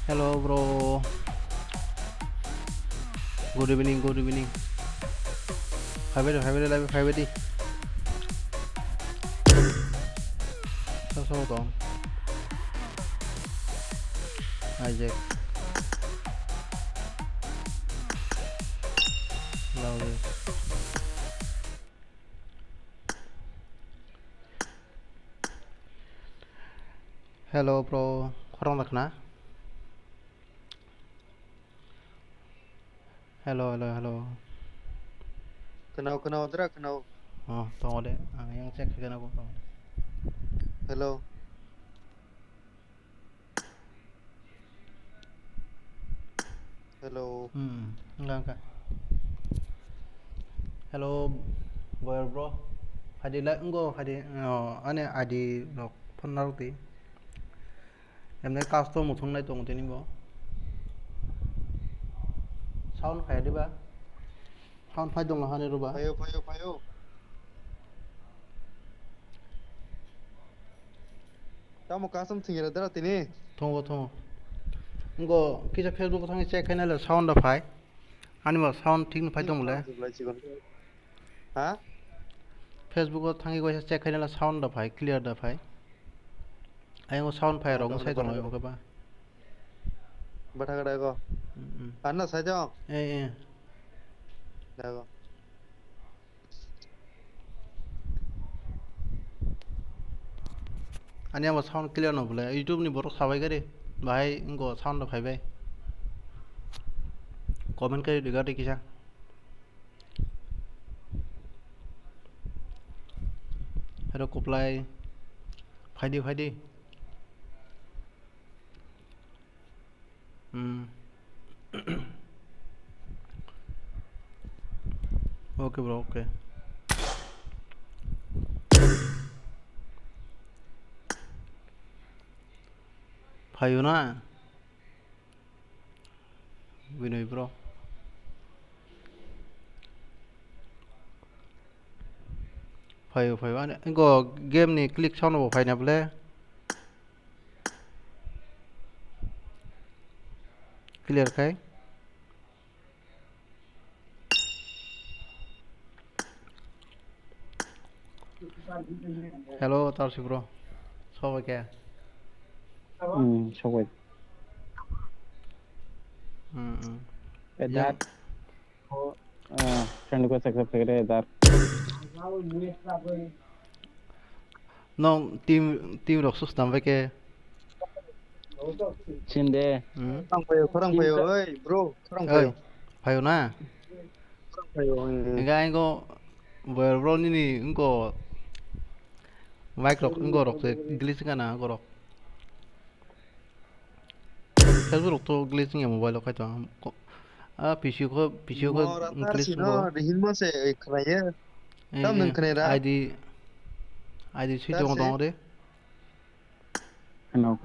Hello bro, good evening, good evening. Five live, five đi. Sao tông? Isaac. Lâu đi. Hello bro, khorong nakna. Hello. Kenau dra kenau. Oh, tunggu deh. Yang cek kenapa tunggu. Hello. Hello. Enggak. Hello, boy bro. Hadi lah, enggak hadi. Oh, ane adi lok pernah ti. Em này custom một thằng này tụng tên gì bố? Sound phải đi ba? Sound phải dong là hai rồi ba? Payo. Kamu kasam tinggal dra tini. Tunggu. Enggak, kita Facebook thằng check cái này là sound là phải. Anh mà sound ठीक phải dong là. Hả? Facebook thằng cái check cái này là sound là phải clear là phải. Anh có sound phải rồi, sai dong là các ba. Bata cái đây co. Anh là sai cho. Ê. Đây co. Anh em mà sound clear nó boleh. YouTube ni baru sabai cái đi. Bahai enggak sound là phải vậy. Comment cái đi cái kisah. Hello Kuplai. Phải đi. Okay bro, okay. Phải na. Vinay bro. Phải anh có game này click xong nó phải nhập lên. Clear cái. Hello Tarsi bro. Sao vậy? Sao vậy? Edat friend request accept करे Edat. No team đọc xuất nằm với cái. Cinde. Kurang payo, oi bro, kurang payo. Payo na. Kurang payo. Enggak anh bro ini engko mic rock engko rock glitch kan na rock. Facebook to glitching ya mobile ka to. PC ko glitch No, rihilma se khaya. Tam nang khanera. ID sui dong de. Kenal.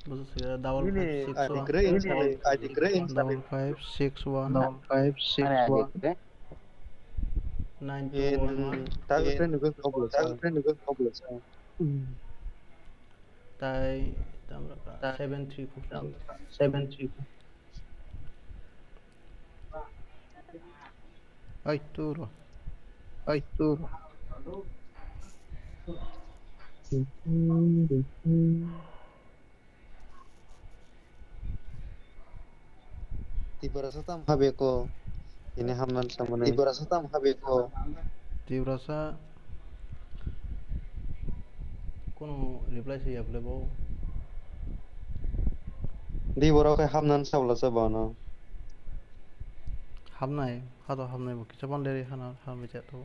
Bus segera double Ini 561 I think great. 561 9211 Tahu friend juga ngobrol. tai 734 Ay turo Tiba rasa tam habe ko. Ini hamnan sama nih. Tiba rasa tam habe ko. Tibrasa কোনো reply সেই আপলে বউ Di boro kai hamnan sabla sabana. হামনাই হামনাই কিছু বন্ধেরি হাম বেচা তো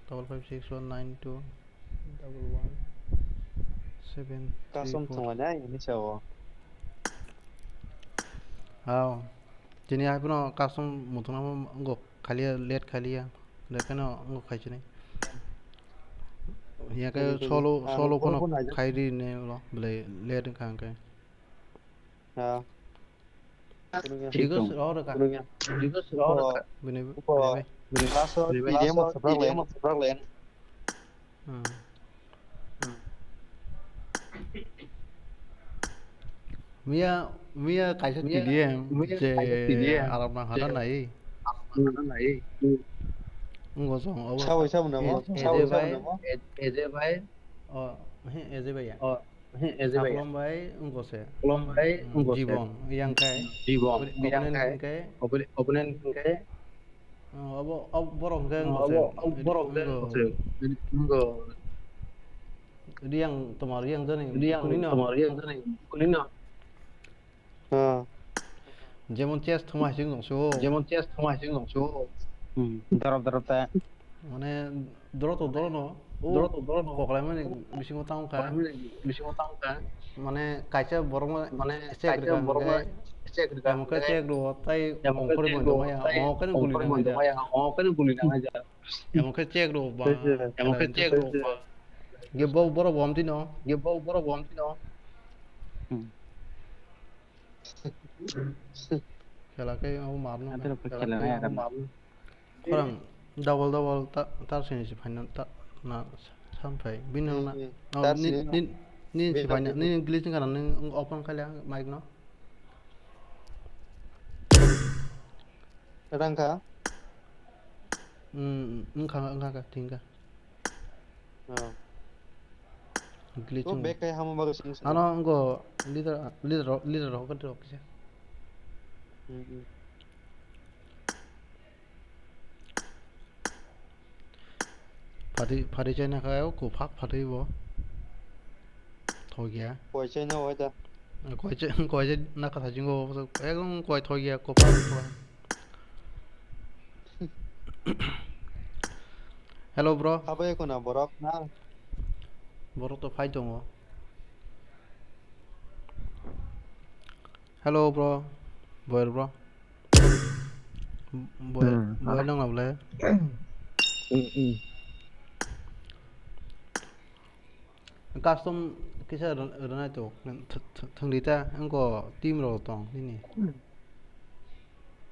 556192117 Kasum tunganya ini sawo. হাও যিনি আইপুন কাসম মুতনা গো Khalia late Khalia লেখানো গো খাইছি নাই ইয়াকে solo kono khairi ne lo bele লেট খাঙ্কে Ha. Digus ro ka bene Laso dia mau seberang len. Mia kaisa TDM je Arab na hada nai ngo song Sao sao namo? Eje Sao bai namo? oh Eje bai ya Eze bay Saklom bai ngo se Colombia un gose Jibon yang kai Jibon openen Bianca kai opponent ke abo borong kai ngo se borok ke gose ngo yang tomar yang jani dia yang kunino tomar yang tane kunino যেমন chess থমা hissing দংছো যেমন chess থমা hissing দংছো darab ta মানে দরত দরন ও দরত ককলাই মানে বিসিং তাং কা bisi utang ka মানে কাইচা বরং মানে check kaita কা borok cek এমন কা চেক ro তাই অঙ্করে বন্ধ মায়া অঙ্করে গুলি না যা kan guli na aja এমন কা চেক ro বা emang ke cek ro গে বড় বড় বম দিন ge boro bom tino খেলা কে ও মারনো খেলা খরাং ডাবল ডাবল তার সিনিস ফাইনাল তা না সামফাই বিনো না ni si banyak ni English kan ni open kali mic no Rangka? Enggak tinggal English तो back kayak hama bagus ini. ano engko leader kan dok sih 파리 전에 가요 그 파리 뭐 토기야 Koi chơi nhau vậy ta? 거기 나가 사진 거 보서 애건 거기 토기야 그 파리 hello bro Apa ya kuna borok na? bro to fight dong hello bro boy bro boy lang nào lấy custom kisah rena itu thằng đi ta anh có team rồi tòng đi nè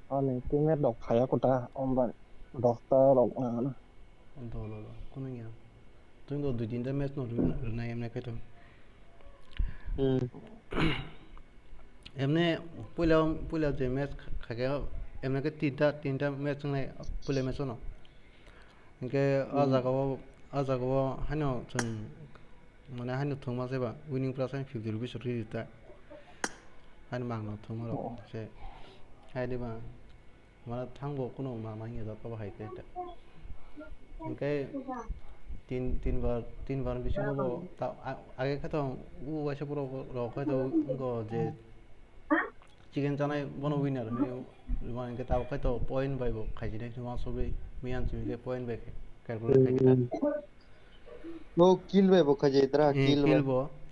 anh cái nghe đọc khải của ta ông bạn đọc ta đọc nào đó con này tôi có đôi tin ta match nó rena em này cái thôi em này pula je match khai cái em này cái tin ta match này pula match nó cái aja cái hai nó chun mana hai nó thong mà ba winning price 50 rupees rồi ta hai nó mang nó thong mà rồi sẽ hai đi mà mana thang bộ cũng nó mà mấy người đó có hay cái tin vào bị chúng nó tạo cái thằng u vậy sao rồi cái thằng có je chicken chanai bono winner mà cái tao cái thằng point by bộ khai gì đấy chúng nó số bị mian chỉ cái point by calculate khai gì Oh kill be boka jedra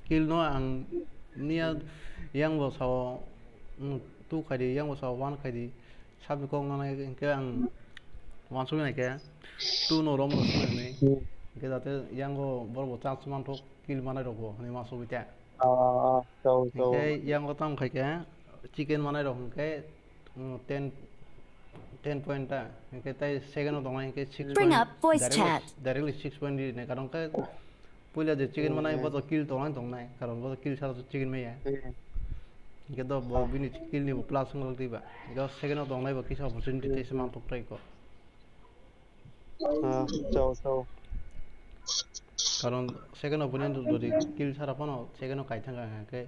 kill no ang nia yang bo sao tu khai đi yang bo sao one khai đi sắp con này cái ang one số này cái tu no rom số này cái đó thế yang go bor bo chance man thok kill mana rồi bo này mà số bị tệ cái yang go tam khai cái chicken mana rồi cái 10 point ta cái tay second dong này cái 6 Bring point up voice chat. directly 6 point đi này कारण cái pula je chicken mana ibo kill tong nai karon bo kill sara chicken me ya cái đó bo bini kill ni bo plus ngol ti ba cái second dong nai bo kisa opportunity te sama tok try ko chau karon second opponent do di kill sara pano second kai thanga cái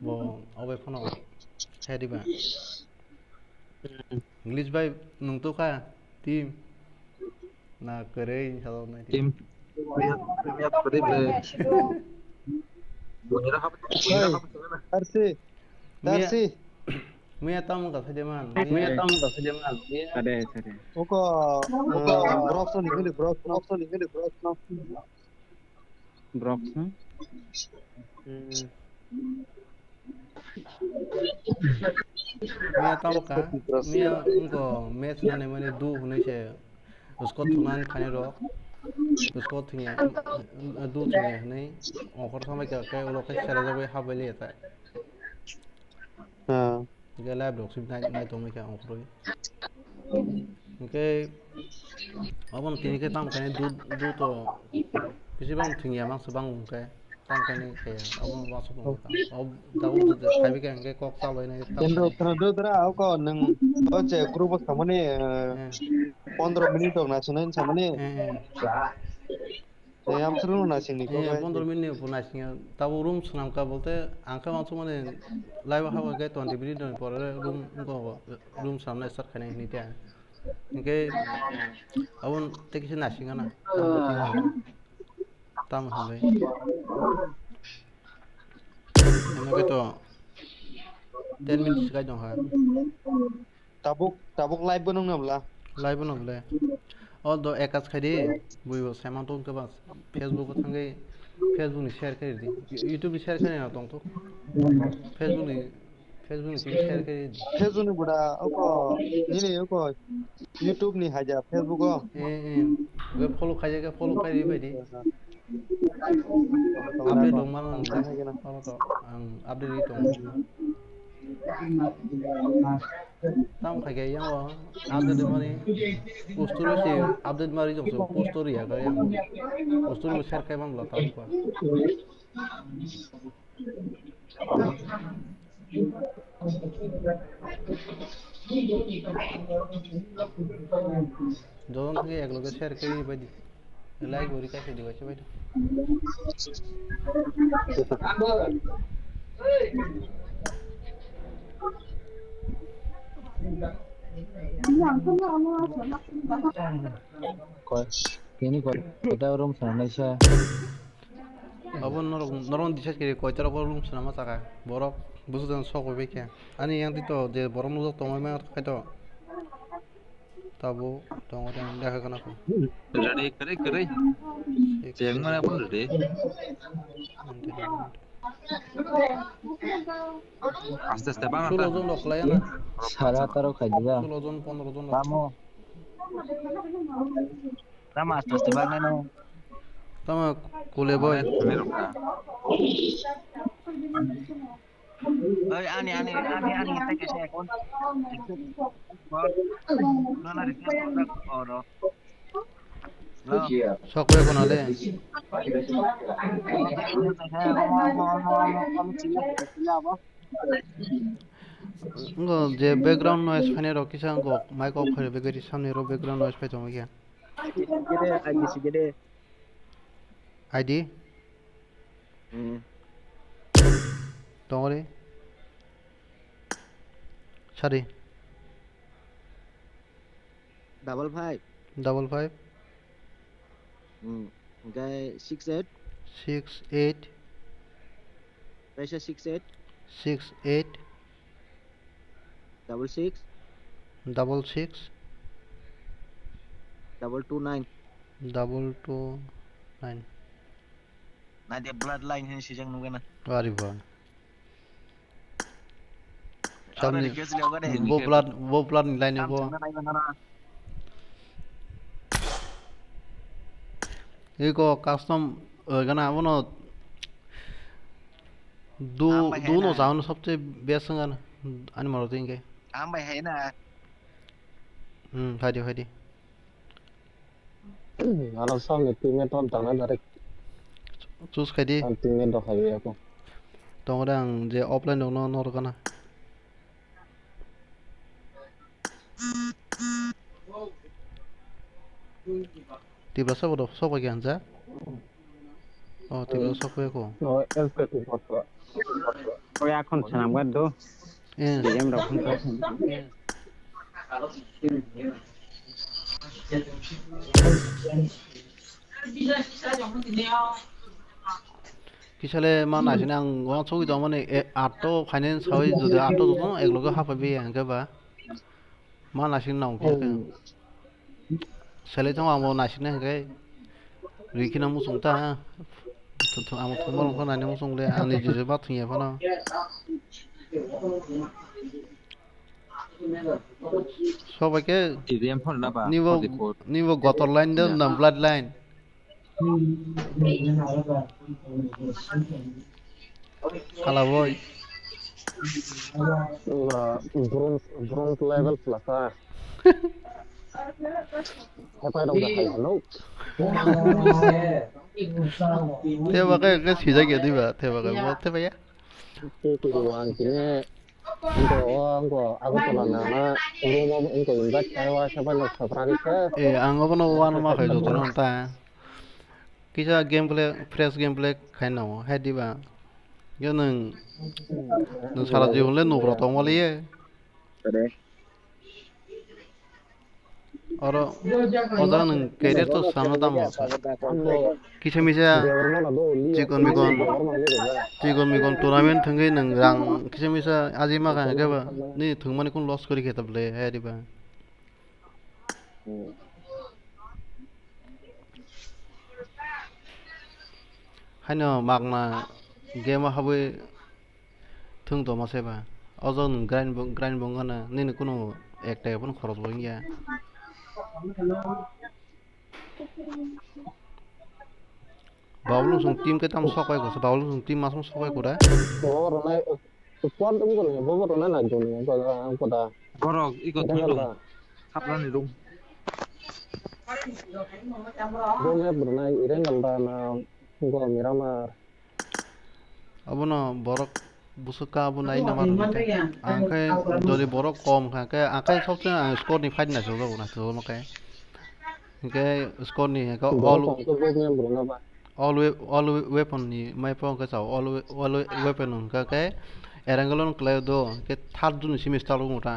bo obe pano sai di ba English by nung tu ka team na kere sao này tim lihat seperti bunyinya apa Darsi Mia tamu ka sajaman ada Oka Brox ni gede Brox Mia tamu ka Mia उनको match ना नहीं मैंने दो होने से उसको थुनान खाने रो उसको थुनिया दो थुनिया नहीं और समय क्या क्या वो लोग के चला जावे हाबे लेता है cái lab được sim này tụi mình क्या और rồi cái ở bên kia cái tam cái này dua to किसी bang थुनिया bang sebang cái tamkhaini khaya abo wasu bongka ob dabu khaibe ke angke kok chaloi কিন্তু tamkhani खोनादोंरा अको नों ओचे group सामने 15 minute दं नाचनाय सामने ए आमसरो नाचिंनिखौ bye 15 minit pun nasinya tahu room senamka bolte angka langsung mana live hawa kayak 20 minit dan pore room samne start kene ini dia ingke awon tekisi nasinga na tam hambai emang gitu 10 minutes sekali dong ha tabuk live बनों नब्ला live no bole oh do ekas khadi buibo seman ton ke bas facebook thangai facebook ni share kari di youtube ni share kari na tong to facebook ni share kari di Facebook नि बुड़ा अको निने अको YouTube नि हाजा Facebook ओ वे follow खाजे के follow kari बायदि update dong mana follow to update itu tam khage yang wo update mari postur si update mari jong so postur ya kaya yang postur share kai bam la tam ko jon থেকে এক লগে share করি বাদি like করি কাছে দিবাছে ভাই Ini kita room sana sih. abon noron disas kiri koitar abon room sama taka borok busudan sok hobe ke ani yang dito je borom nuzak tomai ma kaito tabo tongodan দেখা kana ko ready करे चेंग mana pun ready aste aste bang 16 জন লোক লায় না Salah taruh kajian. 16 জন 15 জন Kamu. Sama aste aste bang neno. tama kule boy Oi ani kita kasih akun. Nona request oro. sok boy konale ngo je background noise fane ro kisa ngo mic off kare begeri samne ro background noise pe joma gya id tongore sari 55 Guy 68 68 Raisa 68 68 66 66 229 229 Nah dia bloodline ini sih jangan nunggu na. Wari bang. Sampai request lihat kan deh. Bo blood nilai ni bo. Iko custom gana abono दो दोनों जाऊन सबसे best गाना अनि मारो देंगे Ambai hai na. Hadi Kalau soal timnya tuh tangan dari choose khadi timnya doh kayak aku. तो orang जे offline दङ नर गाना तिब्ला सब दो सब के आंजा ओ तिब्ला सब को Oh, LP foto. Oh ya kon senam kan tuh. Dia merokok kan. किसाले मा नासिना आं वा छौइ द माने आटो फाइनान्स सबै जुदि आटो दङ एकलगे हाफाबे आंके बा मा नासिन नाउ के सेले थ आं नासिना के रिखिना मुसुंता तो आं थमल फनाने मुसुंले आंनि जिजे बाथुया फना সবাইকে TDM ফোন না বা নিব গতর লাইন দেন না blood line Kalau boy, bronze level plus ah. Apa dong dah hello. Thế mà cái xì ra kiểu đi mà thế mà cái bố thế vậy á Itu ruang kini engko aku tuh nama engko invite saya siapa lo seperti ê ăn có nó ăn mà phải rồi tụi nó ta cái sao gameplay fresh gameplay khai nào hay đi mà cái nâng nâng sao là dùng lên nụ rồi tao mà lấy ở đó ở đó nâng cái đấy tôi sáng nó tao mà cái xem sao chỉ còn mình còn tournament thằng cái nâng răng cái xem sao azima cái bà ní thằng mình cũng loss kरी खेता play hay đi bà hay nó mặc là game mà hơi thương tổ mà xem bà ở đó nâng grind bông cái nên cũng nó active vẫn khó rồi nha bảo luôn dùng team cái tâm sọc quay của bảo luôn dùng team mà sọc quay của đấy Bawa orang squad itu kan ya, bawa orang lain aja nih, kota. Korok ikut dulu. Kaplan di dong. Dongnya berenai, iren kalau gua Miramar. अब ना बरक बुसका अब नहीं ना मालूम है आंखें जो ले बरक कम खां के आंखें सबसे स्कोर नहीं फाइट ना चल रहा ना तो मके के स्कोर नहीं है का Dongnya berenai pak. all weapon ni mai pon ka sao all weapon ka ke erangalon klay do ke third jun semester lo mota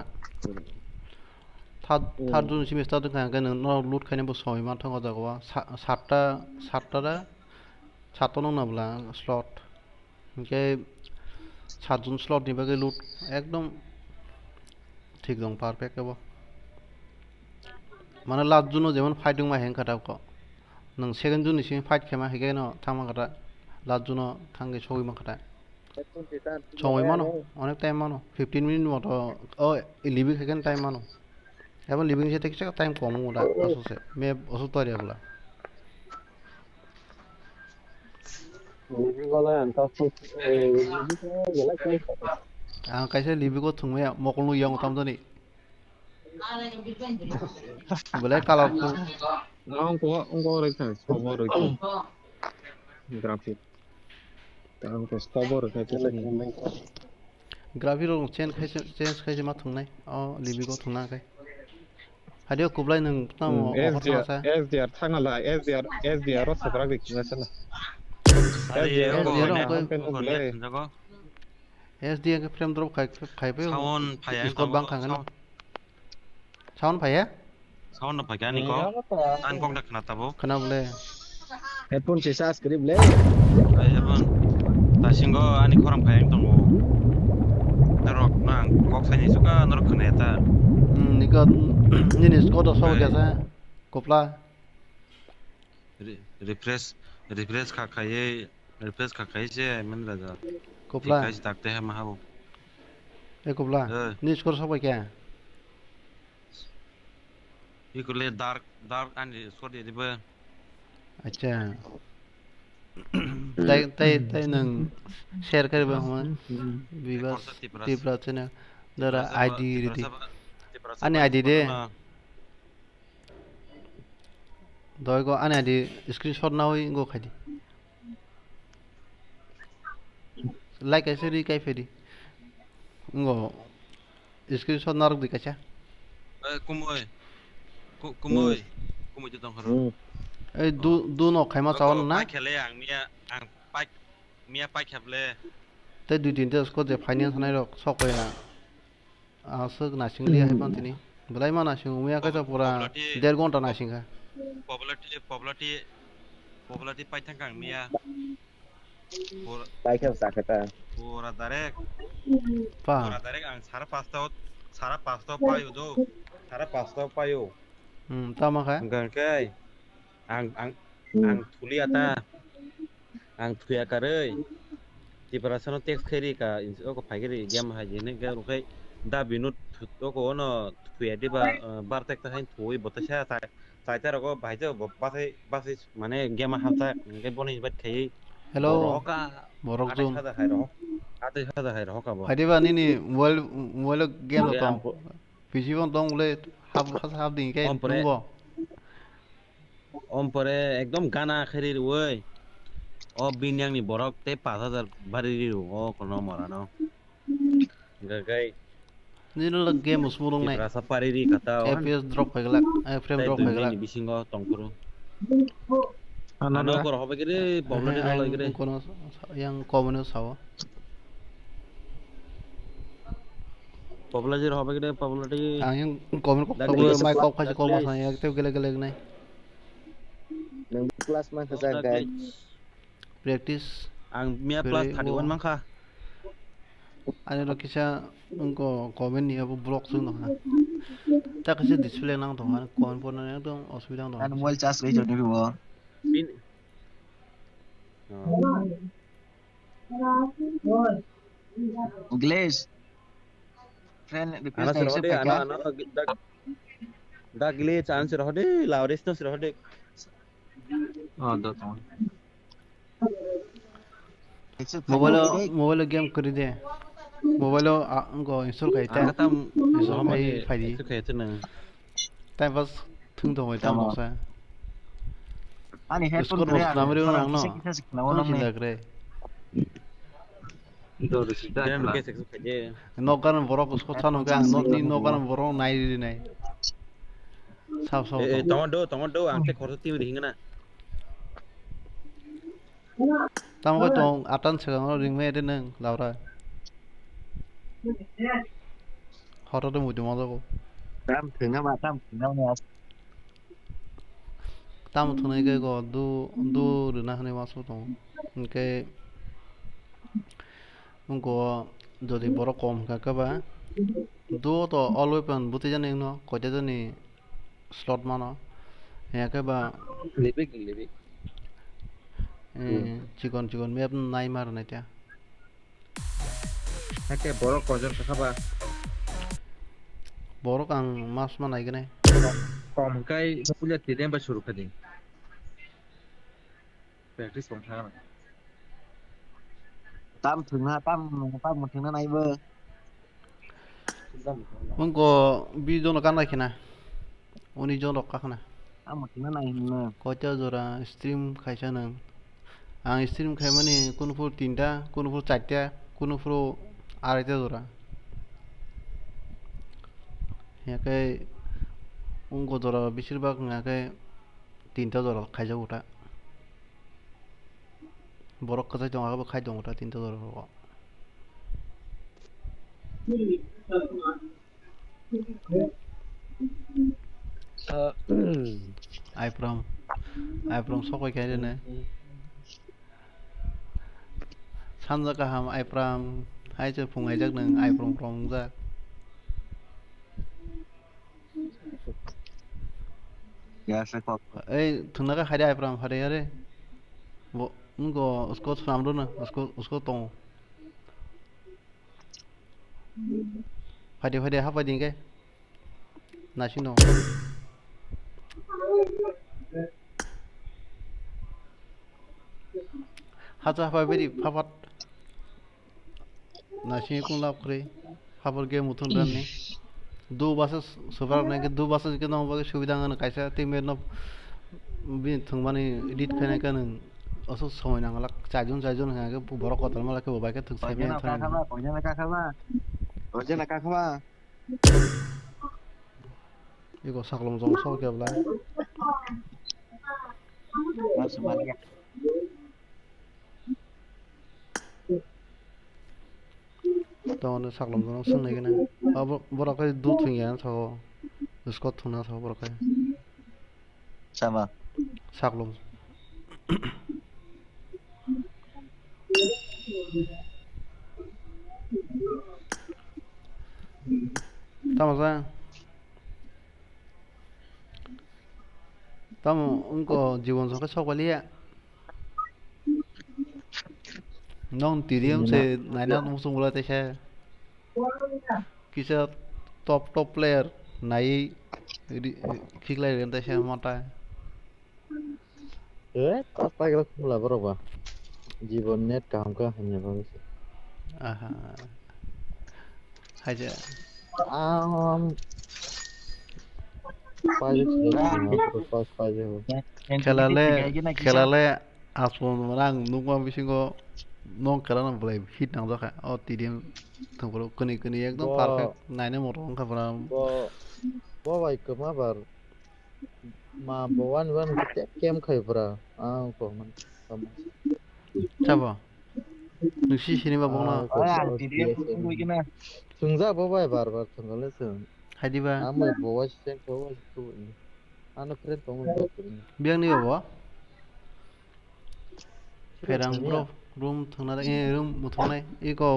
third jun semester to ka no loot khane bo soi ma thang da ko satta da sato no na bla slot ke 7 John slot ni ba ke loot একদম ঠিক দং perfect হবো মানে last Juno যেমন fighting মা হেং কাটা ক नों सेकेन्ड जुन इसे फाइट खेमा हैगे न थामा कटा लास्ट जुन थांगे सबै मा कटा समय मानो अनेक टाइम मानो 15 मिनिट मत ओ लिविंग हैगेन टाइम मानो एबन लिविंग से टेक टाइम कम मोदा अससे मे असु तरिया बला Living kalau yang tahu, gila kan? आ कैसे लिविंग को थुंमे मकलु yang tam to ni boleh colorful Engkau rekam, cover rekam. Grafik. Tangan ke cover kayak ini. Graphic रो change खाइसे मा थुंनाय अ लिविंग को थुंना kai हादियो कुबलाय नों ताम SDR थाङाला SDR रो सब्रा बिखिना सला SDR के फ्रेम ड्रॉप खाइ पे स्कोर बां खांगन साउन्ड फाया Sound apa kan ni ko? An kong dak kena tabo. kena boleh headphone sisa skrip le Ay abon. Tasinggo ani koram kayang tunggu. Narok nang kok sani suka narok kena eta. ni ko ni skor do so gasa kopla Refresh kakai je men da. kopla Kai tak teh mahabo. e kopla ni skor so kya Ikut le dark ani score dia tiba. अच्छा tay nang share kare ba huma viwas tipra chena dara id riti ani id de doi go ani id screenshot na hoi go khadi like aise ri kai fedi go screenshot na ruk dikacha Kumoi jutong haro. ए दु न खाइमा चावन ना खेले आं मिया पाइ खेबले ते दुइ दिन ते उसको जे फाइनेंस नाइ रक सकया आसो नासिं लिया है पंतिनी बलाई मा नासिं उमिया का तो पूरा 1.5 घंटा नासिं का पॉपुलैरिटी पाइ थां कां मिया pakai saketa पूरा डायरेक्ट आं सारा पास्ता पायो दो सारा पास्ता पायो तमा का गंkai ang tuli ata ang tuya karai di perasaan teks kiri ka insya ko pagi game haji ne ga rukai da binut to ko no tuya di ba bartek ta hain tuoi botasha ta ta ko bhaija basai mane game hata ke boni bat khai hello roka borok zoom ada hai roka bo hadi ba ni world game to pc bon dong le সাপ দিন কে Ompore নুঙ্গো ompore ekdom gana kheri woi. O binyang ni borok te 5000 bari riu o kono morano. Gagai Ini lo game usmurung di nai rasa pariri kata on. FPS drop hoigelak frame Tai drop 2 hoigelak ni bisingo tongpuru. Ano Ano na? kor hobe gire problem ni nalo gire. kono yang komunis sawo Popular hobe gire popularity ang yang komun kok Dagli tabu sa mai class, kok kasi dagli. komas na yak tew gele nai Nang kelas man kasagai. practice ang mia plus Bere 31 wo. mangka. ani lo kisa unko komen ni abu block sung no ha ta kasi display nang to han kon pon na to osbidang to Ano mo chas kay joni mo? Bin. English. Friend Ana request sir na hode accept ana ka? ana da gile chance sir hode laures no sir hode. Oh, do to. Accept mobile game kari de mobile unko install kai ta Ang katam install so kai mai phai di su kai tun time pass thung to hoi tam no sa Ani headphone Discord kaya. mas namri unang no Kita sik na kung unang sila ni. kre Jangan ke seksu kaje. no karan borok usko thano ka no ni no karan borok nai di nai sab sab Eh tongon do ang te khorti mi hingna. tam ko tong atan segang ro ring me de nang laura horo de mu de mo ko Tamถึงนะมาtamถึงแล้วเนี่ย tam thunai ke go du runa hane ma so tong ke unko যদি বড় কম কাকাবা দু তো all weapon বুতে জানে ন কয়টা জানি slot মানো একেবা Lebih lebih. চিকন চিকন মেপ নাই মার না এটা Hake borok kojon kakaba. বড় কাং মাস মা নাই গনে Kom kai punya tidak ba shuru kading. Practice bong thang. ตั้มถึงนะตั้มมาถึงนะไนเบอร์ unko bi jon kan na khina uni jon rok ka khana ตั้มมาถึงนะไนเนอ কয়টা জোড়া স্ট্রিম খাইছা নং আং স্ট্রিম খাই মানে কোনো ফুল তিনটা কোনো ফুল চারটা কোনো ফুল আড়াইটা জোড়া ইয়াকে উঙ্গো জোড়া বেশিরভাগ ইয়াকে তিনটা জোড়া খাইজা ওটা বরক কাছে জমা খাই দং ওটা তিনটা জোড়া রক আইপ্রম সকই খাই দেনে सानजा गाहाम आइफ्राम हायजो फुंगायजाक नों आइफ्रम फ्रम जा ya saya kok ओइ थुंनाका खायदे आइफ्राम खादे आरे वो उनको उसको सुनाम दो ना उसको तो फायदे हाफा दिंगे नासिन दं हाजा हाफा बेरि फाफात नासिन कुंला खरे फाफर गे मुथुन राननि दो बासो सफार नायके दो बासो के न बागे सुबिदा ngन कायसा टीममेट न बि थंबानि एडिट खायनाय का नों असो समय नांगला चाजन हागे बरक कतल माला के बायके थक साइमे थाना Ojen nakakaba इको साकलम जं सब केबला langsung balik ya तवन साकलम जं संनाय गना अब बरक दु थुंया थागो उसको थुना थागो बरक sama साकलम तामसा ताम उनको जीवन संग सकलिया नों टीडीएम से नाइना मुसुं बोला तेसे किसे टॉप प्लेयर नाई खिगलाय रेन तेसे मता apa kira mula berapa জীবন net কাম কা hanya bagus आहा हाजे পাজে পাস পাজে খেলালে আসমন আं नुबा बिसिङाव नं खेला नांबाय हिट नांजाखा अ टिडिएम थांबारो कोनि कोनि एकदम पारफेक्ट नायनो मरो ओंखारफोरा bo bai kama bar ma bo wan kem khaibra ko man चाबा नोंसि सिनेमा बंना sungja bo bai bar sungale sung हायदिबा amai bo wa sen bo wa tu ana friend tong bo बियांनि बाबा फेरां ब्र room थांनानै room मुथांनाय eco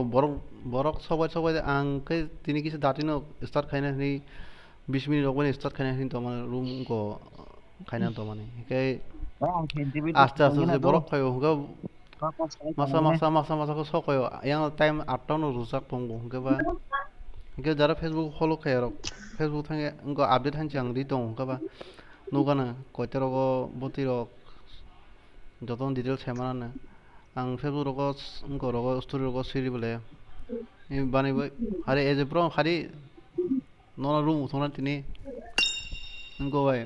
बरक सबाय आं खै दिनै किसु दाटिनो स्टार्ट खायनानै 20 मिनिट अगने स्टार्ट खायनानै तो माने रुम को खायना तो माने इखाय आस्ते आस्ते बरक खायो हुगा मासा को सकायो यां टाइम 8 टाउन रुजाक दंगो हुगाबा इखे जारा फेसबुक फलो खायो फेसबुक थांगे उनको आपडेट हानसि आं रि दं हुगाबा नुगाना कयतारगो बतिरक যতন ডিটেইলস হেমানানো आं फेसबुक रगो उनको रगो स्टोरी रगो सिरि बोले बानायबाय आरो एज ए प्र खारि नना रुम उथना तिनि उनको बाय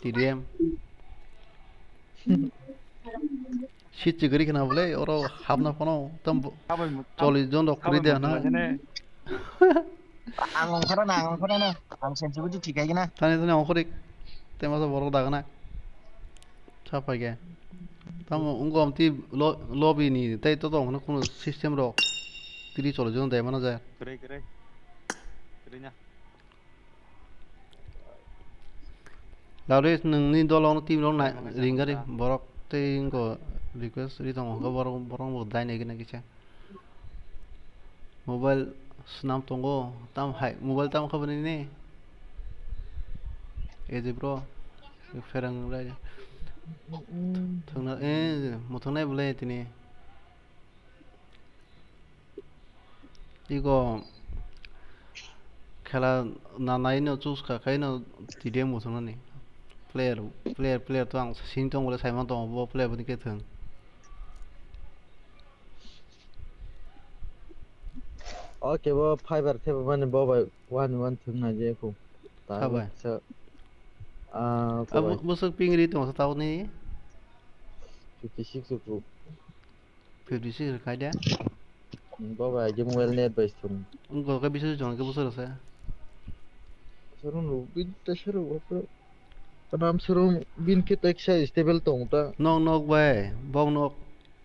टीडीएम सिटि गरि खना बोले और हाबना फनो तम 40 जन रखरि दे ना आं ओंखारा आं सेन्सिबो थिखायगोना थाने अंखरि तेमासो बरक दागना साफागे तम उनको हमती लॉबी नहीं तै तो होनो कोनो सिस्टम रो तिरि चलो जन दे माना जाय करे लाउरे नोंनि दलावनो टिम रो रिंगारि बरक तै इनको रिक्वेस्ट रि दङ बरक दायनाय गना किसा मोबाइल स्नाम तंगो ताम हाय मोबाइल ताम खबरनि ने एजे ब्रो फेरां राय थांना मुथांनाय बोले तिनि इको खेला नानायनो चुज खाखायनो टीडीएम मुथांनानै प्लेयार तो आं सिन दं बोले साइमन दं बो प्लेयार बनि के थों ओके वो फाइबर थे माने बो bai 1 थंना जेखौ थाबाय अब मुसक पिंगरि दं तावनि 56 group 56 खायदा बो bai जे मोबाइल नेट बाइस थं उनको के बिसोर जन के बोसोर से सरुन बिन तसरो नाम सरुन बिन के टेक्सा स्टेबल दं ता नक बाय बाव नक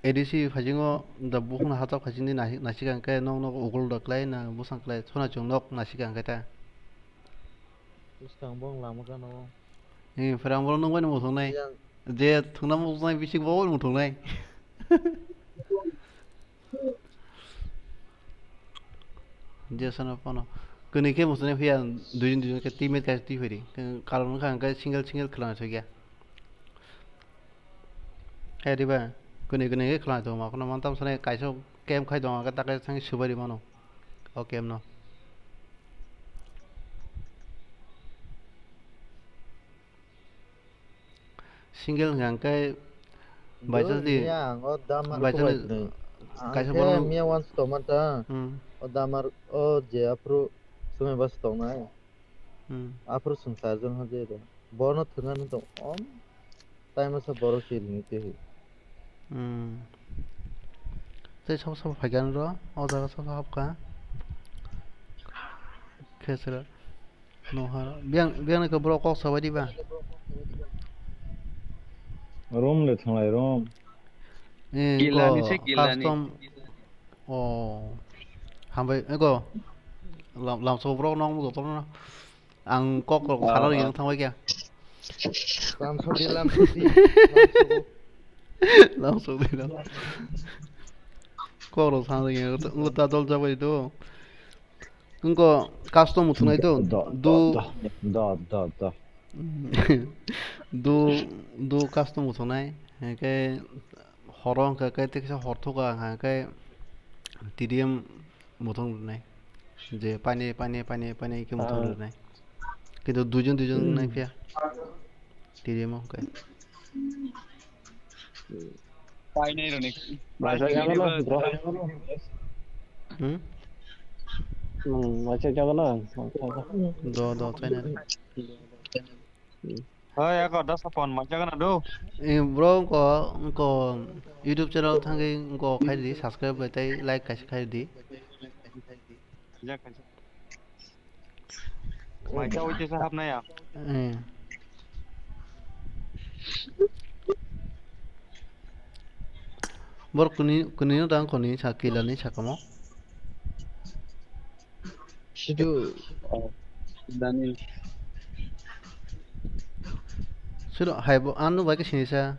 एडीसी फाजिङो द बुखना हाता फाजिनि नासिगां के नक उगल दक्लाय ना बुसांक्लाय सना जों नक नासिगां केता बुस्थां बं लामगा न ए फरांबर नंबाय न मोथंनाय जे थंना मोथंनाय बिसि बाव मोथंनाय जेसना पनो कनिके मोथंनाय फैया दुजन के टीममेट का टी फेरि कारण खां के सिंगल खलाना गया हेरिबा कनि खलाना तो माखना मानताम सने काइसो केम खाइ दं का ताके संग सुबारि मानो ओ केम न सिंगल गांके बाइसदि काइसो बरो मिया वान्स टमाटा o damar o je apro sume bas to na apro संसार जन हो जे बोनो थंगा न तो om टाइम से बरो सिल नि ते ते सब फाइगान रो ओ जागा सब हाबका खेसरा नोहार बियां को ब्रो कक सबायदि बा रोम ले थांलाय रोम गिलानि से कस्टम ओ हामबाय एगो लामसब्राव नं गतन आं कक खालार गिन थांबाय गया लामसबि करो थांबाय गया उता दल जाबाय तो उनको कस्टम उठनाय तो दो कस्टम उठनाय के हरं के तेसा हरथगा के टीडीएम मुथं रुनाय जे पानी के मुथं रुनाय किन्तु दुजन नाय फैया टीडीएम के पाइनै रने माछा जागोन दो China Oi, aku ada sapon macam kan aduh. bro ko YouTube channel thangi ko khaidi subscribe bai tai like kai khaidi Ya kan. Macam itu sahab na ya. bor kuni no dang koni sakilani sakamo 시도 Daniel. siro haibo anu bai ke sinisa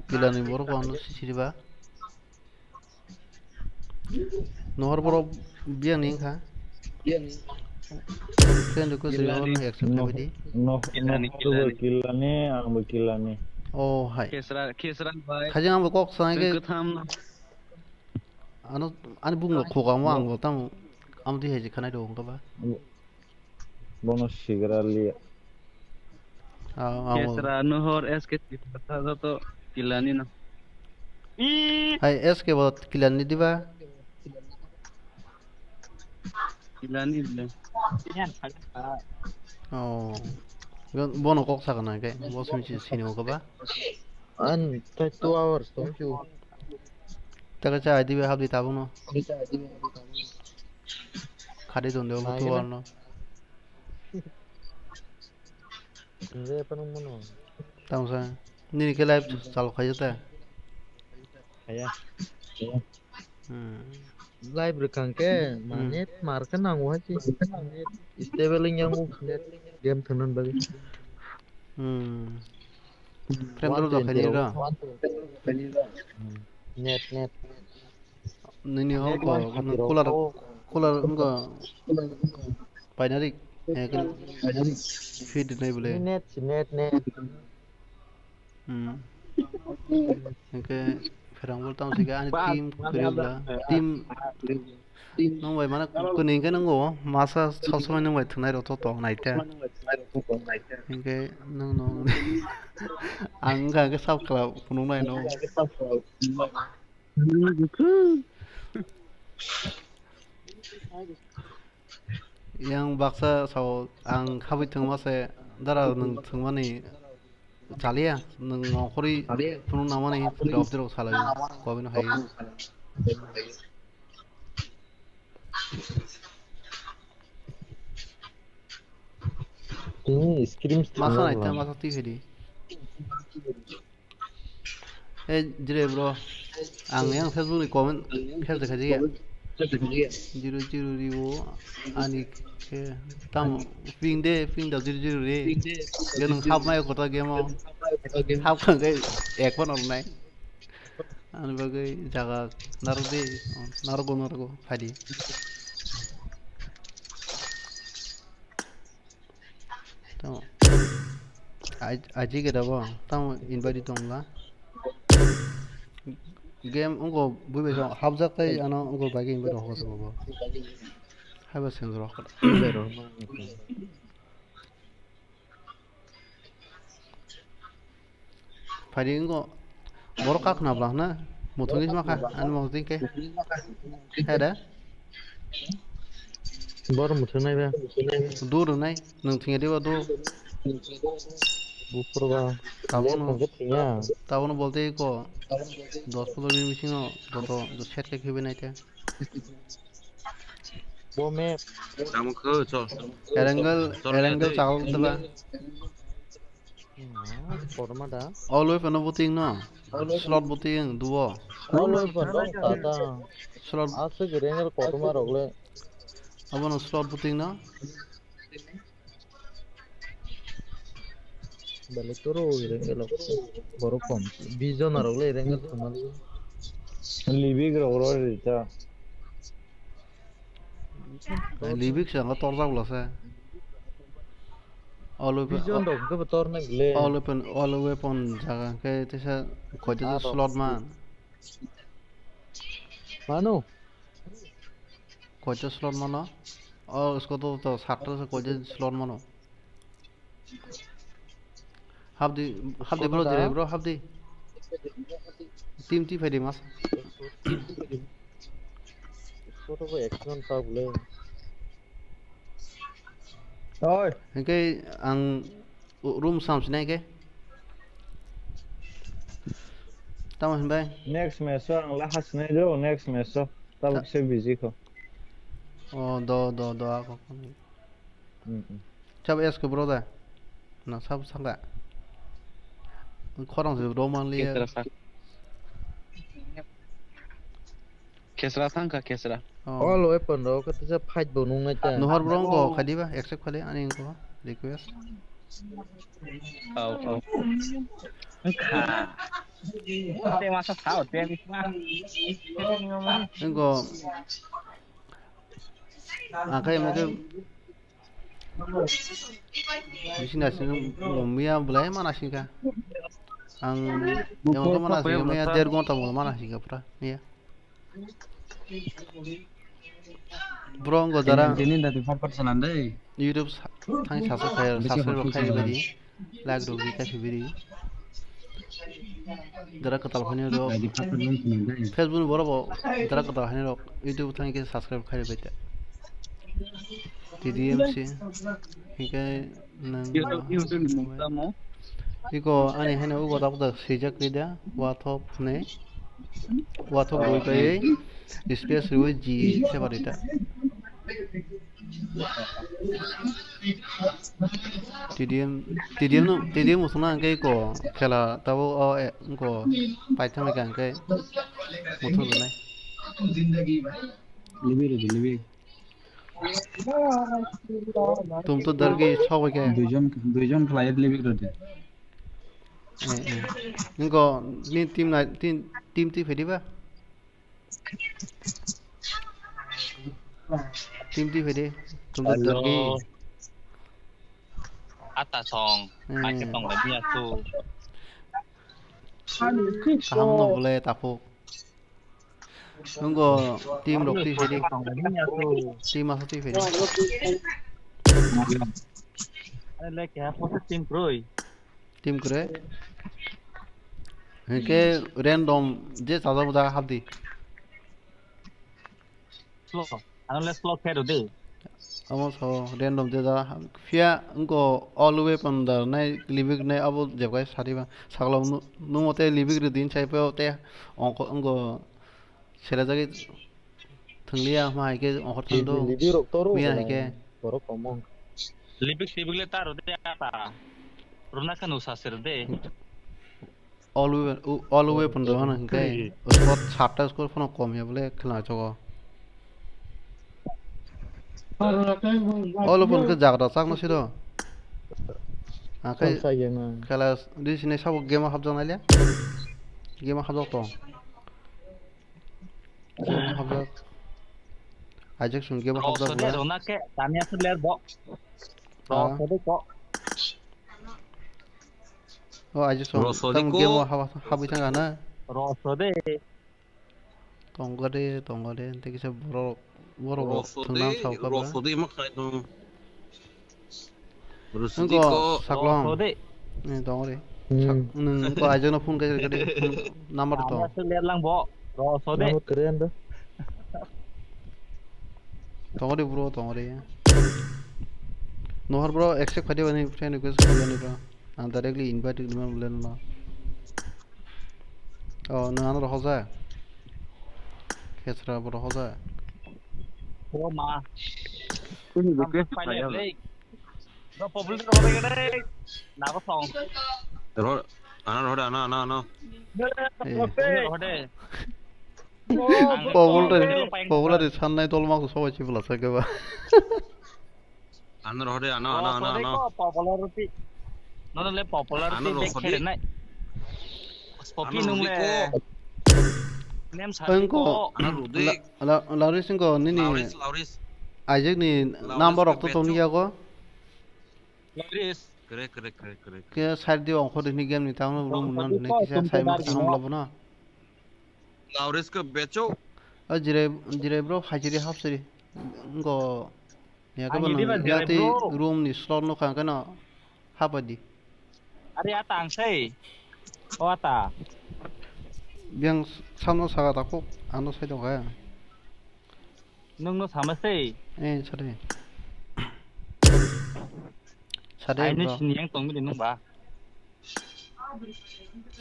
kilani bor ko anu siriba nohor boro biang ning kha kan ko siro accept habidi Kilani. kilane ang kilane oh hai Kesran baik. khajang am ko sang ke Ketam. anu bungo khogang wang go tam am di heji khanai do ka ba bono sigrali Kesran nuhor eske kata to kilani na. hai sk bo kilani diba Kilani le. oh bono kok sakana ke bo simi sini ka ba an 2 hours don't you taka cha dibe habdi tabuno khade don de to warno re panung mono tamsa ni ke live chal khajata aya live rekangke manet markan nangwa haji stabiling yang net game tenan bagi frame do khani ra net nini ho ko kular unga binary kan feed nai bole net ke ferang bol tam siga ani team nong bai mana kuning ke nang go masa sosma nang bai thunai ro to nai ta ke nong angga ke sab kala punung nai no yang baksa sau ang habit thung mase dara nang thung mani chalia nang ngkhori punung namani drop drop salai ko bin hai ini scream masa naita masa ti hedi jire bro ang yang facebook ni comment share dekha ji 00 ribu ani ke tam ping da 00 re genung hap mai kota game hap kan ke ek pon online ani bagai jaga nargo phadi tam aji ke dabo tam invite tongla game ungo buibe so habjak tai ano ungo bagi invite ho so bo haba sensor ho phadi ungo bor kak na blah na muthungis maka an mo ke ada bor muthunai ba dur nai nang thinga diba dur bupurba tabono bolte ko 10-15 দিন বেশি না তো set কে খেবে নাইতে বোমে Tamukho chol. এরেঙ্গেল চাউল দেবা ফরমাটা অলওয়ে pen booting না slot booting দুবো অলওয়ে পড়ং তাতা slot আছে গরেঙ্গেল কতমা রগলে আবনো স্লট বুটিং না bale toro grenggel boro kom 20 jon arole grenggel thamal libig rogro rita libik sang tor jaw lase অলওয়ে 20 jon dog ke tor na gle অলওয়ে পন জায়গা কে তেসা কয়তে slot মান manu কয়তে slot মানো और उसको तो 60 से कयते स्लॉट मानो habdi bro dire bro habdi team ti fedi mas foto ko action sa bule oi engke ang room samsung ke tama hin bay next match ang lahas na do next match tabuk se busy ko do ako chab es ko brother na sab sanga khorang se roman li Kesra sangka kesra. all weapon ro ka ta fight bonung na cha nohar brong ko khadi ba accept khale ani ko request Oh. Te masa sao te misma. ko kai me ke bisina sin mia bulai mana singka ang yang to mana singka mia der gonta mo mana singka pra ya Bro go dara Ini dari 5% andai. YouTube thang subscribe khai bari lag ro bi ka bari dara ka tal phane ro Facebook boro bo dara ka tal phane ro YouTube thang ke subscribe khai bari TDMC hingga nang YouTube mo. iko ani hene ugo da da sejak lida watho phne watho boi kai space ro ji se barita TDM usuna angkai ko khela tabo ko paitham ka angkai muthur banai Libi. tum to dargi sabai ke দুইজন flight লিবি রতে Ningko ni tim ti fediba tim ti fedi tum to dargi Ata song, pakai song lagi aku. kaham no boleh tapuk Nunggu tim rokti fedi tim masuk ti fedi Lagi apa tim pro? tim kure ke random je sada buda habdi Slow, anu les slow kayak deh. amo so random je da fia ngo all way pandar nai libik nai abo jebai sariba saglo nu mote libik ri din chai pe te ngo sera jagi thunglia ma ke ongkor thando libi rok toro mia ke boro komong Libik libik taruh deh apa? Runa kan usah ser deh. all way pandar hana ke उसको 7टा score phone कम है बोले खेलना choco all pun ke jagra sak no siro akai sayang kala di sini sabo game habjang alia game habjang to game habjang ajak sun game habjang Rosode Runa ke tanya selir bok. Rosode kok. oh ajak sun tam game habi tanga na Rosode. tonggade ente kisa boro tengah sauka ba Rosode mak itu. Rosode Engko ko saklong Rosode. ni tonggade nung ko ajak na phone kade number to Tanya selir lang bok. Rosode. namu keren dah tonggade bro tonggade nohar bro accept khade bani friend request khade bro and directly invite diman bolen na oh na ano hoza kesra bro hoza Oh ma. Ini request Pilot saya. lagi. No problem robe gede. Nago song. ana. Rode. Paul de Chennai tolmak so chi bla sa ke ba Ana. Popularity. No le popularity dekhe nai. Popi nung le. Nem sa engko Ana Rode. Lauris engko nini Lauris. ajak ni number of to ni ko Loris. Kere. ke side di ongko ni game ni tang room non ni kisa sai ma tang la bana Lauris ke beco. a jire bro hajiri hapsiri engko ya ka Hajiri ba ban jire ya ti bro? room ni slot no kan kana hapadi Ari atang sei. Oh ata. biang samno saga takuk ano sai do ga Nung no sama sei. sare Sade Aini bro. sini yang tong mi nung ba.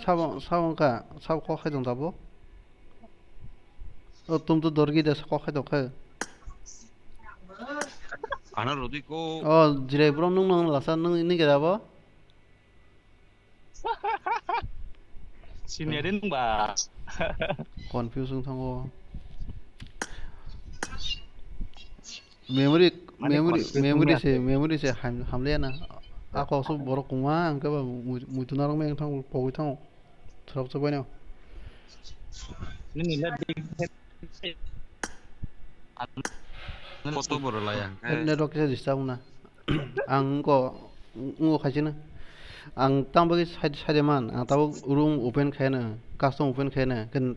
Sao ka sao ko khai dong tabo. Tum tu dorgi de ko khai dong khai. Ana rodi ko Jire bro nung lasa nung ini ke dabo. Sini ada nung ba. Confusing thango. Memory se hamle na. Ako so borok kuma angka ba mutu narong meng thang poi thang. Thrap so bano. Ini lihat di. foto boro layang. Network se disturb na. Ang ko khajina. Ang tambagi side man ang tabo room open khayna custom open khayna kan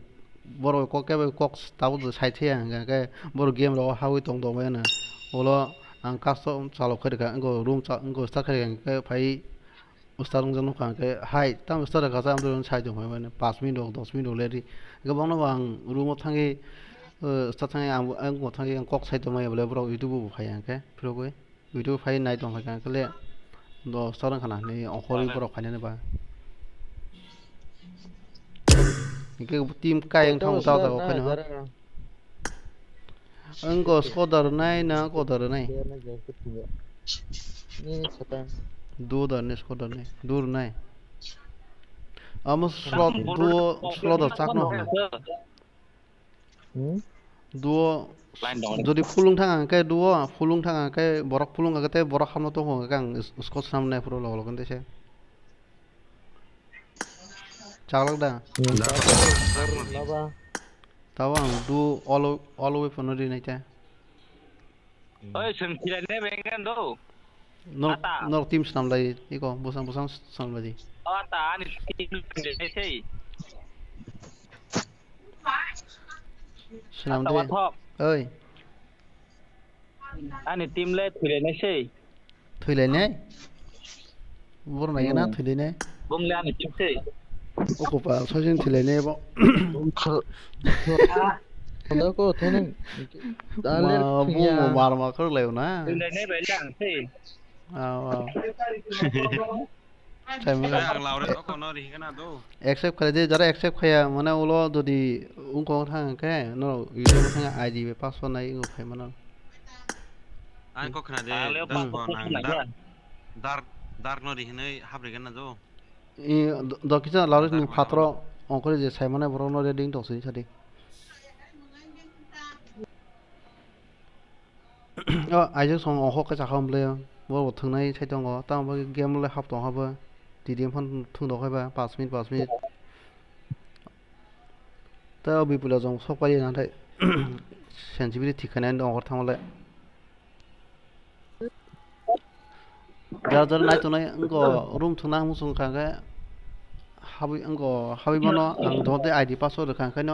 boro ko ke ko tabo the side ya ga boro game ro hawi tong tong na olo ang custom chalo khari ka ngo room cha ngo start khari ka phai ustang janu ka ke hai tam start ka sam do side jong mai 5 minute 10 minute le ga bang no bang room thangi start thangi ang ko thangi ang kok side mai bole bro youtube phai ang ke pro ko youtube phai nai tong ka ke le 너 서른 하나 네 어허리 보러 가냐네 봐. 이게 팀 까양 탕 따다고 그냥. 응거 스코더 나이 나 코더 나이. दूर ने score ने दूर नहीं हम slot चाकनो दुओ যদি ফুলুং থাঙা কে দুও ফুলুং থাঙা কে বরক ফুলুং আগতে বরক খামনো তো গাং স্কট সামনে পুরো লগলগন দেছে চাগলাক দা tawa du all way for no dinai ta Oi, sengkira ne bengan do. no team sam lai iko busang sam lai Oh, ta ni tim ne sei. sam de Top. ơi Ani tim le thile ne sei. thui lai ne bor nai na thui lai ne Bung le ani tim sei. o ko pa so jin thui lai ne bo Kalau kau tenang, dalam bu mar ma khar lai na Thile ne be lang sei. Saya ang laure to kono ri kana do accept करे जे जरा accept खया माने उलो ददि उनको थां के no YouTube थां ID बे password नाइ उको खय माने an ko khana de Ale das pa ko nang dar no ri hinai habri kana do इ द किसा लाउरे नि फात्र अंकरे जे साइ माने बरो नो रेडिंग दसै सादि आइजो सं अंख के जाखामले बो थंनाय साइ दङ तां बो गेम ले हाब दङ हाबो दिदिम फन थुं दखायबा 5 मिनिट ता बिपुला जं सकाय नाथाय सेन्सिटिभिटी थिखानाय दङ हर थांमले जार नाय तो नाय अंको रूम थुना मुसुं खांगे हाबि बनो आं दते आईडी पासवर्ड खांखे न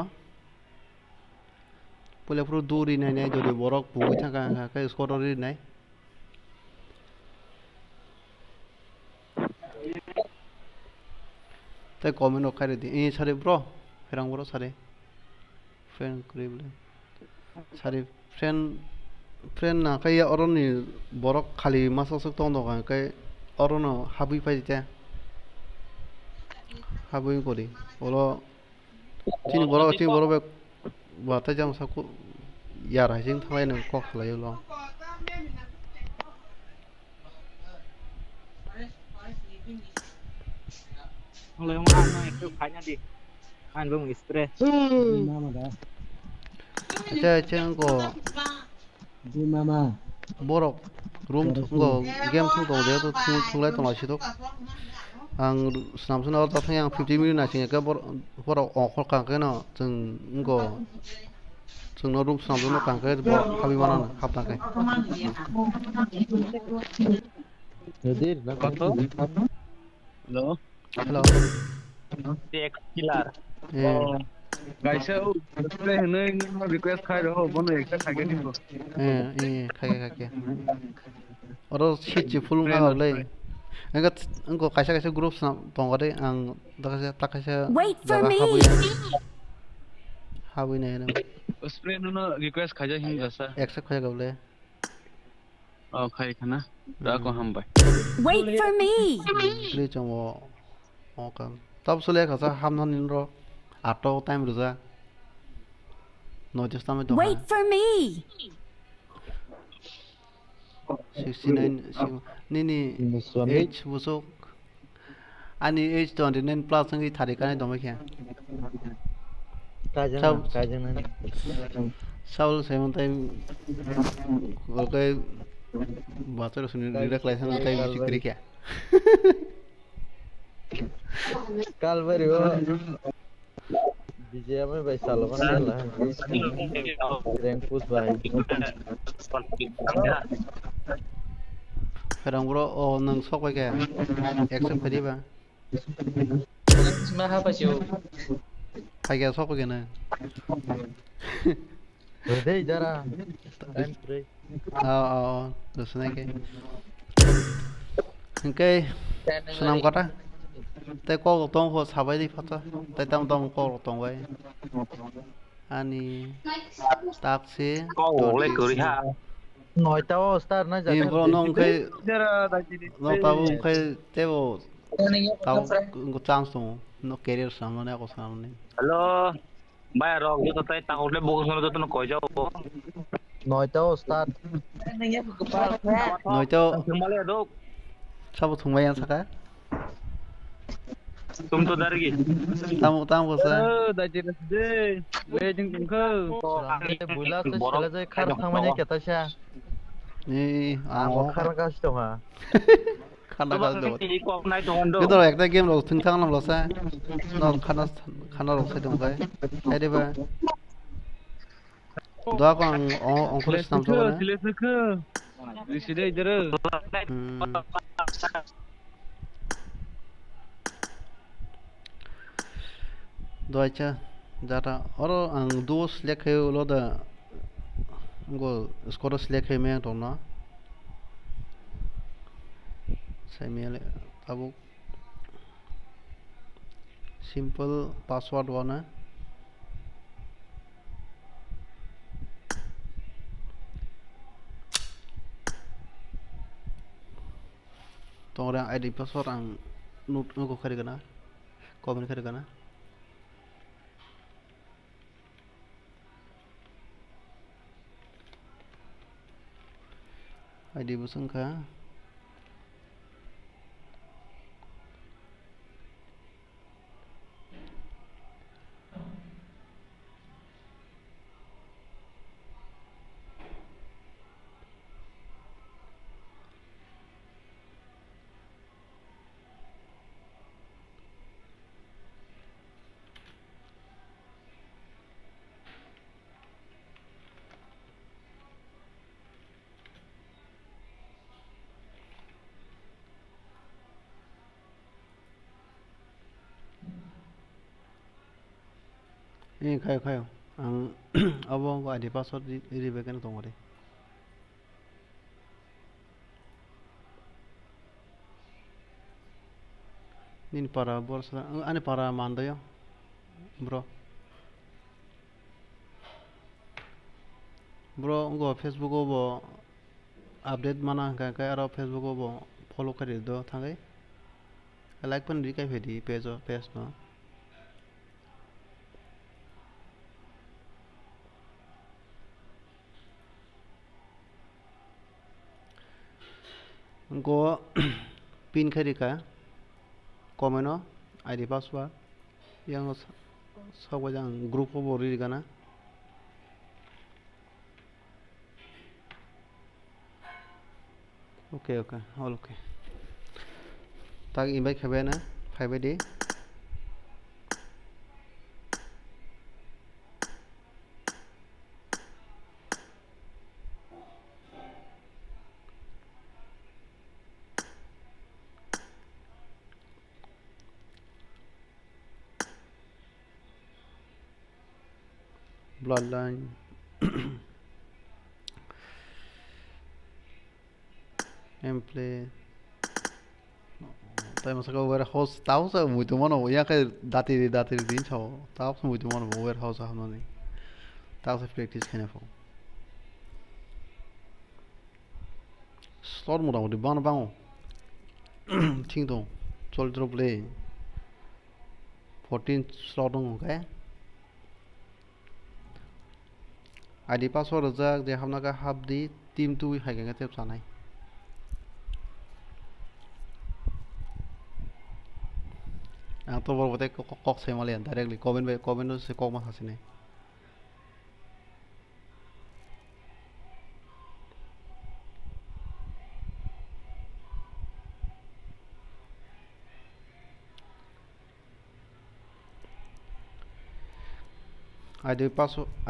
पुले प्रो दूरी नाय नाय जदि बरक बुगै थांगा खांखे स्कटरि नाय ते कमेन्ट खारे दि सारे ब्रो फेरां ब्रो सारे फ्रेंड क्रिबले सारे फ्रेंड ना कई अरनि बरक खाली माससक तंग दं कई अरनो हाबि फाइता हाबि करि ओलो तिन बरक बे बाता जाम साको यार हाइजिं थांलाय नों क खालायोल Oleh mana itu kayaknya di. An bung spray. को बरक रूम को गेम थु दं जे तो थुंलाय दंलासि तो आं स्नामसना दा थां आं 50 मिनिट नासिं के बरक अखल कांके न जों को जोंनो रूम स्नामसना कांके हाबि मानानो हाबनांके hadir, nak Foto. Halo. Hello Tek killer. Guys, spray hene request khai raho bono ekta khage dibo खाके और सिटि फुलुं हाबलै अंको कायसा ग्रुप दंगदे आं दाखासे जागा हाबैनाय spray no request khaja hin jasa accept खाया गबले khai khana da ko ham bai Wait for me. Kli chong o kam. Tab sule khasa ham non in ro. Ato time ruza. Notice time to. Wait for me. 69 nini Muswami. age busuk. Ani age 29 plus ngi thari kan dom kya. Kajang nani. Saul seven time okay bater suni direct license time sikri kya. Kalvari ho. Vijay में भाई सालवन चला है rank push भाई Ferang bro oh nang sok ba kya. Accept kadi ba. Mà apa sih? Phai kya sok ba kya na. दे जरा time प्रे Terus naik ke. Senam kota. Tay ko tong ho sabai di pata. Tay tam ko tong wai. Ani taksi. Có lấy cười ha. nói tao start na Ni bro nong kai jara da ji no tabu kai tebo tau ko chance to no career samne ko samne. Hello. Bayar rong itu tay tahu le buku sana tu kau jauh. nói tao start Noi to Kembali aduk. sabu thungmai saka. Tum tu dari gini. Tamu ko sa. da ji de le jing jing kho बुला से चला जाए खर थांगमाने केता शा Ni वो खर काश तो हां khana gas do. Ini kau naik tu hondo. Kita ekta game lo thingthang lam lo sa. No khana lo sa dong kai. Ede ba. Doa ko ang kulis nam to na. sile se kho sile jara Doa cha jara oro ang dos lekhe lo da go skoros lekhe me to na. Sai me le tabu simple password wana. Tong orang ID password ang nut ko kari kana. Comment kari kana. ID busung ka. Ini kayo. Ang abo ko ID password di bagian tong ore. Nin para borsa ane para mandayo. Bro. Bro go Facebook go update mana kai aro Facebook go follow kari do thangai. Like pan di kai phedi page no. Go pin kari ka komeno ID password yang sawa jang group ko bori kana okay all okay tag invite khabe na 5 day bloodline template tay masaka warehouse tahu sa muito mano ya ka dati din chao tahu sa muito mano warehouse hamno ni tahu sa practice khane fo slot মোটামুটি বানো বাঙো ঠিক দं চলদ্রবলে 14 slot दं okay ID password rojak je hamnaga habdi team 2 haiganga tep sanai ang to bor bote kok semalian directly komen no se kok ma hasine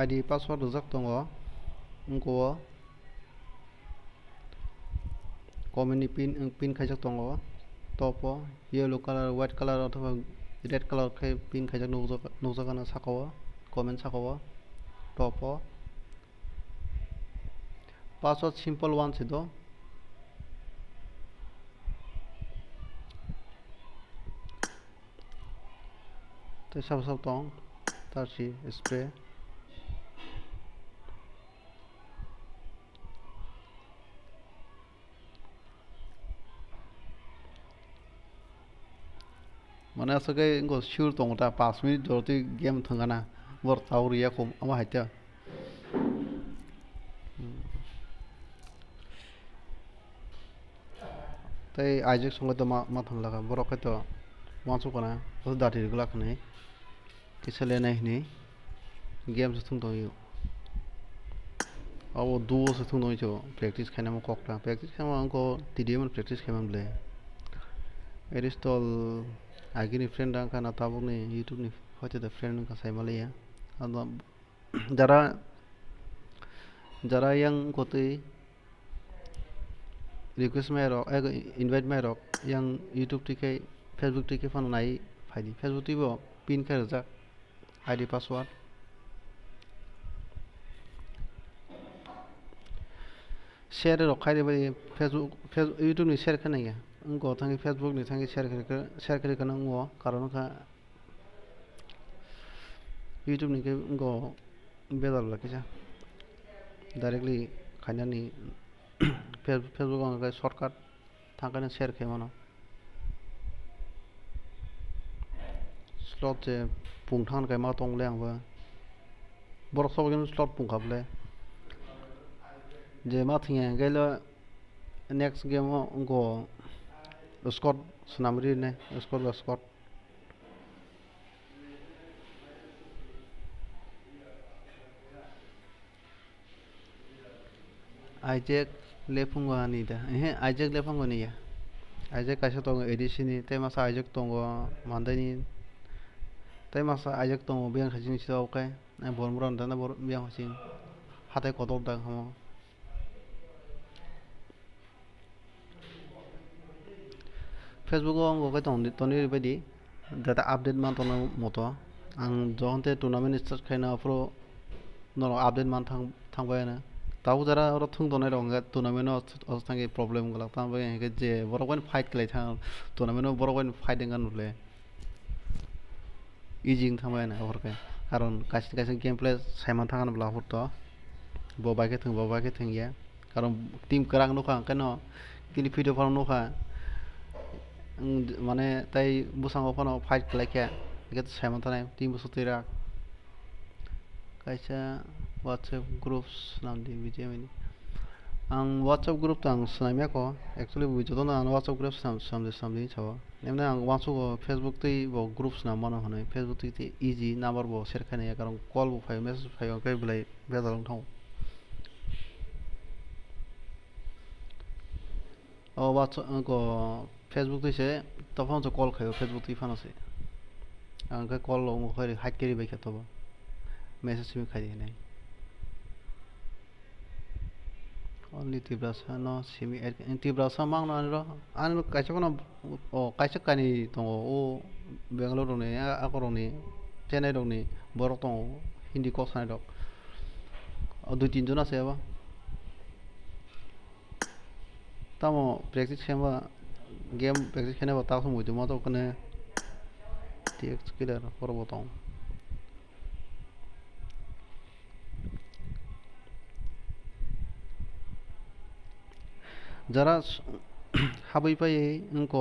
ID password rojak tongo engko comment ni pin khaijak tongo topo yellow color white color अथवा red color khai pin khaijak nukjakana sakao comment sakao topo password simple one sido te sab tong tarsi spray mana asake ngo sure tong ta 5 minute dorti game thangana bor tauriya kom ama haita tai ajek songa to ma thanglaga borok to wansu kana bos dati gla khane kisale nai ni game thung to yu awo duo se thung no cho practice khana mo kokta practice khama ko tdm practice khama ble install agini friend ang kana tabuk ni youtube ni hote da friend ka sai malaya ando jara yang koti request mai rok invite mai rok yang youtube tike facebook tike fan nai phaidi facebook tibo pin ka rojak id password share rok khai de facebook youtube ni share khana ya ngo thangi facebook ni thangi share kare kana ngo karon ka youtube ni ke ngo bedal la kisa directly khana ni facebook on ka shortcut thangana share khai mano slot je pung thang kai ma tong leng ba borok so gen slot pung khable je ma thing gelo next game ngo Scott Sunamri ne Scott Isaac lepungo ani da Isaac lepungo ni ya Isaac kaisa tongo edition ni te masa Isaac tongo mandani te masa Isaac tongo biang khajin si okay na bormuran da na bor biang khajin hatai kodok da hamo Facebook ngo ka toni bedi data update man tono moto ang jonte tournament start khaina pro no update man thangba na tau jara oro thung donai ronga tournament o thangi problem gala tangba ke je borokwen fight klai thang tournament borokwen fight dengan nule easing thangba na horke karon kaisa gameplay saiman thangan bla hurto boba ke thung ya karon team kerang no kha kano kini video farm no kha মানে তাই বুসাং ওখানে fight খেলাইয়া একে Simon থানায় 3 বছর তৈরা কাইসা WhatsApp groups নাম দি বিজেমিনি आं WhatsApp group tang snaimya ko actually bujo na WhatsApp group samdi chawa nemna ang wansu ko Facebook tei bo groups na mano hanai Facebook tei easy number bo share khane ya karon call bo phai message phai kai blai bedalong thau o WhatsApp ko Facebook tei se tofon so call khayo Facebook tei phano se ang ka call lo khari hide keri bai khato message mi khai nei only tibrasa no simi tibrasa mang no anro kaisa kono o kaisa kani tongo o Bangalore ni akoroni Chennai dong ni borok tongo hindi ko sanai dok o 2-3 jon ase ba tamo practice khema game practice khena ba ta so mujo ma to kane tx killer korbo tong जरा हाबै पायै उनको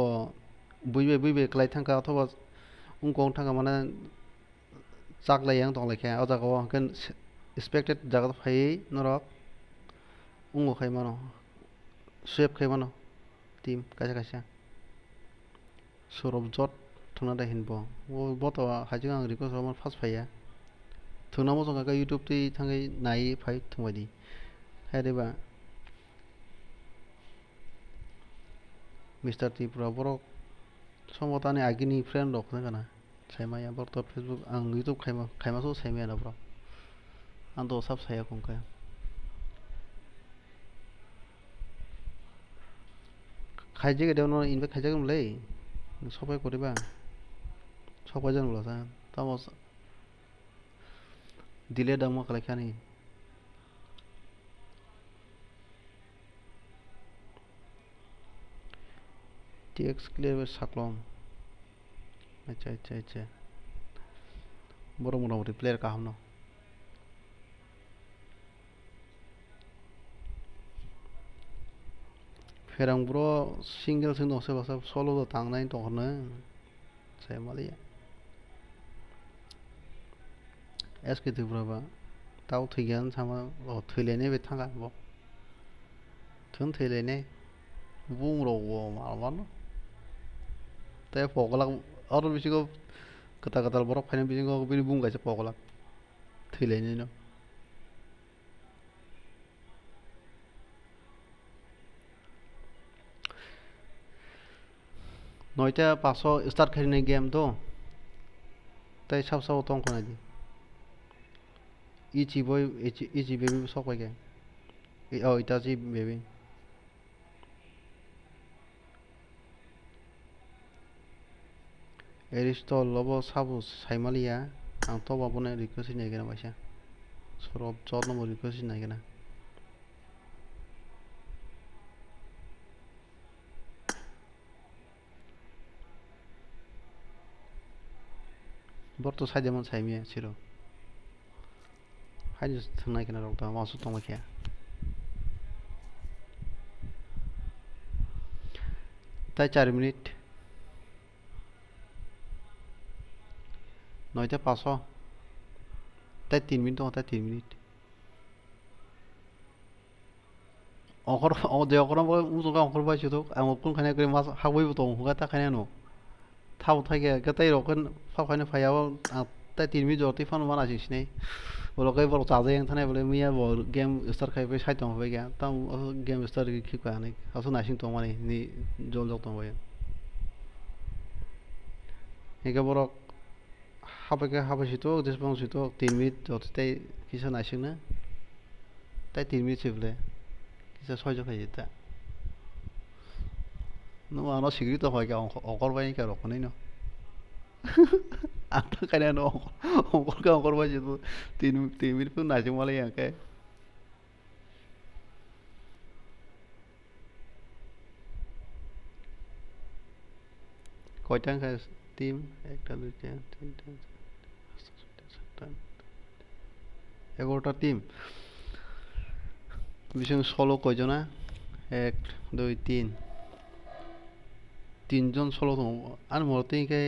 बुइबे क्लाय थांका अथवा उनको थांका माने जागलाय आं दंलायखाया अ जागाव हांखोन expected जागा फायै नरक उंगो खाय मानो स्वेप खाय मानो टीम काisa सरब जत थांना दाहिन बो बतवा हाजों आं रिक्वेस्ट खालामो फार्स्ट फाया थोंना मोजां का यूट्यूब ती थांगै नायै फाय थंबायदि हायदेबा मिस्टार टीपुरा बरक समतानि आगिनि फ्रेंड रक ना सायमाया बरत फेसबुक आं यूट्यूब खायमासो सायमाया ना ब्रो आं तो सब साया कंका खायजे गेदेवनो इनभाइट खायजागोनलै सबाय करिबा सबाय जानोब्ला तामस दिले दाम खालायखानि टेक्स क्लियर साक्लम अच्छा बर' मथा प्लेयर काहामनो फेरांब्र सिंगल जों दंसे बासा सलो थांनाय दंनो सायमालिया एसके दुब्राबा ताव थैगोन सामा थैलायनाय बे थांगा ब थोन थैलायनाय बुंरावो माबानो ते पगला और बिसिको कता बरफ फायना बिसिको बिनि बुंगायसो पगला थैलायनाय न नयटा पासो स्टार्ट खायनाय गेम तो ताई सब तंग खनादि इची बॉय इची बेबी सब पाइगे ओ इताची बेबी एरिस्टल लबो साबु साइमालिया आं तो बाबने रिक्वेस्ट नायगोना बायसा सरब जत नम्बर रिक्वेस्ट नायगोना बर्तो साइदेमन साइमिया सिरो हाइज थांनाय केना रक्ता मासु तंबायखाया ताई 4 मिनिट नयटा पासो ताई 3 मिनिट दं ताई 3 मिनिट अंखर दे अंखर मुजोगा अंखर बायसो तो आं अंखर खाने करे मास हावैबो दं हुगा ताखाने न थाव थाइगे गताय रकन फाखाने फायाव ताई 3 मिनिट जति फान माना सिनै बोलकै बर चाजे थाने बोले मिया बर गेम स्टार्ट खायबे साइड दं होबाय गया ताम गेम स्टार्ट खिखाने हासो नासिं दं माने नि जल जल दं बाय हेगा बर हाबासितो जेसबांसितो 3 मिनिट जति ताई किसा नासिंनो ताई 3 मिनिट सिबले किसा सयज खायता नो आनो सिग्रि तो होय गया अंकर बाय का रखनै न आंथ खायना न अंकर बाय जितो 3 मिनिट फु नासिं माले आंके कयटा का टीम एकटा दुइटा तीनटा 11টা टीम बिसों सलो कयजना 1 2 3 तीनजन सलो दं आन मरतेंखाय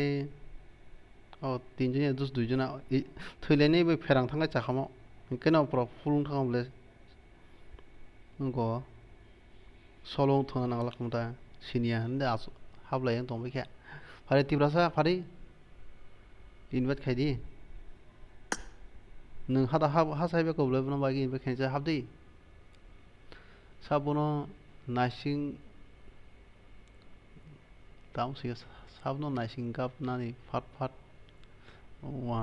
अ तीनजन या दुइजना थैलायनाय बे फेरां थांगाय जाखामो ओंखायनो प्र फुलुं थांगामले नंगौ सलो थांना नांला खमता सिनिया होनदा हाबलाय दंबायखा फारे तिब्रासा फारे इनभाइट खायदि नों हादा हासायबे कबले बागि इनभाइट खायजा हाबदि साबनो नासिं दाम से साबनो नासिं गाप नानि फाट वा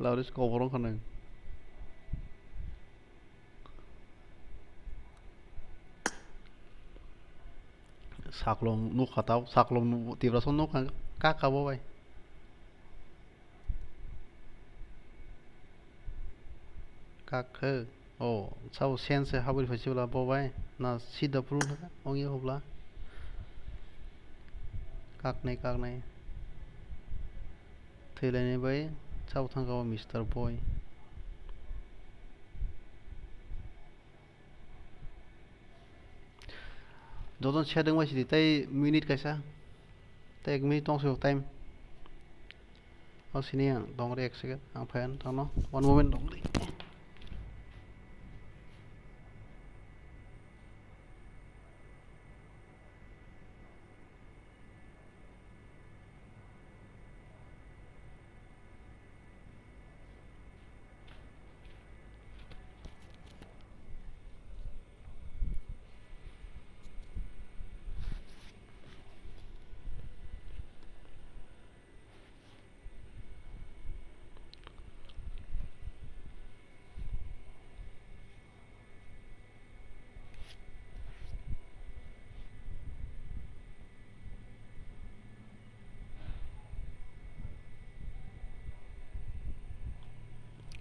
लाउरिस कबरं खानो साख्लम नुखाताव साख्लम तिब्रासन नुखा काकाबाय काखो ओ साव सेन्स हाबुरि फाइसिबला बबाय ना सिदा फुलुं थाका अंगि हब्ला काकनाय थैलायनाय bye Sao थांगाव mister by Jodan shading masih di tay minute kaisa. Tay 1 minute tong so time. Oh sini yang tong react second. Ang fan tong no. One moment tong.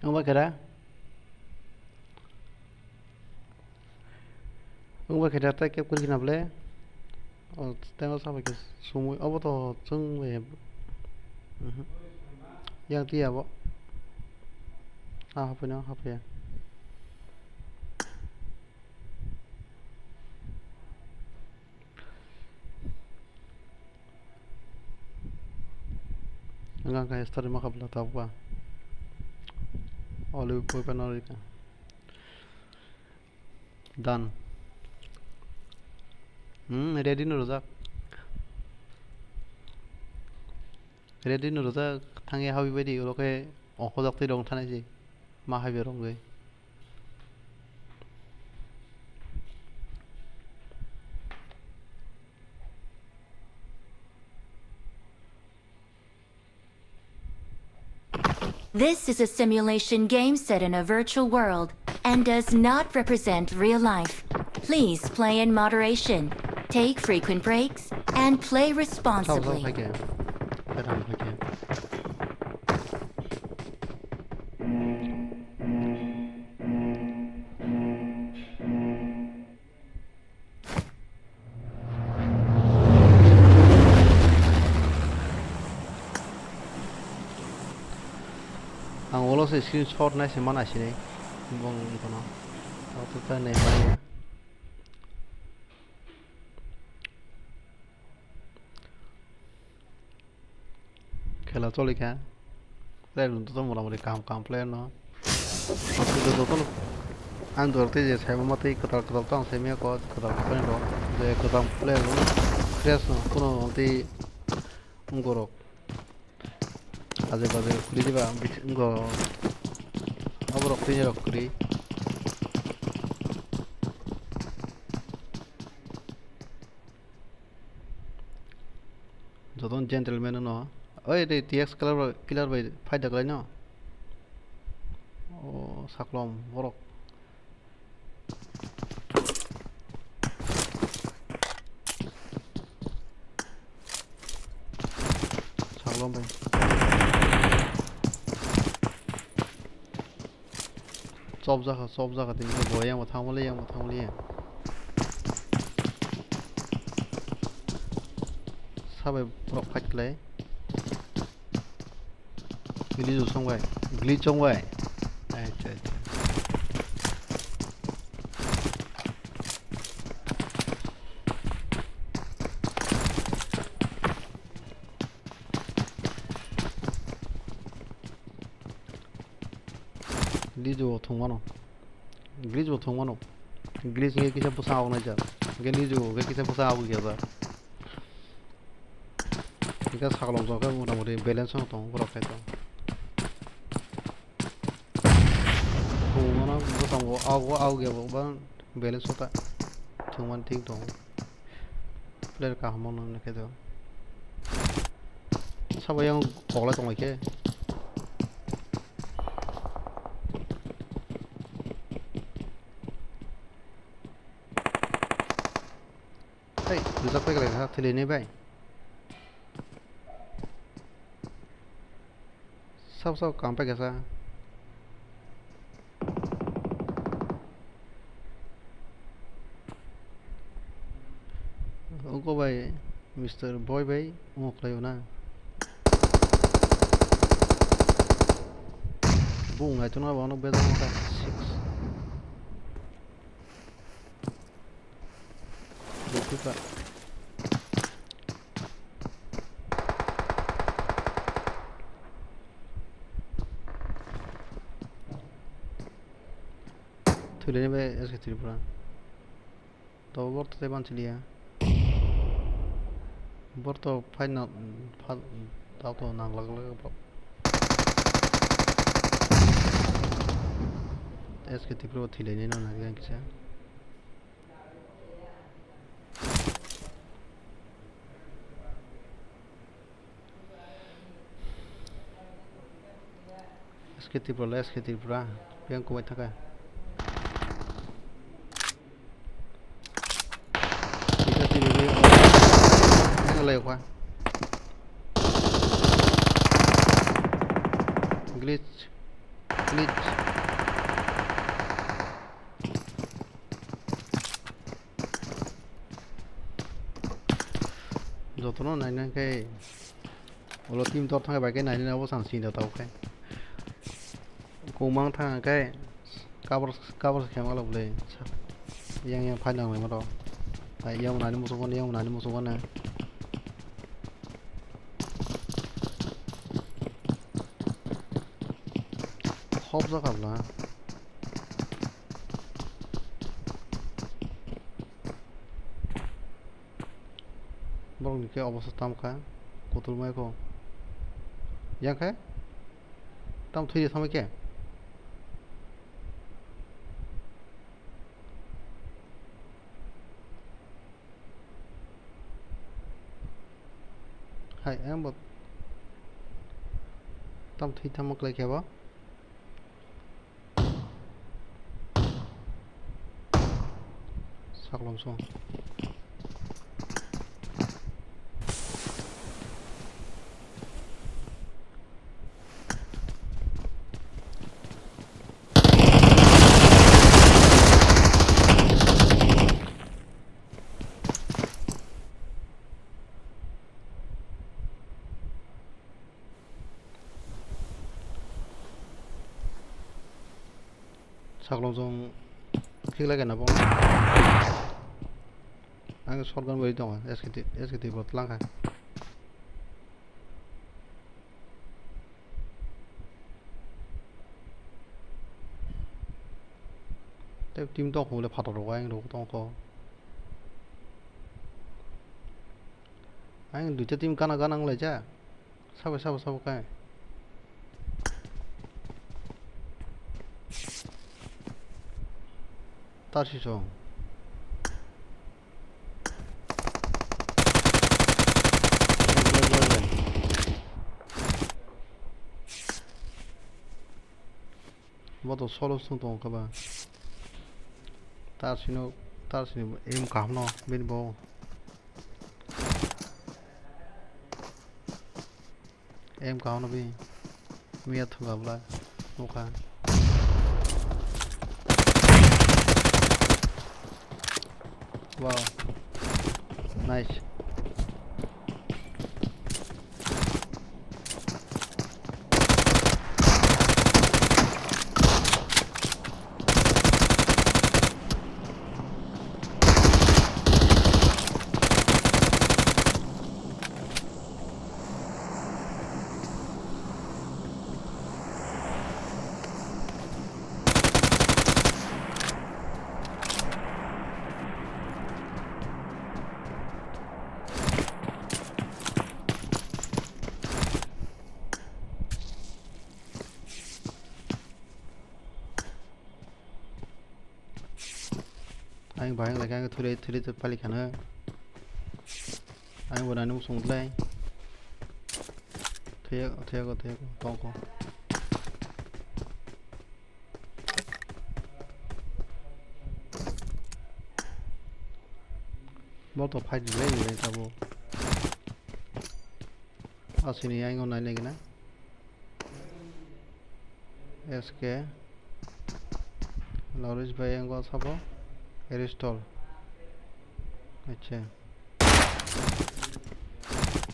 Ang ba kada? Ang ba kada tay kep kuri kinable? Oh, tengok sampai ke semua. Apa toh ceng web? Yang dia apa? Apa nih? Apa ya? Enggak kayak story maka belum tahu apa. Olive boy panolika. Done. Ready no rozak. Ready no rozak. Tangi habi bedi uloke ongkozak ti dong tanai ji. Ma habi rong gue. This is a simulation game set in a virtual world and does not represent real life. Please play in moderation, take frequent breaks, and play Sao responsibly. phải kìa. Phải làm phải kìa. Ang ulo sa screenshot na si mana sini. Bong ito no. Auto ka na ba? খেলা চলে কে player তো মোটামুটি কাম player না যত আন ধরতে যে সাইব মতে কথা তো আন সেমিয়া কথা করে নো যে কথা প্লেয়ার ক্রেস না কোনো অন্তি গরক আজে বাজে খুলি দিবা গো আবার রক্তি রক্তি যতন জেন্টলম্যান না ওই দে টিএক্স কিলার বাই ফায়দা গলাই না ও সাকলম বরক সাকলম বাই সব জায়গা দিন বয় আমার থামলে সাবে বরক ফাইটলাই Glitch xong glitch trong vậy. Trời. Glitch vô thùng nó. Glitch vô thùng nó. Glitch nghe cái sao này chả. Glitch vô cái sao kìa ra. Cái sao lòng rồi cái một balance nó tổng bro phải không? Nó tông ao kìa bộ bán balance होता thường man ठीक तो player cả mong nó cái đó sao bây giờ bỏ lại trong này kia đây cứ dắt cái này ha thì lên đây vậy sao काम पे कैसा Ogo भाई mister boy भाई मोकलायो ना bunga itu na bano beda maka 6 Jadi SKT Pro थैलेनि बे SKT Pro तो वर्त ते बांचलिया वर्त फाइनल दाव नांलागला SKT Pro थैलेनि नांना गैया SKT Pro yang kuat tak? Kita TV yang lewat glitch jotono naina kai olo team tor thang ba kai naina abo sansi da tau kai kumang thang kai cover khema lo le yang final mai ma do ai yang nani musuh na khop ra kabla bong ni ke obos tam kha kotul mai ko yang kha tam thui samai ke hai em bot tam thui thamak lai ke ba sak langsung saklong klik lagi na bong ang shotgun beri dong SKT buat langkah tapi tim tok hule phator wa ang ro tong ko ang duita tim kana ang lai ja sabai kai 다시 좀 뭐도 solo sung ka ba tarsino em kam no bin bo em kam no bi mi thu ga bla no ka wow nice anh bảo anh là cái thuê tôi phải khả năng anh vừa nãy nó xuống đây thuê có to có bao tổ phải lấy gì đây sao vô ở sini anh còn này này cái này SK Lawrence भाई anh có sao vô Restore अच्छा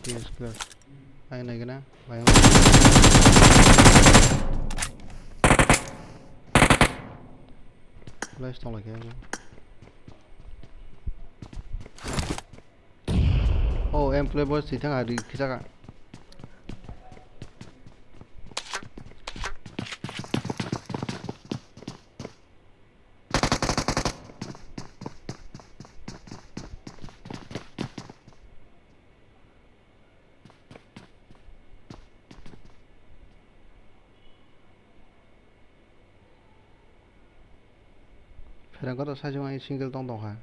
yes good ai này cái na phải không lấy xong lại cái em play boy si thang ari kisaka Ferang kata saja mai single tong tong ha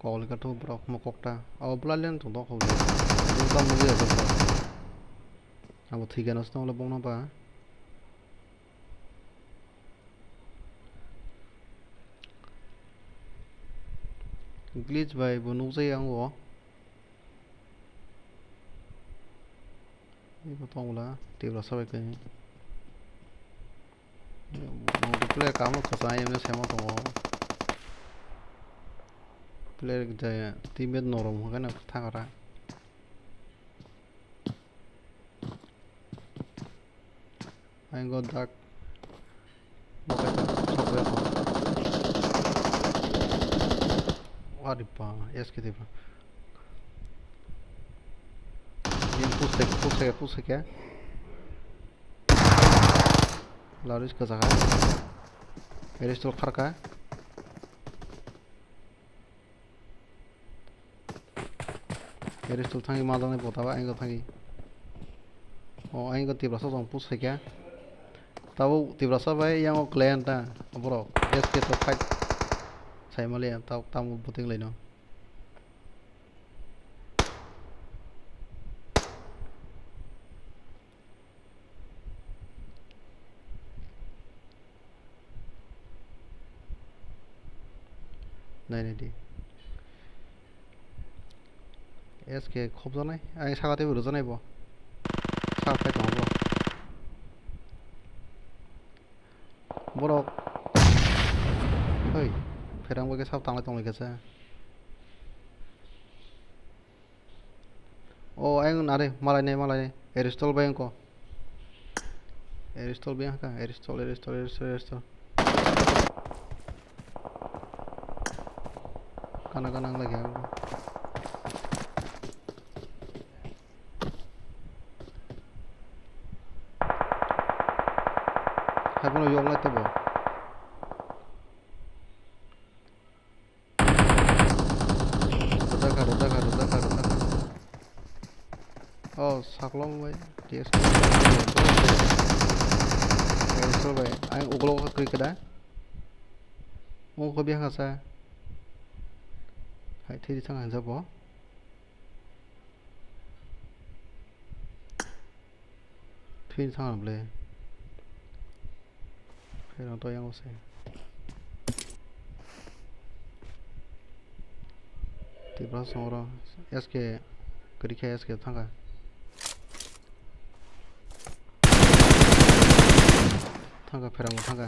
call ka tu brok mo kokta aw blalen tong tong khol tong mo ya tong abo thiga nos tong la bong na pa glitch bai bunu sai ang wo ni ko tong la te la sa ka ni mo play ka mo khasa em ne sema tong player jaya teammate norom kan thangara I got that aripa eske dipa yen puse kya laris ka jaga erestol kharka erestol thangi madane potaba aingo thangi o aingo tibrasa jong puse kya tabo tibrasa bai yang clan ta bro eske to fight sai male tao tamu puting leino nai di eske khop janai ai sagate buru janai bo sa fight dong bo borok hei ferang bai sab tanglai tonglai kasa o ang nare malai ne eristol bai ko eristol bai ka eristol kana lagi aku hai bono yong lai to bo Roda. Oh, saklong bai. Dia cancel bai. Ai uglo ka kri kada. Mo ko biang asa. Hai thi thang han jabo. Thi thang ble. Khai nó to yang ose. Tibra songro SK kerike SK thanga ferang thanga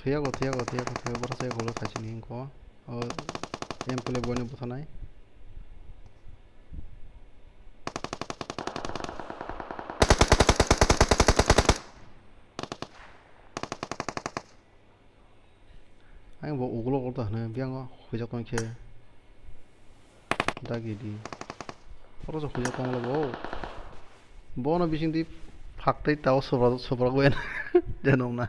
Thiago bara saya golo thachini ko em play boy ne bothanai anh bộ uglo ko ta na biang khojak tong che dagi di oro so khojak tong lo bo na bising di phaktai taw sobra go en denom na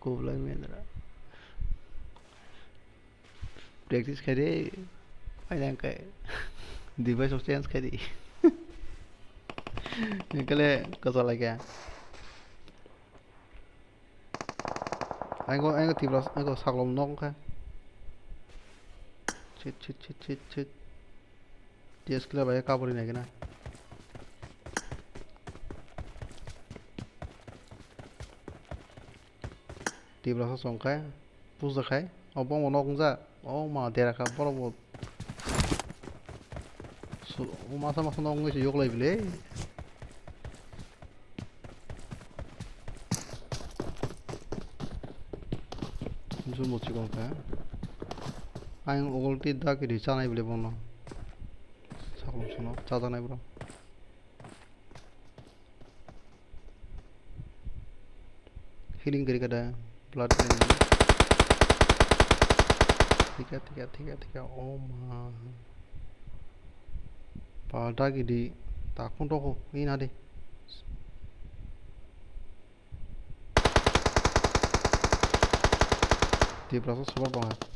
Kublai mendra practice करे final के device of change करी निकले कसं लगे iGo तिब्रा iGo सागलम नों का chit test के भाई काबरी नहीं ना tiba sa songkai pusa kai obong monok ngza oh ma dera ka boro so masa nong ngi yok lai bile jun mochi kon ka ang ogolti da ki richa nai bile bono saklom sono chaja nai bro healing kari kada blood ठीक है ओ मां पाटा की दी ताकुं तो को ini ना दे di proses super banget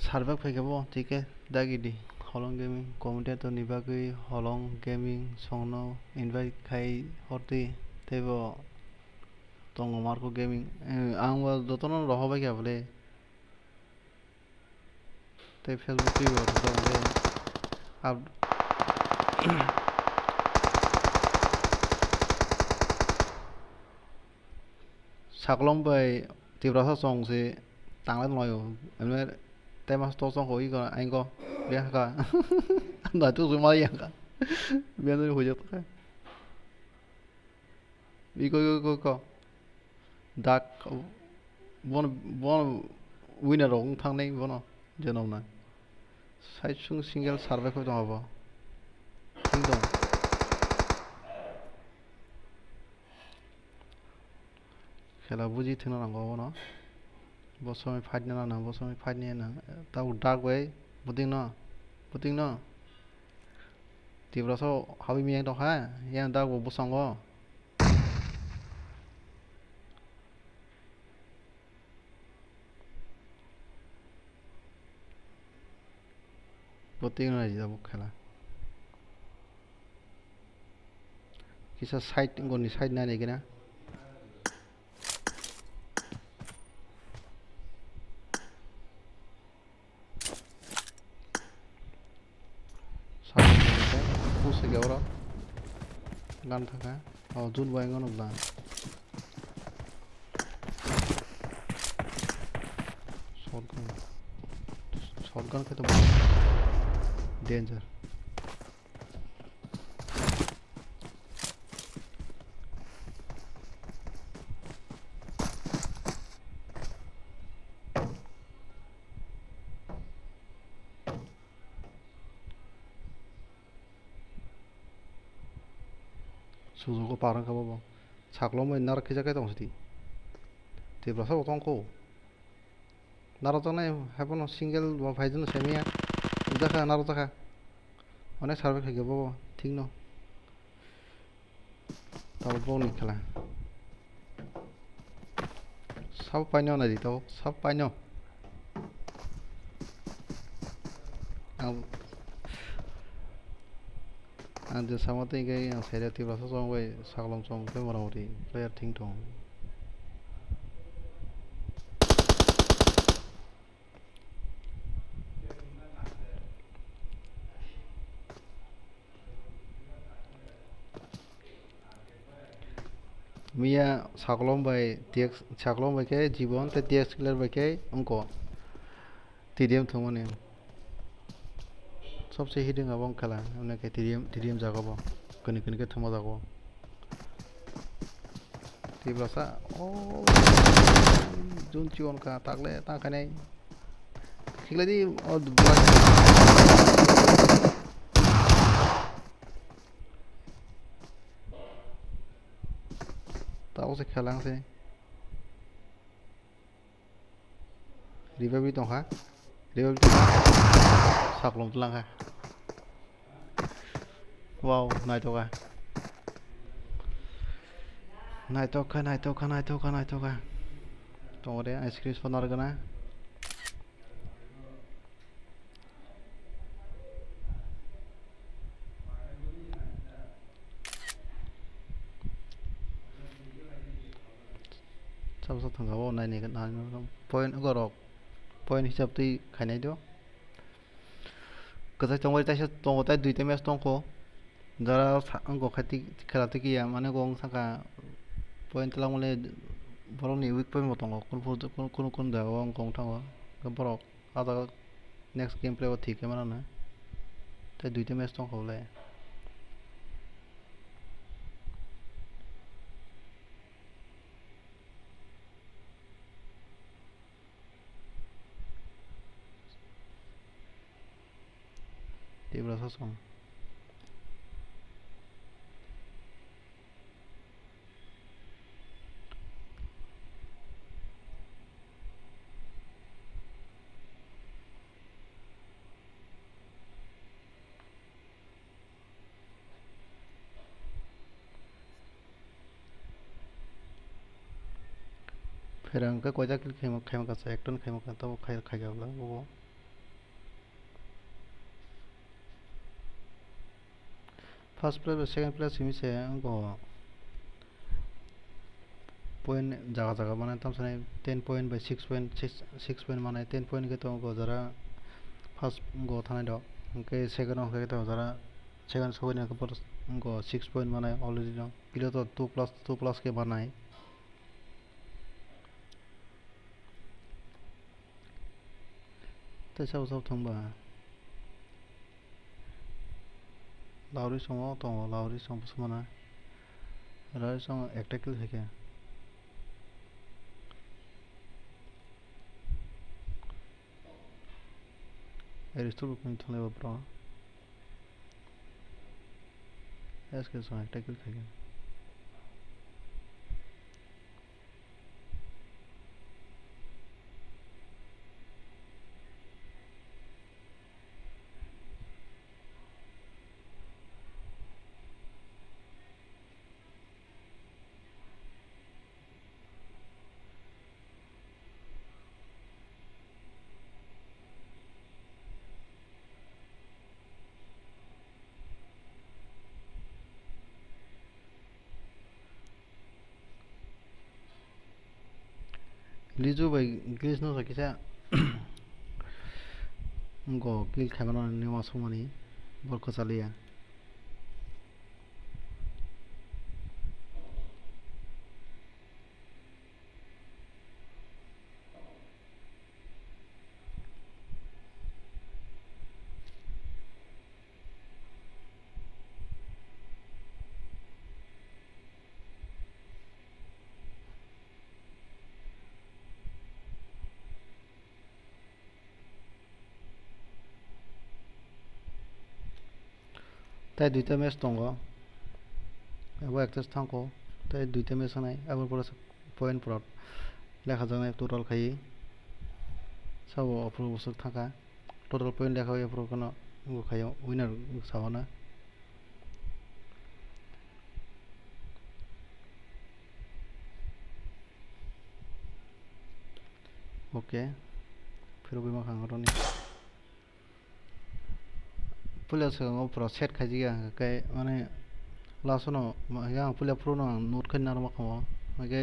सर्वे फैगेबो ठीक है दागी दी हलंग गेमिंग कमेंटेटर निबागै हलंग गेमिंग संनो इनभाइट खाई हरती तेबो दङ मार्को गेमिं आंबो दतन रहबाय गयाबले ते फेसबुक टिभि हरदोंले अब साकलम बाय तिब्रासा संसे तांलाय नयो एमे तेमास तो संखौ इको आइको बेखा ना तो जुमा याका बेनो होजोबखा इको dak bon winner rong थांनाय bono जेनावना साइड सुं सिंगल सार्भे खौ दङबो थिं दं खेला बुजि थेना नांगौ बोनो बसमै फाइट ना बसमै फाइट ना दा डाक वे बुदिं न तिब्रासो हाबि मियां दं हा या दा बसंगो Boting na jida bukhala kisa side ngoni side na negina side push ge ora gan thaka jun boy ngon bla shotgun ke to danger suzuko parang ka babo saklo mo nar khija ka tong siti te brasa otong ko naroto nai hapono single ba bhaijun semia দেখা narrow দেখা অনেক survey খাই বাবা ঠিক ন তাও বউনি খেলা সব পাইনো না দিতাও সব পাইনো आं जोसामाते गई आं साइडा तिब्रासो संबाय सागलम सं पे मरामति प्लेयार थिं दं मिया साकलम बाय टेक्स साकलम बाय के जीवन ते टेक्स क्लियर बाय के अंको टीडीएम थमने सबसे हिडिंग आबं खाला हमने के टीडीएम जागाबो कनि के थमा जागो तिब्रासा ओ जुन चिवन का तागले ताखाने खिगलादि ओ ताऊ से खेलांग से रिवाइव दं हा रिवाइव साकलम तलांगा वाव नायतोगा तोरे आइसक्रीम फनार गना सबसे थंगाबो नायनि ना पॉइंट गरक पॉइंट हिसाब दै खायनाय दो कजाय तंबाय ताइसे तंगताय दुइटा मैच तंखो जरा अंगो खाति खेलाते किया माने गं साका पॉइंट लांगले बरनि वीक पॉइंट मतंगो कोन जागो गं थांगो बरक आदा नेक्स्ट गेम प्ले ठीक है माने ताइ दुइटा मैच तंखोले berasa song. फिर अंका कोई जाके खेम का से एक्टन खेम का तो खाई गया वो फर्स्ट प्लेस सेकंड प्लेस हिमी से उनको पॉइंट जगह माने तम से 10 पॉइंट बाय 6 पॉइंट माने 10 पॉइंट के तो उनको जरा फर्स्ट उनको थाने दो उनके सेकंड हो गए तो जरा सेकंड से होने के पर उनको 6 पॉइंट माने ऑलरेडी दो किलो तो 2 प्लस के बनाए तो सब थंबा लाउरी सॉन्ग तो लाउरी सॉन्ग बसमाना लाउरी सॉन्ग एक्टिकल है क्या एरिस्टो बुकिंग थले बप्रा ऐसे सॉन्ग एक्टिकल है क्या Lizu by Gilles no sakisa go Gil Cameron ne was money Borcosalia তাই দুইটা ম্যাচ দङ এবার একটা থাকো তাই দুইটা ম্যাচ নাই আবার পরে পয়েন্ট পড়াত লেখা জানাই টোটাল খাই সব অপ্রো বছর থাকা টোটাল পয়েন্ট লেখা হয় অপ্রো কোনো খাই উইনার সাবানা ओके फिर भी मैं खाऊंगा तो नहीं पुलिस का वो प्रो सेट खाजी का कहीं माने लास्ट नो यहाँ पुलिस प्रो ना नोट करना ना मखमो मगे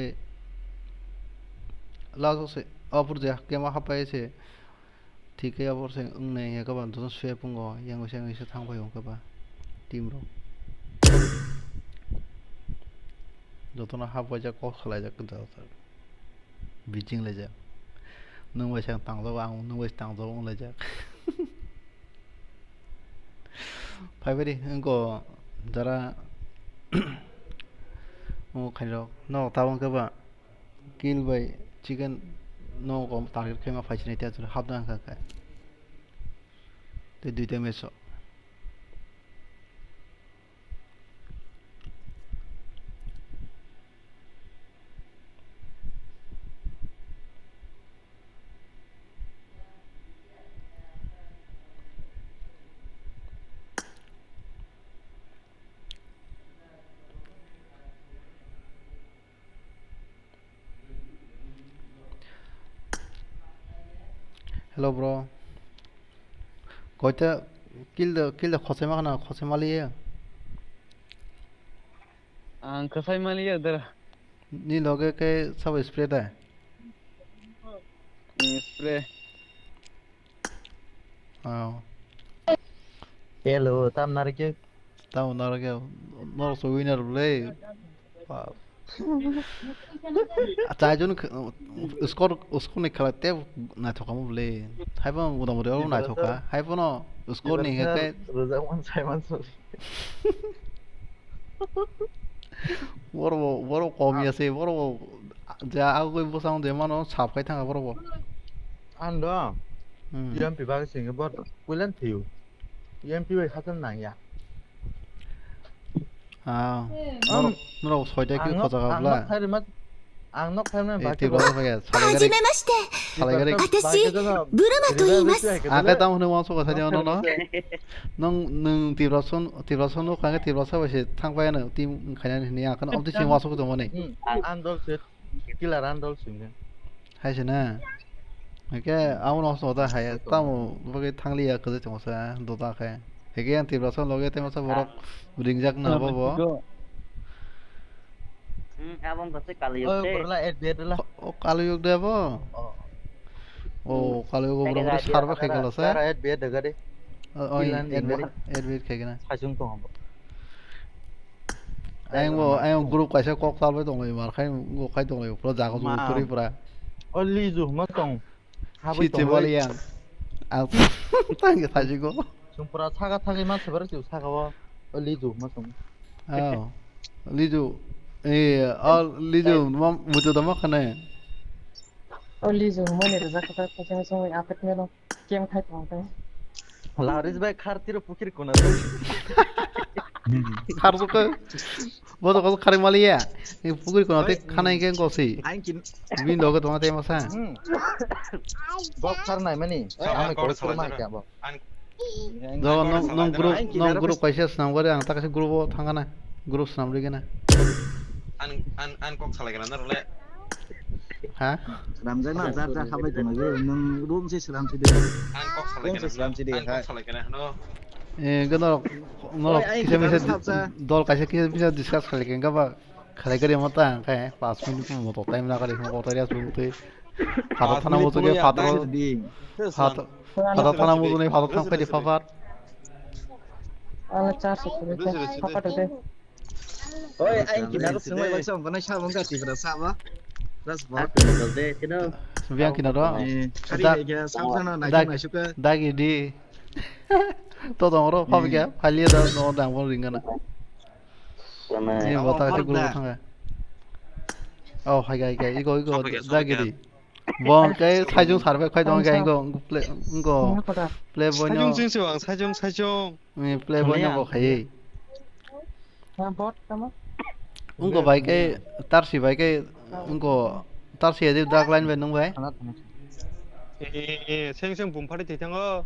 लास्ट से अपुर जे क्या वहाँ पे से ठीक है अपुर से नहीं है कब तो स्वेप होंगे yang bisa thang पायो कब टीम रो जो तो ना हाफ बजा को खिलाया जा कुछ जाता बीचिंग ले जा nung wei sang tang zo ang nung wei tang zo ong le ja phai beri ngo jara o khai ro no tawang ka ba kill by chicken no ko target khema phai chine ta jara hab dang ka ka te duita me so hello bro koita kill the khose ma na khose mali ya ang kasai maliya dara ni loge ke sab spray da spray hello tam narke no so winner play চারজন score उसको नहीं खेलते ना थोका मुबले हाइबन उदा मुदे और ना थोका हाइबन score नहीं है के रोजामान साइमन सरी বড় কমি আছে বড় যা আগে বসাং দে মানো সাফাই থাকা বড় ando iram pibag singe bot kulan thiu EMP 왜 하던 나야? à nó soi đấy cứ khó ra gặp là 앙넉 타면 thì 밖에 đó phải 살아가리 はじめまして。 살아가리 私、ブルマと言います。 à cái tao không muốn số cái thay nó nung tibrason nó cái tibrason phải sẽ thang vai nữa tim khai này này cái ông tí xin qua số cái tụi này 안돌 수 길라 안돌 수 있는 hay thế nè cái ông nó số ta hay tao với cái thang lia cái gì sao đồ ta cái cái anh tibrason lo cái tem sao borok ring jack na bo Abang pasti kali 어 yuk 그러라 에드라 oh kalau yuk deh bo oh kalau yuk bener-bener sarva kayak kalau saya 따라 에드 되거든 oh edward kayak gini 사중 동 한번 anh group cái sao có tao với tụi mà khai ngô khai tụi mày pro giả có dùng tụi pro 얼리주 맞동 si chỉ vào liền à tăng cái thay chứ 중프라 사가 타기만 쳐버렸지 사가와 얼리주 맞동 à lidu lidu mà một chỗ đó mắc cái này Lizu money zakata pasang song apet melo game khai tong tai 라리즈 바이 카르티로 부키를 꺼나 খার তো বড় কত খারে মালিয়া এই পুকুরি কোন তে খানাই কেন কসি 아인킨 বিন লগে তোমার তে মাসা 법 카르나이 마니 아메 거스로 마이야 뭐 너 그룹 과시스 나온 거래 안 딱히 그룹 상가나 그룹 나온 되게나 an kok salah kena nol le hả 남자나 자자 하바이 거나 능 룸시 슬람 시데 an kok salah kena no cái nó kisah bisa dol kasih kisah bisa discuss kali kan kali kali mata kayak 5 menit pun mau time lah kali mau tadi asal itu father thana mau tuh father thana mau tuh nih father thang kayak di fafat ala char se te papa te oi aingkin aku semua macam mana sabang kasih pada sama ras bak deh itu biang kina doang kari ya sabana naik masuk ke dagi di to dong ro pha cái phali da no dang bon ring na karena ni bota cái group thang oh hai cái 이거 dagi di bon cái 사중 sarve khai dong cái 이거 play bonyo 사중 play bonyo bo khai ha bot kama 이거 भाई cái tarsi भाई cái 이거 tarsi ada dark line về nung vậy 생생 분파리 대장어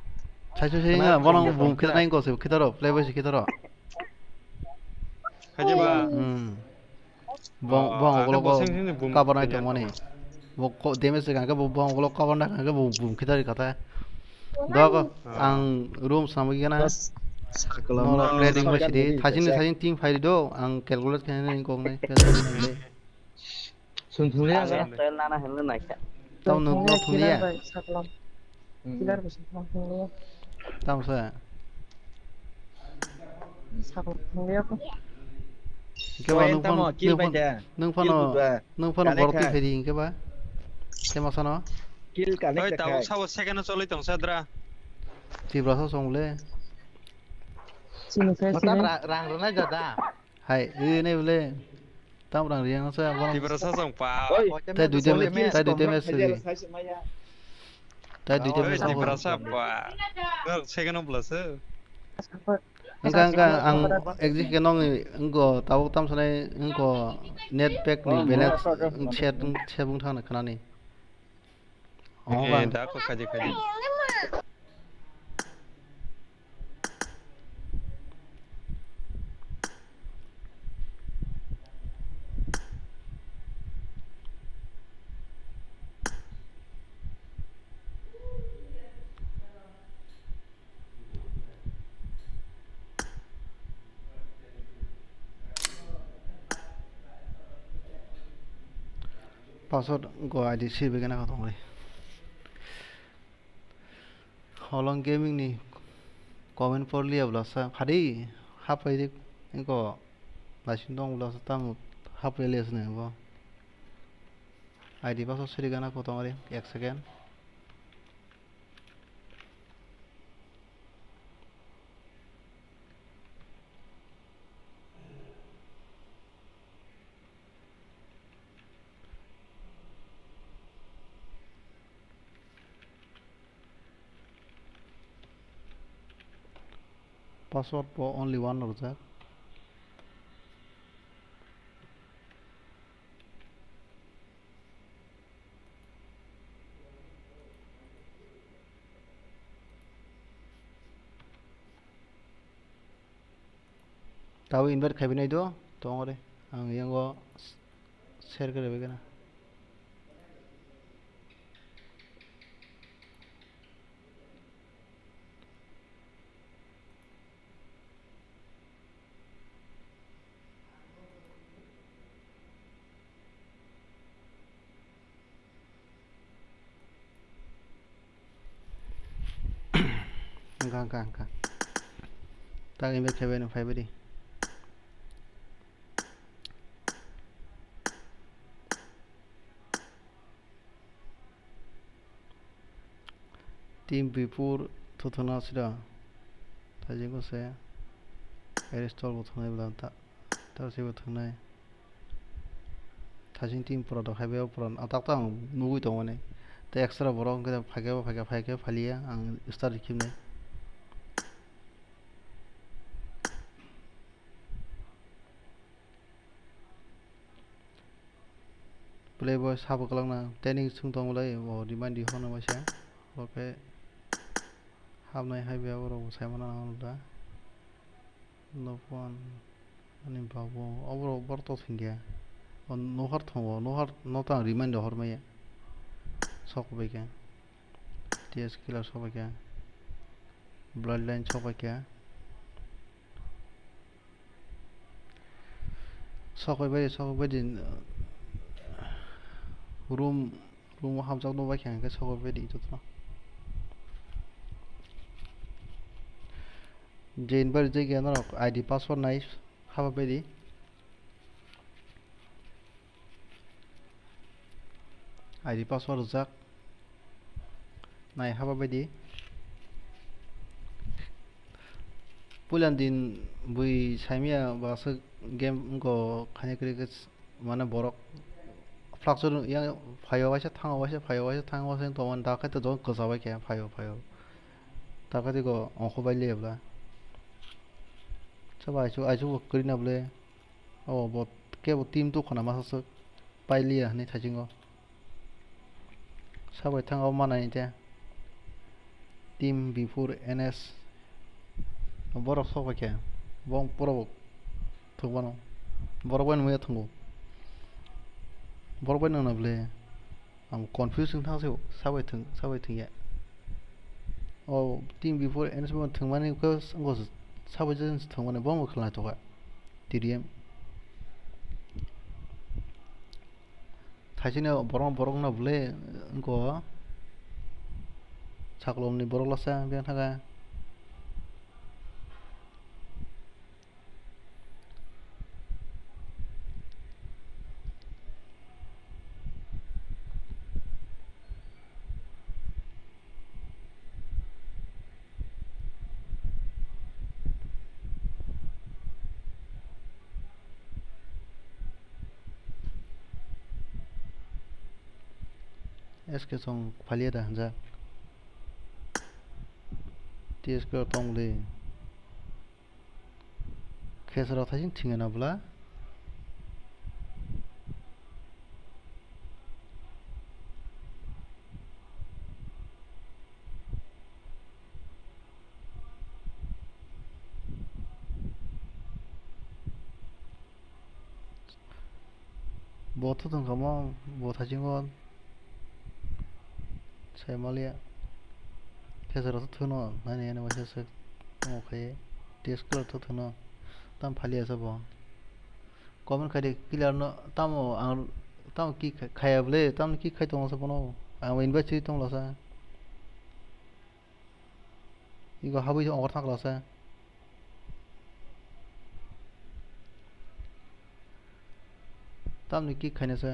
사실 생각 뭐랑 뭐 기다리는 거세요 기다려 플레이버시 기다려 하지 마 bong ko cover na to money bo ko damage ka bo bong ko cover na ka bo kita ri kata dog ang room samagi na no grading ba sidi sajin ting file do ang calculate ka na ko na 순순이야 style nana hello naik tao no thulia saklam kilar besi saklam tao sa saklam ko cái bà nung phano borti phedi cái bà cái mà sao nó kill cả oi tao sao second choli tong sadra thì bà sao xong lên sini saya mata sini rang rana jada hay này lên tao đang riêng nó sẽ di berasa song pa tay đuổi tem gì tay đuổi tem di sao berasa pa second plus ang exit cái nó ang ko tao tam sanai ang ko net pack ni balance chat bung thang na khana ni da ko kaji password को ID save के ना खत्म हो रही हॉलॉन्ग gaming नी comment पर लिया बोला सा हरी हाफ पे देख इनको लाइन दो बोला सा तम हाफ पे ले इसने वो ID password सही गाना खत्म हो रही 1 second password po only one rojak. Tahu invite khabinai do tongore ang yango share kare begana. Angka. Tak invite khabinai fiberi. Team before thothona sida tajingo se install bothonai blanta tar se bothonai tajing team pro do khabe pro atak ta nugui to mane te extra borong ke phage phalia ang start khimne playboy sabo kalangna training sungtong lai bo demand di hona masa oke habnai haibe oro saimana da no phone ani babo obro borto thingya on no har thongo no ta remind hor maya sok bega ts killer sok bega bloodline sok bega sok din room hamjak no ba khang ke sok bedi to Jane bar je gana ID password nai haba bedi ID password jak nai haba bedi pulan din bui saimia basa game go khane kre mana borok flakson yang phayo wasa thang wasa to man da ka to ko sabai ke phayo ta ka go onko bai le bla sabai chu aju krina ble o bot ke bo team tu khona ma sa pai lia ni thajingo sabai thang o mana ni te team before ns borok sok ke bong puro thubano borok ban me thungo borok ban na ble am confusing thang se sabai thing ya o team before ns mo thungmani ko ngo sabai jen thungmani bong khla to ga tdm thajine borok na ble ngo chaklom ni borok lasa biang thaga SK song phalia da ja TSK tong le khesra thajin thingena bla both thong kamo both thajingon Saimalia khesra thuno nani ene wasa se okay TSK to thuno tam phalia sa bo comment khade clear no tam ki khayable tam ki khai tong sa bono ang invite tong la sa igo habi ong thak la sa tam ni ki khaina sa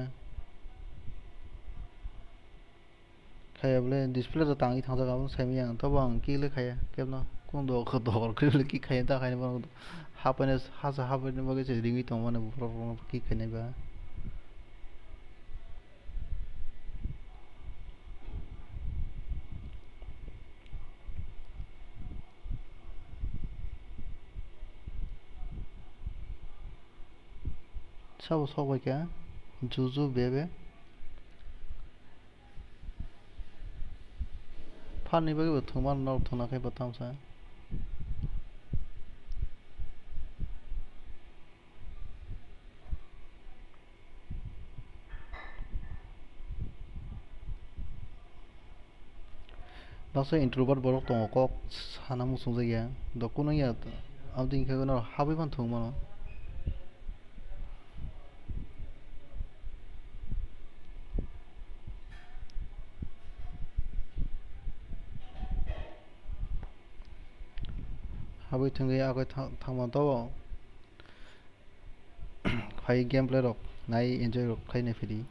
khayable display to tangi thang jaga bon saimi yang to bang ki le khaya kemno kong do kho do kri le ki khaya ta khayna bon happiness hasa happiness bage se ringi to mane pro ki khayna ba Sabo soba kya? Juju bebe. Pani bagi betul mana nol tuh nak betam saya. Nasa introvert borok tongo kok sana musung zaya. Dokuno ya, abdi ingkau nol habi pan tuh mana. Habi tenggai aku thang mantau. Khai gameplay rok, nai enjoy rok khai ne fili.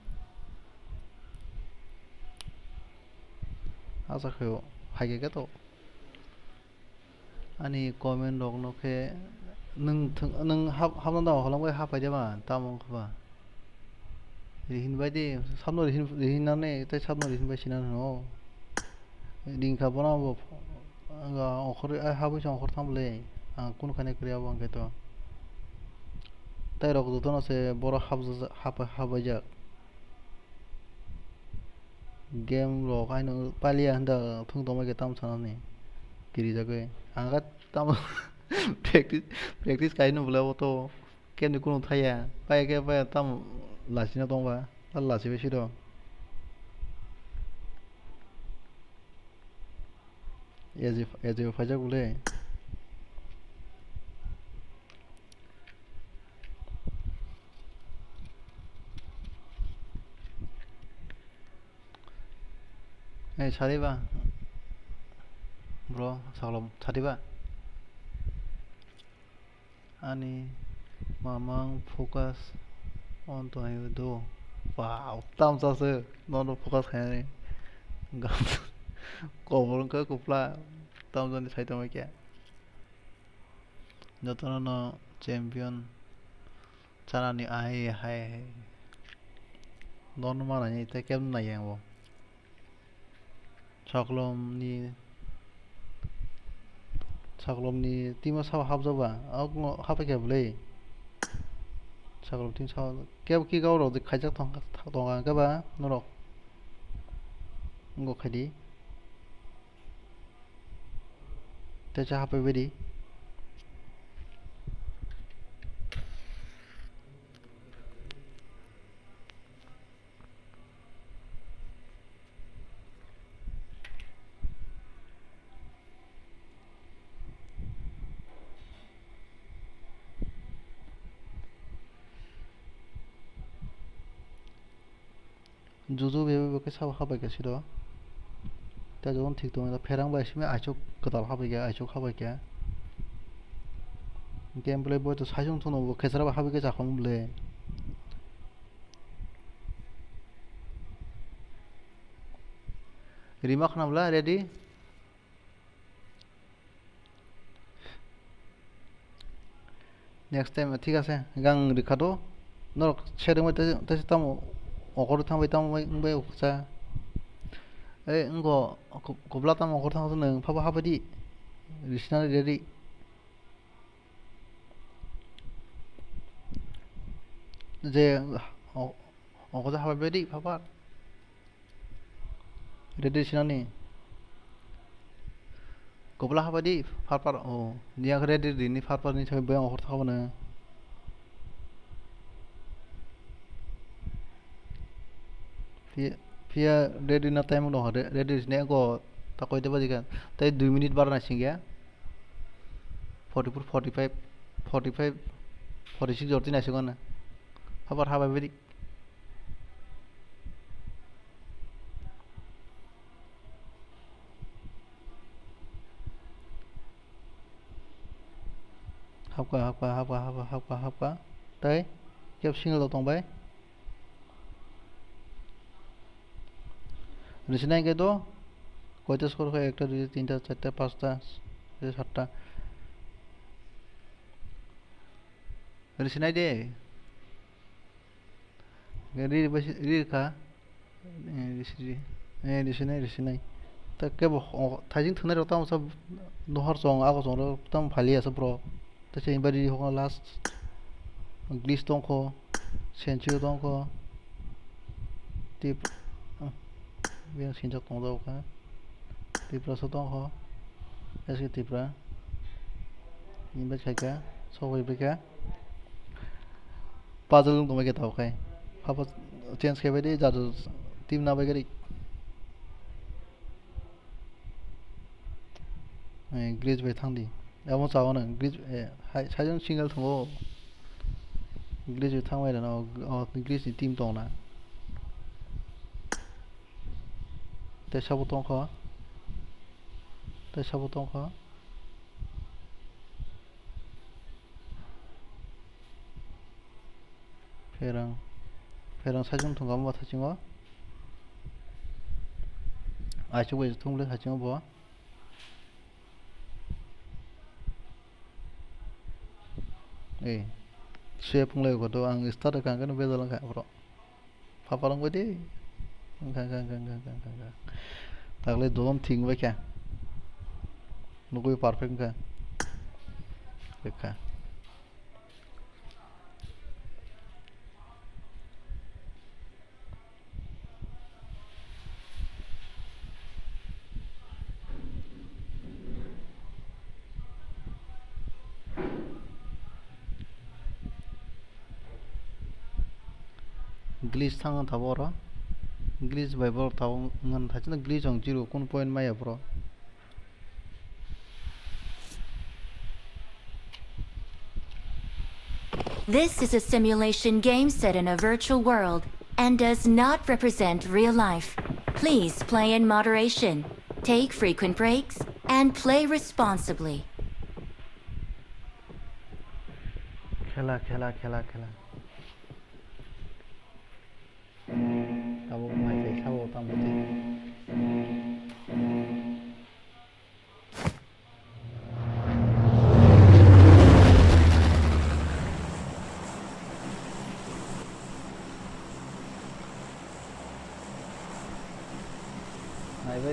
Asa khayo khai ke to. Ani comment rok no ke nung hap nanda halang bai hap aja ba tamong khaba. Rihin bai de samno rihin nane te samno rihin bai sinan no. Ding kha bona bo anga okhore habu chang okhor thamble kun khane kriya bo angke to. Tai rok do no se boro hap aja. Game rok ai no palia handa thung toma ke tam sanane. Kiri jagai angkat tam practice kai no bula to ken ni kuno thaya pai ke pai tam lasina tong ba lasi beshi do eje faja gule sari ba bro salam sari ba ani mamang focus on to ayo do wow tam sa se no focus khai gam cover ka kupla tam jani sai tam kya jotono no champion chanani ai hai non mana ni te kem na yang bo chaklom ni tima sa hab jaba ak hab ke bole chaklom tin sa ke ki gaw ro de khajak thong ka ba no ro ngo khadi te cha hab be di जुजु बेबे के सब खाबाय के सिरो ता जन ठीक दं फेरां bye सिमे आइचक Gadal खाबाय के आइचक खाबाय के गेम प्ले बय तो साजों थनो खेसरा खाबाय के जाखं बले रिमा खानामला रेडी नेक्स्ट टाइम ठीक আছে गां रिखादो नरक सेदों ता ताम अखर थांबाय थांबाय उखसा ए इंगो गब्ला ताम अखर थांसो नों फाबा हाबादि रिसना रेडी जे अखजा हाबाय बायदि फाबा रेडी सिनानि गब्ला हाबादि फारपार ओ निया रेडी दिनि फारपारनि थाखाय बय अखर थाबानो फिया रेडी ना टाइम दं रेडी ने को ता कयते बाजि का तै 2 मिनिट बारना सिंगया 44 45 45 46 जर्ती नासिगोन हाबार हाबाय बायदि हाबका तै केब सिंगल दंबाय रिसनाय के दो কয়টা স্কোর হয় 1 2 3 4 5 7টা रिसनाय दे रि रि खा रिसनाय ता के थाइजिं थनाय रता सब नहर सं आगो सं तम फालियास ब्रो ता सेबारि हो last ग्लिस दंखो Senchu dong ko. Tip. Biang sinjak tong dong ka. Tipra so dong ko. Eski tipra. Imbat khai ka. So hui bika. Puzzle dong bika tau kai. Papa chance kai bade jadu team na bika dik. Glitch bai thang di. Amo chawo na glitch sajon single thongo. Glitch bai thang bai da no glitch ni team tong na. Te sabu tong ko. Te sabu tong ko. Ferang 사진 통과 뭐 사진 거 아시고 이제 통ble 사진 거 eh share punglai ko to ang start kan kan bezalang ka bro papalang ko di kan tagle don thing ba kya nugoi perfect ka dekha glitch thang ta bora glitch bai bor ta ngan tha chna glitch ong 0 kun point mai bro This is a simulation game set in a virtual world and does not represent real life. Please play in moderation, take frequent breaks, and play responsibly. khela tabo mai sai sao tam boti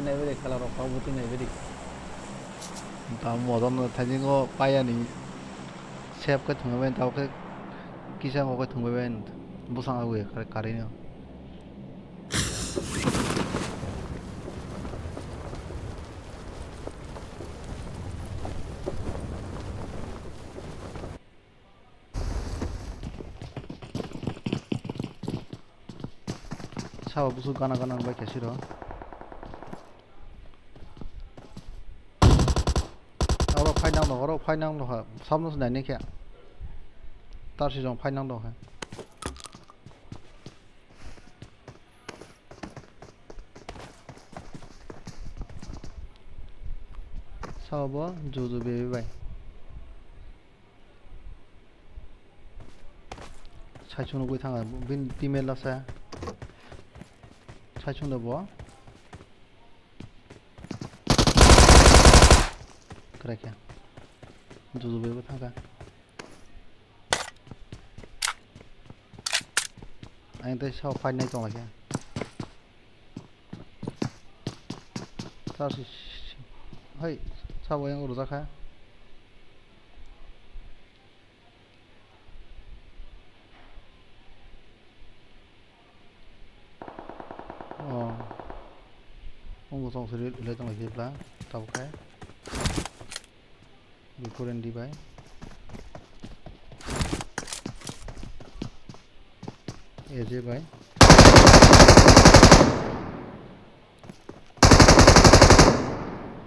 này với kalau rokok putih này với đi tao mua tao thấy những cái bay này xếp cái thùng bên tao cái kisah cái thùng bên busang aku ya kali ini sao busu gana baik ya sih doh orang phai nang doh ha samno sunai nih kya tar sih jong phai nang doh ha sao bố dù bề vậy sai chung nó thằng bên team là sao sai chung đó bố cái kia dù bề với thằng cả anh tới sau phanh này trong là kia sao thì hey sao yang udah zakah oh ông có sử dụng lấy trong này kịp lá tàu cái bị cô đi bay gì bay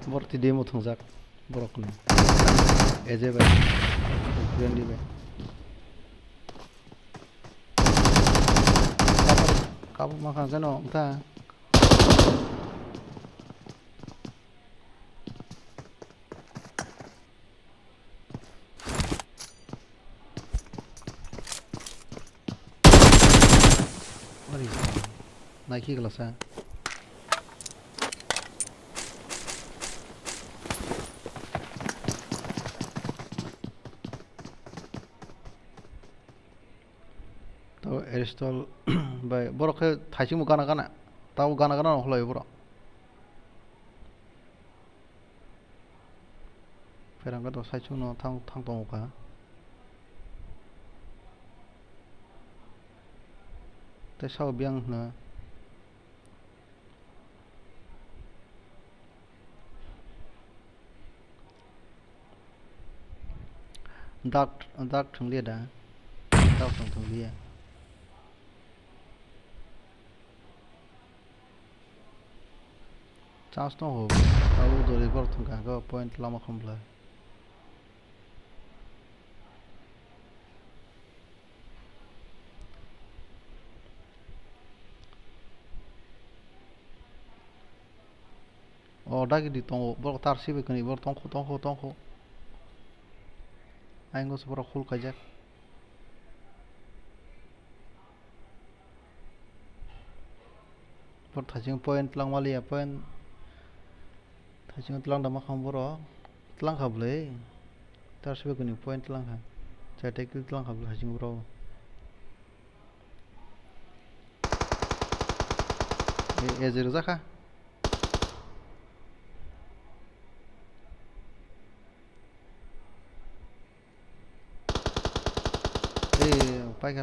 Borti demo thongjak borokni eje bai friendly bai kabu makan jano ta mari naiki gelasa Install by borok thaichi mu gana tau gana holoi borok ferang ga to saichu no thang tong ka tei sao biang na dak thung lia da dak thung lia chance no ho au do re bor thung ka go point lama khambla o da di tong bor tar si be kani bor tong khu anh có số khul cái chắc bor thajing point lang wali point thajing tlang dama kham bor tlang khable tar sibe kani point tlang ha cha tekil tlang khable thajing bor e zero zakha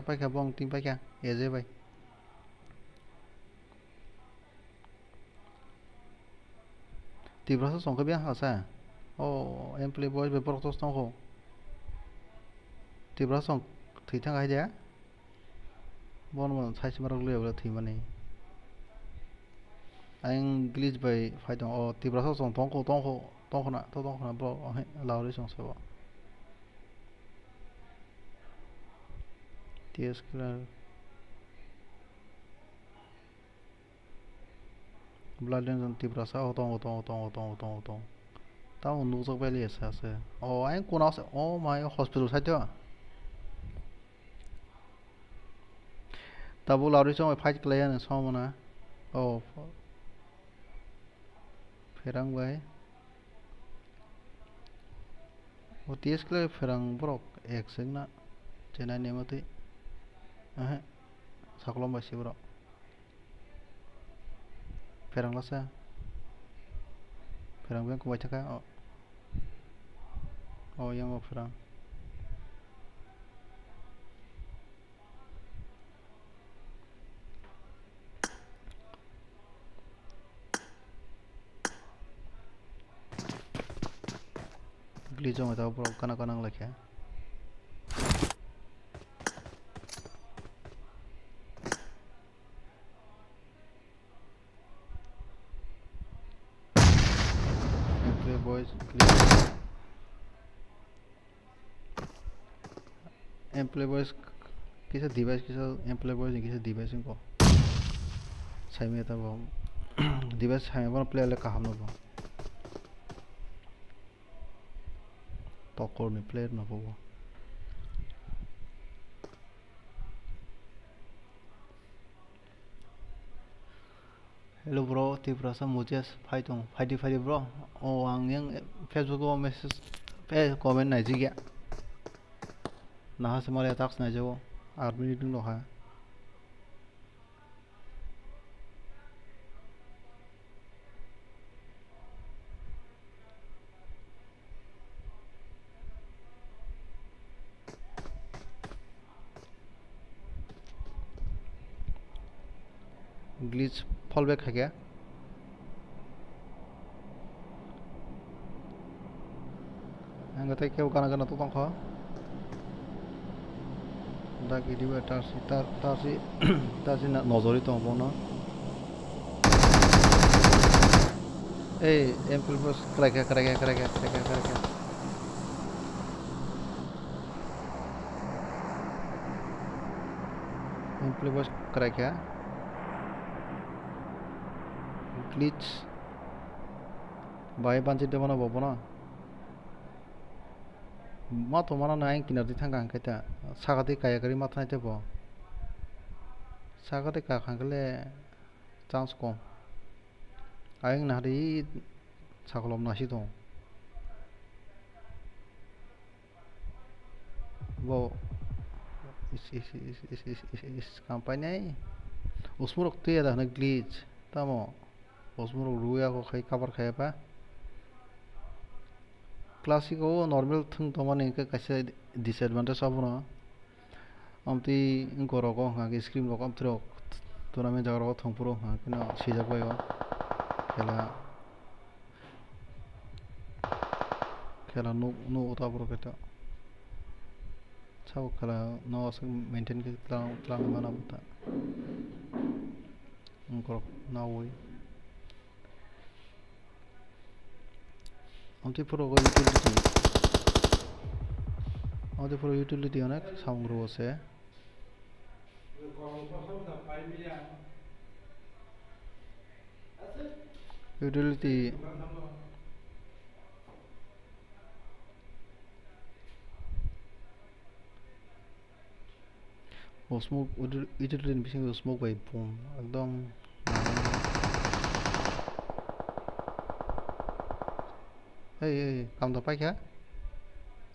paika bong tim paika eze bai ti brasa song ka bia ha sa o em play boy be por tos tong ho ti brasa song thi thang ai ja bon mon sai simar le bla thi mani anh glitch bai phai tong o ti brasa song tong ho na bro lao ri song sa ba TS killer blood lens on tibra sa otong tao nu sok beli sa se oh anh cô nào sẽ oh my hospital sai chưa tao bu lao đi xong fight player này xong mà na oh ferang vậy oh TS killer ferang bro exeng na chena ne mati saklom basi bro ferang lasa ferang biang kubaca ka oh yang mau ferang glitch ho mata bro kana lagi ya boys employee boys kisa device kisa employee boys kisa device ko sai me ta bo device sai me play le kaham no bo to kor ni player no bo hello bro ti prasa mujes phai bro oh ang yang facebook ko message pe comment nai ji gya na ha samale tax nai jo army ding lo ha glitch fallback है क्या angkat क्या kana tu tong kha da ki diba tasi na nozori tong bono empil bos kera empil bos kera glitch bai banchi de mana bobo na ma to mana na kinar di thang ka ta sagati kaya kari ma thai te bo sagati ka khangale chance kom aing na ri sakolom na si to bo is kampanye usmurok te da na glitch tamo osmuro ruya ko khai cover khai pa classico normal thung to mane ka kaise disadvantage abuna amti ngoro ko ha screen ko am thro tournament जाग्रायाव थांफोरो हाकिनो सिजाबायो खेला नो उताबरो केटा साव खेला no असं maintain के तलांग माना बता उनको नावई आमते पुरो यूटिलिटी अनेक साउंड से यूटिलिटी स्मोक यूटिलिटी बिसिंग स्मोक बाय बम एकदम hey काम तो पाई क्या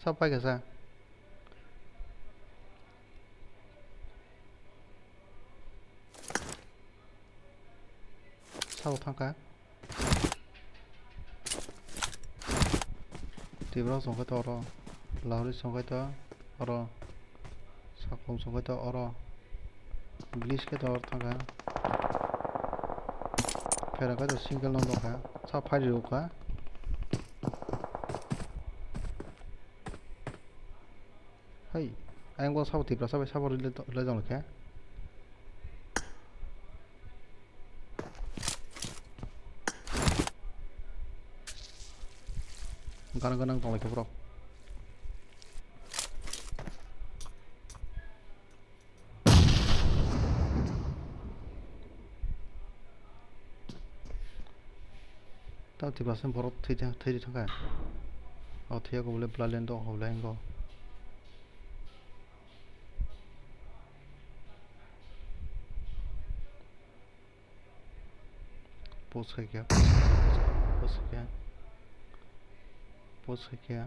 सब पाई कैसा सब थांका तीव्र संख्या तो और लाहौरी संख्या तो और साकम संख्या तो और इंग्लिश के तो और थांका फिर अगर तो सिंगल नंबर का सब फाइल होगा hey anh có sao tiếp là sao sao lên dòng cái kadang-kadang tolong ke bro tao thì bảo xem bro thấy đi thằng cái thấy có boleh belajar dong boleh enggak post है क्या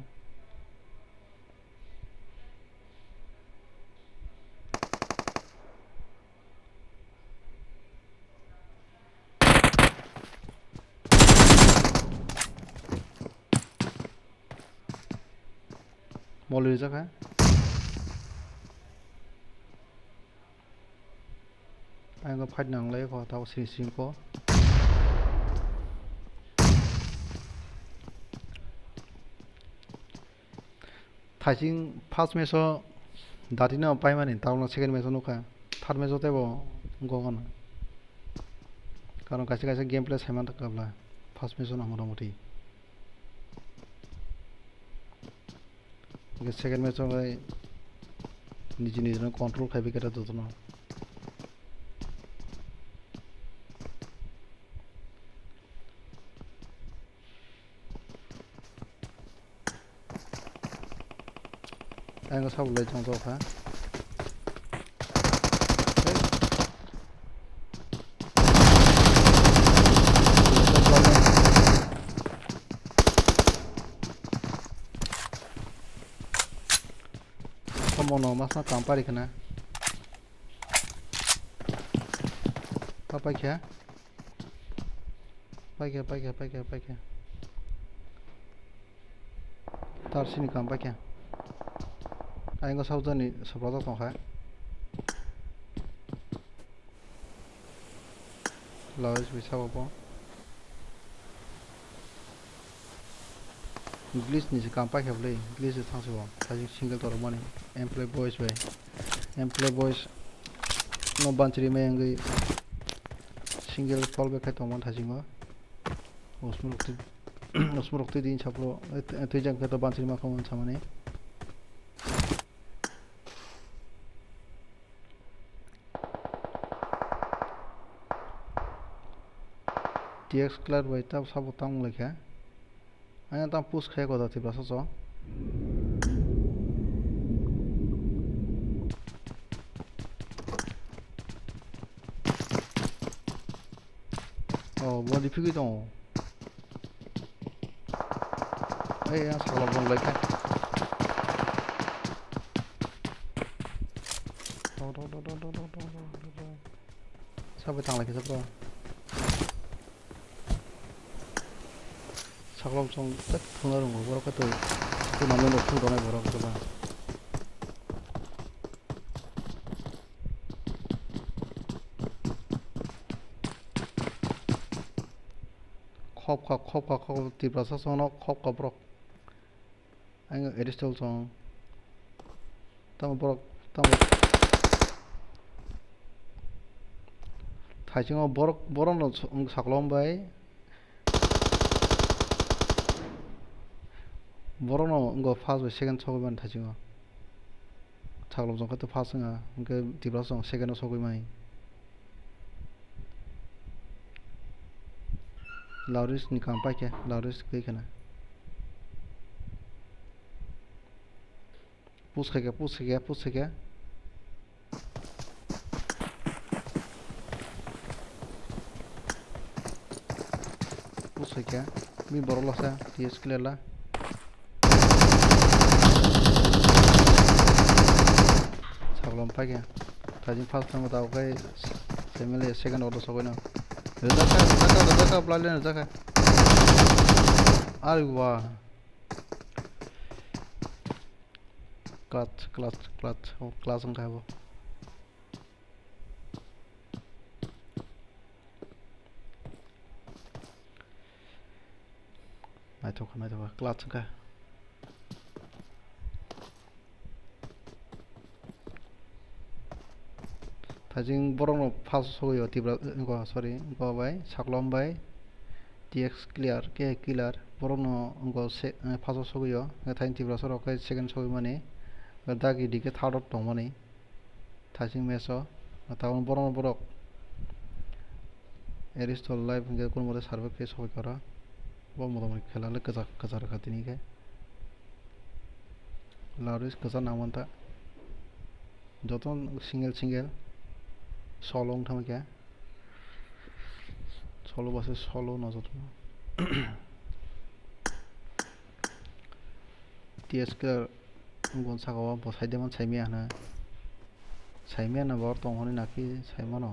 mall रिजक है anh có phát năng lấy có tao xin có 타징 파스 매서 다디나 바이만이 다운로 세컨드 매서 놓가 타드 매서 때고 응고가나 कारण कैसे कैसे game play सेमान तक कबला first में सुना मोटामोटी सेकेंड में तो निजी निजी कंट्रोल खाई के तो ना anh có sao lấy trong tôi hả Mono mas na kampari kana apa kya tar sini kampa kya anh có sao ni sabra to kha laws bi sao English ni kampa kya blai English thang so thajing single tor mani employee boys no banchri me ngai single fallback hai tomon thajingo osmurukti din chapro tejang ka to banchri ma khomon chamane tx clear bai tab sabo tang lekha anya tam push khai ko da tibra so body figure dong yang salah bang like kan sampai tang lagi siapa saklom song tak thungar ngor borok ka tu namen tu donai borok tu ba khop tibrasa sono khop brok ang edistol song tam brok tam thajingo borok no saklom bai borok no ngo first bai second sogoban thajingo saklom jong khato first nga ngke tibrasa song second no sogoi mai Lauris ni kampai ke Lauris kai kana push ke mi borolo sa ties klela saglom pake tajin first time tau kai semele second order sogona Reza plalen Reza ka अरे वाह clutch वो class का है वो नहीं तो clutch का थाजिं बरंनो फास होयो तिब्रा इनको सॉरी इनको बाय साकलम बाय TX clear ke killer borono ngo se faso soguyo thain tibra soro kai second sogu mane dagi dike third ot tong mane thasing meso taun borono borok eristol live nge kun mode serve ke sogu kara bo modomai khela le kajar khatini ke lauris kajar namanta joton single solong thama ke solo base solo nazar TS ke ngon sakawa bosai deman saimia na bor tong honi naki saimano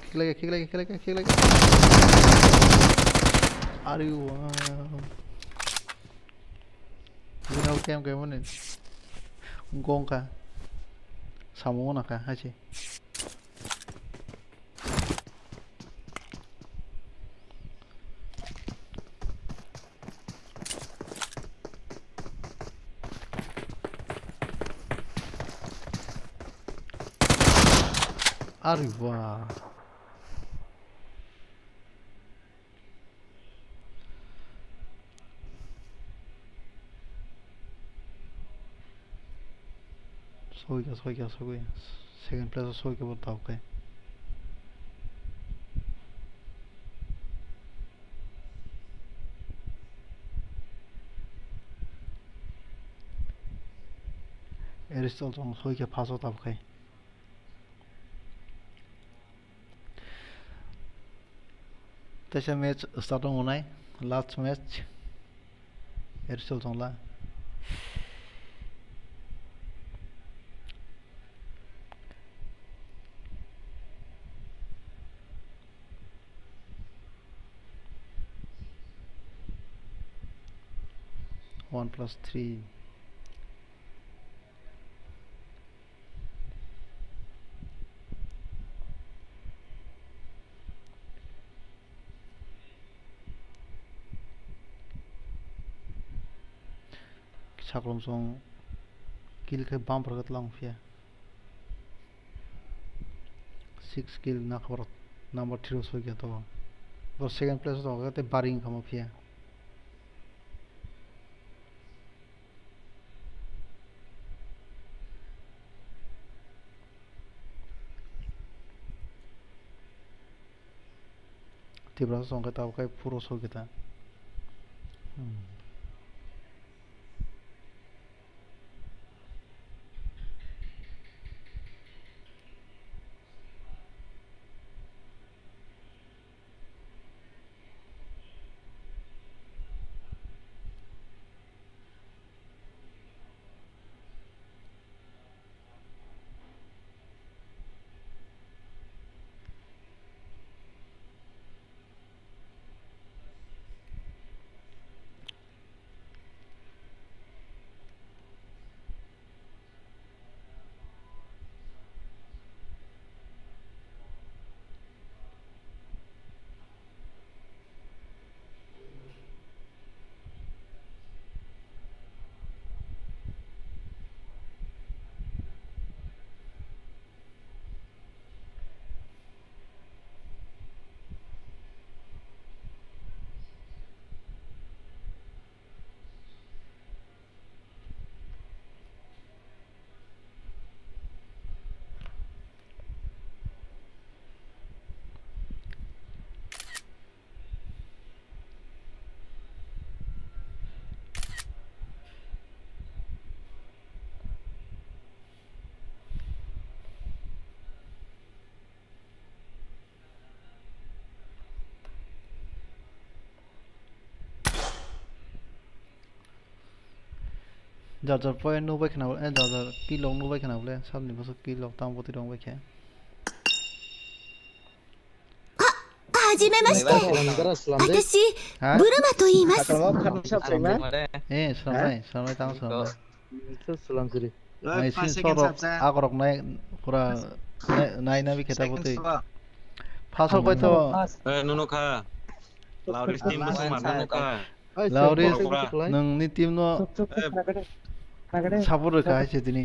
kick lagi are you wow game mana gong ka samo na ka haji arriba soy second place soy के बताओ के एरिस्टल जों soy के पास होता के तैसे match start होना है लास्ट मैच एरिस्टल जों ला One plus three. Saklom song kill ke bam pergat lang fia. 6 kill na khabar number 3 हो गया तो और second place तो होगा ते baring kamo fia. Tibra song ka tao kai puro so kita যার পয়েন্ট নো বাই খানাবলে যার কি লং নো বাই খানাবলে সামনে বছর কি লং তাম প্রতি রং বাই খে はじめまして。 Selamdara selamde. 私、ブルマと言います。 Kalau kan siap saya mah. সামনে তাম সামনে Itu selam sini. Mai sin soro agorok nai pura nai nabi kheta putui phasol koi to nuno kha lauris team bus ma nuno kha lauris nang ni team no sabur ka haise tini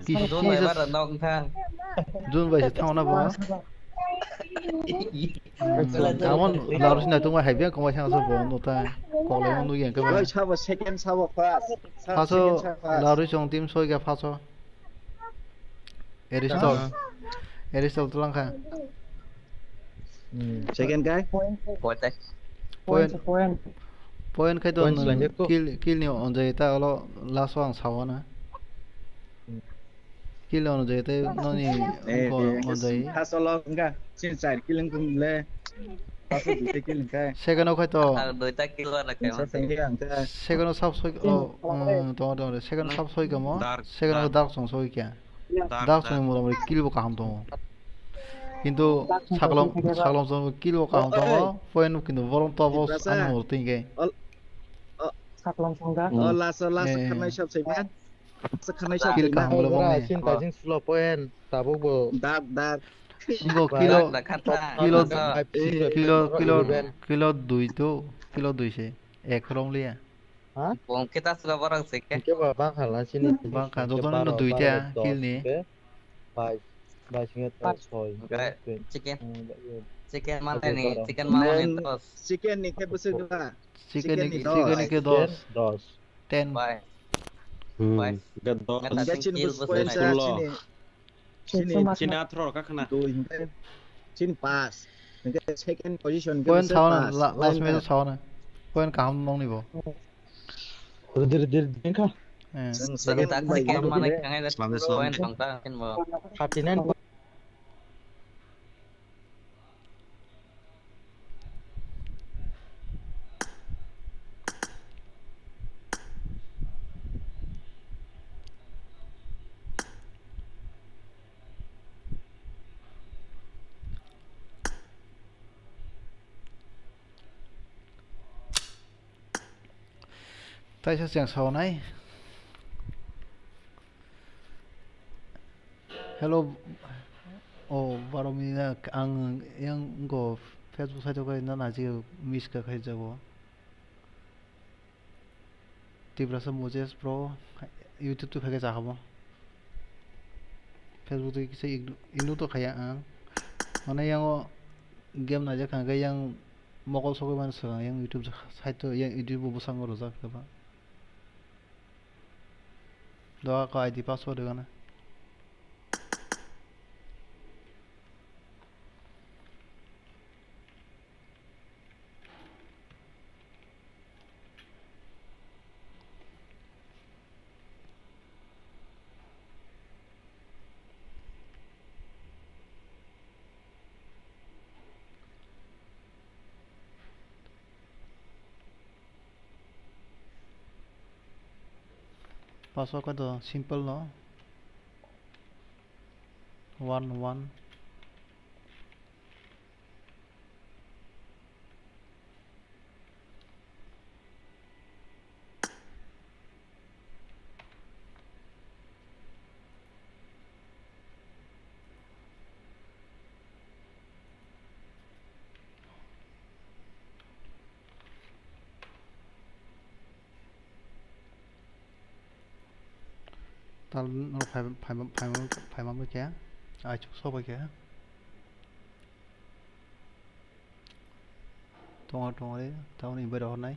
ki don bai bar dong tha don bai se thau na ba amon lauris na tungwa haibia komai sang so bo no ta kok le nu yang ka ba Sabar second sabar class. Faso lauris jong team soi ka faso Eristol tulang kah? Second guy. Poin kai to kill ni on jai ta lo last one sawana. Kill on jai ta no ni ko on jai. Hasolo enggak. Sin side killing kum le. Faso di killing kai. Second kai to. Đối tác kill là cái Second sub soi to second sub soi ka mo. Second dark song soi kya. Dark song mo mo kill bo kaham to. কিন্তু ছাগলং সব kilo কাম তো point কিন্তু বরং তো বস আনি মরতে গে ছাগলং সংগা last খানাই সব সেমান খানাই সব কিল কাম বলে বলে সিন তাজিং স্লো পয়েন্ট তাবো বো দাগ ইগো কিলো দুই তো কিলো দুইছে এক রং লিয়া হ্যাঁ bom kita sudah barang sih kan ke bang halan sini bang kan jodoh no duita kill ni Ba singet soy. chicken mana nih chicken mana nih terus Chicken ni ke besar dua. chicken ni ke dos 10 bye gaddo Gacin bus poin sa sini. china thro ka khana Tu sini pas. Nge second position poin sauna last match sauna poin kaham nong ni bo dir ka. kita chicken mana kangen poin bangta kan mau Hatinan tại sao chẳng sau này hello baru mina ang yang go Facebook site ko na naji miss ka khai jabo tibrasa moses pro YouTube to phage jahabo Facebook to kise inu to khaya ang mana yang game na ja khanga yang mokol sokoi man sa yang YouTube site to yang YouTube bu sang ro ja ba doa ka ID password gana password ko to simple no 11 tao nó phải mắm với cá ai chút số với cá trong đấy tao nhìn bây giờ hôm nay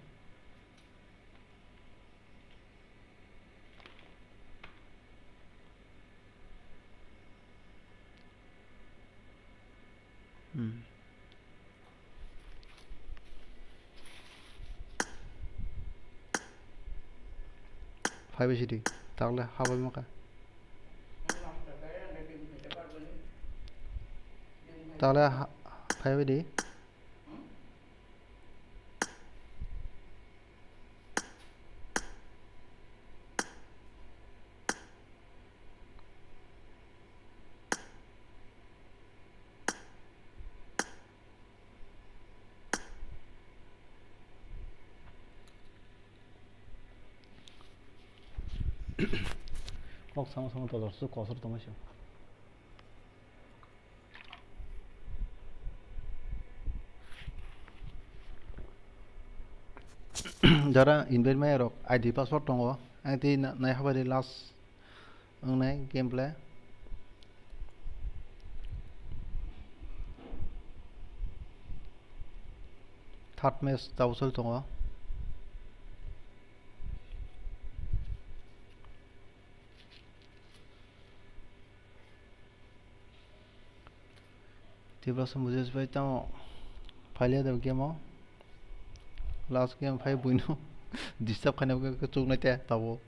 phải bị gì đi তাহলে হবে মাকা তাহলে five the 꼭 상상을 더 수 거스로 더 마셔. Jara invite me rok ID password tongo anti nai habari last nai gameplay third match tawsel tongo tibra samujhes bai tamo failure da game last game 5 buino disturb khane ke chuk nai te tabo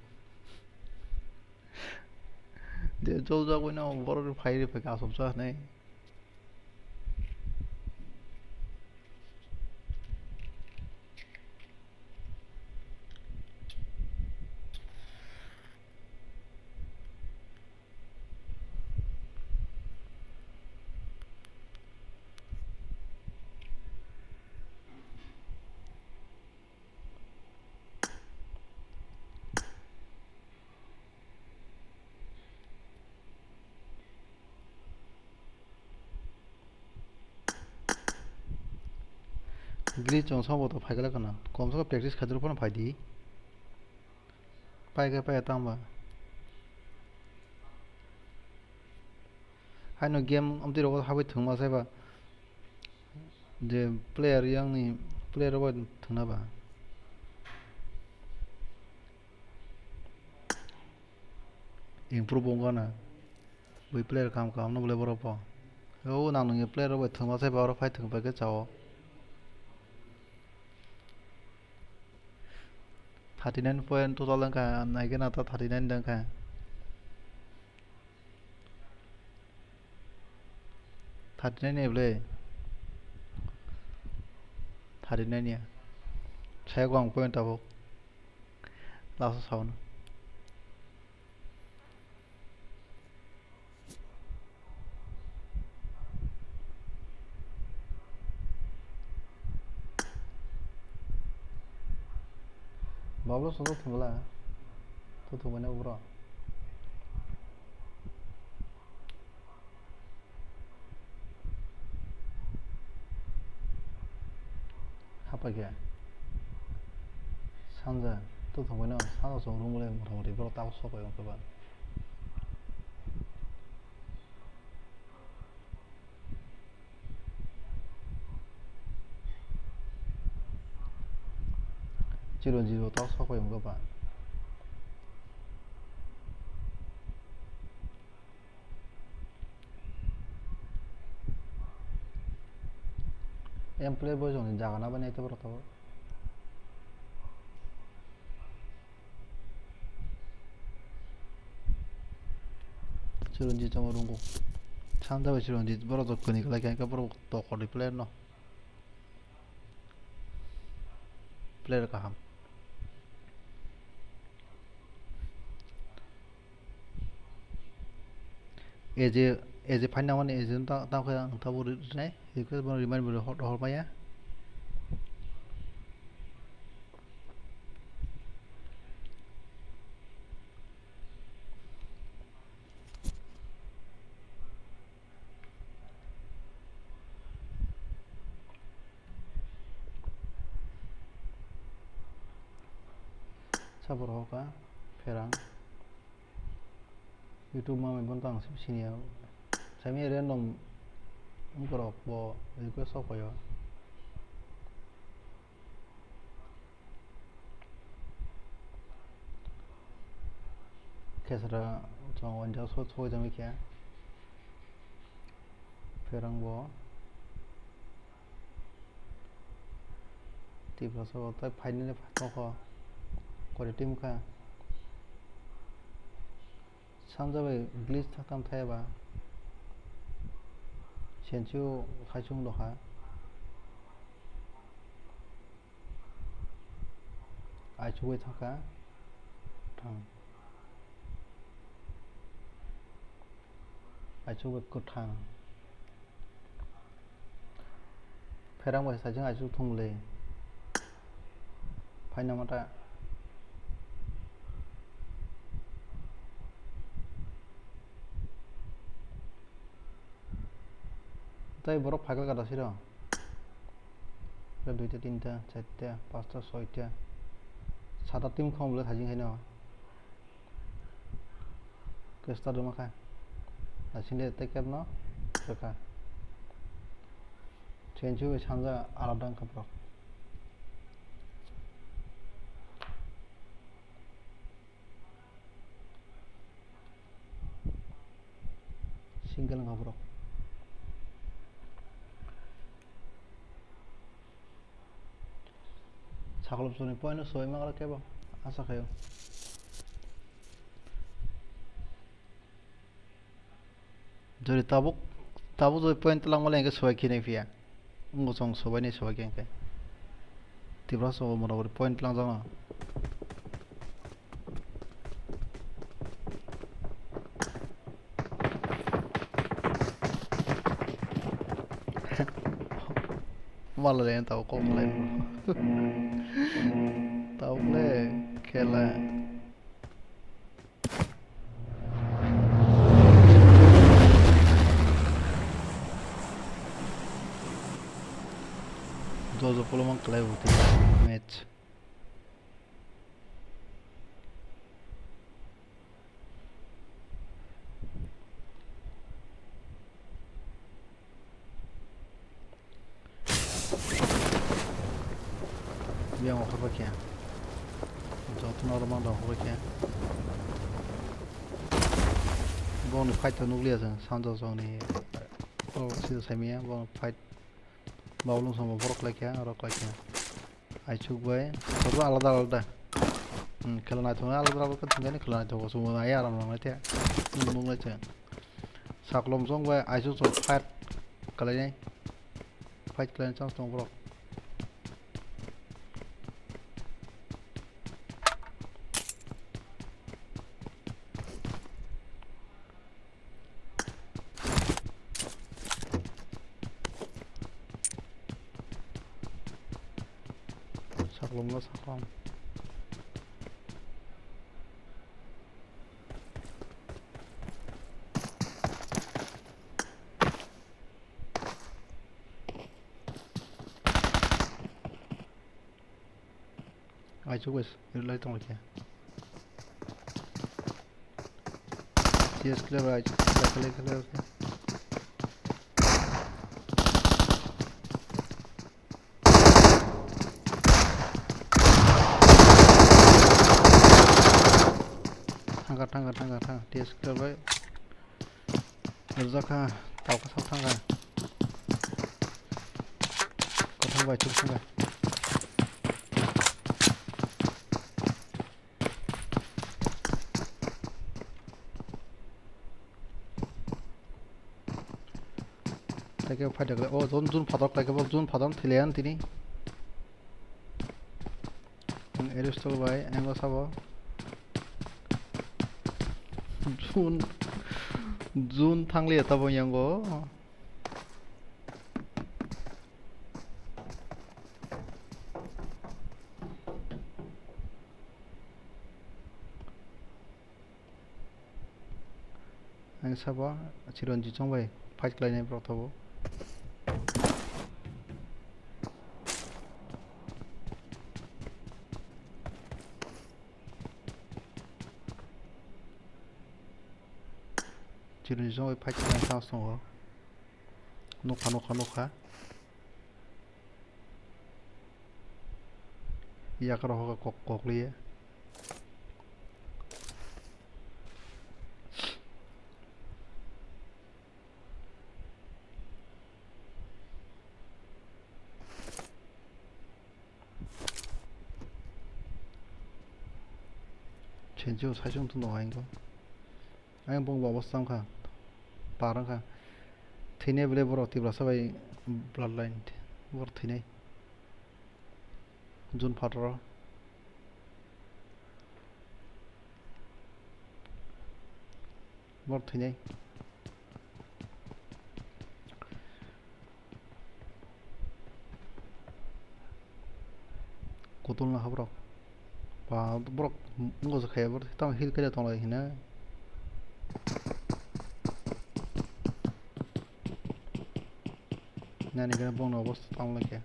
de jo jo buino bor fairi pe ka sob sa nai glitch on sobo to phagala kana kom so practice khadir pon phadi pai ga pai tamba haino game amti ro habai thungma saiba je player yang ni player ro thungna ba improve ngana bai player kam kam no bole boro pa o nang ngi player ro thungma saiba ro phai thung pa ke chao 39 point total lang ka nai ke na ta 39 dang ka 39 ne ble 39 ne sai gwang point ta bo la sa saun bablo so thumla to thumane bro apa ge 상자 또 thumane sa so rum le mo ri bro ta so ko yo ba 지로 다 사고 연 거 봐. Employ बजोन जागना बने तो बरतो Chiranji चमरुंगो 참다가 Chiranji बरतो 그니까 like बरो तो कोडी player no player का हम एजे fine नावन एजे ता खो आं ता बोर ने इखो बन रिमाइंड बोर हरबाया साबर होका फेरां YouTube ma men bontang sini ya sami random ngoro bo request so koyo kesara chong wanja so jami kya ferang bo ti so ta final to ko kore team ka 상자에 글리스 탁담 타해봐 현주 하중도 하 아이초에 타까 탕 아이초에 끝탕 페랑과 사정 아이초 통래 파이나마다 তাই বড় ফাঁকা কাটাছি র দুইটা তিনটা চারটা পাঁচটা ছয়টা সাতটা টিম খাওয়াবলে থাকি খাই ন কেষ্টা দমা খা दासिमबो टेकेट न रोखा ट्रेनसो सानजा आलादा ओंखारफ्राव सिंगल ओंखारफ्राव साखलबसनि पॉइंट सोय मागला केबो आसा खायो যদি তাবুক যদি পয়েন্ট লাংমালে একে সবাই কিনে ফিয়া উঙ্গসং সবাই নেই সবাই কেনকে তিব্রা সব মোটামুটি পয়েন্ট লাংজাং না মারলে তাও কম লাই তাওলে খেলা Dozo pulmão clevo tem match. Bien on va क्या जो तो नॉर्मल हो गया क्या bon fight to nuclear sen sound zone ni oh si samia bon fight Baulung sama borok lagi ya, rok lagi ya. Ayo coba ya, coba alat-alat. Kalau nanti alat-alat kan tinggal ni kalau nanti aku semua ayah orang nanti ya, nunggu aja. Saklom song gue ayo coba fight kali ini, fight kalian chance tong borok. Saklom lo saklom. Ayo coba es, itu tong lagi ya. CS clear aja, clear. Tangga, dia sekitar baik. Berzakah, tahu kesal tangga. Kau tangga baik cukup tangga. Tapi apa dia? Oh, zon padok lagi, zon padok tilian tini. Eristol baik, enggak sabar. Jun thangli eta boyango ang saba chironji chongbai fight klai nai prothabo Chiron jong oi fight klai chance tong nokha iya karo hoka kokli ya 젠지오 사정도 나와인가 아니 뭐 먹었어 가 바랑가 थिने बेले बर तिब्रा सबै blood line बर थिने जुन फाटर बर थिने कोतुल ना खबर बा बर नगो जखाया बर ता हिल कले तंलाय Hina Nanti kena bong bos tahu lagi.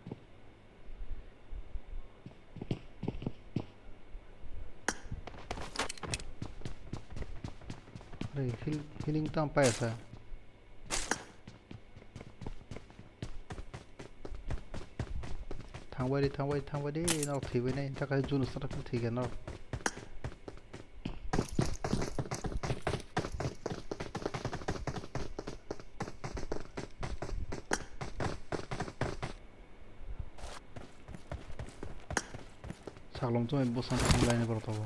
Healing tanpa ya sa. थांबाय दे नाव थैबायनायनि थाखाय जुनुसारखौ थैगोन नाव सागलम तो बसन थांलायनो बरताबो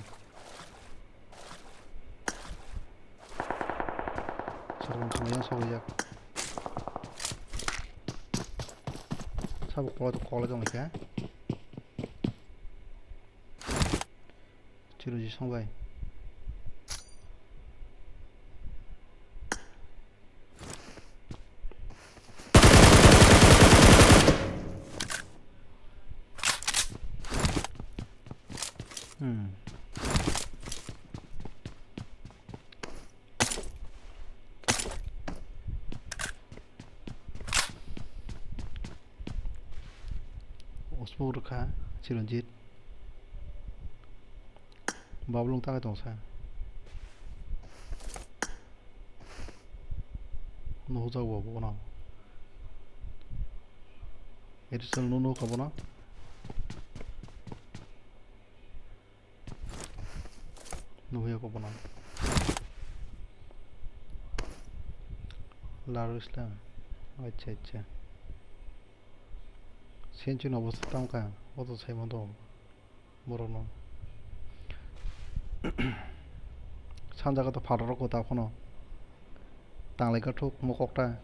सागलम थांलायनो सौजाक साबो कल दंनिका 지루지 성바이 오스모르카 지른짓 바블롱 땅에 동사 노자고 보거나 에리설 노노 가보나 노야 가보나 लारू इस्लाम अच्छा सेंचुन अवस्था ताम का वो तो सही मत हो मोरनो 산자가 또 바로로 다 코노 땅레가 툭 먹었다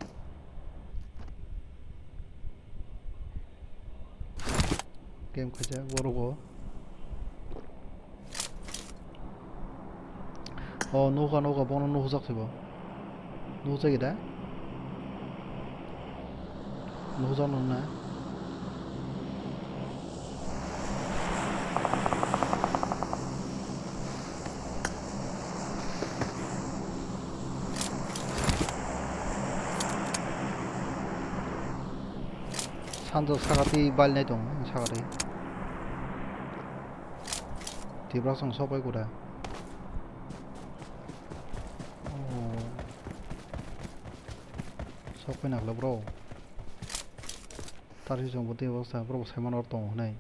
게임 가자 모르고 노가 보는 노작 세봐 노작이다 노작 넣나 산도 사가티 발내동 사가리 디브라성 서벌구라 석배 낙라 브로 다시 정보 디브라성 브로 세만 얼동 네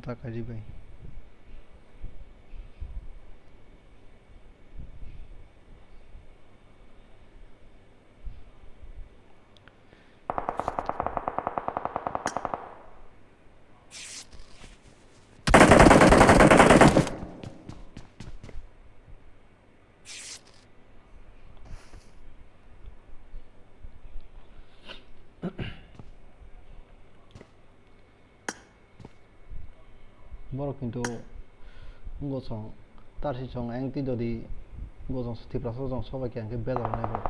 tak aja bay Baru pintu gosong, tar si chong ang tido di gosong setiap rasa gosong sobat yang ke bel orang itu.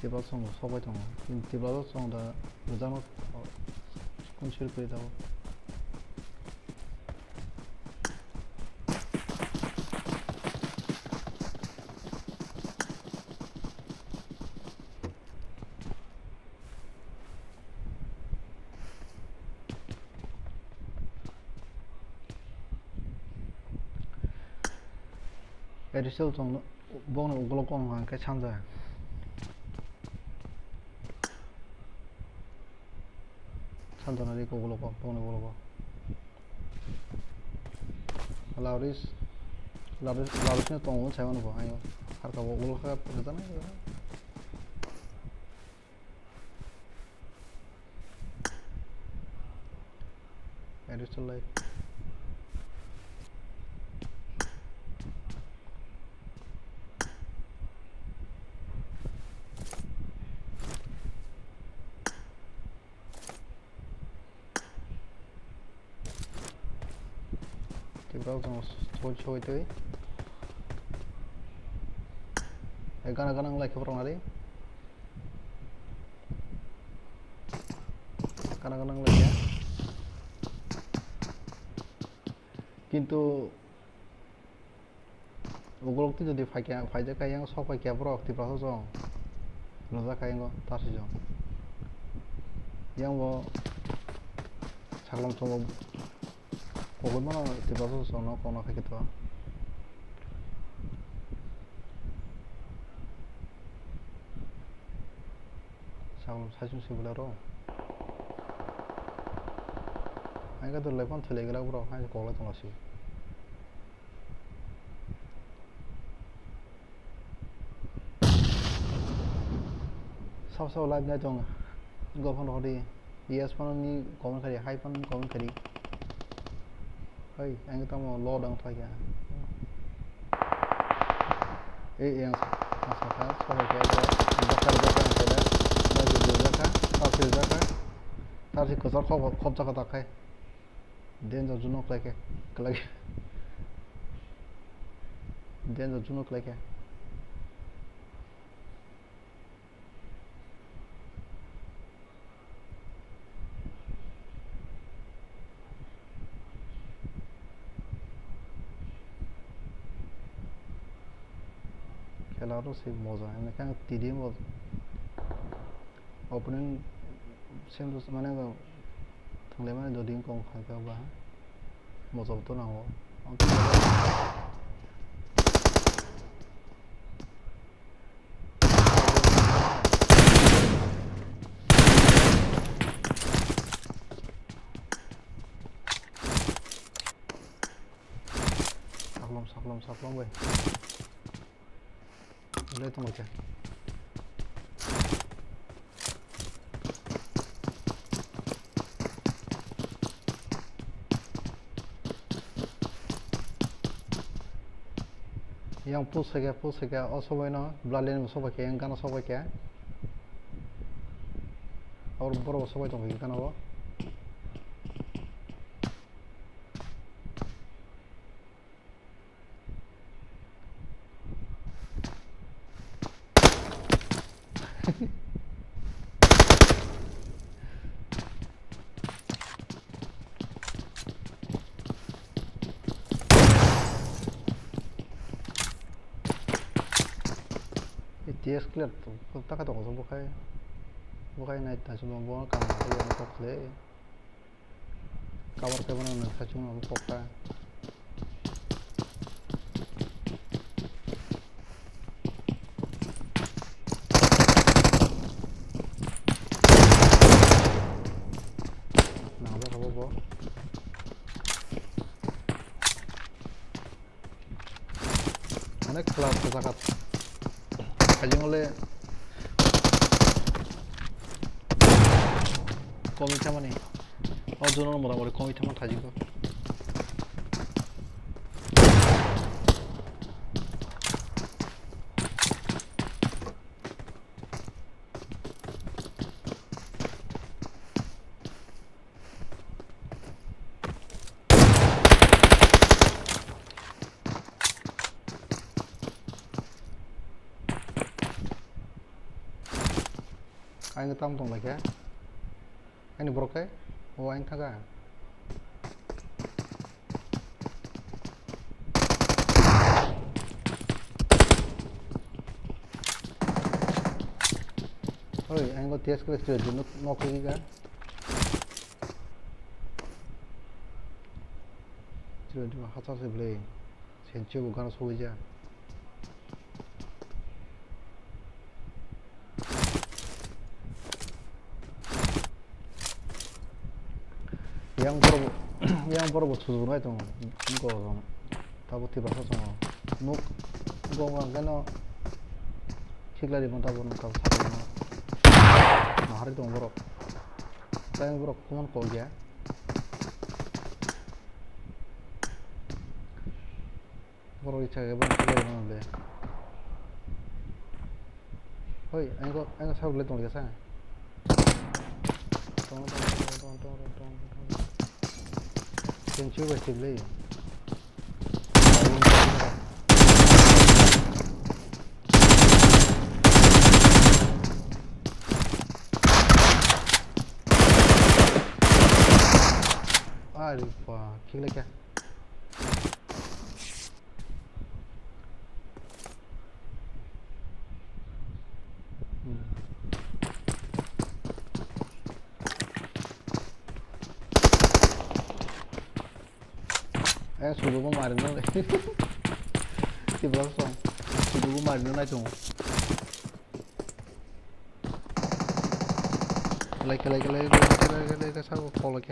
Tiap rasa gosong sobat yang, tiap rasa gosong dah berjalan kunci berita. 에리셀 좀 봉에 오글오글 한 게 찬자 찬자나 이거 오글오글 봉에 오글오글 라우리스는 또 오늘 재워놓은 거 아니요 아까 오글오글 그러잖아 에리셀 라이트 Browser itu, ganas like orang ada. गोनां लैया किन्तु उगलक्ति যদি ফাইজা কাইয়াং সবাই ক্যাবর অক্তি process রোজা কাইয়াং তাসি জ yang saklom somo pokoknya mana tiba sono kono kayak gitu saklom sajun sih belaro ayo tuh lepas telegram bro ayo call itu masih sao live nya dong gua phone rồi đi yes phone ni comment kari hi phone comment kari hey anh ta mau lo đang thôi kìa yang masakan sama kayak bakar ada lagi juga kan tapi juga kan tapi kozar khop jaga tak hai den jo junok lagi den jo junok lagi খেলারও সেই মজা এমনি কেন তিরিয়ে মজা opening same মানে থাকলে মানে যদি কম খাইবা মজাবতো নাও saklom gue boleh tunggu aja yang push saja oh sobai no belalin sobai kayak yang kana sobai kayak और बरो sobai tunggu kana wo TS clear tuh tak kata kosong bukai naik tas semua buang kamar yang kokle kamar ke mana nak cuma kokka nah apa mana kelas kesakat 가진 원래 거미타만이 어두노는 뭐라 그래 거미타만 다진 거 anh tâm tổng lại cái anh bro cái ô anh thắc à ôi anh có test cái chuyện nó cái chuyện mà hát sao sẽ play hiện chưa có cái số gì yang baru susu itu enggak tahu tiba saja nuk enggak kena cikla di mana pun tahu saja nah hari itu baru saya baru kuman kau ya baru icah baru cikla di mana deh hoi enggak saya boleh tunggu saya tunggu Can you wait till late? Aduh, wah, kick lagi ya. Sudah gue marin dong. Di belakang. Sudah gue marin dong aja. Lagi saya call lagi.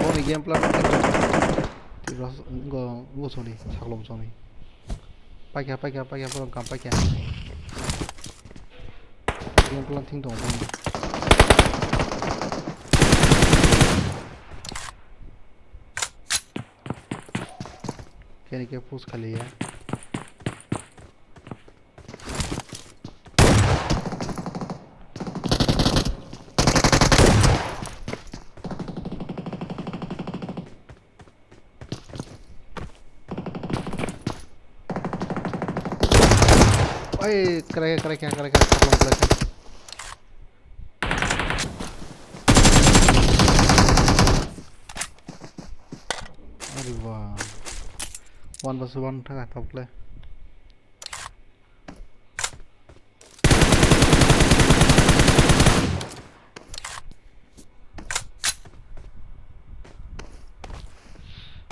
Oh, ini game plan. Di belakang gue sorry, saklom sorry. Pakai belum kam pakai. Game plan tinggal dong. Kayaknya kayak push kali ya. Oi, kerek belum belakang. Aduh wah. 1 vs 1 था top play.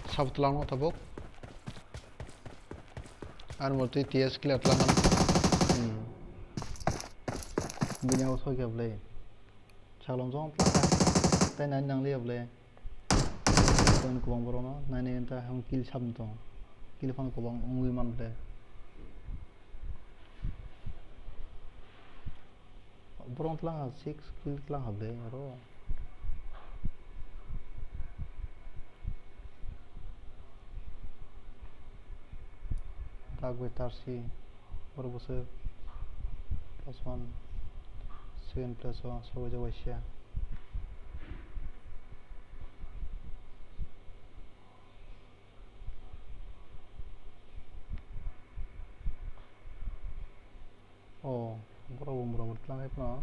Sab telang tabuk. Ar murti TS clear telang. Binya usah ke play. Chalong jong plaka. Tai nan nang le play. Kon ko bang boro no. Nani enta hang kill sam to. Kill fan ko bang ngui man play. Boro telang 6 kill telang hable ro. Tagwe tarsi boro bose +1 7 + 1 so jawa sia. Oh, boro telang ai no.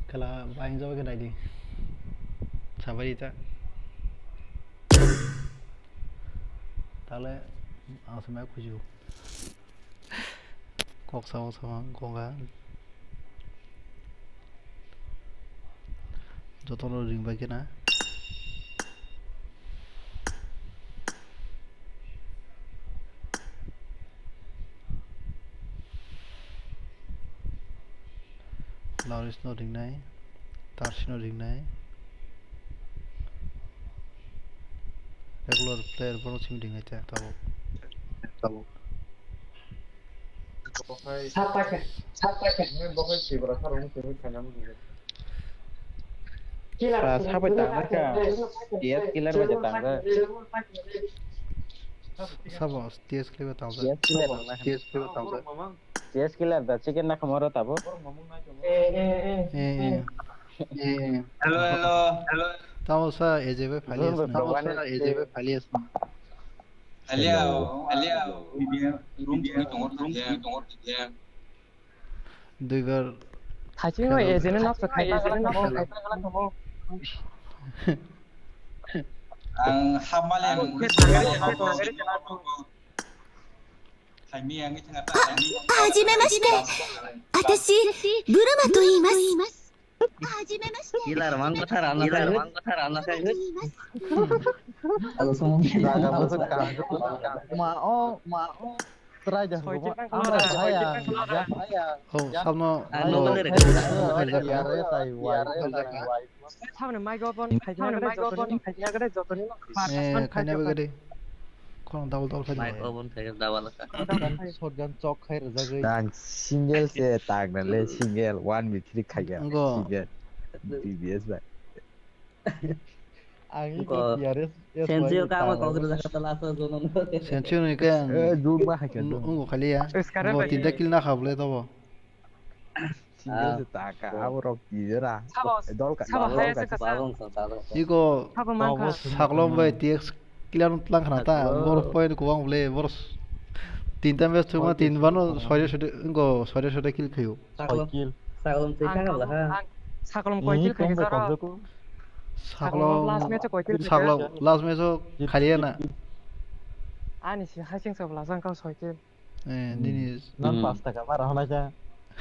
Kalau buying jawab ke tadi, sabar itu. Tahu langsung aku juga. Kok sama kok enggak? Jodoh lo ring bagian ah. Lawrence no ring nai, Tarsh no ring nai. Regular player bono sim ring aja tahu. Siapa kan? Ini bukan sih berasa orang itu kena mungkin. Siapa tangga kan? Dia killer macam tangga. Siapa? TS killer tahu. TS killer dah chicken nak kemana tahu? Hello. Tahu saya EJB Falias. Aliao. Room dia. Dugar. 다시 거 예전에 나서 Ang hamal yang Haimi yang itu ngata. はじめまして。私、ブルマと言います。Kilar mang কথা রান্না খাই Aku semua Jaga masuk kang. Mau try dah. Amra saya. Oh, sama Ano no. ba rin? Yare tai wai. 사람은 마이크폰 가지고 그래 저더니 Eh, kanya begede. Kurang tahu saja. Microphone saya dawal ka. Shotgun chok khai rajagai. Dan single se tag na le single 1v3 khaya. Enggak. Single. TBS ba. Ang ko yare. Sensio ka mo ko guru ka tala so zono. Sensio ni kan. Dug ma khaya. Ungu kali ya. Go tinda kill na khable to bo. Single se tag ka aurok tijera. Dol ka. Babong sa talo. Iko saklom bai tx kilan tlang khana ta bor point ko bang bole bor tinta match thuma tin bano 6 ungo 6 kill khayo. Kill. Saklom tika ka la. 사그럼 거길 가서 사글om last match 거길 last match khali na. 아니 시 하싱 서 라상 가 서길 Eh, ini Nan pas taka marah na ja.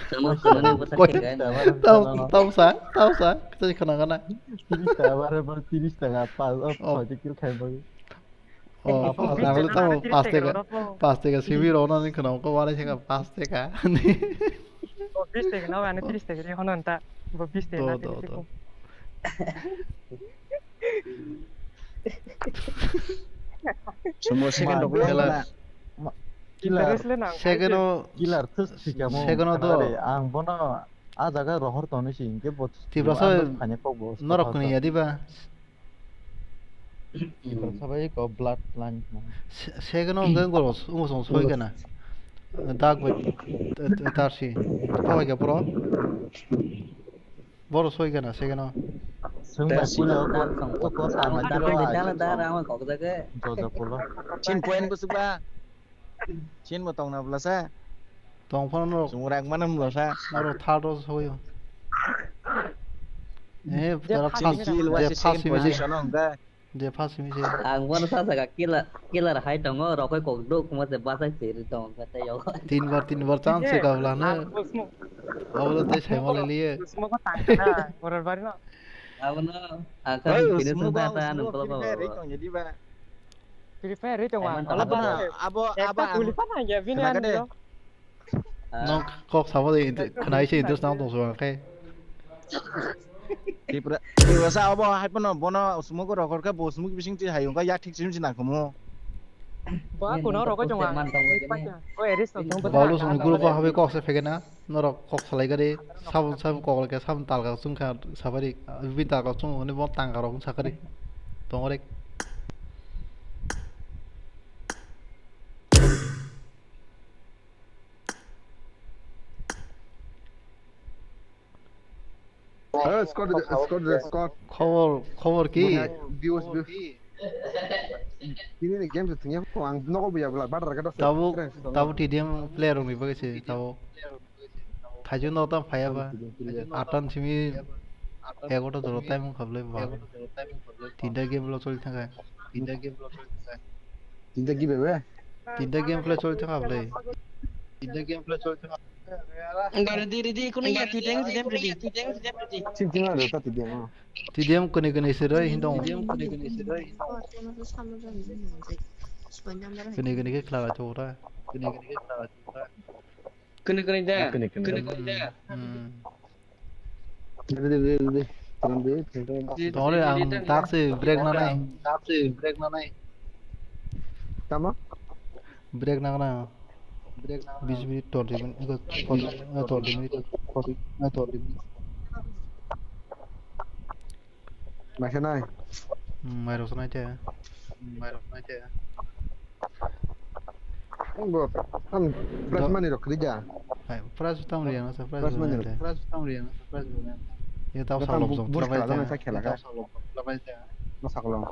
Semua ni besar kan. tahu sa kita kena 30 taka bare bar 30 taka pas of kill khai bagi. oh aku tahu pasti ka simi rona ni kena ko wala sing pasti ka ni 비슷해 나와 안에 비슷해 그래 하는 다뭐 비슷해 나 비슷해 Semua second dog lah. Killer. second Killer terus sikamu. Second to ang bono a jaga rohor tone si inge bot. tibrasa hanya kok bos. norok ni ya diba Sabai ko blood line. second ngan ko ungo song soi kana dag bai tarsi tahu ke pro bor soi kana second Sungba pulo ko ko sama Tapi di dalam darah mah kok kita ke. Jojo pulo. Chin poin busuk ba. Chin mo tong na blasa. tong phone norok Sumurak mana blasa. norok thalo soyo eh tara Kill was second position on da. je phasi mi se Ang mana sa ka killer high dong ro koi kok duk mo se basa sir dong kata yo. तीन बार chance se ka bla na awlo te sai mole liye 스모가 땅나 오늘 말이나 Awno akan finish sa ta anu pala ba. Jadi ba. 프리파이어 itu mah Abo tulisan aja bini anu no kok sama de kena isi interest nang tong so kai Di rasa abo hai pano bono sumo ko rokor ka bo sumo bising ti hayung ka yak thik sim sin ko mo. 뭐 kuno roko jonga ko eris to jong balu sung guru ko habe kok se fegena nor kok salai gade sam kok ke sam tal ka sung kha sabari bin ta ka sung ne bon tang ka rong sakari tong rek Scott. খবর কি Views. Ini game setengah ang noko biya bla badar kada. tabu tdm player mi bagese tabu thaju no ta phaya ba atan simi egoto doro time khable ba tinta game lo chol thaka Tinta ki bebe. tinta game play chol thaka khable Di kuno ya tideng Cincinga do ta tidem. tdm kone sira hindong kene ke khala chora Kene da. tore ang tak se break na nai Tama? break na na 20 minit 20 minit 20 minit Macam mai ro sana cha Enggak, kan plus money dok kerja. ai price tam riya na sa price Plus money. ye taw sa lo so Burs travail kalau cha saya kira kan. Masa kalau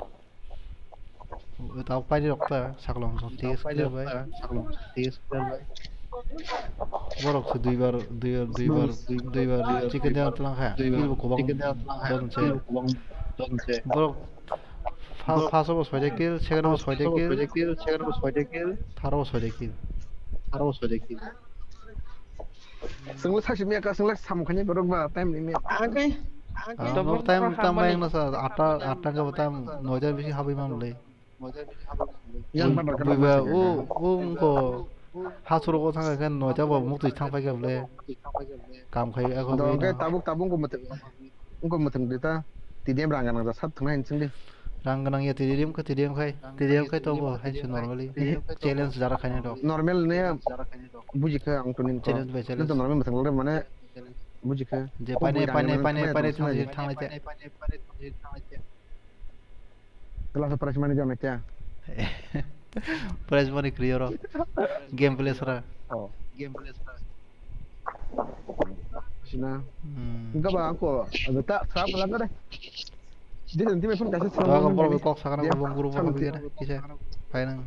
taw pai rok ta saklom so tes clear bai borok se দুই বার chicken down tlang kha bil ko bang don che borok first of 6 kill second of 6 kill third of 6 kill Sungguh sakit miak sungguh sama kanya berubah time ini. Angkai. No time yang nasa ata ka time noja bisi habi mam le. Yang mana kan? Biba ko hasuro ko thang kan noja ba mukti thang pai ka le. Kam khai ako Dong be. ke tabung ko matem dita. Tidiam rangan nang sat thunga hincing di. Rang ya tidiam khai to bo hai normally. Challenge jara khai do. Normal ne buji ke ang tunin ko. Challenge by challenge. Itu normal matem le mana buji ke. Je pane thang le. Kelas operasi mana jam ya? Prize money clear game play sara. Sina. Enggak bang aku. Ada tak serap lagi deh. Dia nanti memang kasih seram. Kalau kalau kok sekarang bang guru bang dia kisah. Paling.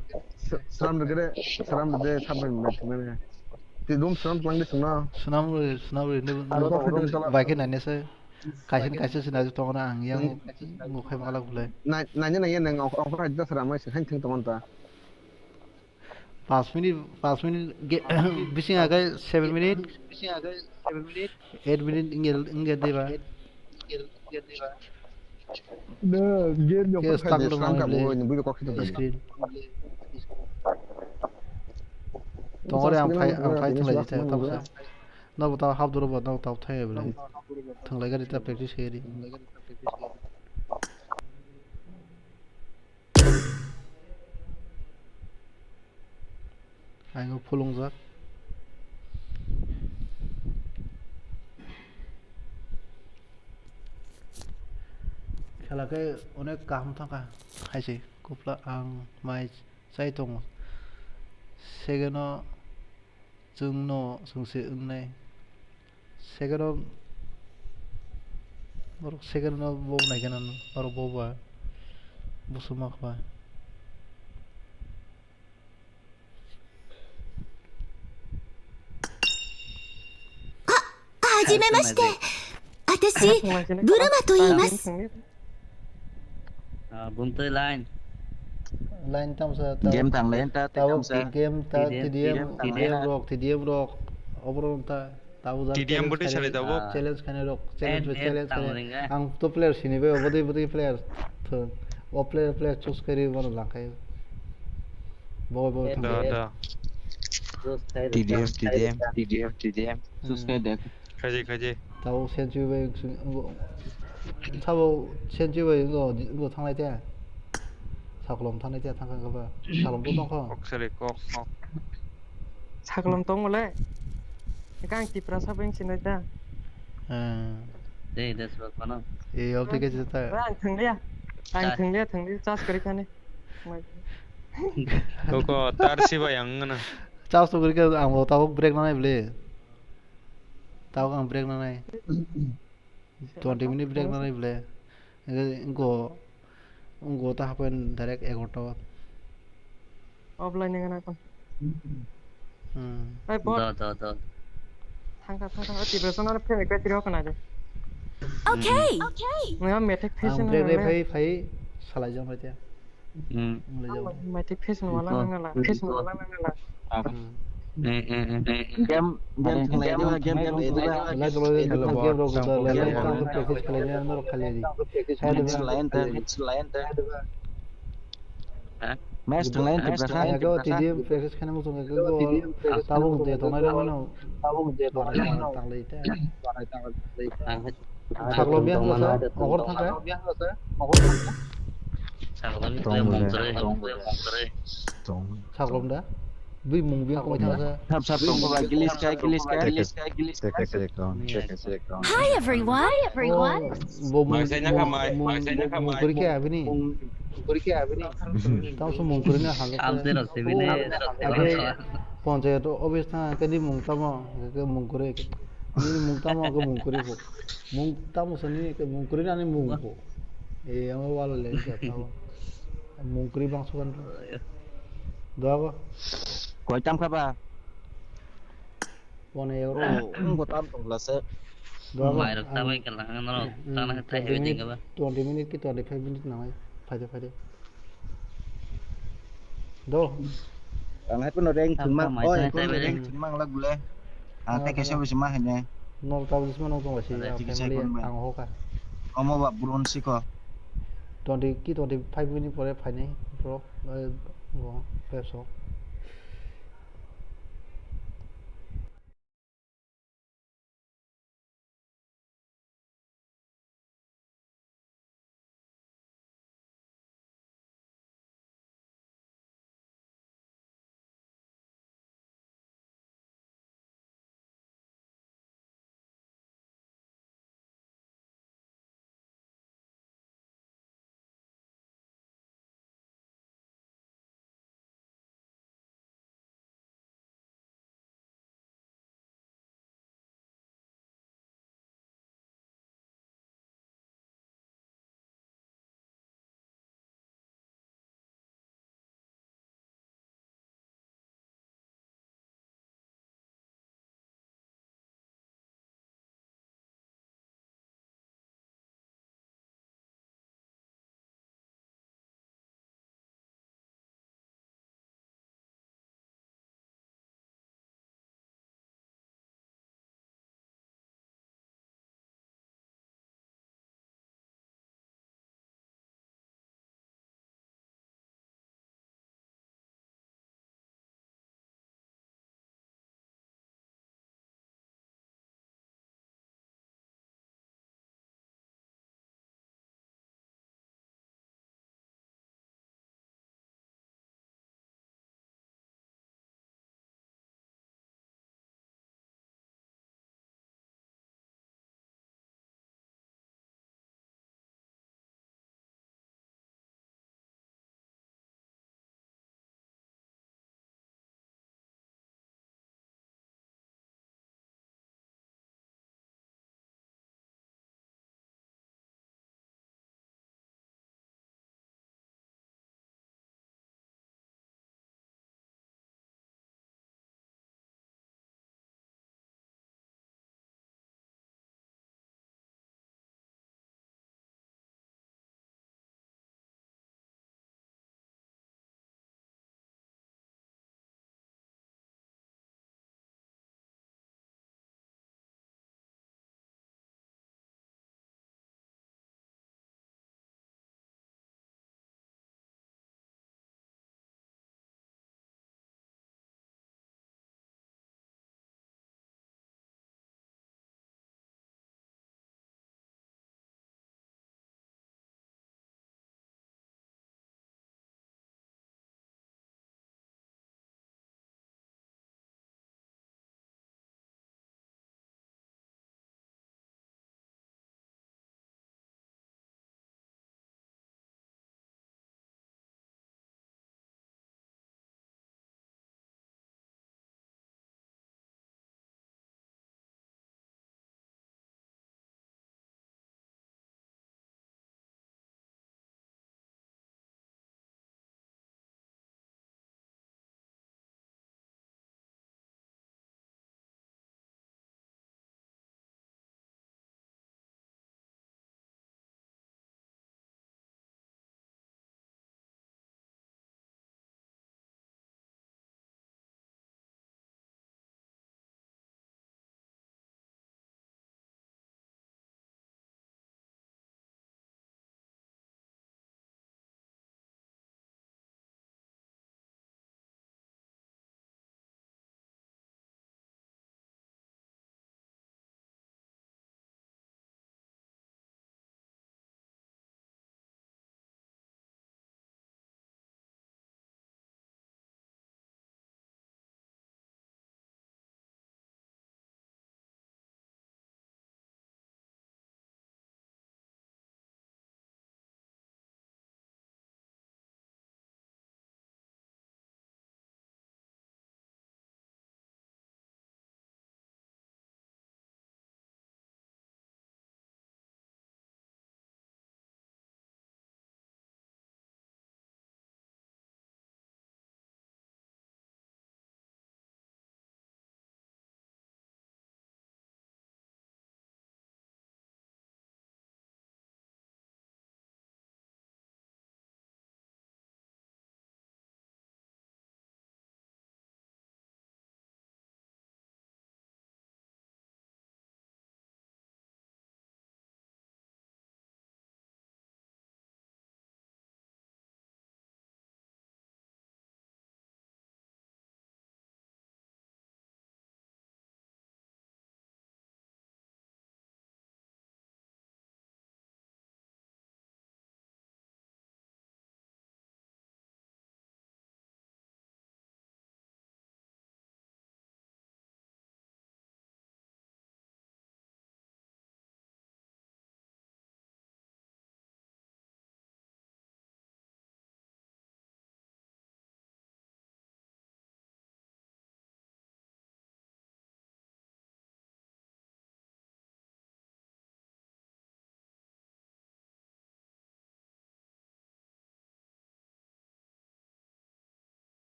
Seram deh sampai mana. Di dom seram pelang di sana. Senam baik nanya saya. Kasih sinaju tongona ang yang ngukai malah gulai. Nanya nang offer aja seram aja hancing teman ta. 5 minit bising agak 7 minit 8 minit ingat deh pak. Nah, game yang Kayak stuck seram dong, kamu boleh. nyebut kok itu. Screen. Tongore ang phai thang lai cha ta sa. Na bata hab duro ba na ta thai bele. Thang lai ga ta practice keri. Ayo pulung za. খেলাকে অনেক কাম থাকা খাইছে কুপলা আং মাই চাই দङ सेकेन्डआव जोंनो जोंसे ओंनाय सेकेन्डआव बावनाय गोनां आरो बावबा बुसुमाखबाはじめまして。私、ブルマと言います。 Buntu line. Line tam sa Game thằng lên ta tahu sa. game ta TDM rock overall ta tahu TDM budi chale dabo. challenge khane rock challenge khane ang to player sini be bodi player to o player choose kari bana lakai bo Da. TDM. Suskai dek. Kaje. tahu senju be tahu senju be ngo thang lai dia 사글럼 타네 때 타가 봐. 사글럼 또 넣고. 억세리 꼭. 사글럼 똥 올래. 그냥 디프라사 뱅신이다. Đây that's what one. 예, 어떻게 됐다. 안 등려. 짜스 그렇게 하네. 그거 따르시바 양은. 짜스 그렇게 아무 타고 브레이크 나네 블레. 타고 안 브레이크 나네. 20 minute break 나네 블레. 이거 Unggo ta happen direct 11 offline dengan apa? Eh bot. 더. Thangka 디프라사 나를 팬 이거 들어 가나 돼. Okay. 내가 메텍 패션 break phai salai jam aja. 메텍 패션 wala nangala. Game itu lah. Lah kalau game rock da lain kan practice kalian andor kalian Match lain ta. Match lain ta berasa. Aku TDM practice kan mau tunggu go tahu dia tahu ada mana tang lei ta Saglom biang sa ogor thang Saglom da Bi mung biang ko thang sa Sab tunggu lagi list kai. Hi everyone. Maksudnya kamai. Mungkuri ke apa ni? Tahu semua mungkuri ni hang. Amde rase bine. Panjat tu obvious na kadi mungtama ke mungkuri. Ni mungtama ke mungkuri ko. Mungtama seni ke mungkuri ni mungko. Yang awal le tahu. Mungkuri bang sukan. Doa Kau jam berapa? 1 euro. Kau tam tong lah se. Mai rak ta bai kala ngano tana thai he ding ba. 20 minute ki 25 minute na phai. Do. Ang hai pun orang cuma. Oh, orang cuma lah gule. Ate kesa wis mah ini. Nol tahu semua nol tunggu sih. Family ang hoka. Kamu bak burun sih kok. 25 minit পরে final bro পেপসো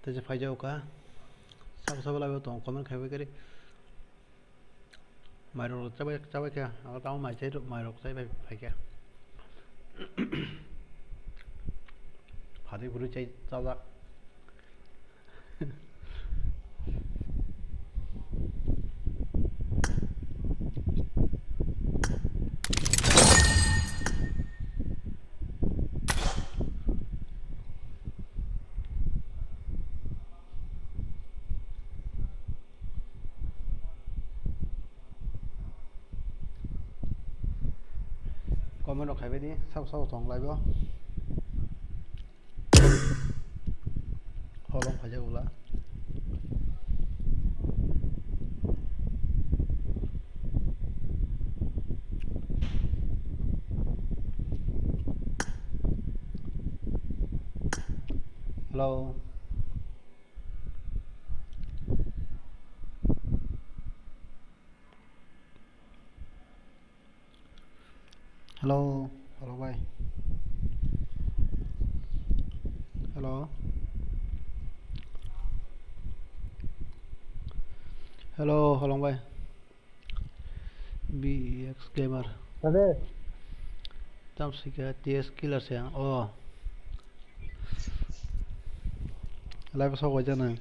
Tadi fajar oka. Sabu lalu tong komen khai với cái đi. Mày rồi cháu kia, tao mày chơi được mày rồi chơi phải kia. Hadi buru chơi tao ra. Comment nó khai với đi, sau tong lại bữa. Holong fajar gula. Hello. Hello. Hello bye. Hello. Hello, Holong bye. BX gamer. Ada. Tam sika TS killer se oh. Live so ko jana.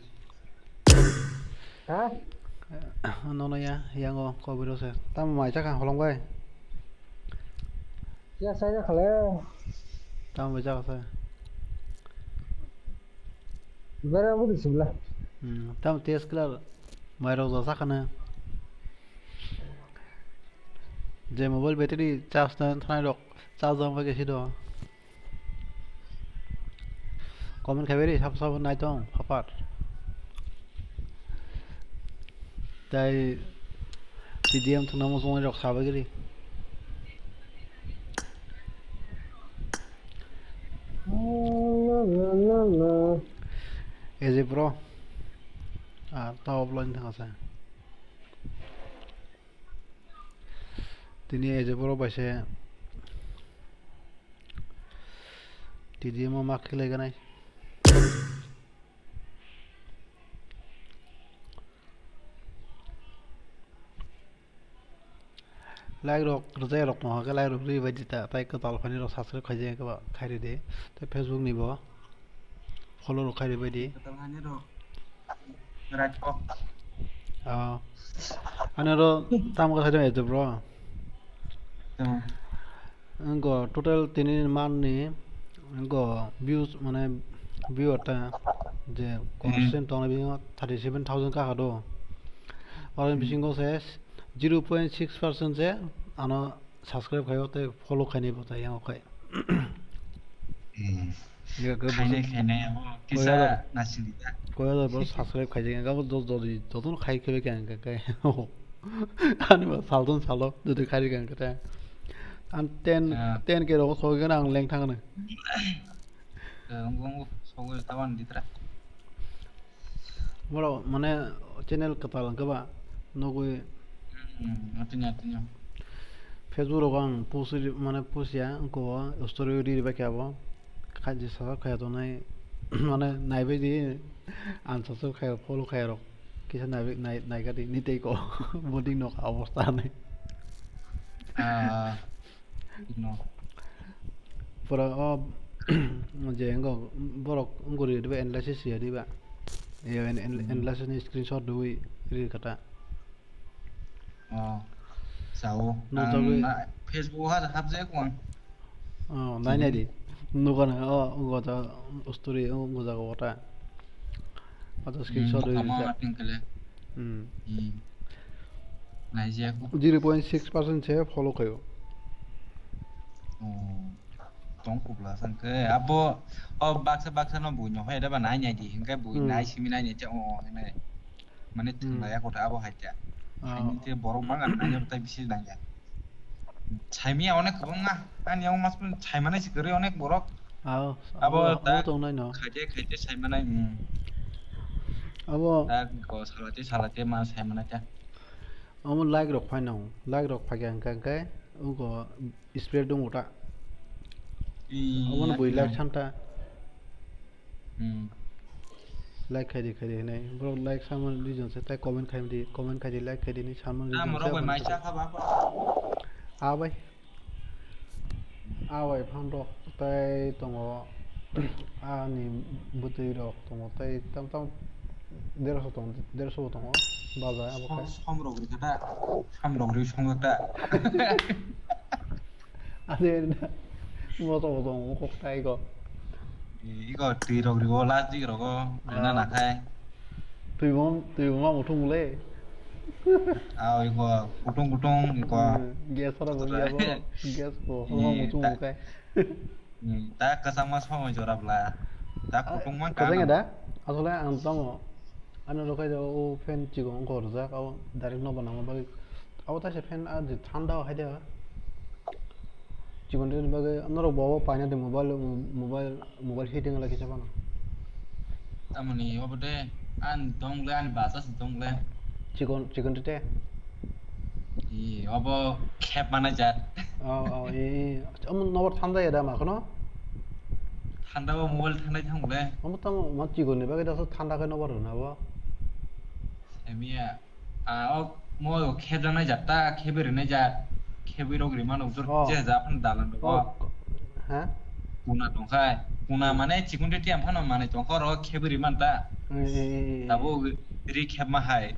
Hah? No ya, yang ko video se. Tam mai chắc Holong bye. Ya saya kalau. Tam mai chắc se. Berapa di sebelah? Tam TS killer. Mai ro za sakana. Je mobile battery charge tan thanai rok. Charge jam ke sido. Comment khai với đi, sab nai tong phapat. Tai TDM thung nam song rok sabe ke đi. Easy bro. Tao upload thang asa. Tini easy bro baise. TDM mark khile ganai. Like rok rojai rok no ka like rok ri bai dita tai ka tal phani rok subscribe khai je ka ba khai ri de tai Facebook ni bo follow rok khai ri bai di ana ro tam ka khai de bro ngo total tinin man ni ngo views mane view ta je constant tong bi 37000 ka hado और बिसिंगो से 0.6% से आना subscribe खायो ते follow खाने बता यहाँ खाए ये कर खाने अब किसा नासिलिता कोई तो बस सब्सक्राइब खाई जाएगा वो दो तो खाई के क्या क्या हो आने बस सालो जो खाई क्या क्या है आन टेन के लोग सोगे ना अंग लेंग थांग ना ngomong sogo tawan ditra मोरा मने चैनल कताल कबा नोगुई artinya Facebook ro gang post mane post ya ko story ri ba kya bo kha je sa kha to nai mane nai be di answer so kha follow kha ro kisa nai ga di ni tei ko body no অবস্থা নাই no pura je ngo borok ngori de analysis ya di ba ya analysis ni screenshot dui ri kata sao Facebook ha hab je ko nai nai di no kana ngo ta story ngo ja ko ta atau screenshot dui nai je ko 0.6% से follow कयो tong kubla sang ke abo baksa no bunyo he da ba nai nyai di hingkai bu nai simi nai cha ne mane thung ya ko ta abo haja ini te borok banget nanya tai bisi nanya chaimia onek bunga kan yang mas pun chaimana si kere onek borok abo ta khaje chaimana abo ta ko salate mas chaimana cha amo like rok phai nong like rok phai gang kang kai ugo spread dong uta amo bui like chanta like khai di này bro like salman region se tai comment khai di like khai di ni salman na region mo ro mai cha kha ba pa a bai phang ro tai tongo a ni butui ro tongo tai tam 150 tongo ba ba abo khai som ro gri kata sam ro gri song ta ade mo to ko tai ko 이거 뒤로 그리고 라지로고 누나 나카이 tùy một thùng lê 아 이거 구tung 이거 gas 사람 뭐야 gas của không một thùng cái 딱 kasama sama jorabla 딱 구tung có cái đó asal ang tamo ano lo kayo o fan chigo ang korza ka direct no banama bagi aw ta se fan ad thanda hai da chigon den bagi anoro bawa paina de mobile heating la kicha bana amani obode an dongle an basas dongle chigon te 이 어버 캡 마나자 이 너버 thanda ya da ma kono 탄다고 모바일 탄다ทั้งเลย 아무튼 뭐 chigon ne bagi da so thanda ka no bar na ba 에미야 뭐 캡잖아 잡다 캡이르네 자 캡이로 그리만 우저 제자 판 달란도 ha kuna tongkai kuna mane chikun de tiam phano mane tongko ro khebri manta tabo ri kheb ma hai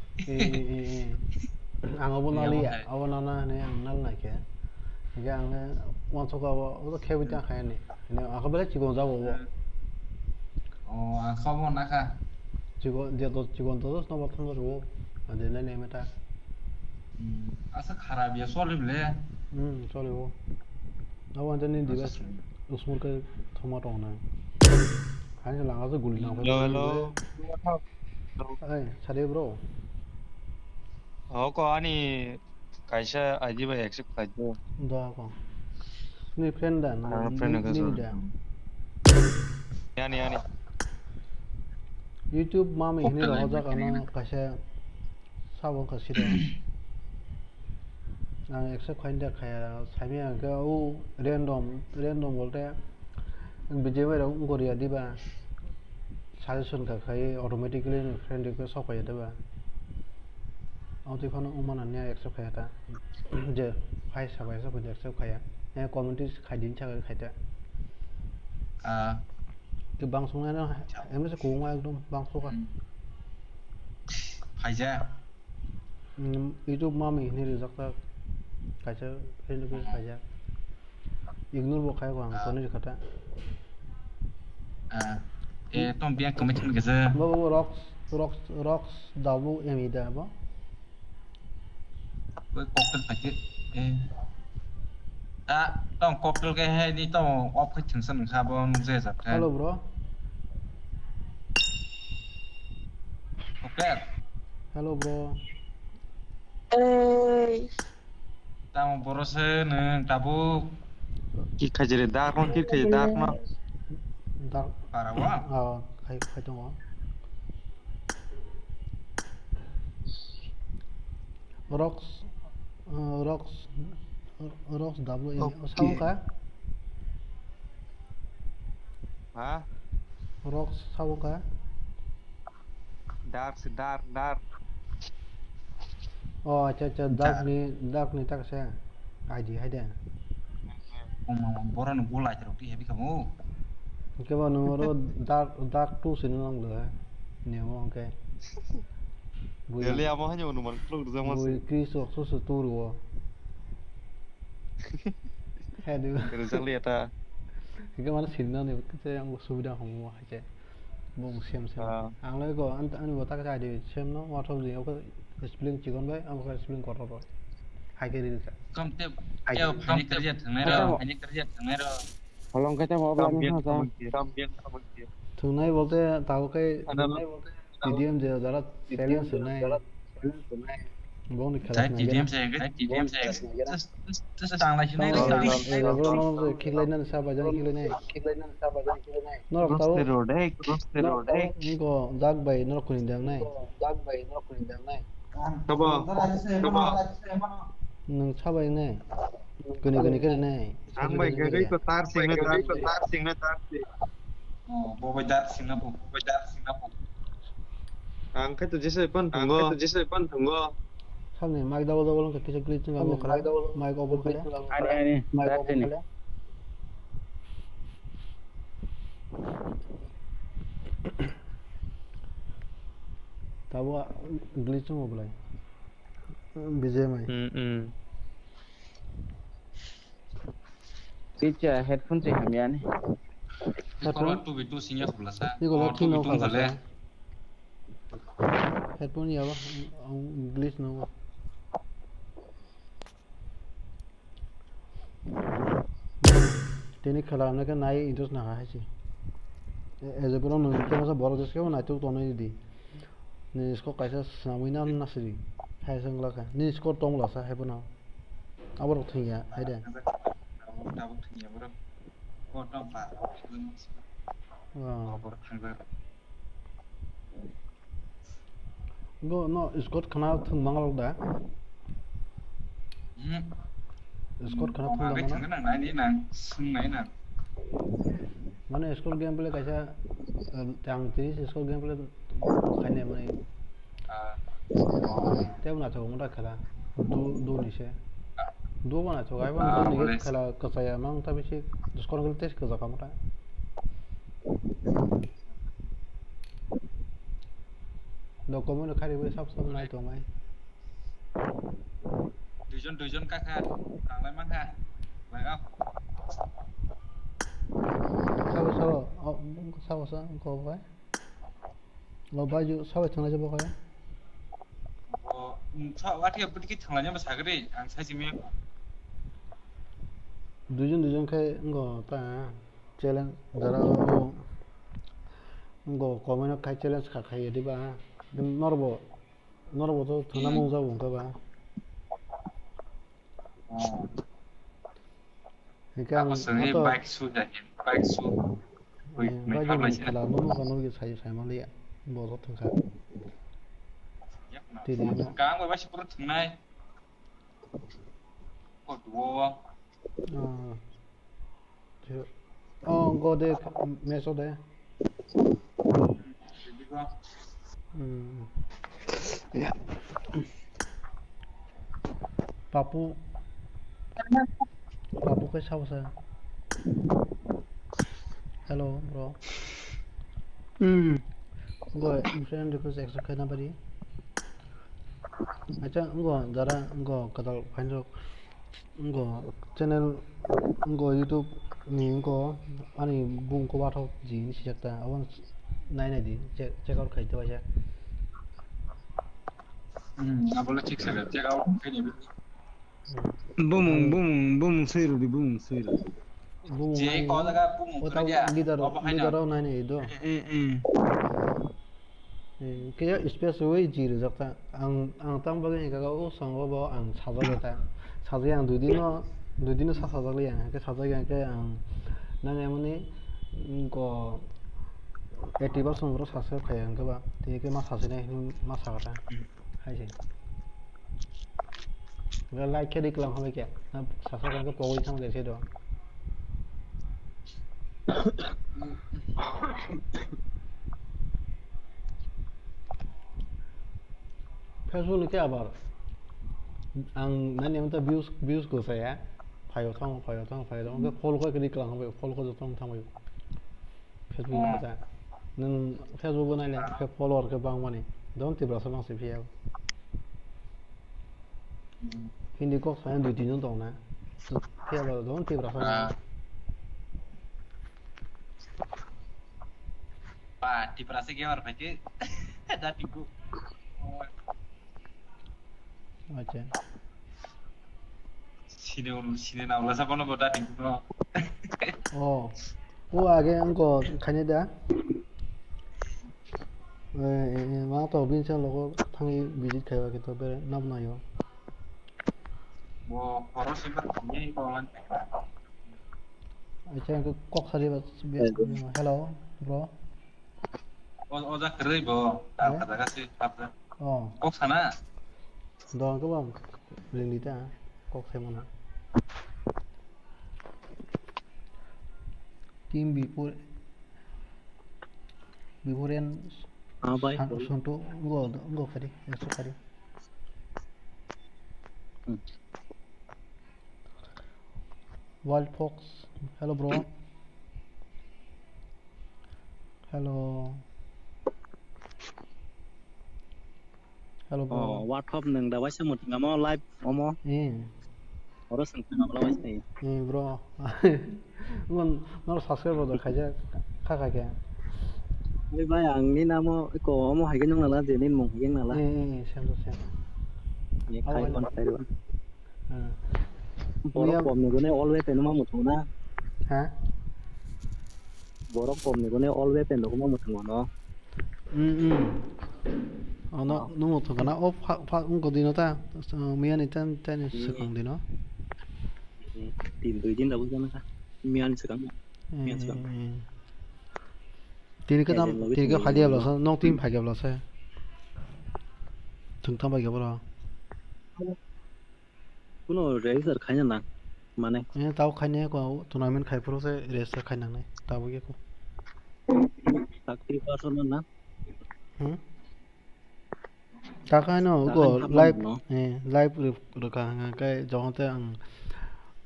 ang abonali abonana ne ang nal na ke ga ang wan so ka bo kheb ta khai ne ne a khabale chikon za bo ang khabon na kha chikon to no ba thang ro ade ne ne meta asa kharabiya solibile solib bo awan tani digas usmur ka thoma tong na han la ga gul na hello ai sare bro ko ani kaisa aji ba accept kajo da ko ni friend dan friend ka so da yani YouTube mami ini ro ja kana kaisa sabon ka sira ang accept khainda khaya samia ga u random bolte bijay mai rong korea diba suggestion ka khai automatically friend request sok ya diba auto phone umana nya accept khaya ta je phai sabai sa kun accept khaya e community khai din cha khai ta cái băng xuống này nó em sẽ cuốn ngoài luôn băng xuống à phải chứ YouTube mà mình này được rất cái chứ cái lúc cái phải chứ ignore bộ khai quảng có nơi khát tom biang commitment cái gì bố rocks double em ida bố với cocktail phải chứต้อง cocktail cái hay điต้อง off cái chừng sân khá bao nhiêu giờ hello bro cocktail hello bro tao boros는 tabu kirkajere dark no kirkaje dark no dark parawa khai trong đó rocks double sao cả hả rocks sao cả dark अच्छा dark ni tak saya ID hay deh boran bola jeruk di happy kamu cái bao nó dark tu sini nong được nhiều không cái dia lihat mau hanya menuman klub tu sama bui krisok susu tu ruo hay được kita sang lihat cái mana sini nih kita yang sudah kamu aja bung xem ang lấy có anh vừa tắt cái gì xem nó qua trong gì ông có explain chỉ con đấy ông có explain còn rồi hai cái đi được không tiếp theo hanya kerja thằng này rồi Tolong kita mau belanja thường nay बोलते tao cái TDM giờ đó salen sửa này bông đi cái TDM sẽ tăng lại này nó kick lên nên sao bây giờ kick lên này nó là tao nó có dark bay nó kuning dang này coba nung sao bay này gini cái này ang bay gagay ko tar sing na tar oh boy dar Singapore Angkai tu jese pun tunggu. Samne mic double ke kisa glitch nggak mau kala. Mic open kala. Ini ini Tahu glitch mau belai. Bisa mai. Sicha headphone sih kami ani. Kalau tu bitu sinya kubelasa. Ini kalau tu tinggal bitu kala. kale. Headphone ya bah, glitch nggak. Ini kalau nak naik interest nak sih. As a problem, kita masa baru just kau naik tu नहीं दी. Ni इसको कैसे सामने ना सही. है संगला का. Ni इसको तोंग लासा है बना. अब वो ठीक है. है दे. Tahu tu ya bro. Kau tahu pak. Wah. Baru tanggal. No, इसको खाना तुम मंगल दा. इसको खाना तुम Makai मंगल. tanggal nang ini nang, sungai nang. मैंने स्कूल गेम प्ले कैसा टांग तीस स्कूल गेम प्ले खाने में तब ना तो मुझे खेला दो निशे दो बना तो गाय बना दो निशे खेला कसाया मांग तभी से स्कूल के टेस्ट कसा काम रहा डॉक्यूमेंट खाली वो सब नहीं तो मैं Dujon kakak, orang lain mana? Baik sao có vậy lo bao nhiêu sao vậy thằng này cho bao nhiêu Wati apa dikit tangannya mas agri, ang saya sih mir. दुजन के इंगो ता चैलेंज जरा वो इंगो कमेंट खाई challenge खाई यदि बा नरबो तो थाना मौजा बुंका बा Aku sendiri baik sudah, baik su. Baik juga kalau nono kan nono saya malah ya bawa tengah. Tidak. Sekarang masih perlu tenai. Kok dua? Oh, go deh, meso deh. Ya. Papu ke sao sa? Hello, bro. Gue friend request extra kena apa dia? Acha, gue jara gue kata find channel YouTube ni ani bung ko bathau jin si jakta awan nai di check out khai to aja. Nggak boleh check out kayak gitu. Bumung seiru. Jadi kalau ada bumung kerja, Gidaro nai itu. Kaya space way jiri jakta ang tambah ni kagak sanggup bawa ang sabar kita. Sabar yang dudino sabar yang ke sabar yang ke ang nang yang ni ko 80% bro sabar kayak ang ke ba. Tiada ke mas sabar ni mas sabar. Hai sih. Gak like dia kelang apa kya? Nah, sabar kan ke pokok itu sama desi doang. Facebook क्या बार आं नानी हम तो views को से यार five थांग उनके follow को करी कलां हम follow को जो थांग भाई Facebook में आता नंग Facebook को नाले के follower के बांग माने don't tiba sama si view hindi को फाइन दो तीन तो ना view bar don't tiba sama Pak, di perasi kia orang pakai ada tiga. अच्छा Sini na ulah siapa nopo tadi no. Oh, वो आगे उनको खाने दा वहाँ तो अभी से लोगों थंगी विजिट खाया कि तो फिर नब ना यो Wo horor sih kan ini kawan. अच्छा इनको कॉक सारी बस hello bro Oh dah kerja bo, tak kata kasih apa. Oh Kok sana? Doang ke bang, beli lita, kok saya mana? Tim Bipurian Bye. Suntu go kari eso kari. Wild Fox, hello bro. Hello. Hello bro. What hop nang da wasa mo ngamo live omo. Oro sang ngamo wasa ni. Bro. Ngon subscribe do khaja kha ke. Bye bye ang ni namo ko omo hai ke nong la je nin mong yang la. Xem. Ni khai kon sai do. Borok pom ni ko ne always pen ma mutu na. Hả? Borok pom ni ko ne always pen ko ma mutu no. Nó một thằng nó ốp phát cũng có gì nó ta miền này tên sự còn gì nó tìm từ trên đầu ra miền sự còn miền sự tìm cái phải đẹp là sao nông tìm phải đẹp là sao thường tham phải đẹp là cũng là racer khai nhận nè mà này tao khai nhé có tournament khai pro sẽ racer khai năng này tao với cái cô takti person nè ta cái nó có live được cả cái giống thế anh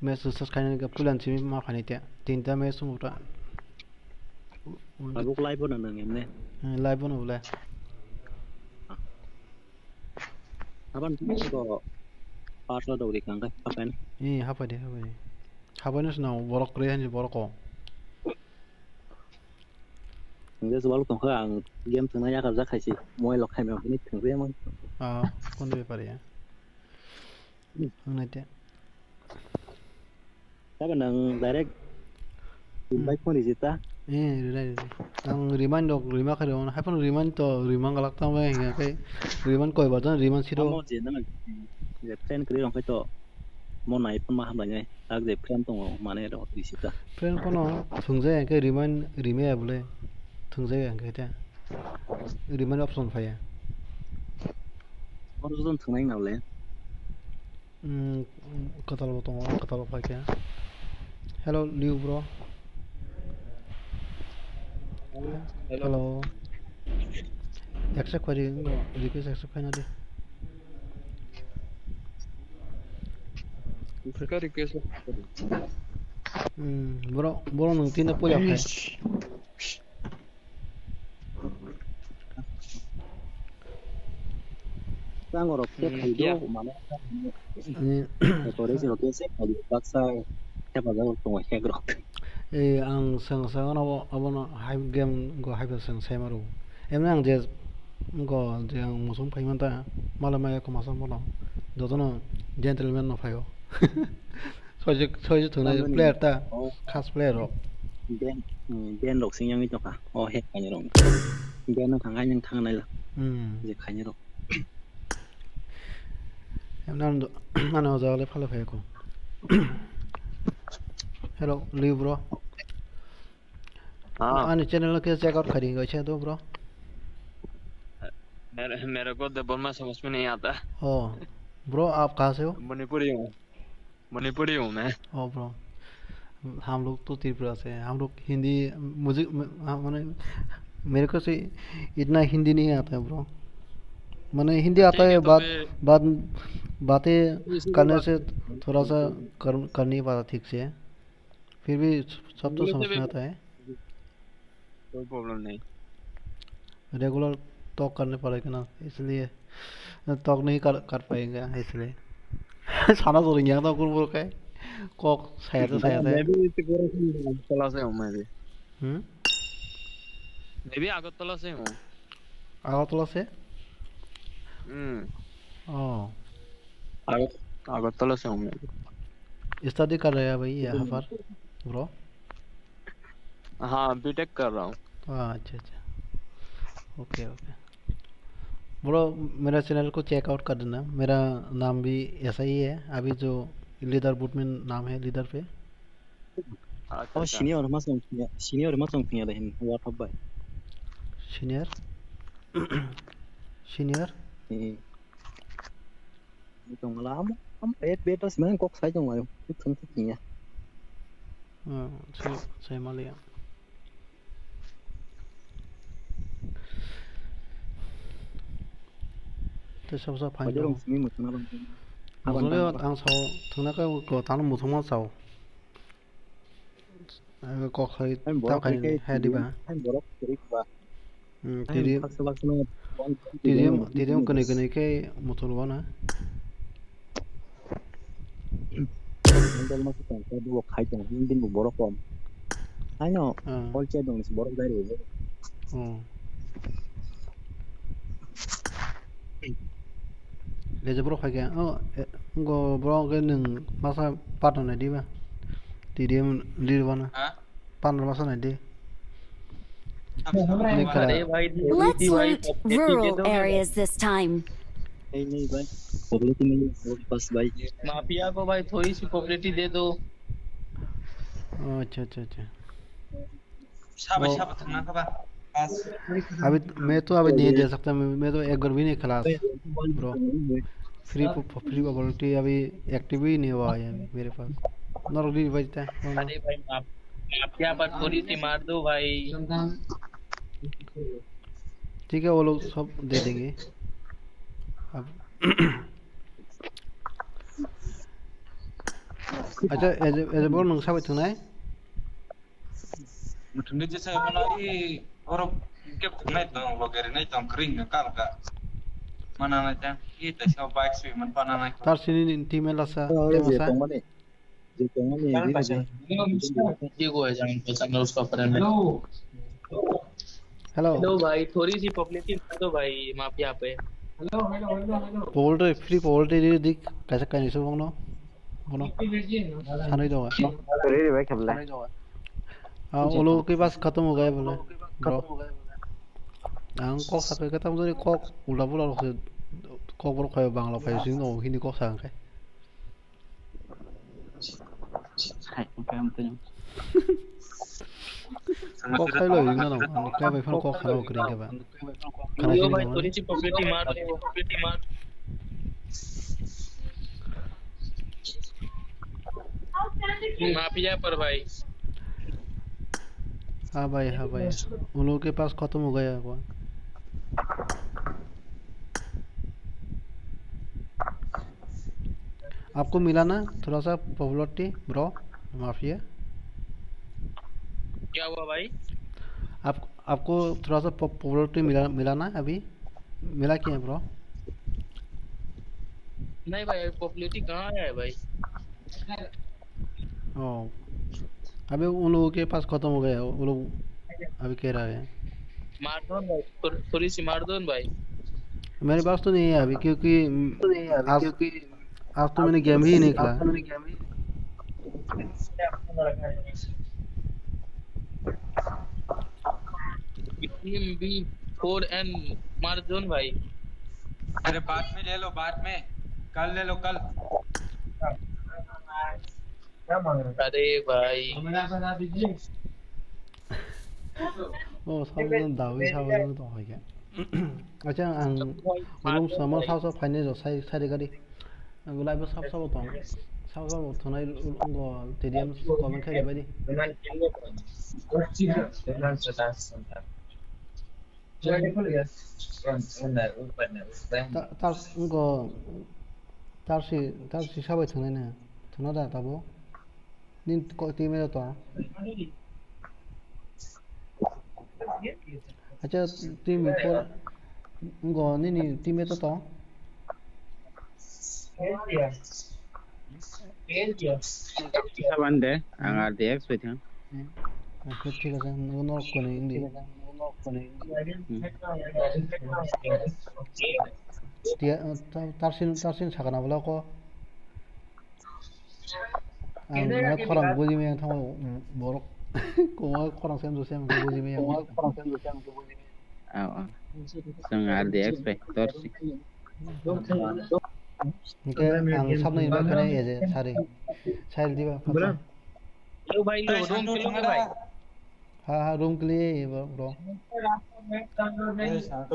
mấy sự sát khai cái plan chỉ mà khai này tiền ta mấy số một đó Facebook live pun ada ngem ne live pun boleh apa nih ko parcel dari kangkai apa ini apa ini senang borok keren sih borok kok enggak sebab lu tongkol ang game tengah ya kerja kayak sih mau elok kayak ini tengah emang kon deh pare ya nanti tapi nang direct invite pun di situ right ang remind kali orang apa remind galak tau bay kayak remind koi badan remind sih mau jadi nang jadi plan kiri orang itu mau naik pun mahal banyak tak jadi plan tuh mana ada di situ plan kono tunggu kayak remind ya boleh tunggu kayak remind option phải ya harus tuh tengah nggak boleh kata lo pakai hello Liu bro hello accept kari request accept kena deh request bro nung tina pula kai sang orang itu mana itu lo biasa kalau paksa siapa tahu tuh kayak grok ang sang no hype game go hype sang semaru emna ang je go je musum phai man ta malama ko masam bono dotono gentleman no phayo soje thuna player ta khas player ro ben lok sing yang itu ka het ka nyong ben no thang yang thang này là je khai nyong emna ano jale phalo phay ko hello Liu bro अनि channel के checkout करेंगे अच्छा तो bro मेरे को दबों में समझ में नहीं आता ब्रो आप कहाँ से हो मणिपुरी हूँ मैं ब्रो हम लोग तो त्रिपुरा से हैं हम लोग हिंदी मुझे मैंने मेरे को से इतना हिंदी नहीं आता है ब्रो मैंने हिंदी आता है बातें करने से थोड़ा सा कर नहीं पाता ठीक से फिर भी सब तो समझ में आता है कोई प्रॉब्लम नहीं रेगुलर टॉक करने पड़ेगा ना इसलिए टॉक नहीं कर पाएंगे इसलिए साना तो नहीं आता कुछ बोल के कॉक सही मैं भी अगरतला से हूँ मैं भी अगरतला से हूँ अगरतला से अगरतला से हूँ मैं स्टडी कर रहे हैं भाई यहाँ पर ब्रो हाँ बीटेक कर रहा हूँ अच्छा ओके ब्रो मेरा चैनल को चेकआउट कर देना मेरा नाम भी ऐसा ही है अभी जो लीडर बुट में नाम है लीडर पे senior masuk punya dah ini what apa senior itu ngelama beta sebenarnya kok saya nggak itu tentunya saya malah तो सब फाइन Wajar दं dong sini musuh nabang. मुसुले आं साव थांनायखौ को तानो मुथुमा साव को खै Kan ता borok खै kayak हेदिबा kan borok terik ba. तिरि Paksa-paksa na तिरि कने के मुथुलवाना Mental masuk kan saya dua kai dong din bu borok om. Ayo all chat dong si borok dari aja. लेजे ब्रो खागे गो ब्रो के नों मासा partner दिबा तिरिम लिरवाना partner मासा नायदि Let's loot rural areas this time. नहीं भाई पॉपुलेटी नहीं बस भाई माफिया को भाई थोड़ी सी पॉपुलेटी दे दो अच्छा अच्छा अच्छा साबे साबे थंना का बा अभी मैं तो अभी नहीं दे सकता मैं तो एक भी नहीं खिला ब्रो फ्री पॉपुलेटी अभी एक्टिव ही नहीं हुआ है मेरे पास नॉर्मली बजता है अरे भाई माफिया पर थोड़ी सी मार दो भाई ठीक है वो लोग सब दे देंगे अब अच्छा एज बोल नों साबाय थांनाय मुथुंदे जैसे बनाई और के नहीं तो वगैरह नहीं तो करिंग काल का mana na ये तैसे बाइक से मन बनाना तार सिनी टीम में लसा ये को है जान पसंद उसका फ्रेंड हेलो भाई थोड़ी सी पॉपुलेटी मार दो भाई माफिया पे हेलो पोल्ट्री फ्री पोल्ट्री दिख कैसे कहीं से बोलो बोलो खाने दो रेडी भाई खेल ले वो लोगों के पास खत्म हो गए बोले ब्रो आं कॉक साके के तम जरी कॉक उला बुला से कॉक ब्रो खायो बांग्ला फाय सिं नो हिनी कॉक सांगे हाय काम तो कॉक खाई लो हिंगा नो क्या भाई फन कॉक खाना करेंगे के बा खाना यो भाई थोड़ी सी पॉपुलेटी मार माफिया पर भाई हाँ भाई उन लोगों के पास खत्म हो गया वो आपको मिला ना थोड़ा सा पॉपुलरिटी ब्रो माफिया क्या हुआ भाई आपको थोड़ा सा पॉपुलरिटी मिला ना अभी मिला क्या ब्रो नहीं भाई पॉपुलरिटी कहाँ है भाई ओ अभी उन लोगों के पास खत्म हो गया वो लोग अभी कह रहे हैं मार दो भाई थोड़ी सी मार दो भाई मेरे पास तो नहीं है अभी क्योंकि आज तो मैंने गेम ही नहीं खेला B4N मार दो भाई अरे बाद में ले लो बाद में कल ले लो कल अरे भाई ओ सावन दावी सावन तो हो गया अच्छा room summer house of finance side गाड़ी गुलाब सब सब तो थोनाय उंगो टेडियम कमेंट खाय बायदि तार उंगो तारसी साबाय थांनाय ना थांना दा दाबो nin ko टीम में तो अच्छा टीम में पर उंगो नी टीम में तो Saban deh, anggar deh expect ya. ठीक है नो कोने इंदी तारसिन सागाना बोला को मैं खरां बुझी में था बोरो को खरां सेम जोसे हम बुझी में Sangar deh expect terus. इनके आं सामने इनका खने ये जे सारे साइल दीवा लो भाई लो रूम के लो भाई हाँ रूम के लिए ये ब्रो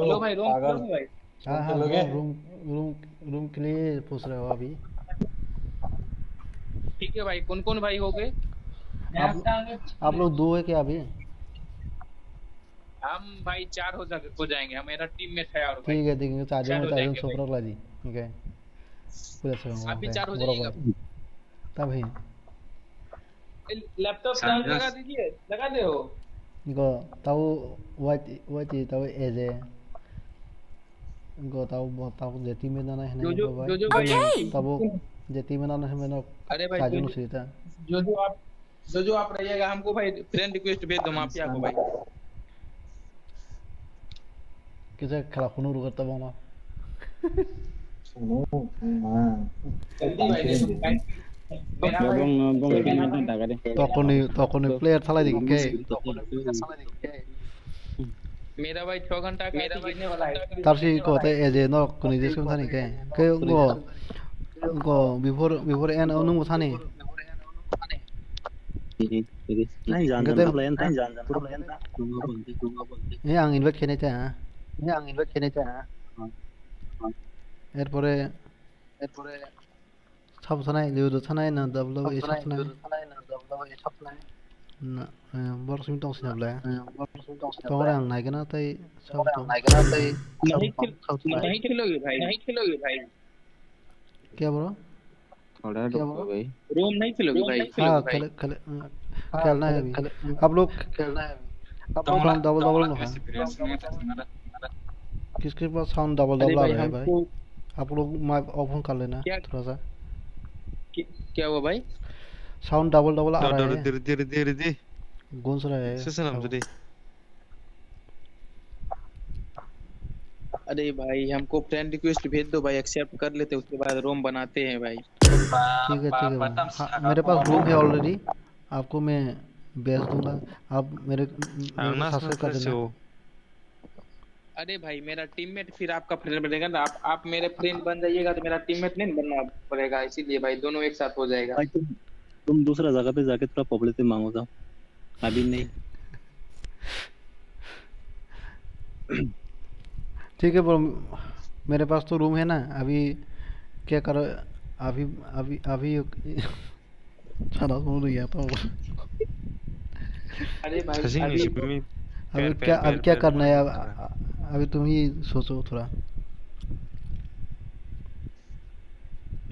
लो भाई रूम के लो भाई हाँ रूम के लिए पूछ रहे हो अभी ठीक है भाई कौन भाई हो गए आप लोग दो है क्या अभी हम भाई 4 हो जाएंगे, हम मेरा टीममेट है और भाई ठीक है ठीक है, चार हो चार्जन जाएंगे सोपर लाजी ठीक है पूरा से आप भी 4 हो बराबर जाइएगा। तब ही लैपटॉप चार्ज लगा दीजिए, लगा दे हो इनको ताऊ वाची ताऊ एजे इनको ताऊ जेती में ना है जो भाई Okay. ताऊ जेती में ना है मैंने अरे भाई चार्जन सीता जो आप रहिएगा हमको भाई फ्रेंड रिक्वेस्ट भेज दो माफिया को भाई। किसे खला खुनूर करता बामा जल्दी भाई दे दो तखनी प्लेयर थाला दी के मेरा भाई 6 घंटा का गिरने वाला है। तारसी को ते एजे न कुनी जिसको थानी के उनको बिफोर एन अनु थानी नहीं जान ये आं इनवाइट खेने चा एरपरे सब थानाय लिउदो थानाय ना दबलो ए सब थानाय ना बरसिम दं सिनाबला तोरा आं नायगोना तै सब नहीं खेलोगे भाई क्या ब्रो रोम नहीं खेलोगे भाई। हाँ खेलना है अभी आप लोग साउंड डबल ना है किसके पास साउंड डबल आ रहा है भाई आप लोग माइक ऑफ कर लेना थोड़ा सा क्या हुआ भाई साउंड डबल आ रहा है धीरे गूंज रहा है अरे भाई हमको फ्रेंड रिक्वेस्ट भेज दो भाई, एक्सेप्ट कर लेते उसके बाद रोम बनाते हैं भाई। ठीक है मेरे पास रूम है ऑलरेडी आपको मैं भेज दूंगा आप मेरे साथ कर देना। अरे भाई मेरा टीममेट फिर आपका फ्रेंड बनेगा ना, आप मेरे फ्रेंड बन जाइएगा तो मेरा टीममेट नहीं बनना पड़ेगा, इसीलिए भाई दोनों एक साथ हो जाएगा। भाई तुम दूसरा जगह पे जाके थोड़ा पब्लिसिटी मांगो जाओ अभी नहीं। ठीक है ब्रो मेरे पास तो रूम है ना अभी क्या करो अभी सारा सुन रही तो अरे भाई अभी क्या करना है अभी तुम ही सोचो थोड़ा।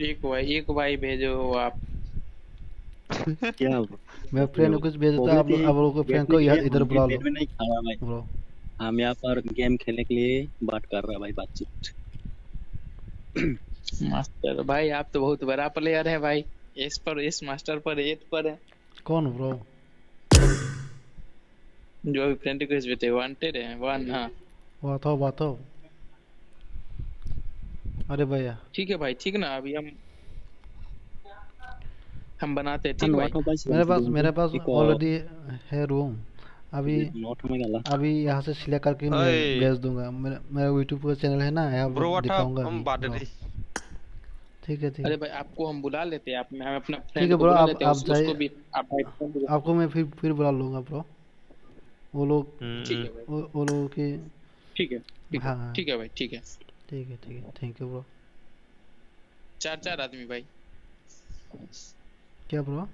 एक भाई भेजो आप। क्या मैं फ्रेंड को कुछ भेज देता आप लोगों को फ्रेंड को इधर बुला लो नहीं खाया भाई ब्रो। हम यहाँ पर गेम खेलने के लिए बात कर रहा है भाई बातचीत। मास्टर भाई आप तो बहुत बड़ा प्लेयर है भाई, एस मास्टर पर 8 पर है। कौन ब्रो जो अभी फ्रेंड रिक्वेस्ट भेजे वांटेड है 1 हाँ बात हो अरे भैया ठीक है भाई ठीक ना, अभी हम बनाते हैं ठीक भाई। मेरे पास ऑलरेडी है रूम अभी यहाँ से सिलेक्ट करके मैं भेज दूंगा। मेरा यूट्यूब का चैनल है ना यहाँ दिखाऊंगा। ठीक है अरे भाई आपको हम बुला लेते हैं, हम अपना ठीक है ब्रो आप जाइए आपको मैं फिर बुला लूंगा ब्रो वो लोग के ठीक है हाँ ठीक है भाई ठीक है थैंक यू ब्रो। 4 आदमी भाई क्या ब्रो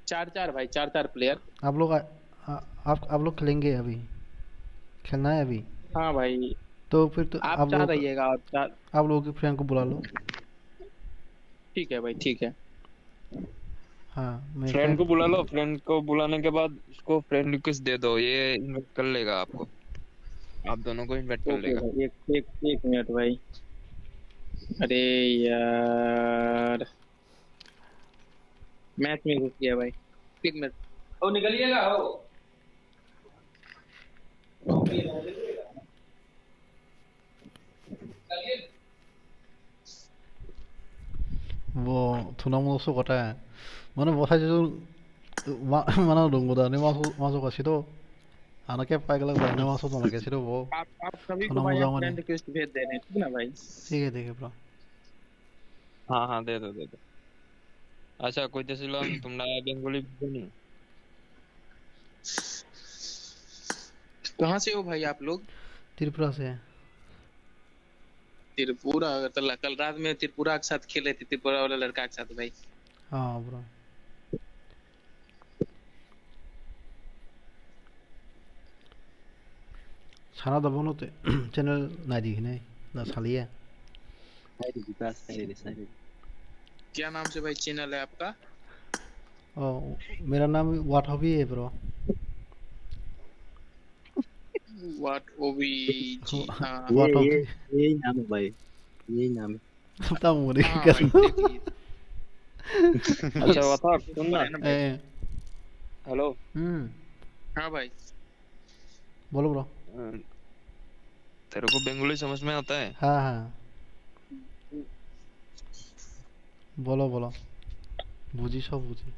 4 भाई 4 प्लेयर आप लोग खेलेंगे अभी खेलना है अभी। हाँ भाई तो फिर तो आप चाह रहिएगा आप लोगों के फ्रेंड को बुला लो। ठीक है भाई ठीक है हाँ फ्रेंड को बुला लो, फ्रेंड को बुलाने के बाद उसको फ्रेंड रिक्वेस्ट दे दो, ये इनवाइट कर लेगा आपको, आप दोनों को इनवाइट कर लेगा। एक मिनट भाई अरे यार मैच में घुस गया भाई, 1 मिनट ओ निकलिएगा हो वो थुना मोसो कटा है मैंने बहुत जो mana dong udah ini masuk ke situ anaknya pakai lagi ini masuk sama ke situ वो आप सभी को भाई फ्रेंड रिक्वेस्ट भेज दे रहे हैं ठीक ना भाई। ठीक है ब्रो हाँ दे दो अच्छा कोई ছিল তোমরা বেঙ্গলি नहीं कहाँ से हो भाई आप लोग? त्रिपुरा से। त्रिपुरा कल रात में त्रिपुरा के साथ खेले थे, त्रिपुरा वाला लड़का के साथ भाई। हाँ ब्रो खाना दबानो तो चैनल ना दी है ना साली है क्या नाम से भाई चैनल है आपका? मेरा नाम वाट हॉबी है ब्रो। वाट ओवी जी हाँ यही नाम है भाई, यही नाम है। पता मुझे हाँ कैसे भाई देखिए अच्छा वथा सुन ना हेलो हाँ भाई बोलो ब्रो। तेरे को बंगाली समझ में आता है? हाँ हाँ बोलो बोलो बुझी सब बुझी।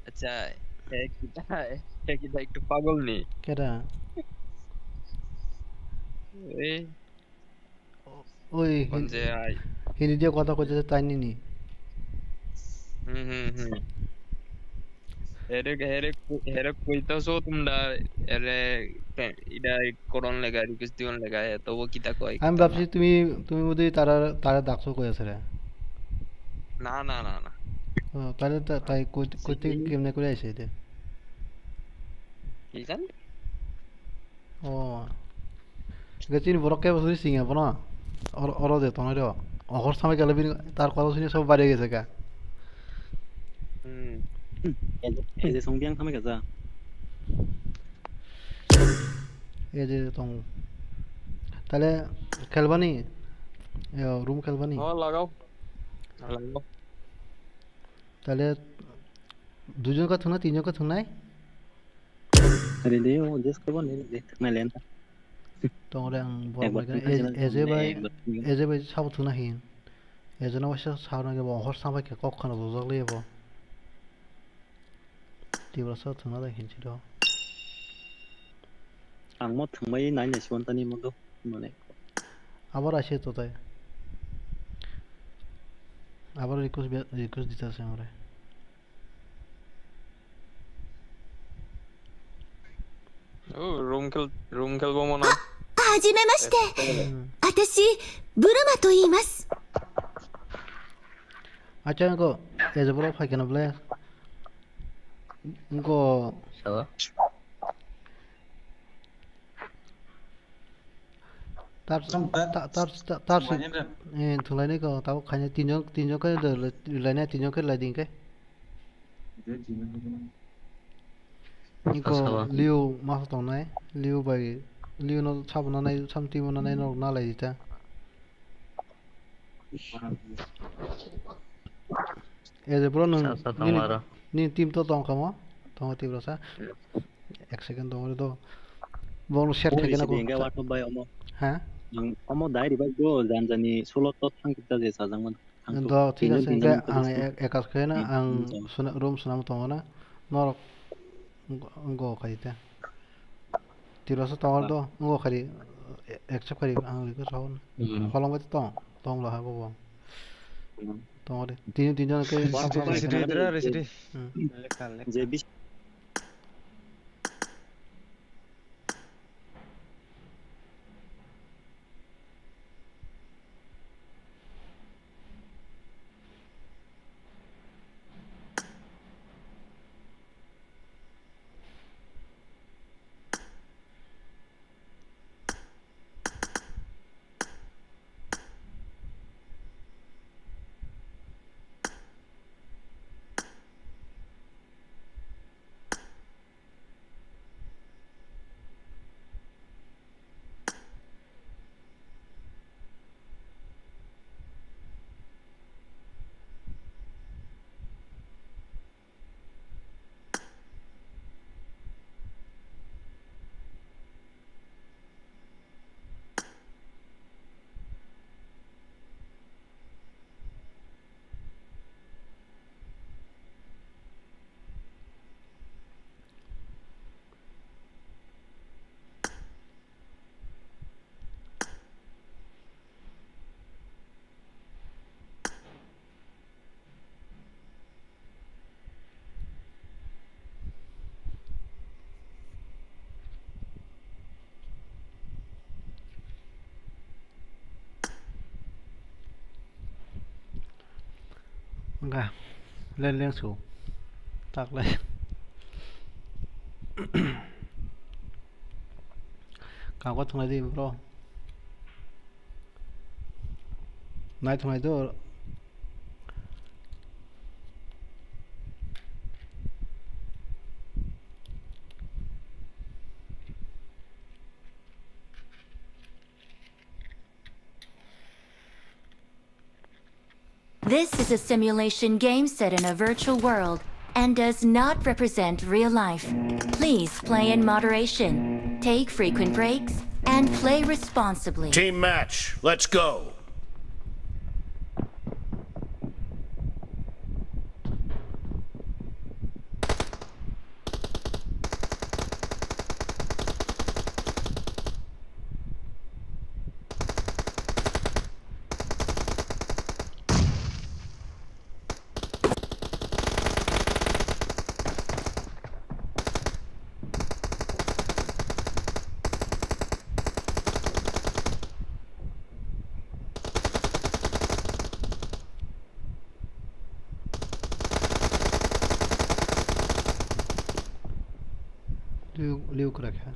अच्छा है कि एक तो पागल नहीं क्या रहा ओए हिंदी दिया कथा को जैसे तानी नहीं हेरे कोई तो सो तुम डा अरे इधर कोरोन लगा रिक्वेस्ट दिवन लगा है तो वो किता कोई हम बापसी तुम्ही मुझे तारा तारा दाखसो को ऐसा है ना ना ना ना तारे ताई कोई गेम ने कोई ऐसे थे किसान ओ गचिन बरके बसुरी सिंह है बना और देता हूँ रे और समय के लिए भी तार कॉल सुनिए सब बारे कैसे का ऐसे संबियांग हमें कैसा ये जे तो ताले खेलबानी रूम खेलबानी हाँ लगाओ ताले दूजन का थुना तीनों का थुना है अरे दे वो जिस को नहीं देख मैं लेना तो orang buat eze bai sabu tuna hin eze na wasa sauna ke bo hor sampai ke kok khana dozak le bo tibra sa tuna da hin chiro ang mo thmai nai ne siwan tani mo do mane abar ashe to tai abar request dita se amore room खेल वो मना はじめまして。私、ブルマと言います。 अच्छा इनको ऐसे बोलो भाई क्या नबले इनको तार से थुलाने को ताऊ खाने तीनों का लाने तीनों के ला देंगे इनको लियो मास तो नहीं लियो भाई लियो नो छाप ना नहीं छामती मना नहीं नो ना लाई देता ऐसे बोलो नी टीम तो कामो तो टीम रसा एक सेकंड तो बोलो शेयर करके ना को हाँ अमो दायरी बाग दो जानजानी सोलो तो थांग किता जे साजांगमन तो ठीक है सेंगे आं एकास के ना आं रूम सुनाम तो ना नोर गो खाइते तिरसा तो दो गो खाली एक्सेप्ट करी आं लिखो साउन फॉलो मत तो हम लहा बो तो तीन जन के जे बी Enggak, lên xuống tạc lên Kau kau tengah di bro. Naik tengah itu. This is a simulation game set in a virtual world and does not represent real life. Please play in moderation, take frequent breaks, and play responsibly. Team match, let's go. Live को रखा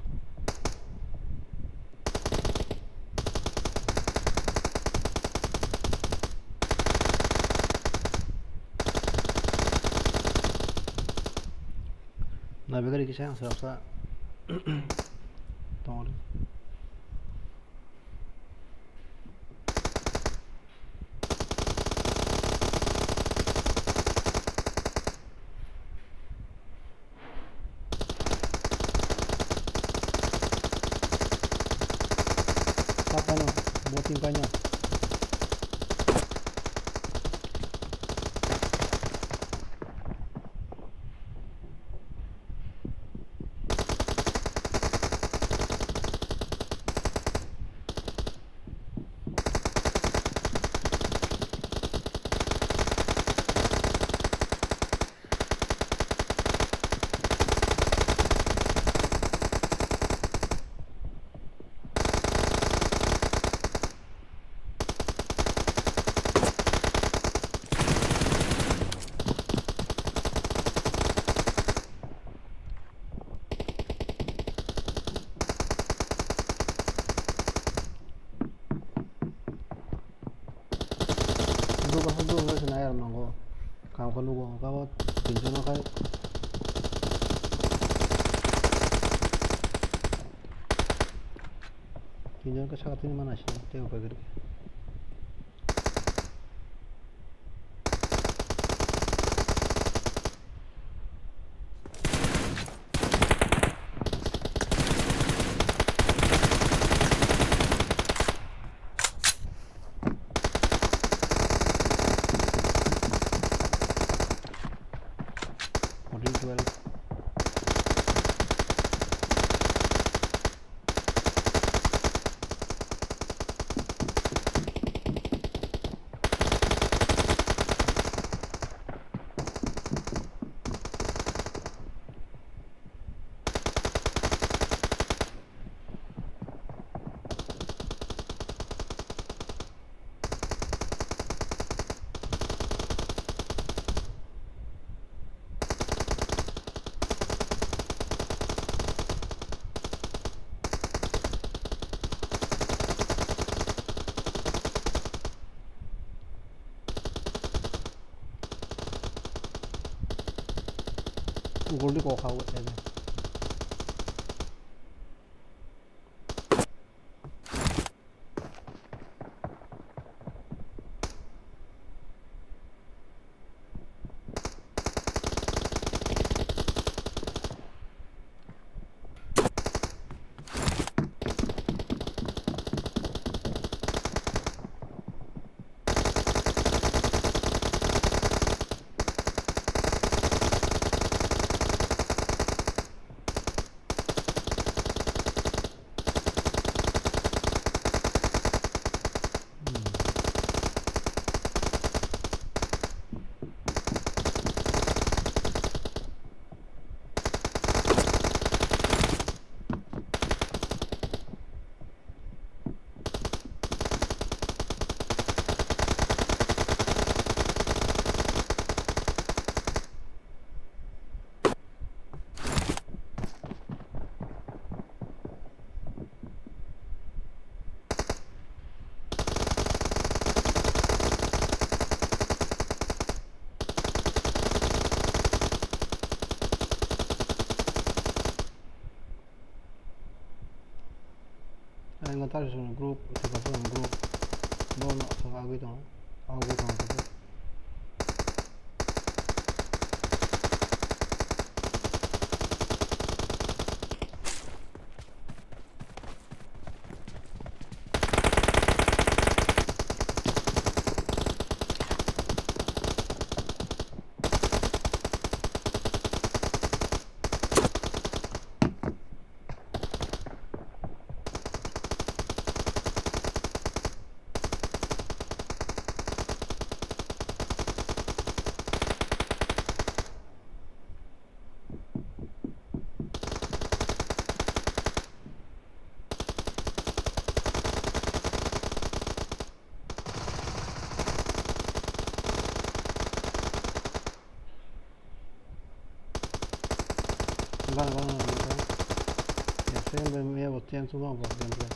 navigar iki saya serasa tolong tingkahnya Kau lugu kau pinjam kau pinjam ke saat ini mana sih tengok begitu Goldie kok kau ini Dengan tarik susun grup, tiba susun grup, bono sangat gitu, aku kan tu. Vâng, xem bên nghe một trên xuống vào bên kia.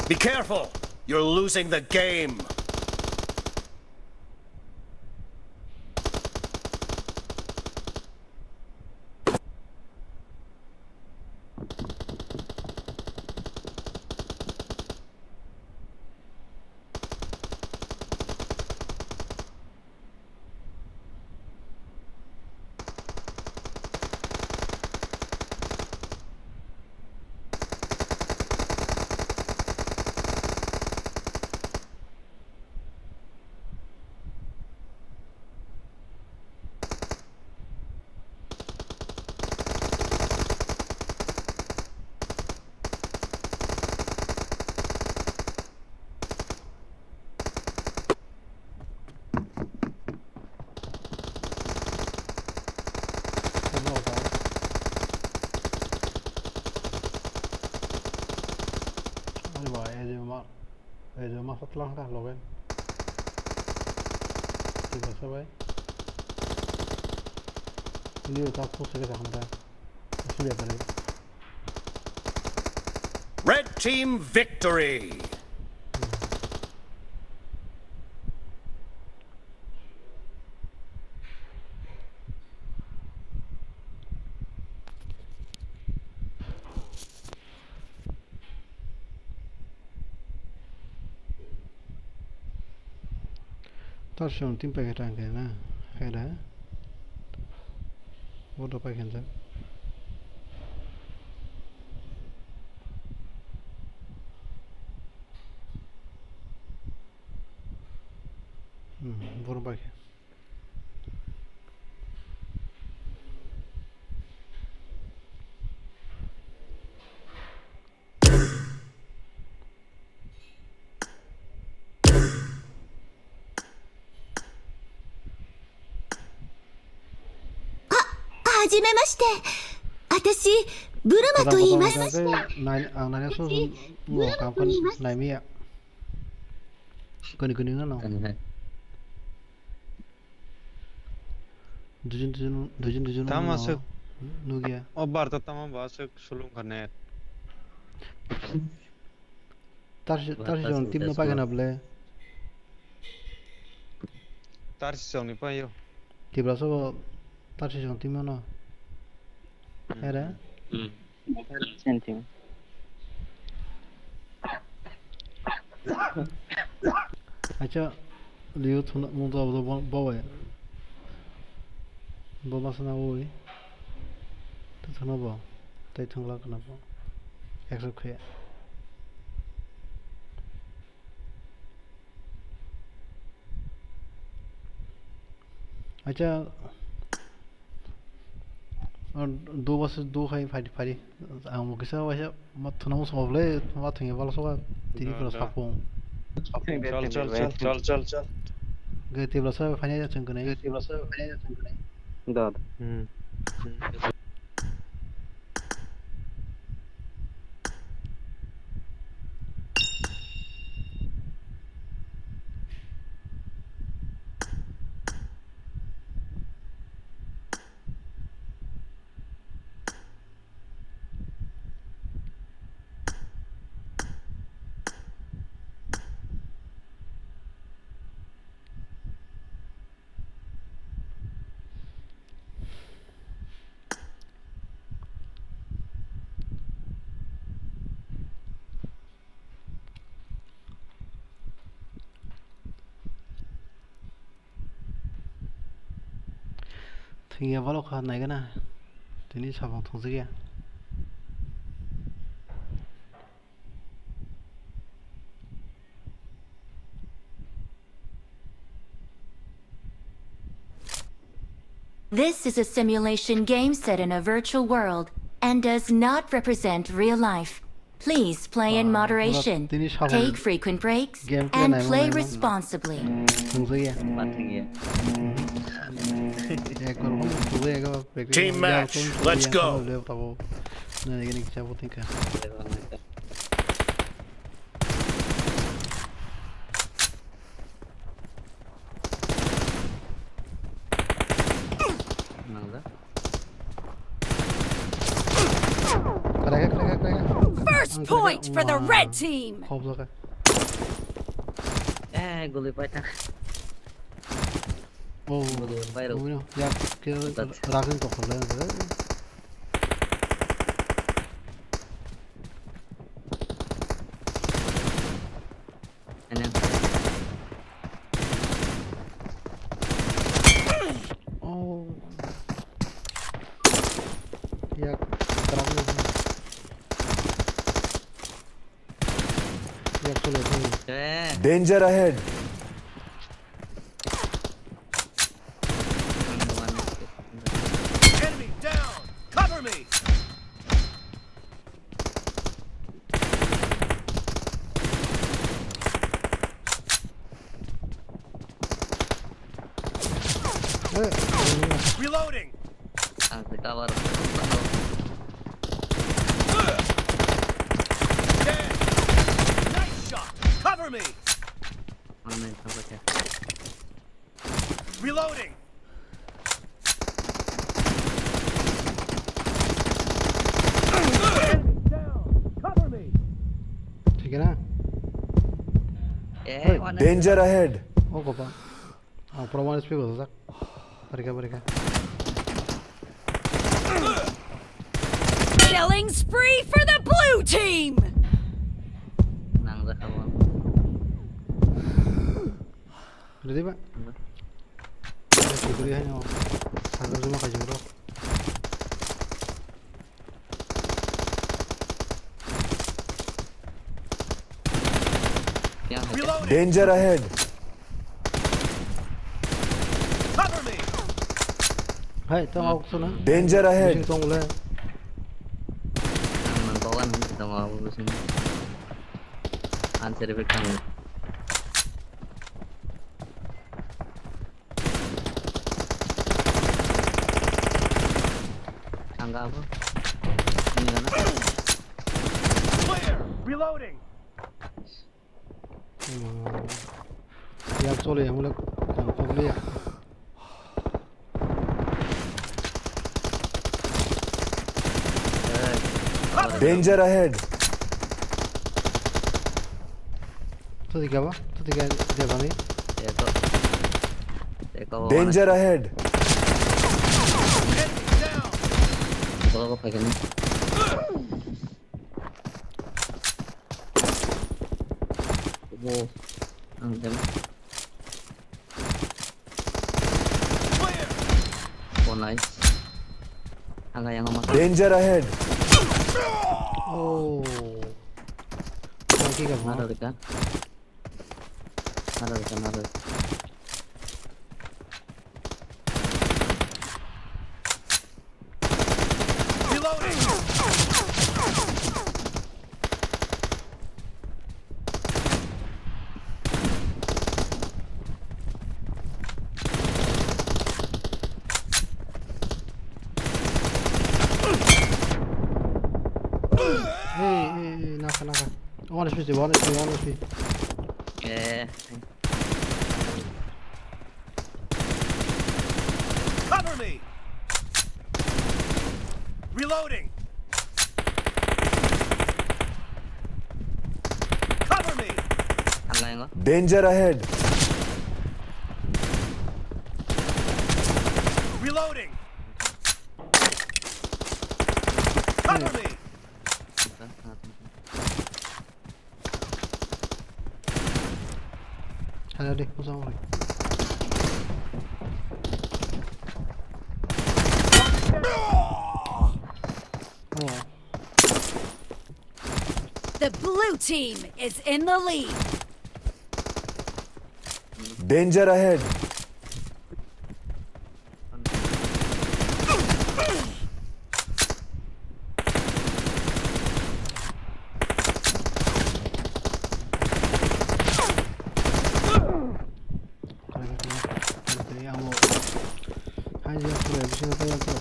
Be careful! You're losing the game! Setelah dah logan. Tiba sampai. Ini tak pun saya dah hendak. Sudah balik. Red team victory! Tarsyon tim pakai tangga na, ada. Bodoh pakai kan? Bodoh pakai. Burma と言います。 Nanya susun mau kapan naimi ya? Kuning-kuningan no. Dujun. Tam masuk. Nugia. Oh Barta tamam masuk sulung kanet. Tarsyon tim no pakai nable. Tarsyon ni pa yo. Tiba so Tarsyon tim no. Ada? Sentim. Acha liu thuna mundo abdo bawa. Bawa sana woi. Tu thuna bawa. Tai thungla kana bawa. Exo khaya. Acha दो बस दो खाई फाड़ी आम किसा वैसे मत थना मुझ समझ ले मत थंगे वाला सोगा तेरी पर सापों चल गए तेरे बस फाइनल जा चंकने दाद Thì vào lúc này cái này thì đi xào phòng thùng dưới kia. This is a simulation game set in a virtual world and does not represent real life. Please play in moderation, take frequent breaks, and play responsibly. Team match, let's go. First point for the red team. Guli patah. Oh, ya ke rakin kok lah. Oh, ya terakhir. Ya sudah. Danger ahead. Enemy down. Cover me. Reloading. Cover. Nice shot. Cover me. Reloading. Cover me. ठीक है ना? Danger ahead. Oh, कोपा. हाँ, प्रमाण speak होता था. बरिका. Killing spree for the blue team. Ready pak? Beri hanya satu semua kaji bro. Danger ahead. Cover me. Hai, tengok sana. Danger ahead. Tengok boleh. Kawan kita mau sini. Answer effect apa? Ini kan? Clear. Reloading. Ya solo ya mulai confirm ya. Danger ahead. Itu tiga apa? Itu tiga nih. Ya toh. Danger ahead. Kalau kau pakai ni. Oh, angkat. Oh nice. Angkat yang amat. Danger ahead. Oh. Lagi kan? Ada dekat. Ada. Hey, naka. One HP. Yeah. Cover me. Reloading. Cover me. Danger ahead. Reloading. Cover me. Hadi, o zaman. The blue team is in the lead. Danger ahead.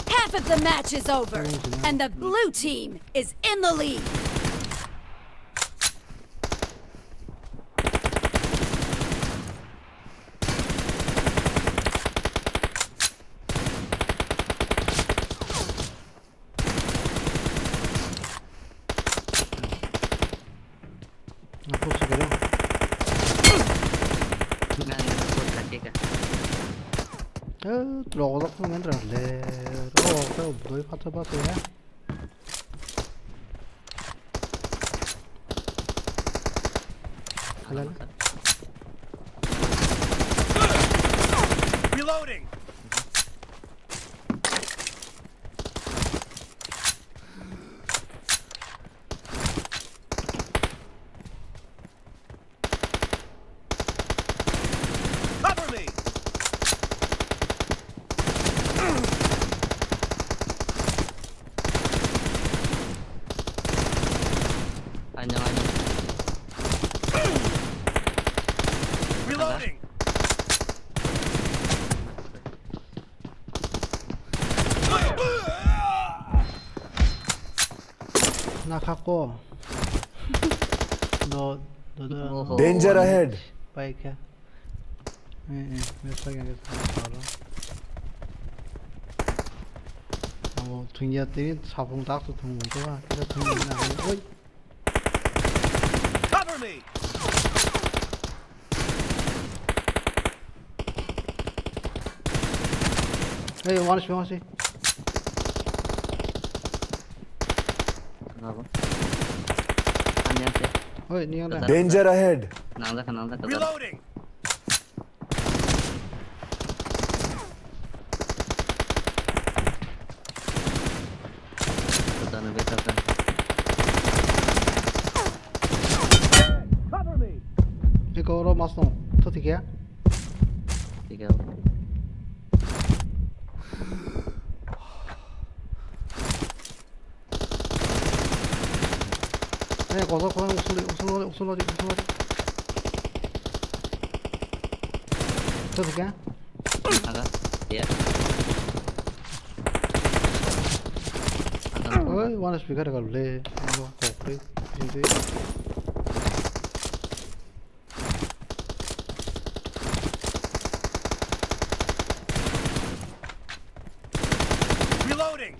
Half of the match is over, and the blue team is in the lead. Trovo không entra le. Oh, dois quatro passos ya. Reloading. Cover me. Reloading. Nakako. No. Danger ahead. Baik ya. Biasa yang kita tahu. 뭐 등이야들이 사봉 딱도 등은 좋아. 그래서 등이 나가는. 어이. Cover me. 에이 원하시. 어이 니가. Danger ahead. Reloading. Cover me. 이거로 맞어. 터티게야? 네, 거기서 우슬러리. 터티게야? 어이, 원하시 비가래 갈래. 이거 그래. 이제. Reloading.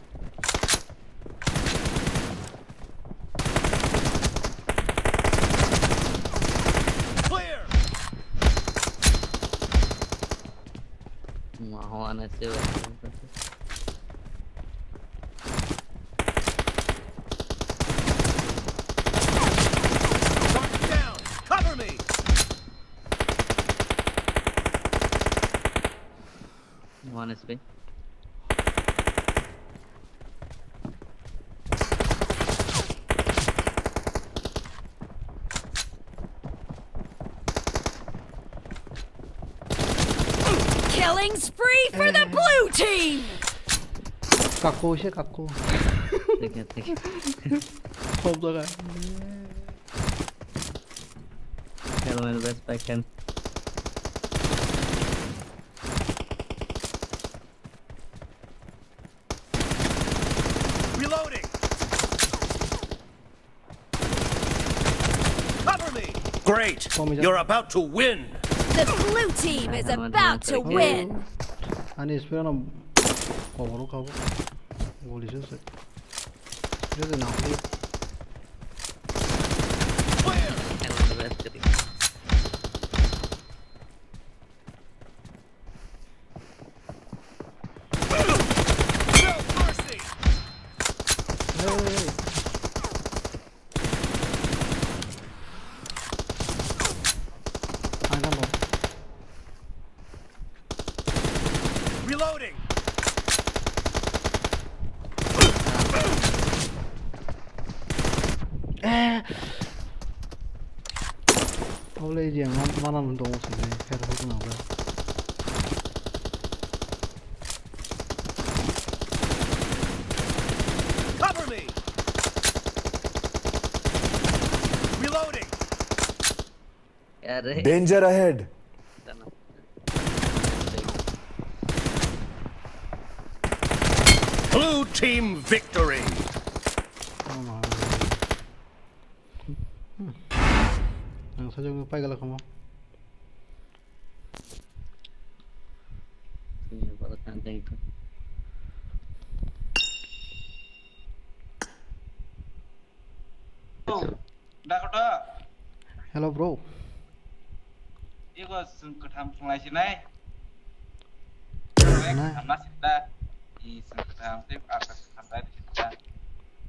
Clear. Mark down. Cover me. Killing spree for the blue team. 갖고. 없다가. Reloading. Cover me. Great. You're about to win. The blue team is about to win. 아니 스페어는 거꾸로 가고 올리셨어요. 그래도 나오네. Reloading. Boleh je mana untuk musuh ni, kira aku nak ber. Cover me. Reloading. Danger ahead. Blue team victory. Ang saja ko pa galak mo. Dakota. Hello bro. Iku sing ketam sungai sini. Anas kita di sing ketam tip akan sampai di kita.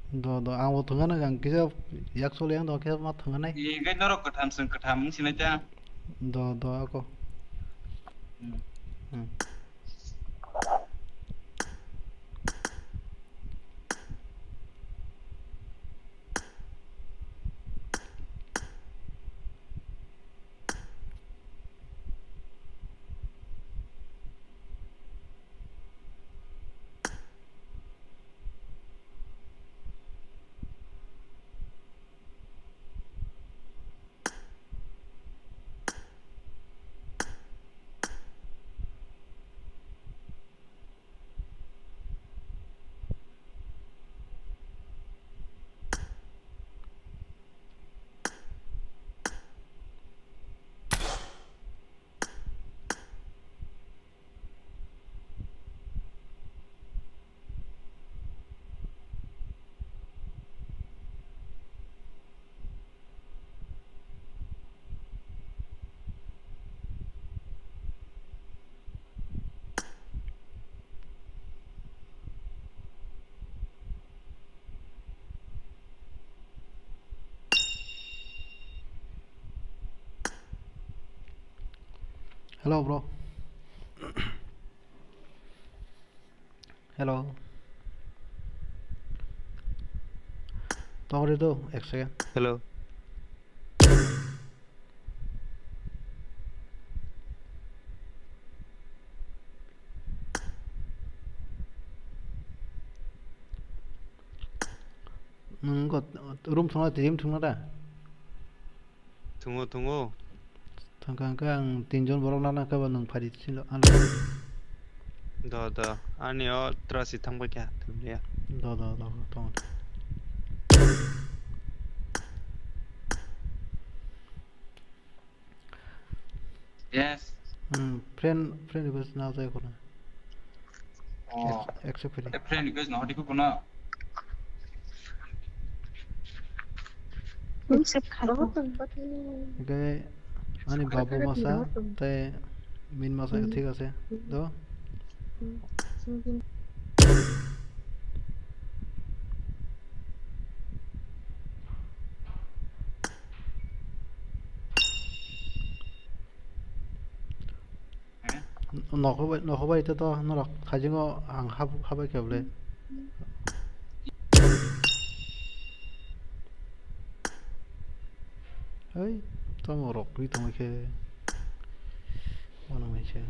Do ang wo thengan ang kisa yak sol yang do kisa ma thengan nai. Ikai norok ketam sing ketam sini aja. Do ako. Hello bro. Hello. Tao đi đâu? এক second. Hello. Nggak, room sana tim tunggu dah. Tunggu. Tangkang tinjon borong nana kawan nung padi silo. 더 아니요 들어시 탕밖에 안 들려요. 더 Yes. Friend request now saya kena. Accept ini. Friend request now di kuna. Okay. Ani babu masa, te min masa ঠিক আছে. Do. 너가 이때 또 너라 가진 거 안 하밖에 없래. 어이, 또 뭐로 우리 또 이렇게 뭐는 이제.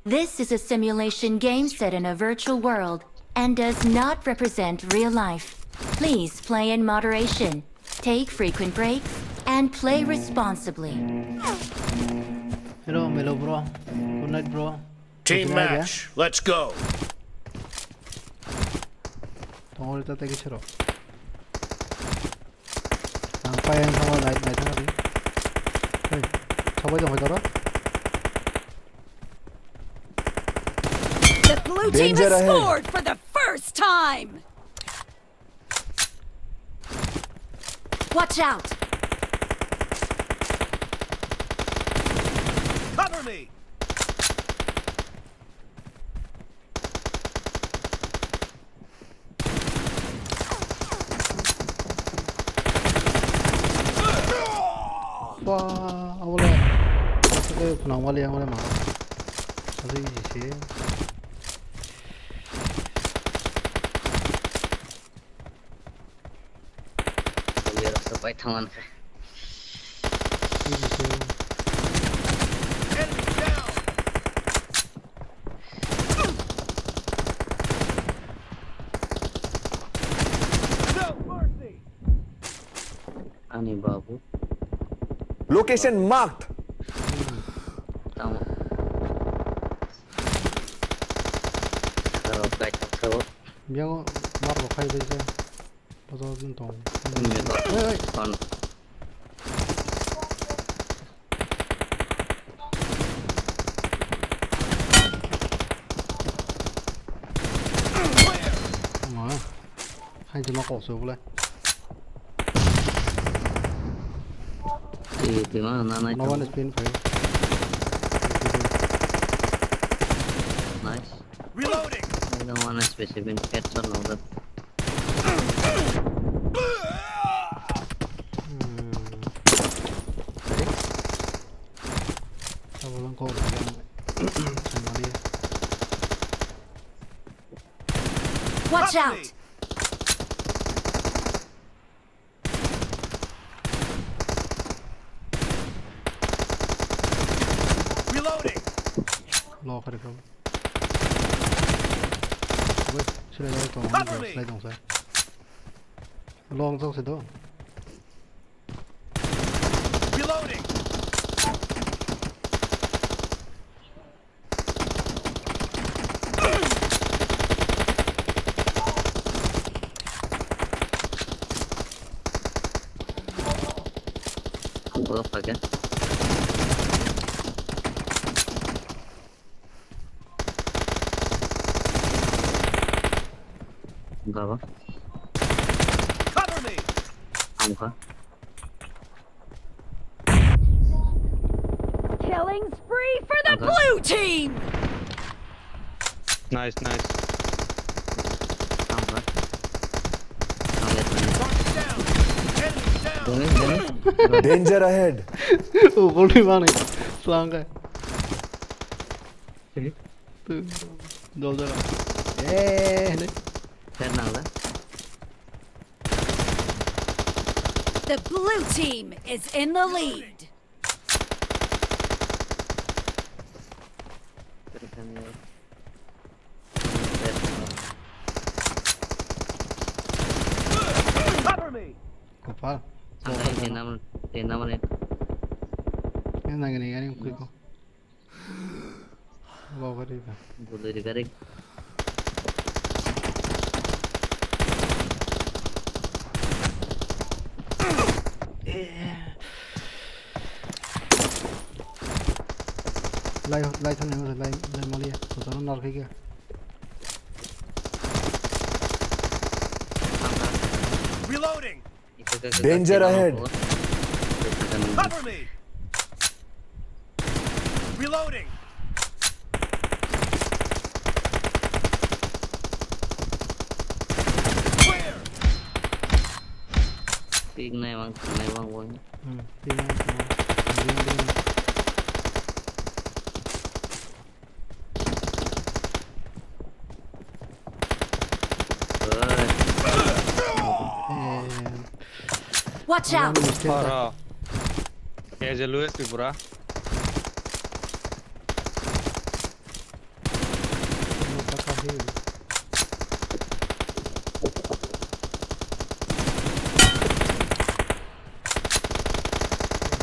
This is a simulation game set in a virtual world and does not represent real life. Please play in moderation, take frequent breaks, and play responsibly. Hello, Melo bro. Good night, bro. Team match. Let's go. 덩어리 따대기 싫어. 앙파이한 상황 나이 상하리. 에이, 저거지 어디더라? The blue team has scored for the first time. Watch out! Cover me. 와, awalnya. Itu penang wali yang awalnya mah. Tapi sih. Biar sampai tangan. Ani babu. Location marked. Tahu. Kalau baik tahu. Biar marah kai aja. Pasal tentang. Kon. Hai cuma kok boleh. Di mana nana itu? No one is pin for you. Nice. Reloading. I don't want to specific heads or no that. Sabalan kau sama dia. Watch out! Lo कर करो वे चले जाओ तो slide हों sir long तो से दो Reloading. Apa pakai? Apa? Cover me. Apa? Killing spree for the blue team. Nice, nice. Apa? Danger ahead. Oh, goldie mana? Selang kan? Tuh, dollar. Nih. The blue team is in the lead. Cover me. Kopal. Ini menit. Ini nangis nih, ini kuiko. Bawa kari kan? Boleh dikarik. Lai thằng này lai Malia, tụi nó nọt cái kia. Reloading. Danger ahead. Cover me. Reloading. Clear. Ping này bang bang. Ping này. Watch out! Parah. Kayak Luis sih pura.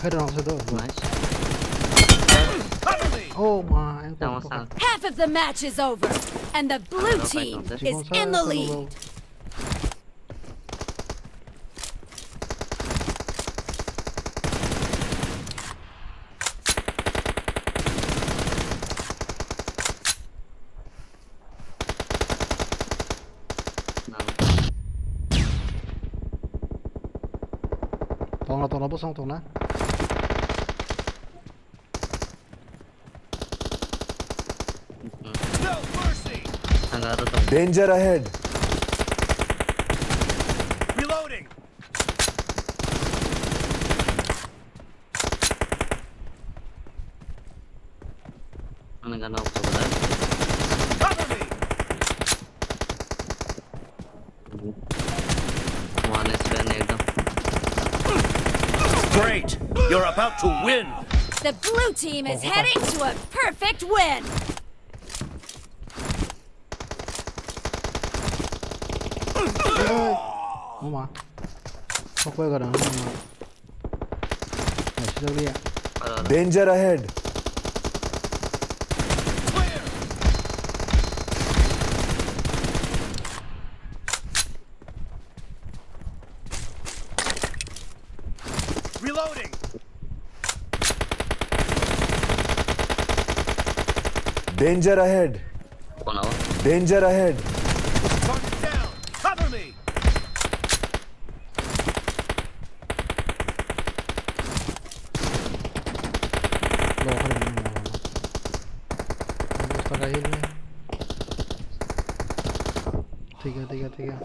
Head on the door. Nice. Oh my. Half of the match is over, and the blue team is in the lead. Tolong bos, tolong. Danger ahead. Reloading. Cover me. Great. You're about to win. The blue team is heading to a perfect win. Mà không quay gần mà đâu đi ạ. Danger ahead. Reloading. Danger ahead. Danger ahead. Target down. Cover me. Tiga.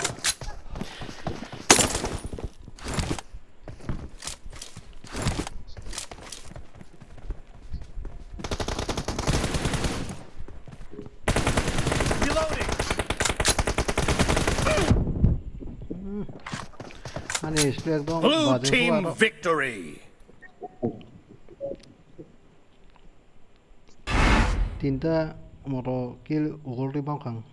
Blue team victory. Tinta moro kill ugol di bangkang.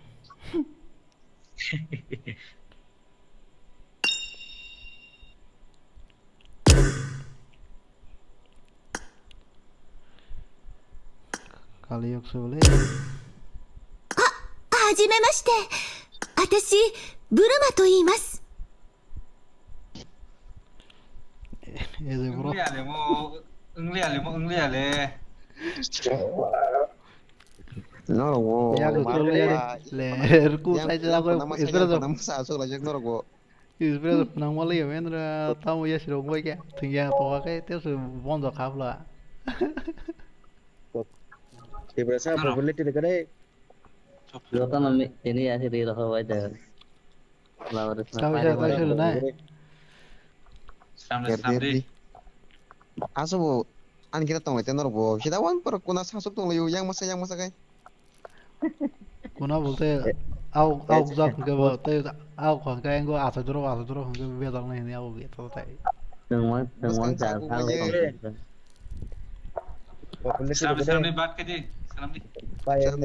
Kali yok söyle. はじめまして。私、ブルマと言います。Engliare le. No lo Ya lo leer ku saja aku espera nang mali ya mendra tamu ya siro goi ya tinggal to ka te su bondo kabla Di berasa probability dekat deh. Lo kan ini ya sih di roh aja. Lawan tahu na Sampai Aso an kita tong itu norbo. Kita wan per kuna sasuk tong liu yang masa kai. Kuna bolte au zak ke bolte au kon ka engo asa duro ke be dang ni au ge to tai. Tengwan ja thao Salam ni baat कीजिए.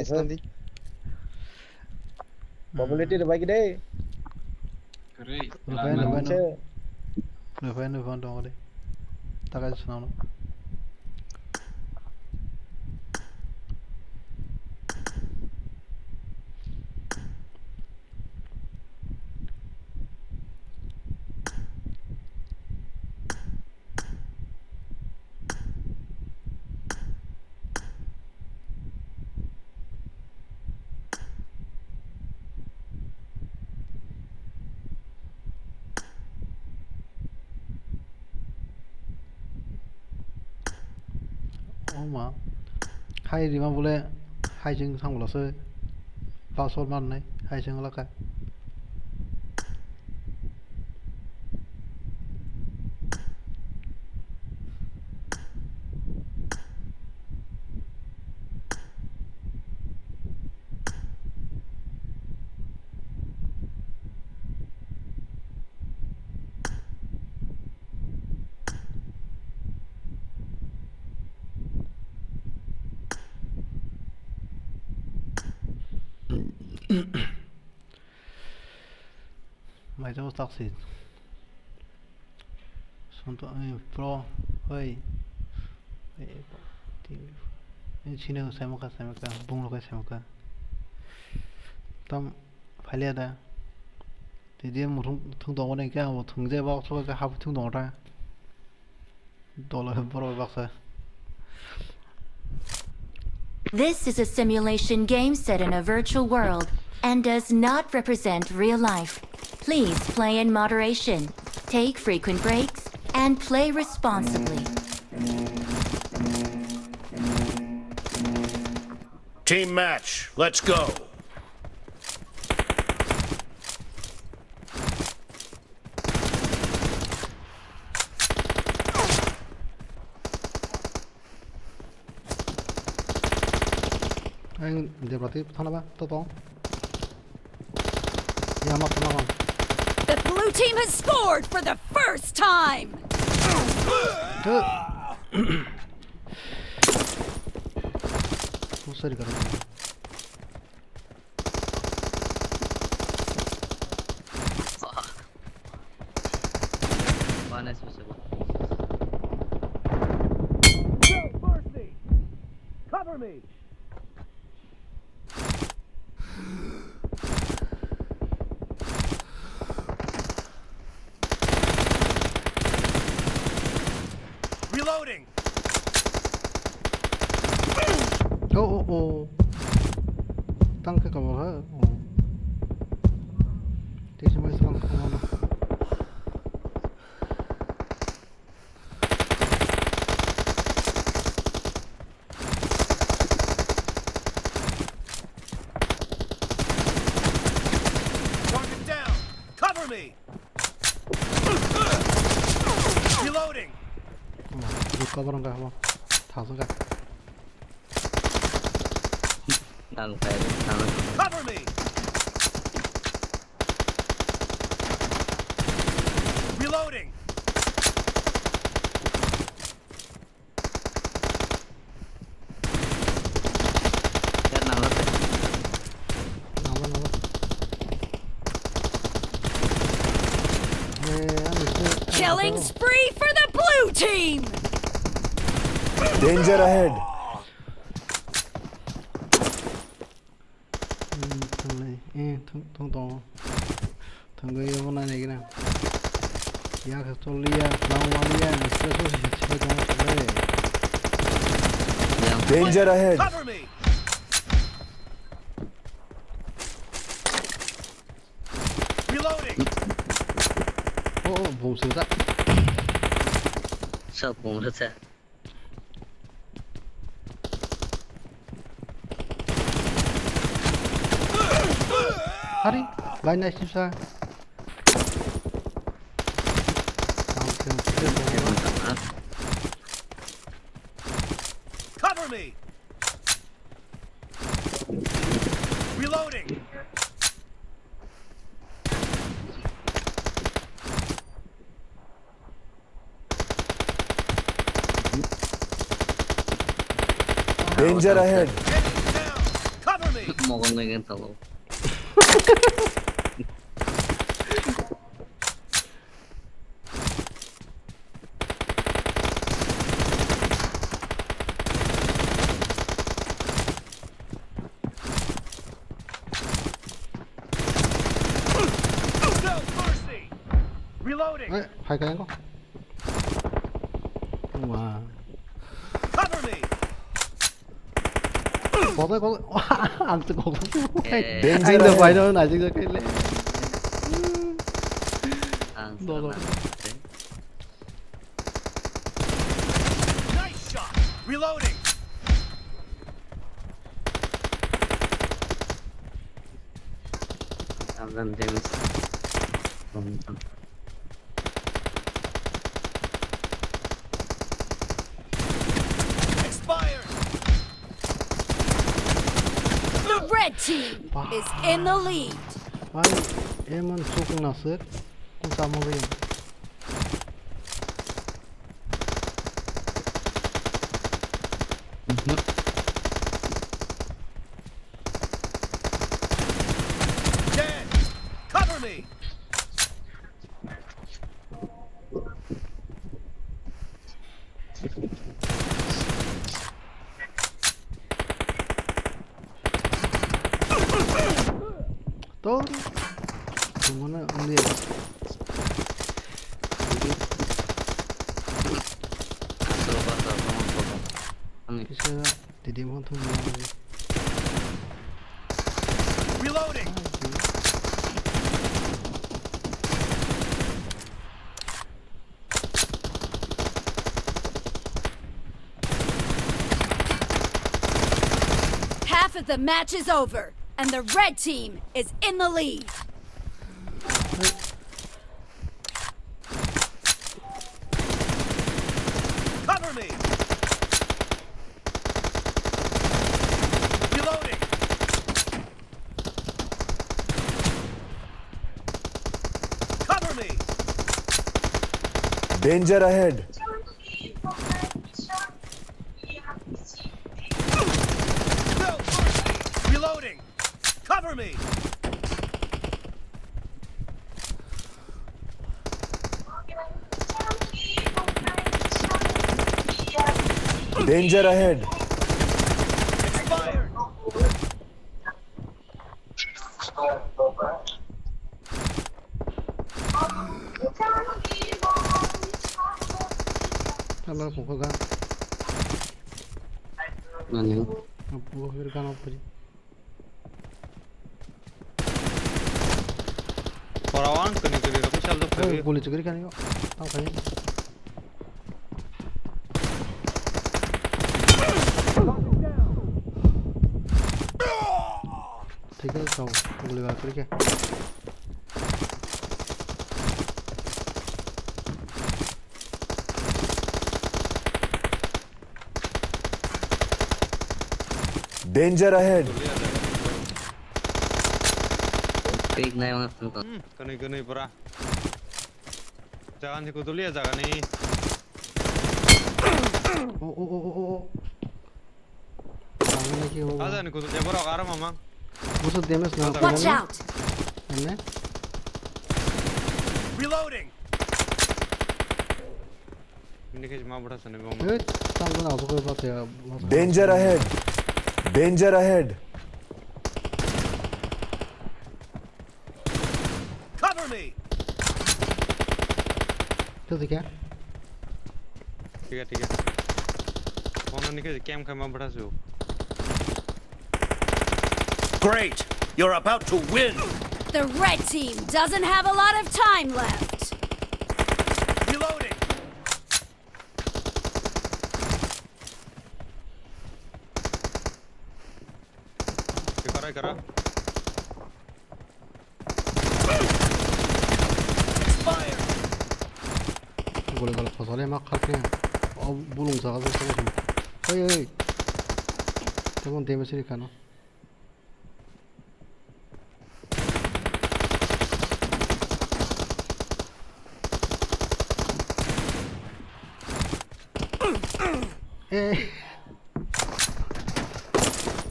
Salam di. Probability dah bagi deh. Keren. Levan dong deh. Tak ada senang. Mà hay thì mà bole hai chân xong là sơ vào sốt man này hai chân là cái mày cho taxi xong tụi pro Oi. Ini Cina saya muka, bung lo saya muka. Tam, phải ada. Jadi một thùng đỏ này cái một thùng dây bao số cái hộp thùng đỏ ra. $1 bạc sa. This is a simulation game set in a virtual world and does not represent real life. Please play in moderation, take frequent breaks, and play responsibly. Team match, let's go. Anh dia berarti sana ba? Totong. Ya mak sama. The blue team has scored for the first time. Sorry karo. Panas besar. Cover me. Reloading. Oh. Tăng cái cầu hả? Thì sẽ mới xong không đâu. Target down. Cover me. Reloading. Cover enggak mau? Tháo xuống cả. Cover me. Reloading. Killing spree for the blue team. Danger ahead. Thằng người yêu này cái nào? Ya que estoy lía, no valía, no sé si se puede. Danger ahead. Cover me. Reloading. Vùng sửa sắt. Sao vùng sửa sắt? Hari, lain dah susah. Cover me. Reloading. Danger ahead. Cover me. Mau con người tahu. Reloading. Hai cái không? Mà. Cover me. Có đấy. Ăn từ cổ. Danger Anh được phải ahead. đâu này chứ cái lệ. Rồi. Nice shot. Reloading. Alan James. Expired. The red team is in the lead. Ay, em sukung nasir. Kung sama rin. Dead. Cover me. Tuh, gimana lihat? Bisa jadi monton. Reloading. Half of the match is over, and the red team is in the lead. Cover me. Reloading. Cover me. Danger ahead. Reloading. Cover me. Danger ahead. Expired. Kalau pukul kan? Nanya. Pukul kan apa sih? Perawan kini aku saldo pergi. Boleh cekiri kan yuk? Tahu kan? ठीक है तो अगली बार ठीक है Danger ahead. Klik na yung nasuko. Kani pura. Jangan dikutul ya jangan nih. Oh. Ada dikutul ya pura kara mama. Musuh damage na. Watch out. Ano? Reloading. Ini kayak cuma berasa nih bang. Tanggung aku ke bawah ya. Danger ahead. Danger ahead. Cover me. Itu tiga. Tiga. Mana nih kayak camp kayak berasa. Great. You're about to win. The red team doesn't have a lot of time left. Reloading. Kara. Expired. Boleh kalau pasalnya makalnya. Oh, bulung sangat besar. Hei. Jangan damage ini kan.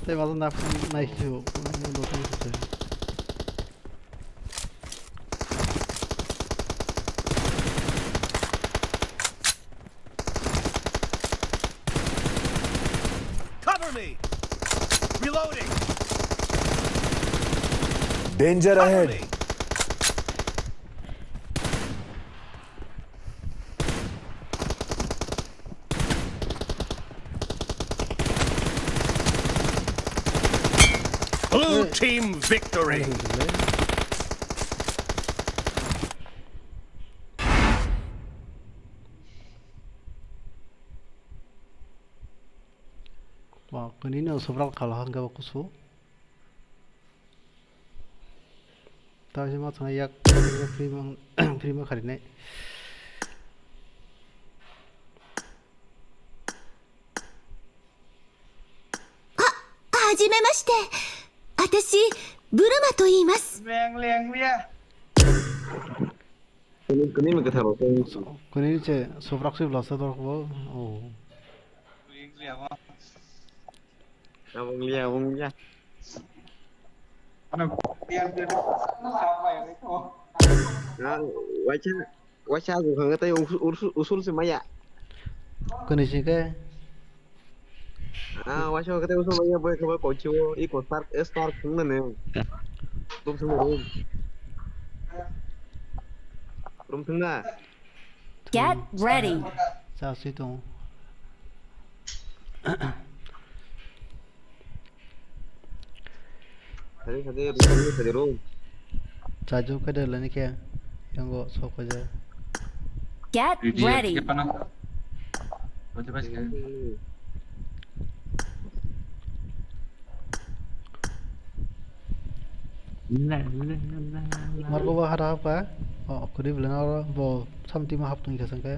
Saya malah naik juga. Cover me. Reloading. Danger Cover ahead. me. Blue team victory. Wah, ini seberapa kalah nggak aku su? Tahu sih macam ya prima kali ini. はじめまして。私、ブルマと言います。 Kini magkataro ko. Kuni ce seberapa sih belas atau aku? Oh. Abang liya. Wacha ko kang tayo usul si Maya. Kondisi ke? Washo kata usah banyak boleh coba coach ikut start kemana nih? Belum semua belum tengah. Get ready. Sao situ? Tadi room. Jaju ke dalam ni kya? Yang go sok aja. Get ready. Marco ba harap apa? Oh, kudi bilang orang bo samti mah haptung kesan ke?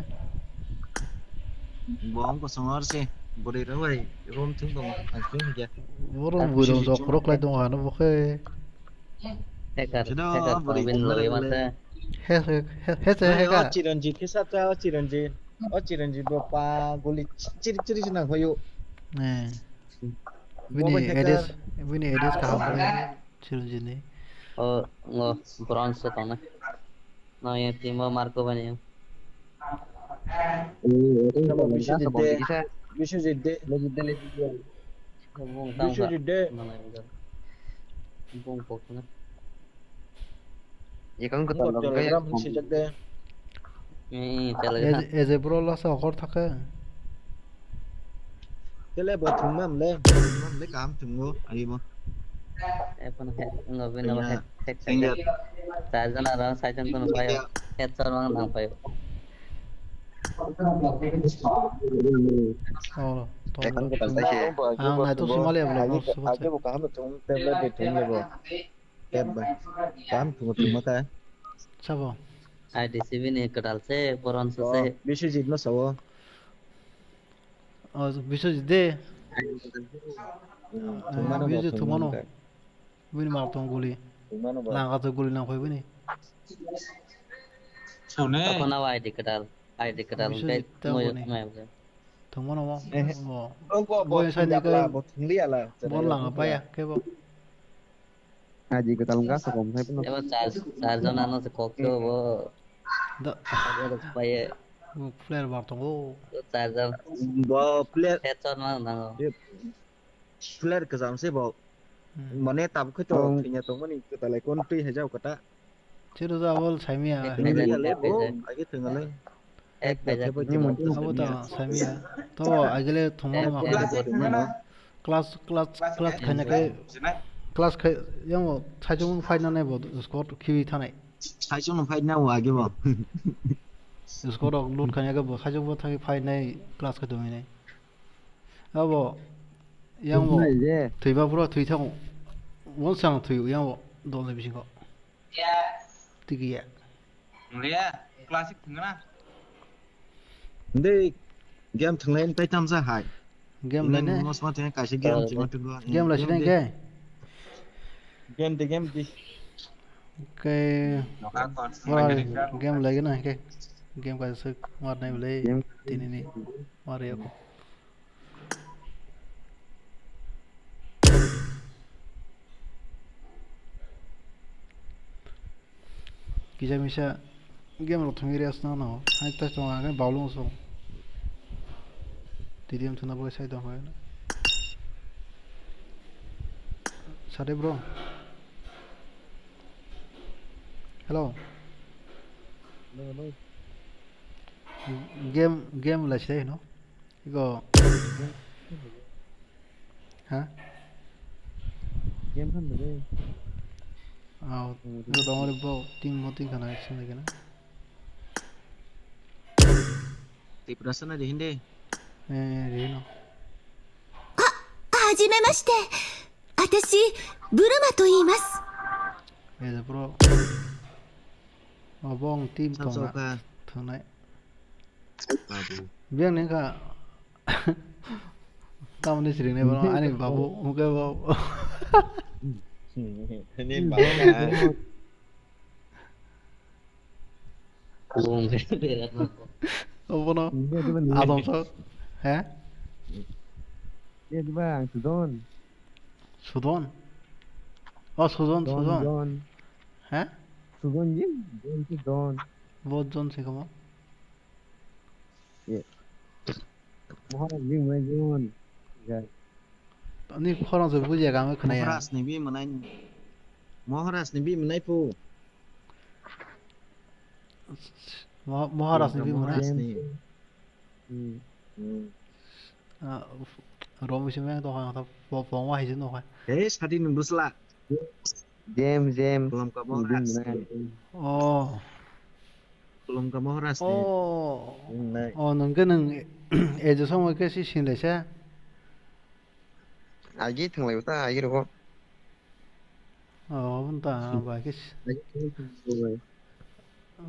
Bóng của sông sih, boleh rawai, rom tung dong, aku aja. Orang burung jokrok lah dong hana boke. Sudah, boleh boleh. Heka. Chiranjit, kisah Chiranjit. Chiranjit berapa goli ciri-ciri senang koyo. Nih. Ini edis kahapun Chiranjit ni. Oh, nggak bronze tau na. No, yang tim Marco banyak. Bisu jede. Bung pokoknya. Ya kan ketemu kayak masih jede. Eze bro lah sakor থাকে. Tele buat tumam le cảm tunggu, ayo mo. Epan nggak benar head saja. Saya orang saya contoh payo. Head orang nang payo. Oh, kan kita saja. Nah itu Somalia belum. Aku bukan hamba tum tele di tum le bo. Tebe. Kam tunggu ka. Siapa? IDCB nih kedal se poron se. Bisu jid no sawo. Oh, bisa jadi. Bisa tu mana? Bini martung guli. Langkah tu guli nang kau bini. Apa nama ID kedal kayak moyok. Tu mana mau? Boy saya ni ke. Lihat lah. Bolang apa ya? Kebo. Aji ketal enggak sekom saya pun. Ya charger nano se kokyo bo. Dah. Ada supaya player martung oh. Charger. Bo player headset mana nang. Player kesam sih bo. Mana tab ke cok punya tu mana kita lagi country aja kata. Ciro zawal Samia. Lagi tengah le. Ek beja. Abu ta Samia. To agile thumano ma. Class khanya ke. Class yang sajung final ne bo score kiwi thanai. sajung fight na wa ge bo. Score load khanya ke bo sajung bo thagi fight nai class ka domi nai. Abo yang bo tuiba bro tui thang won sang tui yang bo don le bising ko. Tiga. Lihat klasik tengah. Đây game thằng lên tay tham gia hải. Game lên đấy. Nó smart thế cái gì game chỉ một thứ. Game là gì đấy? Game đi. Cái game lấy cái này cái game cái sự ngoặt này lấy tin này Mario. Kita bisa game lo thungi rias na no hai ta chonga cái baulung so tidiam thuna boy sai do hoy na sare bro hello game là thế no igo hả Game kan bere. itu dong ada bau tim kana action lagi na Tip rasa na di hindi. Rino はじめまして。私、ブルマと言います。bro bong tim tong thonai biang ne ka tam ni sring ne bro ani babu muke babu Ini bawa. Belum berat. Apa no? Adam so? Hah? Dia di bang, Sudan. Sudan? Oh Sudan. Hah? Sudan je, Sudan. What zone sih kamu? Ya. Moharas ni mulai jalan. Ya. Ini orang sebut je kami kena ya. Moharas ni bi menai. Moharas ni bi menai pu. Moharas ni mana? Rom sih memang tu orang tu pengwah itu tu kan. Tadi nunggu selak. James Belum ke Moharas. Oh. Belum ke Moharas ni. Oh, nunggu aja sama ke si sini sih. Agi thằng liu ta agi được không? bentar, bagus.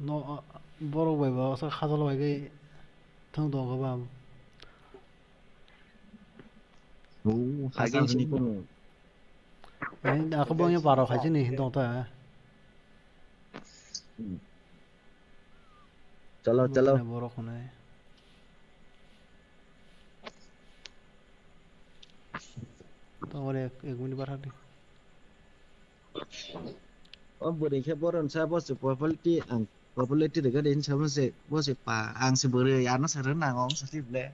No, baru bawa saya khasal lagi, tang dong kabam. Khasal ni pun. Ini aku punya parau haji nih, dong ta. Chalo. Baru kau nih. Tunggu deh, 1 minit berhenti. Boleh ke boron saya bos popularity dekat ini sama se bos pa ang sebere ya anak serena ngom sih boleh.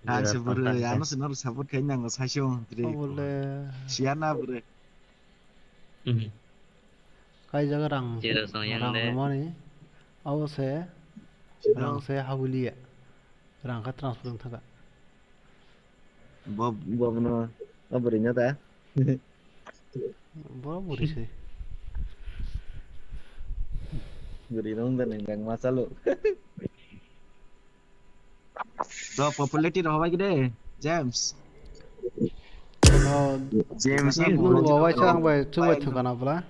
Ang sebere ya anak senar sabut kayaknya nggak sasiong. Boleh. Siapa boleh? Kayak jaga orang mana ni? Awak saya hawili ya. Orang kat transfer thaka. Bob no berinya ta? Bob beri sih. Beri nong dan enggak masalah. So popularity dah apa gitu? James. Oh, James ni bawa cang bawa cuba thaka na pula.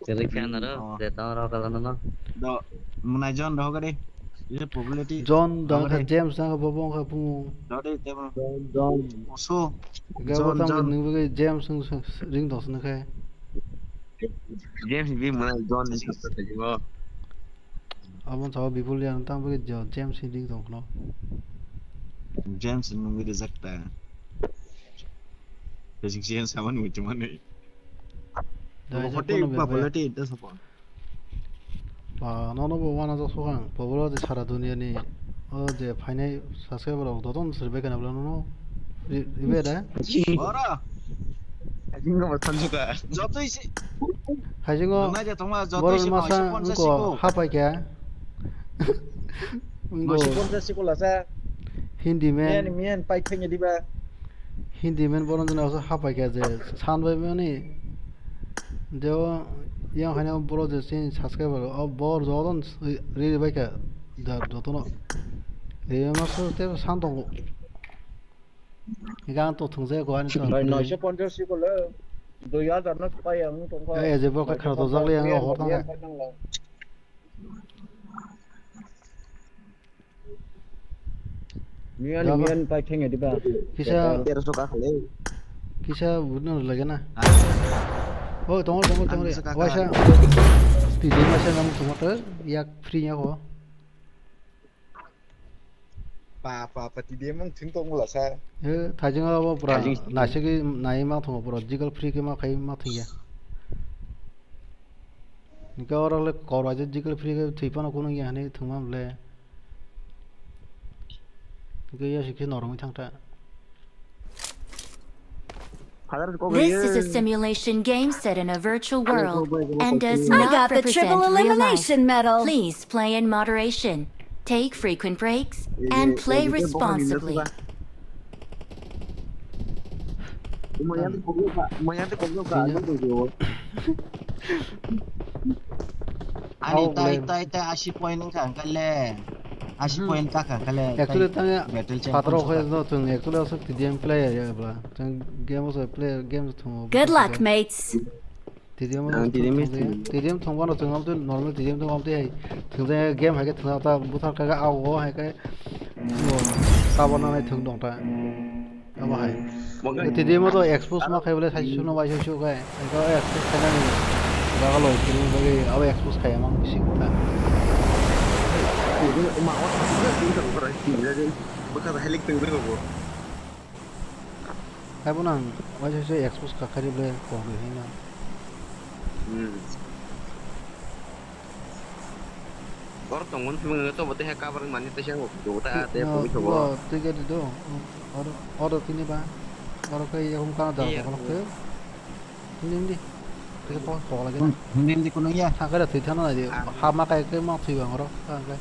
Jadi kan ada, datang orang kalau nana. Do, mana John dah kade? Ini popularity. John dah ke James dah ke bobong ke pun. Dah deh, John. So, John ni bagi James ring dos nak ke. James भी mana John ni सबसे juga. Abang tahu people yang tang bagi James ring dos no. James nunggu rezekta. Jadi James sama ni macam mana? Popularity itu apa? 너는 뭐 원하는 소강 버블어드 살아 두니니 어제 파이네 사세버로 너돈 설베가 나블노 리베다 뭐라 하진거 뭐 던져가 저도 이제 하진거 뭐를 마사 이거 하파게 이거 시골라사 힌디맨 파이팅이 디바 힌디맨 보는 전 와서 하파게 제 산베면이 저 yang hanya bro jadi subscriber, bor jodoh ready baik ya, dah jodoh no, dia masuk tu santong, ikan tu thungse kau ani tu. Noise sponsor sih kalau 2000 nak payang tu. Jadi bro kerana tu jagli yang orang tanya. Mian packing di bawah. Kisah bukan lagi na. Oh, tunggu. Wajah, di mana saya namun tunggu tu, yak free-nya kau. Apa di dia mang tingtong lah saya. Tadi apa pura, nasi ke naik mak tunggu pura, jika free ke mak kayu mak tinggi. Nika orang le kau aja jika free ke tipan aku nunggu yang ni tunggu le. Nika ya sih normal thangta. This is a simulation game set in a virtual world and does I not got the represent triple real life. elimination medal. Please play in moderation, take frequent breaks, and play responsibly. Ani tai 80 point kan kale. 80 point tak kan kale. Actually tanya patro kau itu tu, actually asal TDM player ya bla. Tang game asal player game tu. Good luck, mates. TDM tu mana tu tu normal TDM tu tu tu game hai ke tu ta butar ka au hai ke. Kawan orang itu dong ta. Apa hai? TDM tu expose mak hai boleh saya suno baca suno kai. Kalau expose kena ni, kalau kini bagi apa expose kai mak mesti ta. Mak awak juga tinggal berarti jadi bekas helik tinggal kau. Hai punang, wajah saya expose kakak boleh kau ni na. Orang tunggu sebenarnya tuh betul heka bareng mani tuh yang waktu ta teh Nó pumi coba. tiga itu order ini ba order kayak không có đâu có thế ini đi cái có là cái này Hindi di kuno ya. cái là thịt nó là gì hama cái móc thịt vào đó cái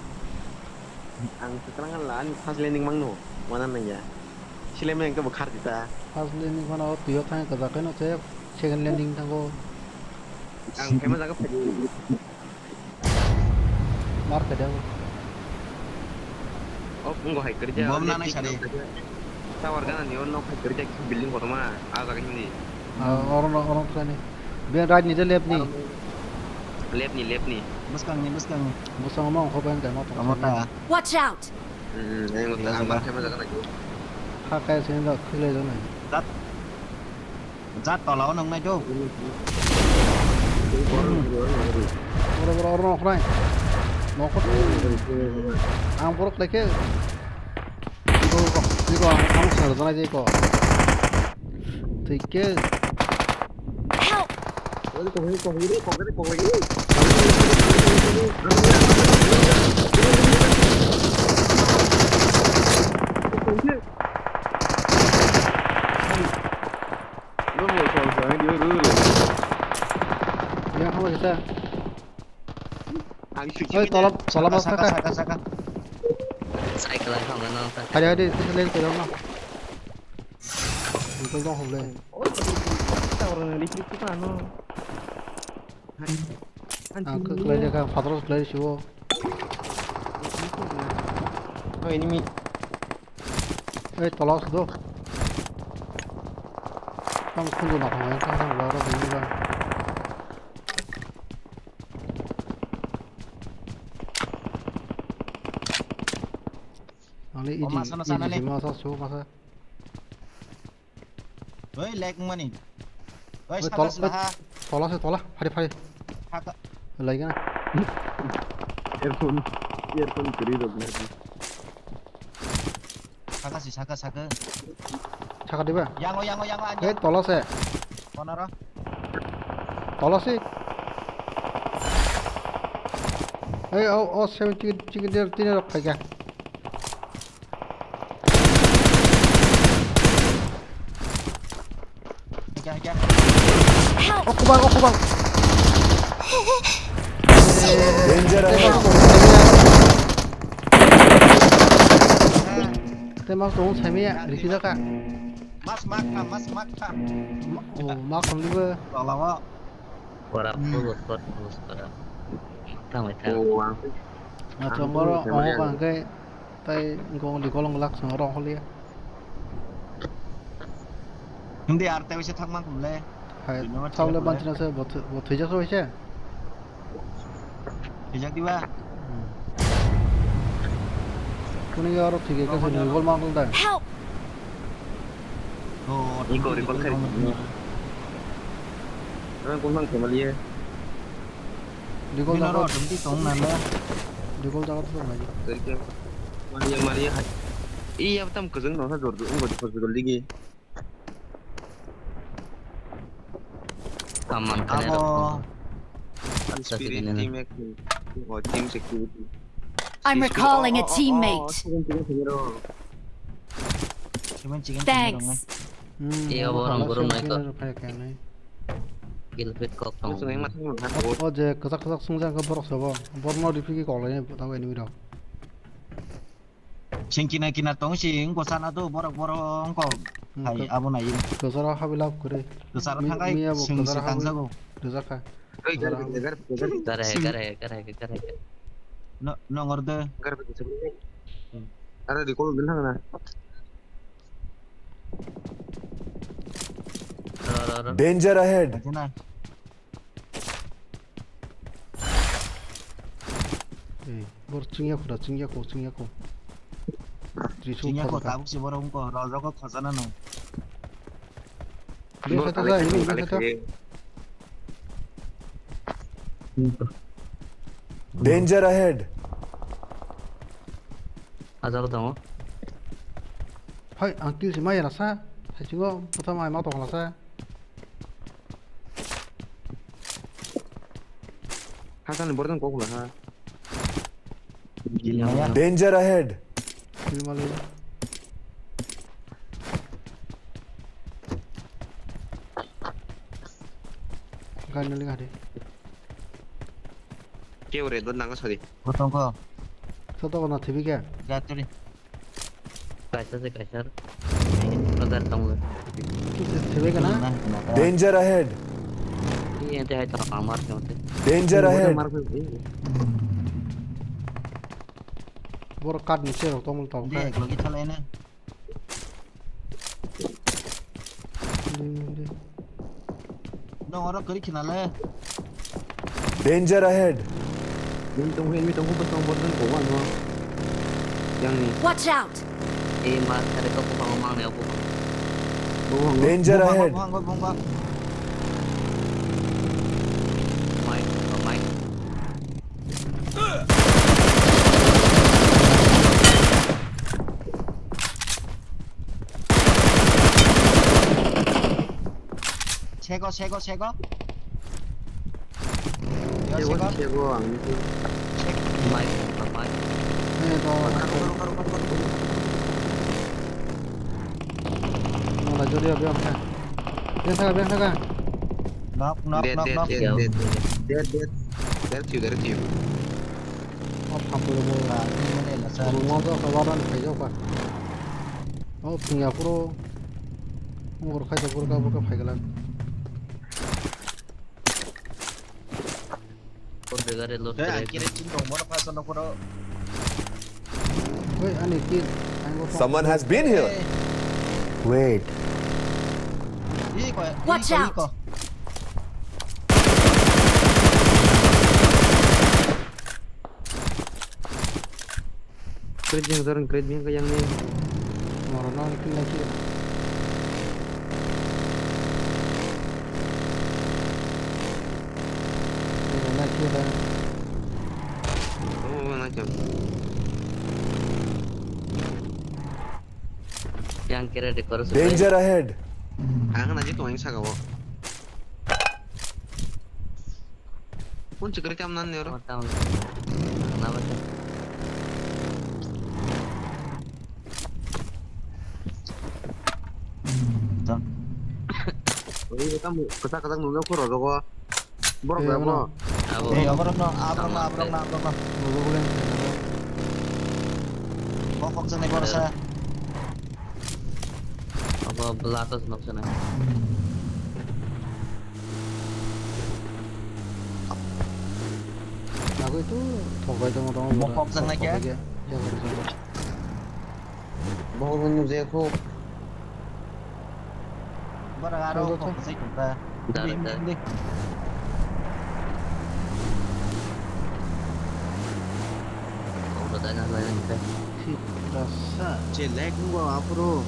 Ang sekarang kan lah pas landing mang no. Mana nanya. Silem yang ke bekar kita. pas landing con nó tiyo thay cái nó sẽ second landing thằng cô Ang kemana cakap tadi. mar cái đâu Oh, enggak hai kerja. Bom nana sari. Tawarkan nanti ono hai kerja ke building kota mah. Agak ini. orang tuh nih biar ride nih lep nih Lep nih. Muskang. musa ngomong kau pengen kayak motor Kamu ta. Watch out! Yang udah ambil kemana cakap lagi. kayak sini tuh kile tuh nih Zat tolong nong na jo. orang lain mau kok ang puruk lagi 이거 한국 사람 아직 이거 되게 ya kamu bisa tolong Saka. Saya kelar không nó hadi lên từ đâu nào tôi không không lên Orang listrik itu kan no. ke kelar kan patros kelar siwo Oh ini mi. tolong sudah kan kundu nak main kan baru ini kan Ali ini masa show masa Oi leg mani. Oi tolak saka salah. tolak hari Saka. lagi kan Earphone kiri dong nanti. Saka. cakap dia Yang aja. tolak sih Konara. tolak sih saya cikin dia tidak kayak Aja. aku bang Danger ahead. tembak dong saya di sini kak Mas Maka. oh makan juga Tolong. Orang pulus. Tahu itu. macam orang kan kayak tay ngomong di kolong gelak sama orang kali ya Hindi arte wis thakman kumle. hai sau lên ban trên bộ thủy chắc rồi chứ Dijak diwa. cái này ở thì cái phần người gol mang lên đây Oh, Recall kali. Orang kumang kembali ya. đi gol Minoro ra dumti tong nanda. đi gol ra tuh lagi Kerja Maria. Iya, betul kezeng nong sajor tuh enggak diperbetul lagi. Aman kan ya. Spirit team team security. I'm recalling a teammate. Thanks. Iya orang burung naik kok. kayak này Gilbit kok. Langsung hemat 어제 그삭그삭 승장 그 벌었어 봐. 버너 리피기 걸려네 tahu ini udah. Singkina tong sing ko sana tuh borok-borok ko. Hai abo na yin. 그사라 하빌랍 그래. Kesara tangkai sing tangsa ko. 그사카. Kare. No ngorde. Ada di kolom bintang na. Danger ahead. Jena. 뭐 증약고다 증약고. Singnya ko tabuk si borong ko. Rozo ko khasana no. Ini kata ini kata. Danger ahead. Azal dong. Hai, angkil si Maya rasa. Saya juga pertama mau tolong rasa. Hasan bordan kok lah. Danger ahead. Kill malu. Gan nali ngade. Kêu rồi đốt nắng có sao đi. Potong ko. Soto ko na TV kya? Gato ni. कैसा से कैसा अगर तुम TV ka na? Danger ahead. ये ऐसे है तो मार क्यों थे Danger ahead. Bor kat ni se to mul taw. Dia lagi thale na. No ora kari khinala. Danger ahead. Mi tông potong bodan ko ano. Yang ni. Watch out! ये मार करे को पांग मांग ने को Danger ahead. Bong bang. Mic mic Chego. Chego ang ni. Mic mic Eh to. Mala jodi ab am ka. Biasa ka. Knock. Dead you. Op hampu mo. Ini lah sa. Mo to kawaran khayo ka. Oh pinga puro. Mor khai to puro ka phaigalan. को बेगारे लो Dah akhirnya cindong mana pasal nak kau. Oi ani kill. Someone has been here. Wait. Watch out! Kred yang yang ni. Morona kill lagi. Morona kill dah. Oh macam. yang kira di korus Danger ahead. Angan aja tuh yang sagawa. Pun cekeri camnan nih orang. tahu kenapa tuh Ini kamu kata nunggu aku rodo kok. Borok ya mo. Abang na. Bokok sa negara sa. apa belatos maksudnya Aku itu pokoknya teman-teman Bokok sa negara. Bokok nunggu saya aku. Barang araw ko kasi kita. Hindi. udah tanya lain kita Rasa Jelek gua apa bro?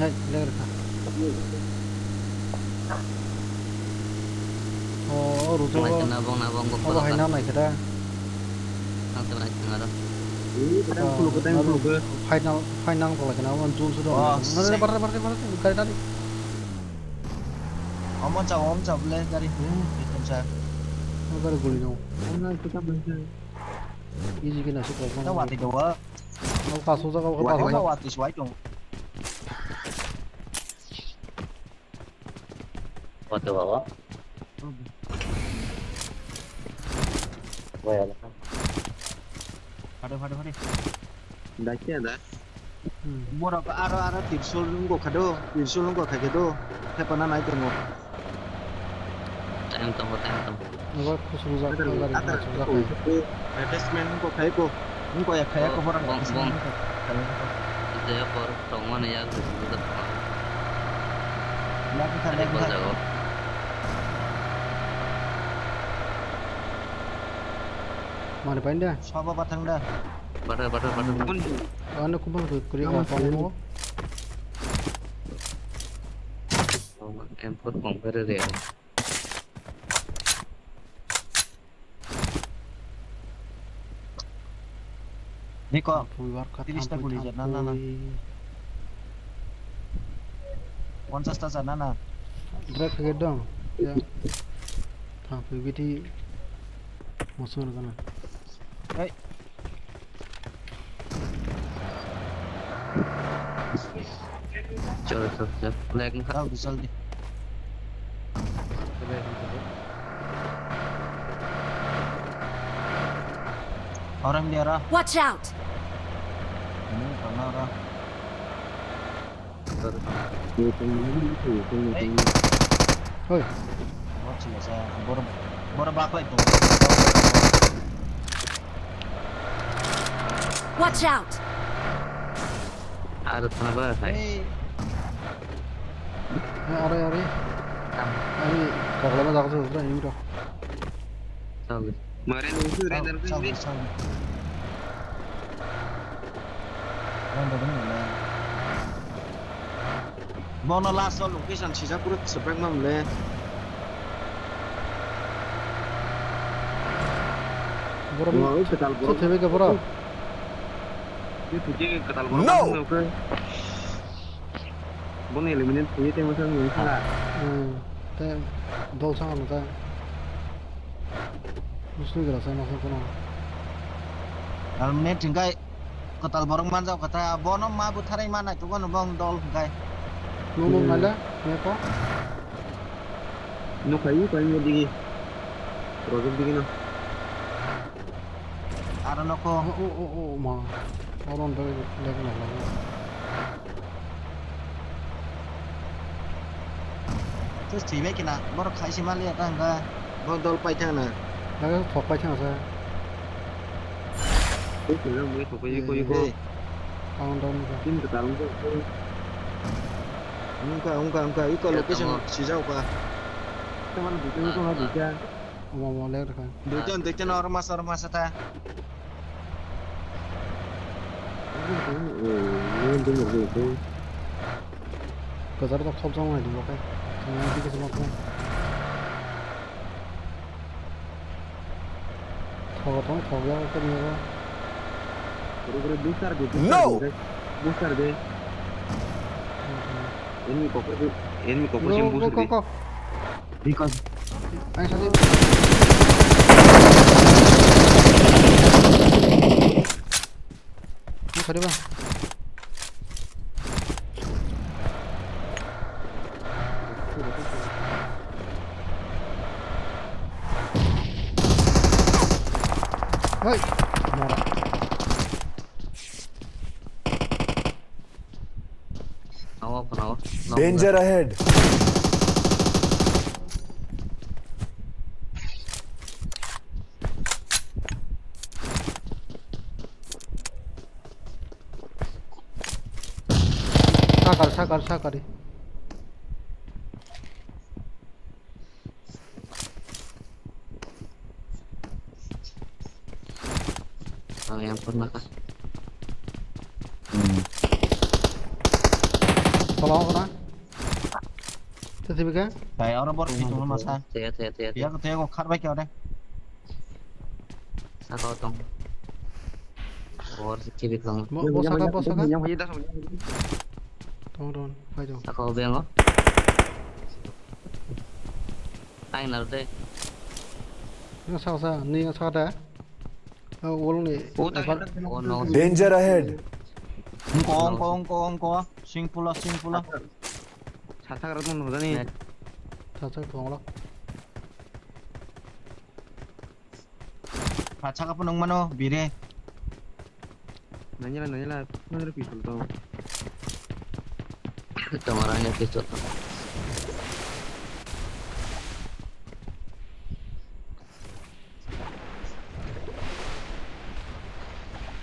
Lihat ka. Oh, ruto. nabong ko Apa hai nam naik kita? nanti naik nggak Hai nam kalau kena wan zoom sudah. Nanti bar kali tadi. Om cha boleh dari. Itu sa. Agar guli no. Mana kita belajar? Easy kena suka. Kita wati dua. Kau kasus kau Kita wati suai dong. waktu bawa ya Hade. Daki ada. Mora ka ara tirsul nunggu kado. Tirsul nunggu kagedo. Tepana naik dong. time tunggu Agar kusuza agar Ada. Replacement kok kayak kok. Nunggu ya kayak ko orang bong itu ya por tongon ya gitu Lagi tanda ada jago Mana pindah? Sapa patang dah. pada Anu kubang tu kuri apa? import compare ya Niko 30টা গুলি যা না না না 50টা যা না না Drag ke dong. Ya. Thang PVT musuh kana. Hey. चलो चल चल लेकिन खराब चल दे और हम ले रहा Watch out! नहीं करना रहा Oi. Watch lah saya boro bapak itu Watch out! ada tanah ber hai Are. Ani kalau mana aku sudah ini dah. चल मारे नहीं रेडर पे भी Bono last location sisa kurut seprek mamle Boro mau ketal boro. Saya ke boro. itu dia ketal boro ke Bono eliminate punya tema sang yang salah Te dol sang anu ta. Mesti gerak saya masuk kono. Kalau menit tingkai ketal borong manjau kata bono mabu tharai mana itu kan bang dol tingkai Nung nala, ni ko. no kayu kayu digi project digi no Arono ko Oh ma. Orang dah lagi nak. Terus cibe kina borok khai si mali ta nga bang dol pai thana Lagi thok pai chang sa. itu lah mui thok kayu ko Kawan dom ka. tim ketal ko Ungka iko location sijau ka teman bikin ko nggak bisa Mau lagi kan. Dujan dujan ormas ta Kasar tak thok sama ni bokai. Sama ni ke sama ko. Thok ya ke ni ko. Buru-buru besar gitu. No! Besar deh. Ini kok yang besar deh. Kok. because Ayo satu. Ni kari bang. Hoi. Nawa Danger ahead. Sakari. yang pernah kah Tolong kena. Tadi kan? Kayak orang baru itu masa. Saya. Dia kok kar baik ya udah. Sakau tong. Or sikit lang. Bos saka. Yang hiji dah. Tolong, ayo. Sakau beng lo. Ai nào đây? Ni saka, ni saka dah. Wolong ni. Danger ahead. Ongko. Singpula. 사사가라도 노다니. 사사 동라. Pacaga punong mano, bire. Nanya lah. Mana pistol tau? Kita marahnya pistol.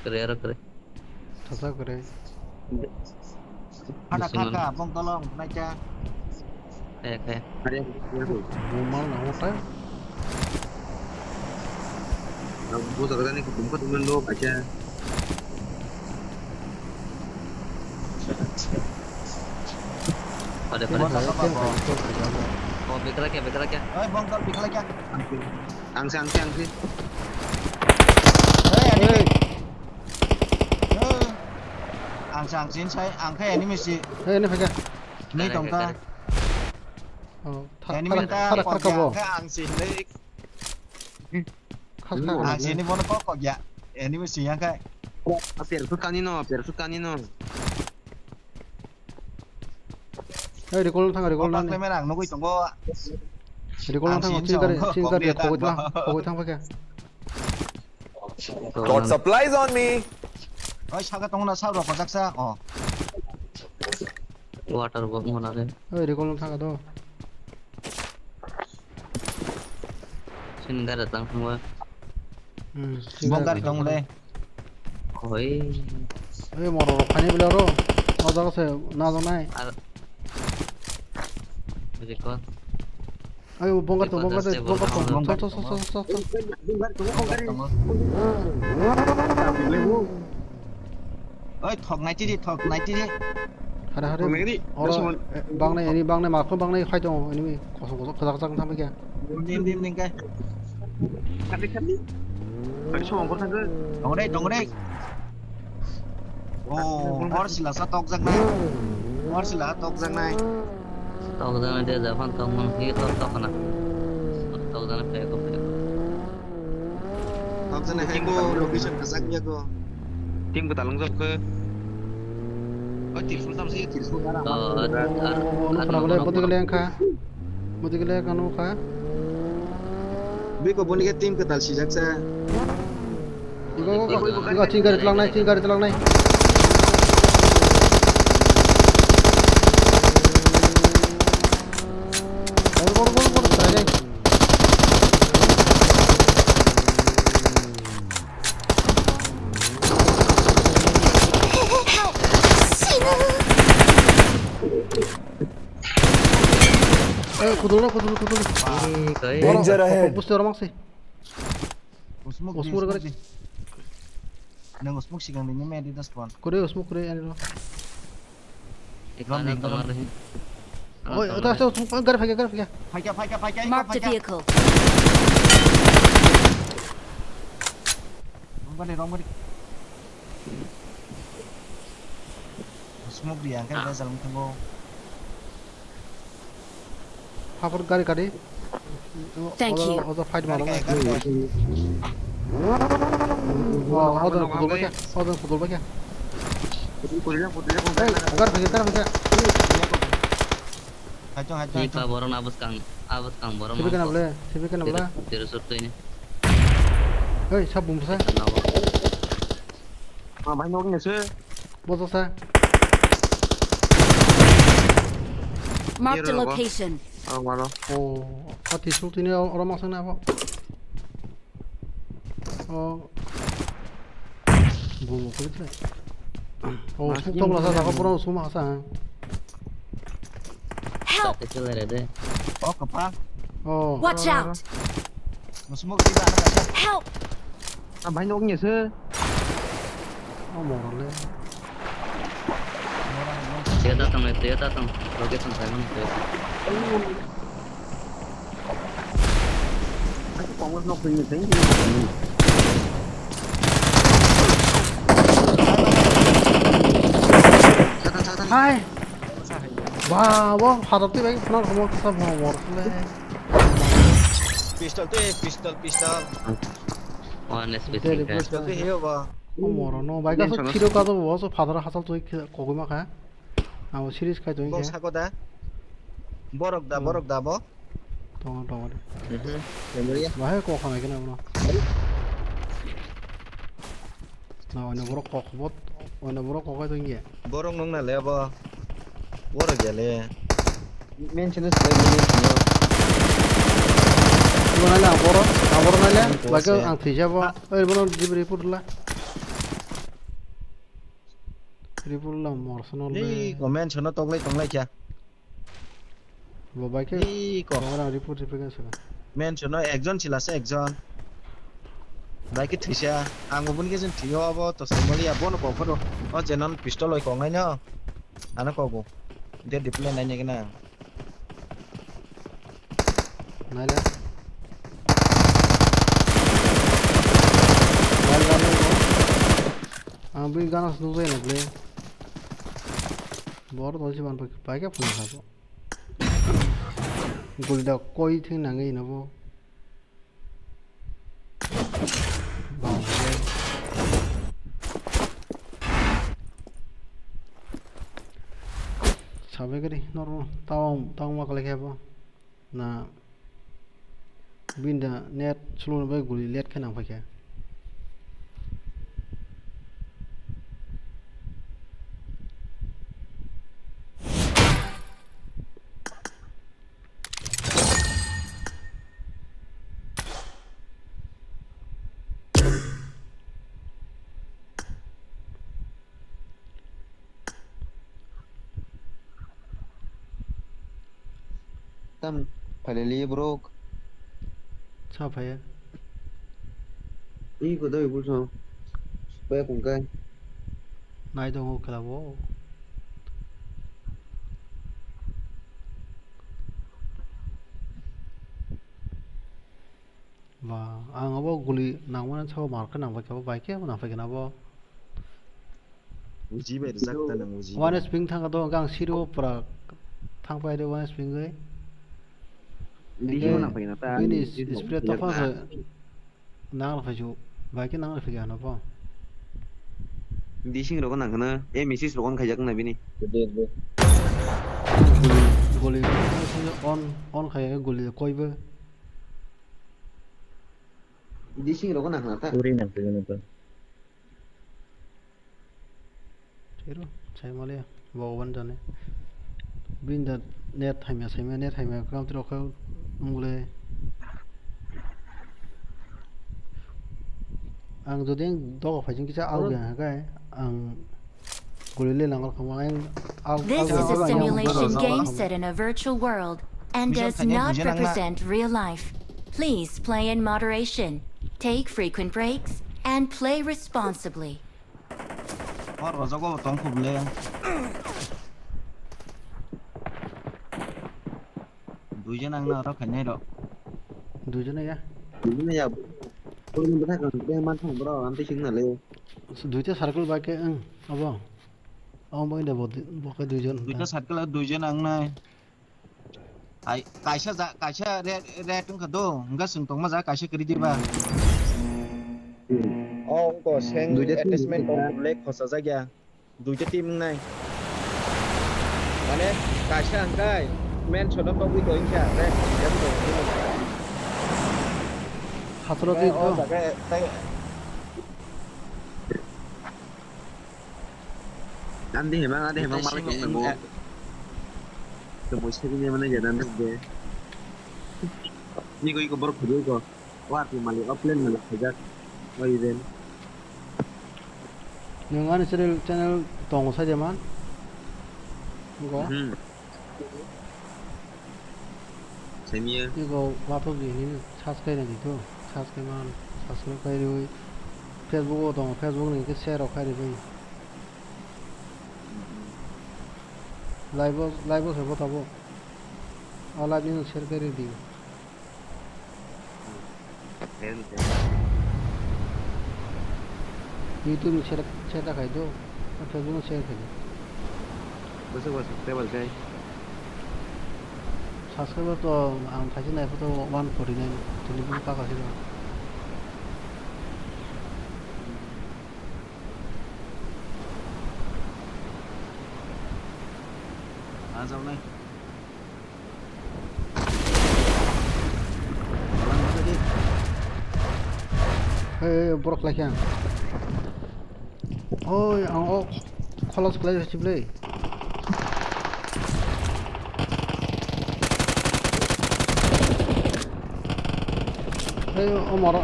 Kere. Sasa kere. Ada kakak, bong tolong, naja. Kayak. Bumal na hotel. Aku tak ni kumpul teman lo aja. Pada. Oh, pikir lagi. Bong tol pikir lagi. Angsi. Hey. ang sin sai ang khe enemy si ini pakai ni tong ta enemy ta ko khe ang sin le ang sin ni bon ko ya enemy si yang khe Persu kanino. di kolong tang pak le merang no ko tong ko di kolong tang cingkari kowe tang pakai Got supplies on me. oi saga tong na sao ro ko jaksa Water bomb hona re. di kolong tang do Singgara tang semua. bongkar tong le Oi. moro pani bilaro oda se na do nai Betul. ayo bongkar to so oi thok nai chi hara bang nai ma ko bang nai khai dong ini koso khazak jang tham pakai dim cái tong đây or sila sa tok jang nai Tao đang đi ra phan tao mang cái tao kana. Tao đang phải có. tok jang nai hai ko location kasak nya ko Tim ke talang jok ke. Oh, tirsul tam sih, tirsul ada boleh putih kalian kanu kah bi ko boni ke tim ke tal si jaksa Igo cingkari telang nai Kudul. Danger ahead. Pus orang sih. Usmuk kali. Nang usmuk sih kan ini medi das pon. Kure usmuk ani lo. Iklan kamar ni. Oh, atas usmuk garap ya. Pakai. Mark the vehicle. Romba. Usmuk dia kan dia salam tunggu. Hapur gari. Thank you. Oda fight malam. Oda kudul baca. Agar pakai. Hacung. Jika boron abus kang boron. Siapa kena boleh. Tirusut tu ini. Hei, sabun besar. Banyak orang sih. Bos besar. Mark the location. Mana? Hati sultan ini orang masuk apa? Bulu kulit lah. Sultan lah saya pernah semuaasa. Help. Kecil ada. Kepang. Watch out. Usmuk tidak ada. Help. Banyak orang sih. Moral le. Dia datang. Location saya mana? Aku panggung nak pergi sini. Hai. Wah, hadap tu baik. Kenal kamu kesal moral le. Pistol. One specific. Pistol tu hiu ba. Moral no. Baik asal kilo kado bawa so father hasal tu kogi makan. Aku series kai tu ini. Bos aku dah. Borok dah bo. Tunggu. Memory. Bahaya kok kan lagi na. Nah, ini borok kok bot. Ini borok kok itu ini. Borok nong na le ba. Borok ya le. Mention sekali ini. Mana lah borok nala. Bagai ang tiga ba. Bono report lah. Report lah morsono le. Comment shono tonglai kya. Babai ke? Orang report kan sih. Men shono ekjon chilase ekjon. Baik thisia. Angobun ke jen thio abo to somali abon ko phoro. O jenon pistol oi kongai na. Ana ko bo. Dia deploy nanya kena. Nala. Ambil ganas dulu ya, boleh. Bor to siban pakai punya sabo. Gulda koi thing nangai nabo. Bang. Sabe kali normal tahu mak lagi apa? Na binda net seluruh bagai guli lihat kan apa ya? Tam finally bro. Siapa ya? Ini kau tahu ibu so. Supaya kungkai. Nai dong kelabo. Và ang abo guli nang mana sao market nang pakai apa baik ya nang pakai apa? Uji berzak tanang uji. One spring thang atau gang siru pra thang pai de one spring gay. Di sini mana pakai nata? Ini spray tofa nang pakai baik nang pakai apa? Di sini rokan nang kana, misis rokan kajak na bini. Guli on kayak guli koi be. Di sini rokan nang nata. Uri nang pakai nata. Ciro, saya malah bawa bandane. Binda net hanya saya net hanya kau terokau mulai. Ang jadi dog apa sih kita out ya kan? Ang gulile langal kemarin out. This is a simulation game set in a virtual world and does not represent real life. Please play in moderation, take frequent breaks, and play responsibly. Or rozago tong kuble. Duijan ang na ro khanai ro. Duijan ya? Duijan ya. Tôi muốn biết rằng cái man thằng bro ăn tới trứng là leo. Duijan circle bagai apa? Ông bây giờ bộ cái duijan. Duijan circle duijan ang na. Ai kaisa re tung khado enggak sentong ma za kaisa kri diba. Ông có sen attachment ông kuble khosa za gya. Duijan team này. Mane kaisa ang kai men chodon to wi going kya re jam to. Hatro di itu. Nanti emang malah kayak mau. Kemudian ini mana jadi nanti deh. Ini kau baru kedua kau. Wah, tu malah offline malah sejak. Wah, ini. Yang channel tong saja man. Enggak. Saya 이거 와퍼 ini subscribe gitu. Subscribe kayak di Facebook dong. Facebook nih share kayak di. Live saya buat apa? Live ini share kayak di. YouTube share kayak itu. Facebook share kayak. Besok subscribe guys. subscriber to ang kasi na ito 149 tulibong pa kasi na Azaw na borok lagi yan oh ang kolos play si play marah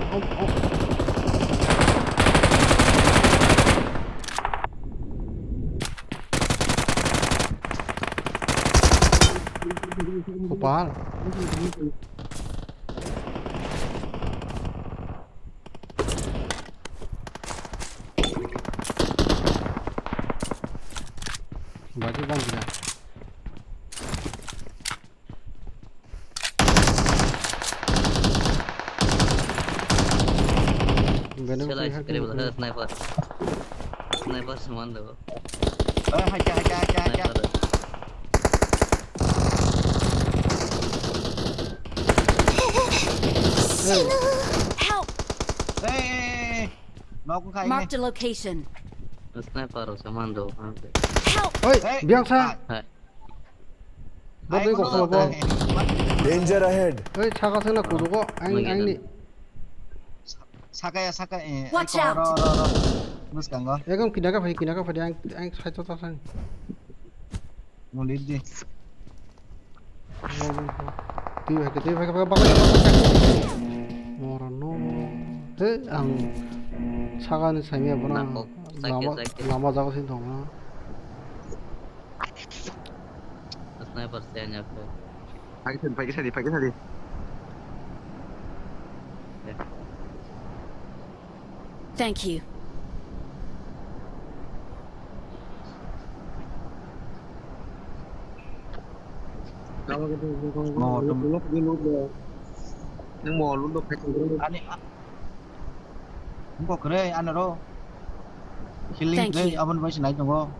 Kopal baju bang tidak चला इसके लिए sniper सामान दो हाय क्या Help! Nó cũng khai Marked a location. Sniper rồi saman do. Oi, biangsa. 너도 이거 없어 봐. Danger ahead. oi, 차가 생나 고도고 아니. 사가야 사가. Watch out. Mas kanggo. Ya kan kinaga phai ang sai to ta san. Mau lead đi. Tiêu phải bak. Morano. Thế ang 차가는 삶이야 보나. 남아 자고 생동아. Sniper से आने पे Pakai tadi. Thank you. Mau lúc đi lúc rồi. Nhưng mà lúc phải anh không có kere anh rồi. Healing kere aban voice naik dong.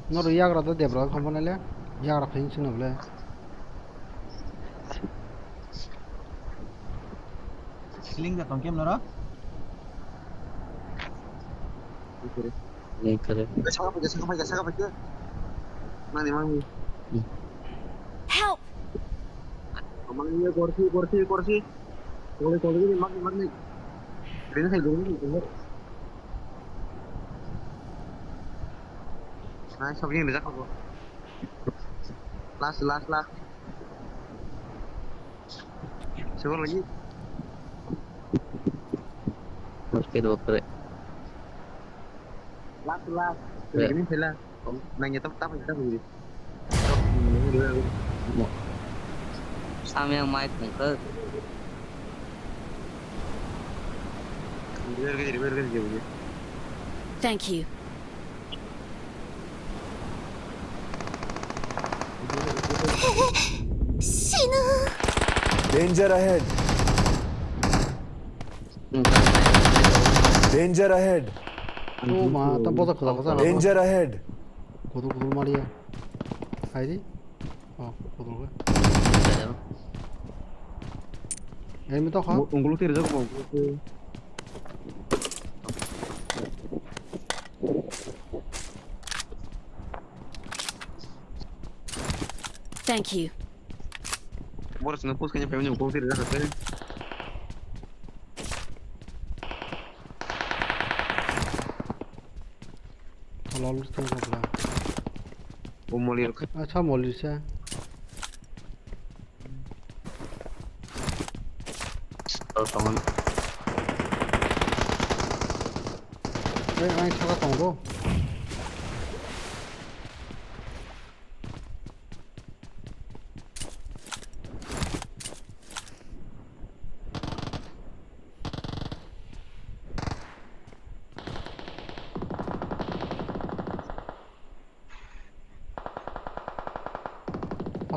너도 야그라도 데브라 컴포넬레. 야그라 펜싱 너블레. Healing dah tong kem nara. नहीं करे Saga pakai. Mani. Help! Amangnya kursi. Kalau ini mak nih. Ini saya dulu. Nah, shopping bisa kok. Last. Coba lagi. उसके दो करे Last. Ini pula. Nanya tap begini. सामने mic मुकर Repair ke dia. Thank you. Danger ahead. Danger ahead. 오, 마, 땀 뻗어 그다. Danger ahead. 고도 말이야. 알지? 고도가. 애미 더 가. Unggulo tira jago. Thank you. Boros ngepus kayaknya pengen unggulo tira jago. 랄로 스탠가 보라. 몰리로. 차 멀리세. 동안 아니 차가 동도.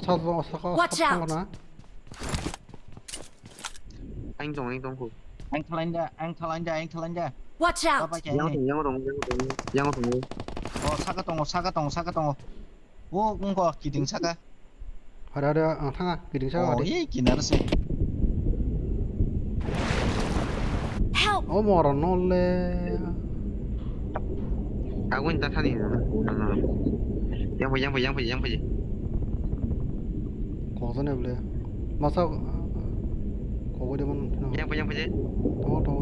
차도 Watch out. 사가 Anh Tùng phụ. Anh Thal ra. Watch out. Yang Tùng. 사가. 오, 뭔가 기둥 사가. 하랴 상아 기둥 사가. 예, 기나르세. Help. 어머라 놀래. Aku minta tadi. Yang pergi. 거기서 볼래. 마사 거기대면 Yang pergi. 더.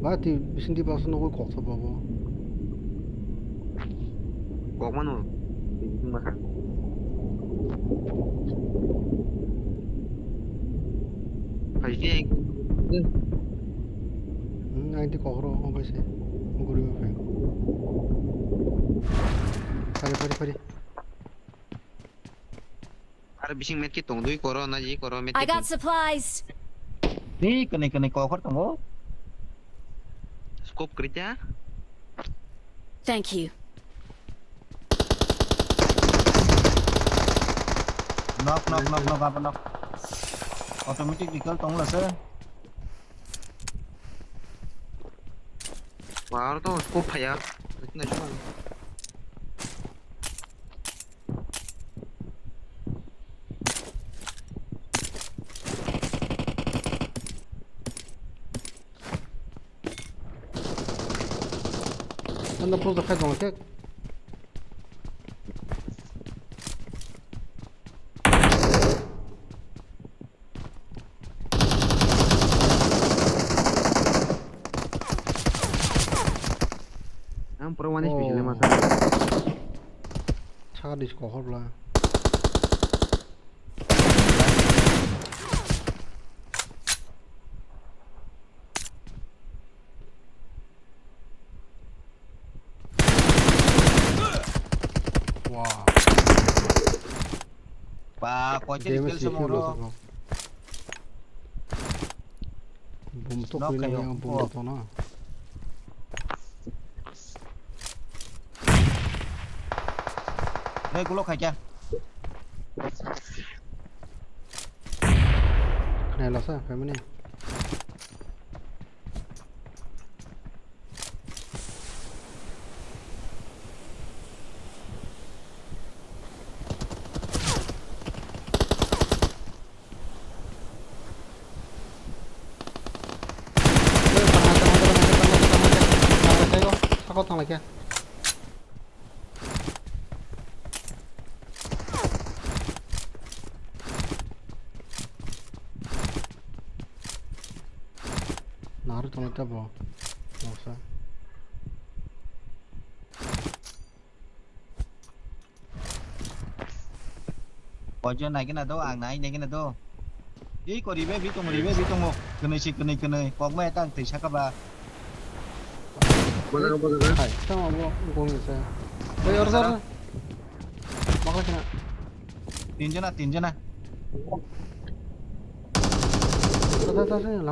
마티 무슨 디 봐서 너걸 거기서 봐봐. Có mà nó. Nhưng mà khác. Phải đi anh. 아닌데 거기로 가시. 그리고 빨리. Ada bising medkit tong dui corona ji corona medkit. I got supplies. Ni kene kau kor tong. Scope kerja. Thank you. Knock. Automatic vehicle tong lah sir. Wow, tu scope ya. Ini cuma. 나 프로젝트 khai 동안 책. Ang pro manis bisa masa. 차가 디스코 헐라. 와. Và có chết kill semua đó. Bom to kau ini yang bom to na. Đây cũng lúc khai chưa? Này là sao? Phải mấy này. Sao có thằng này kia? 나를 좀 이따 봐. 없어. Có chuyện này cái nào đâu, hàng này cái nào đâu. Ý có đi về tung một. Cái này, có mẹ tăng từ sao các bạn. 잠깐만 뭐 공이 있어요. 여기 열어서 막아주나. 딘전아. 다다다다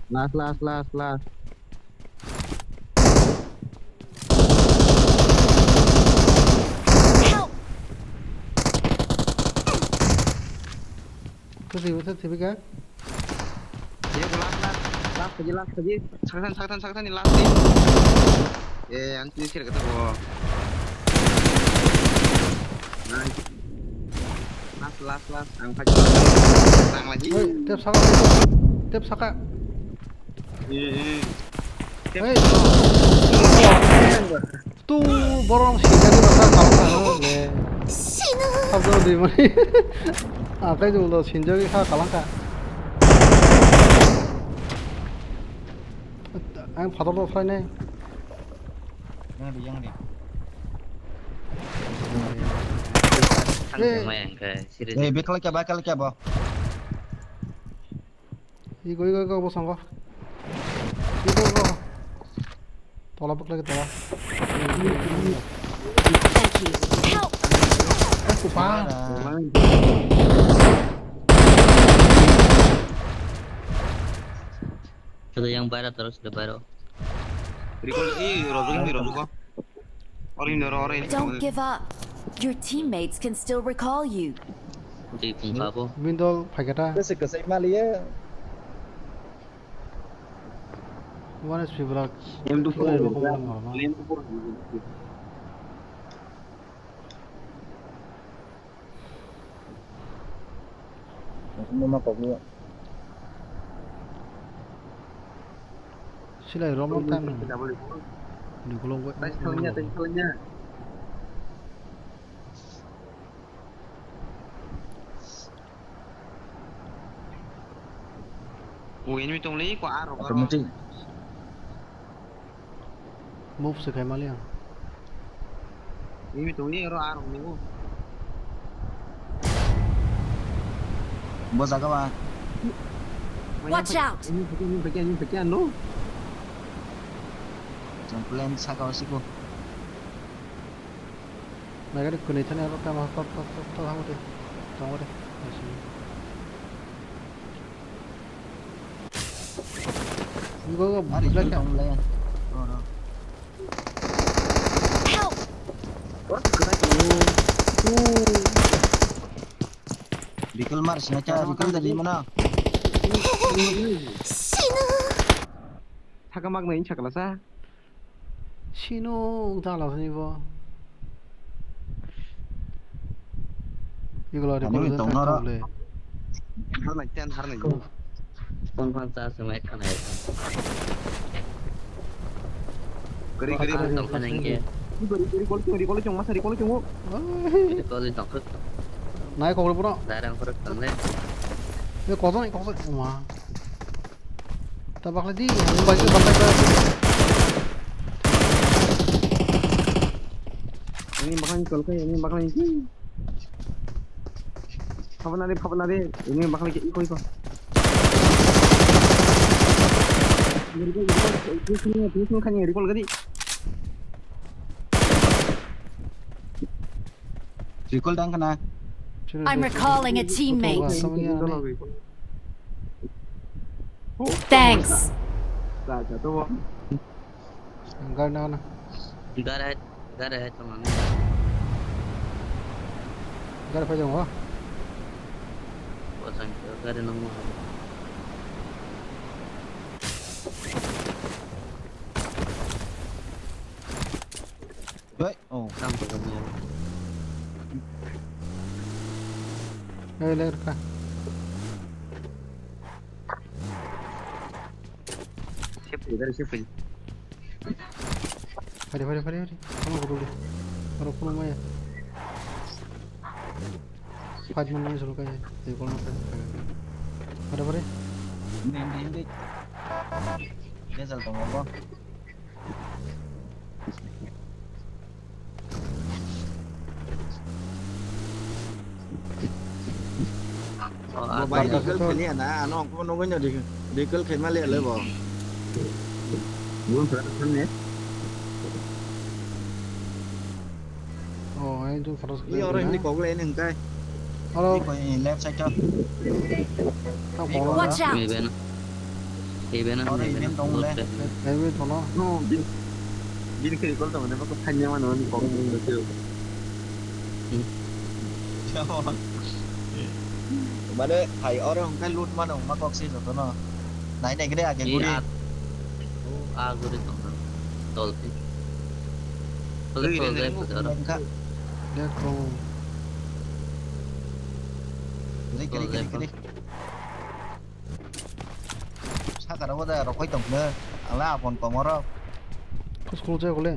Last. 그래서 TV가 Last saja. Saktan ni last ni. Anti ni kira kata gua. Nice. Last. Ang pagi. Sang lagi. 탭 사과. 또 뭐랑 시간이 가서 네. 합도 되면 아까 정도 진적이 사 갈랑가. anh phá tốc độ phải này. Jangan di. Bakal coba. 이거 뭐 상관? 이거. 돌아볼 거야 돌아. Sudah yang barat terus udah baru. Don't give up. Your teammates can still recall you. Window pakai Kesek Malia. One is people. Semua kau buat. Sila Roman time. Di gulung gue. Tentunya. Ini tong lý quả rồi. Move sự khai mà liền. Ini tong lý rồi rồi ನೀವು. Bos agak apa? Watch out. Ini bagian no. Plan sakau siku. Mereka di connection ya kita mau top hamu deh. Tunggu deh. 이거 블랙 Bikul Mars, Bikul dari mana? Thaka mag này chắc là sao? 신호 다 나서니 뭐. 이걸 어디 보내서 탈래? 하나. Con phan xa xem hết con này. Tổng anh kia. Recall chung masa recall chung. Recall tổng thức. 나이 거울 보라. Darang perut tengah. 이거 거선 와. tabak lagi bangkai ini bakal nyekol kayak ini bakal ini kapan nade ini bakal iko ini kan recall gadi recall dang kena. I'm recalling a teammate. Thanks. Gara teman. Gara apa jong? Pasang gara nemu. Baik, oh, sampai ke dia. Leher kah? Dari siapa? Hari. Kamu dulu. Baru pulang ya. Pagi mana ni selalu kaya. Jadi kalau nak ada apa? Ini. Dia selalu ngomong. Mobile recall kali na, ano ko nung ganyan recall kay mali le bo. Bukan perasaan ya. Oh, itu terus. Ini orang ini kau lain yang kai. Halo. Ini left side tu. Watch out. Iben. Orang ini tong le. Iben tolong. No, bin kiri kau tahu, nampak hanya mana ni kau ni betul. Mana hai orang kan loot mana mak kau sih tu no. Naik ke dia agak gurih. Aku di tol. Dia kau. Kiri. Sekarang ada rokok itu bener. Allah pun komoro. Kau sekolah je boleh.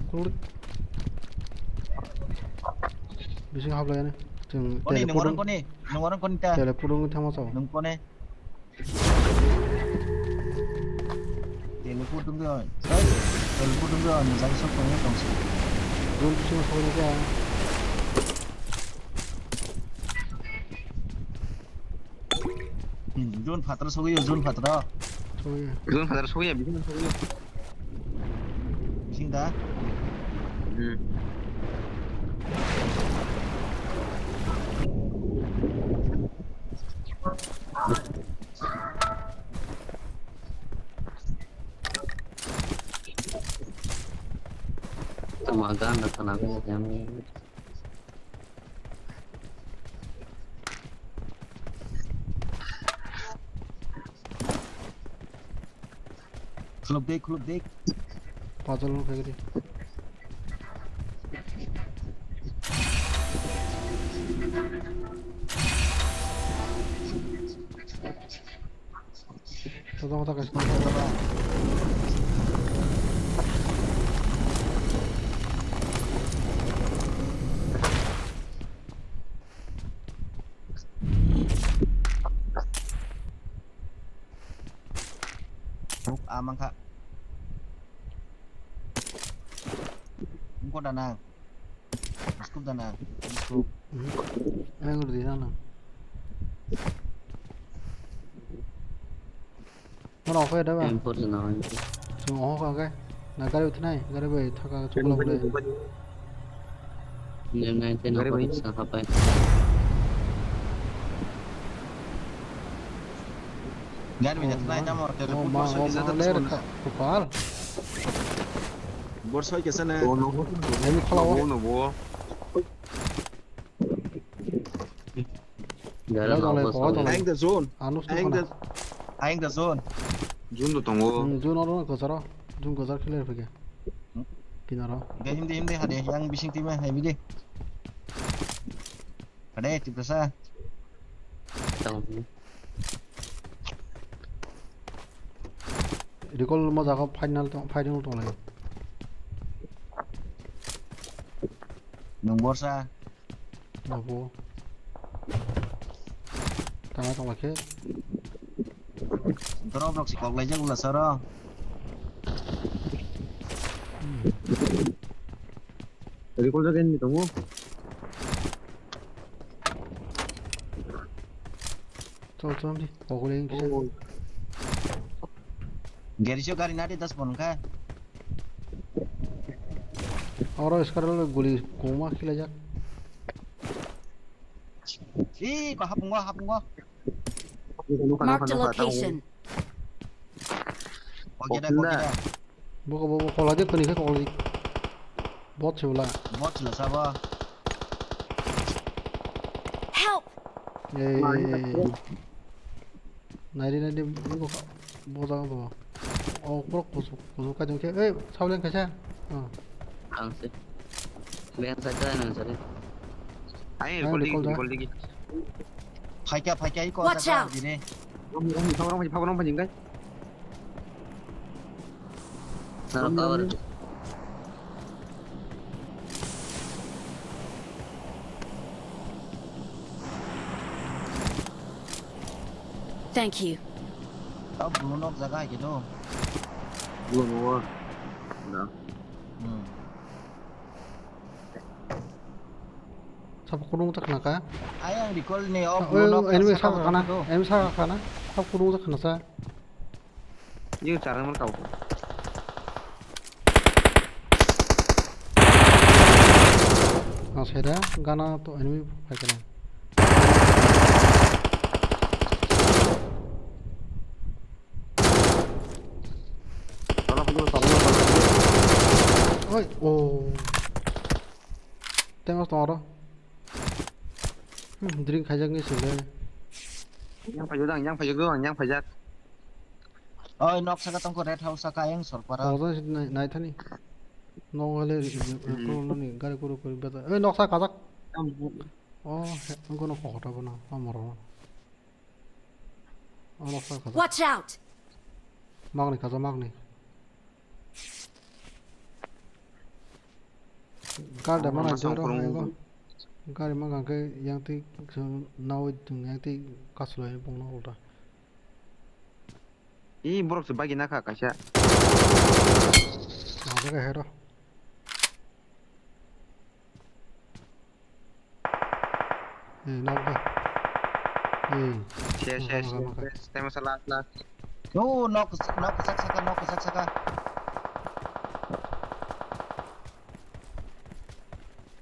Sekolah. Bisa hafal ya ni. Koni nomor koni ta. Telepon thamas apa? Nomor koni. Telepon tunggu. Ni saya sok ni tong. Dulu cuma sekolah je. Zone Patra sogi zone Patra. Zone Patra sogi ya bisa sogi. Sinda. Temaga anda tenaga yang Klub dek. Puzzle lu kayak gini. Kita kasih nama. Amang kak. Engkau danang. Skup danang. Skup. Yang udah di sana. Nó đọc về đó bà. Import rồi. Xuống ó vào cái. Là cái thế này, cái về thắc chụp lồng đây. Đêm nay tên nó có sao hấp vậy? Gan minyak naik nama orang telepon borsoi di sana terus. Kupal. Borsoi ke sana. Ini kalau. Aing the zone. Aing the zone. Zone tu tunggu. Zone orang kozara. Zone kozara clear pergi. Kinara. Himde ada yang bising timnya, hai bide. Ada tipe sa. Recall mau jaga final tu lagi. Borsa. Nabo. Tama tong laki. Terus blok si kok leja gula sara. Jadi kalau kan itu mu. Coba di. Pokoknya yang kita. Gerisio kari nadi 10 pon ka. Orang sekarang lo guli kuma kila jak. Ih, kok hapung gua. Marked a location. Oke dah. Bawa kalau aja tuh nih kalau di. Bot sebelah. Bot lah saba. Help. Nadi 이거 뭐다 뭐. 그렇고 고속까지 오케이. 사울랭 가자. Angse. Lihat saja nang sare. Ayo gol lagi. 파이카 이거 Watch 하다가 out. 이네. 파고랑 파진가? Cover. Thank you. belum nok jaga gitu. Belum. Nah. Sab kurung tak naka. Ayang di call nih belum nok. Enemy sab kana. Enemy sab kana. Sab kurung tak nasa. Ini cara mana kau? Saya gana to enemy phải kana. Ôi, tengok toro. Drink khai cái sự này. Yang pajak. Oh, nok saka tong ko red house saka yang sor para. Oh, này thế này. Nó lên nó này cái cô bây giờ. Nok sa kazak. Oh, anh có nó khó ra bên nào? Mà rồi. Nok sa kazak. Watch out. Mag này kazak mag này. Kada mana jero ko kada mana ke yang ti naw tung yang ti kaslo ni pong na ulta Ih borok sebagi naka kasya na ga hero na ga Share tema salah No, nok saka.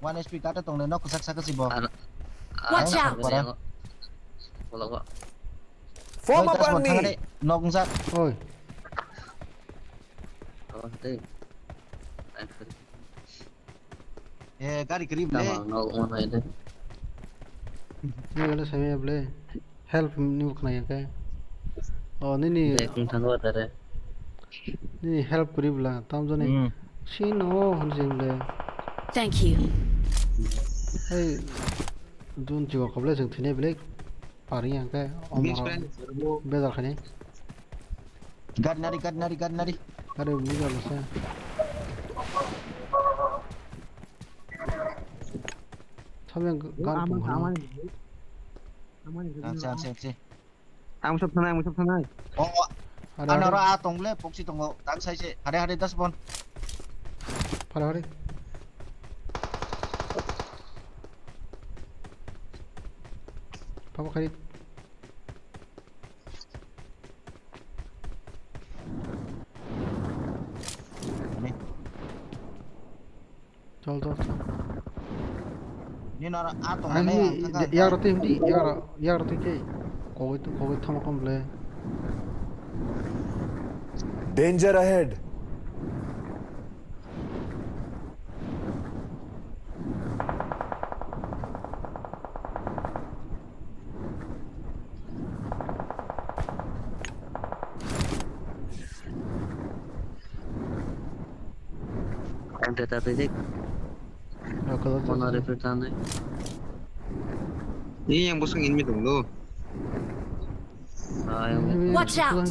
One HP kata tong nok saka si bo. Watch out. Kalau kok. Form up on me. Nok sak. Oi. Oh, teh. Kari kerib le. No, mana itu? Ni gala saya boleh help ni kena yang ke. Oh ni. Kung tangwa tare. Ni help kerib lah. Tam jo ni. Sino hanjim le. Thank you. Hey, don't you go blessing tine blek pari yang ke omar bedar khane Gad nari kare buga lasa samyang gan pung aman. Sip. Ang shop sanai. Oh, anara atong le poksi tong tang sai se. Hari 10 pon. Hari. Papa kali. Chal. Ni nara atong Ani le. ya roti hindi ya roti ke. Kowe thamakam le. Danger ahead. Data basic. Mana refer tanah? Ini yang bosong ini dulu. Watch out.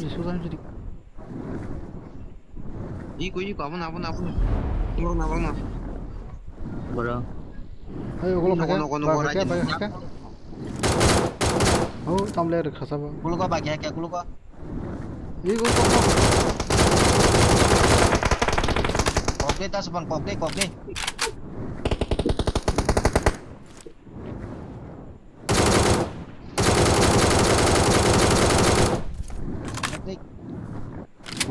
Ih, kau apa? Tunggu. Bro. Ayo kalau pakai. Oh, tamle rekha sab. Kulo ko bagi kya kulo ko. Ye go. Kopi tas bang kopi.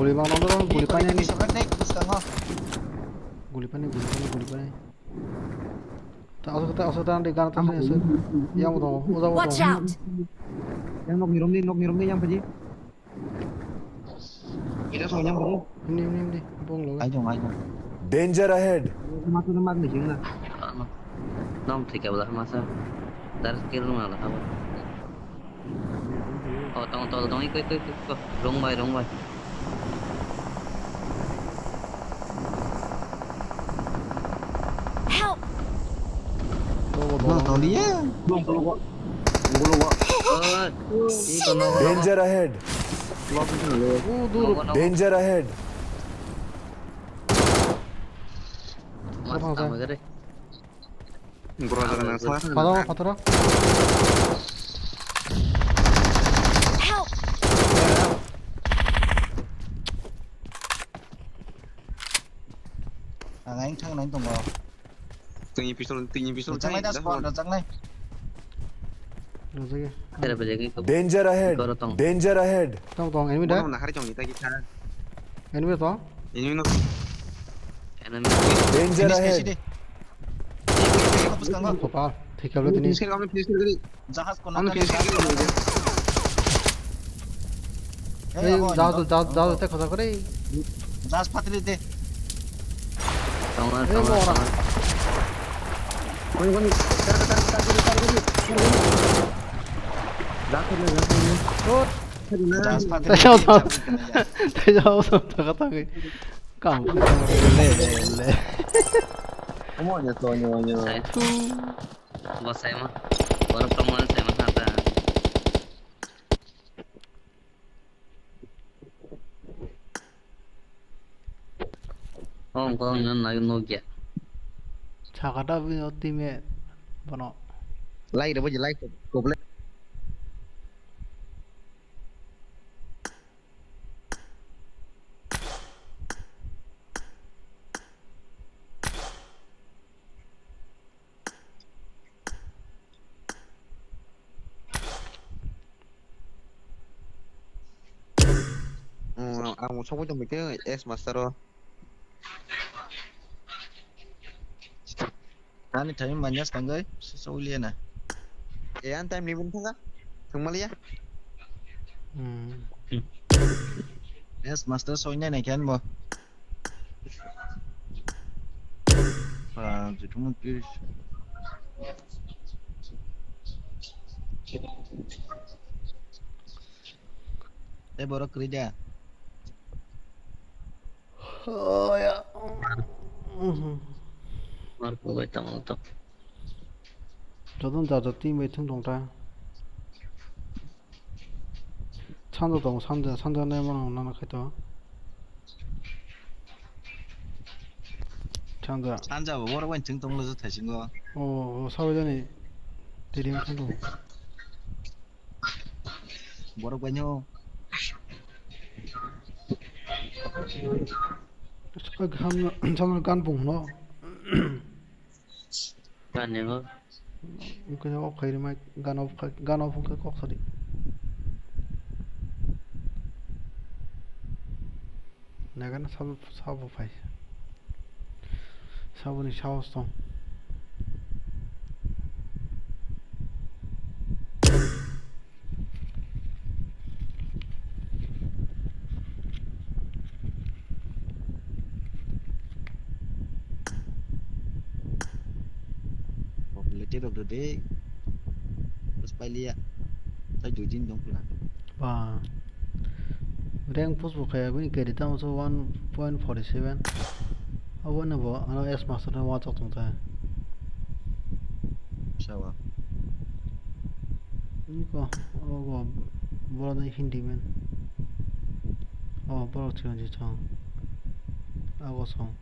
Guli bang nonton guli pani ni. Guli pani. Tak di kanan tas ni. Yang betul. Watch out. Yang nok ngirum ni yang pergi. Kita soalnya baru. Ini. Bong lo. Ayo. Danger ahead. Masuk nama ni sih na. Nom ठीक है बोला masa. Dar skill malah apa. Oh, tong ikut. Rong bay. Help. No, dia. Danger ahead. Danger ahead. Patro. Help. Anh thằng này tông vào. Tự nhiên pistol. Chẳng này đã spawn rồi chẳng này. Danger ahead. Danger ahead. Tong enemy dah. Enemy tu. Danger ahead. Kopal. ठीक है लोग नहीं. जहाज को ना. जाओ तक खसा करे. जहाज पतली दे. Bos saya mah baru pertemuan saya mah kata. Oh, kalau nggak Nokia. Chakada भी होती में बनो. Like deh, like goblin. Một số trong mình cái S Master rồi. Anh thấy mà nhớ sang tới số liền à. Anh time ni pun thằng Malia. S Master soalnya này kan bo. Jadi cuma kis. Baru kerja. Oh ya. Marco vậy tổng. 저도 자저 팀에 등동자. 찬도동 산자 내면 나나 갔다. 찬자 뭐라고 한 등동로서 되신 거. 사회전에 대림 등동. 뭐라고 했뇨? 저는 간봉로. 간이고. 그냥 업카이리만 간업 그 꼭소리. 내가 사부 파이. 사부니 샤워스톤. Chế được rồi đấy. Australia. Saya jujin dong pula. Wah. Rank post buka ini kiri tahu so 1.47. Awan apa? Anak S master na wajak tu tak? Siapa? Ini kok? Bola ni Hindi man. Bola tu je cang. Aku song.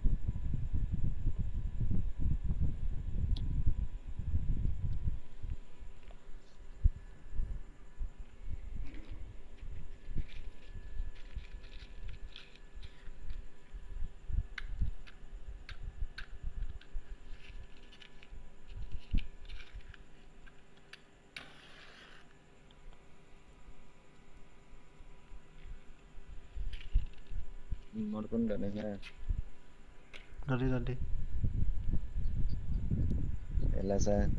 Morpun enggak nih. Tadi. Elasan.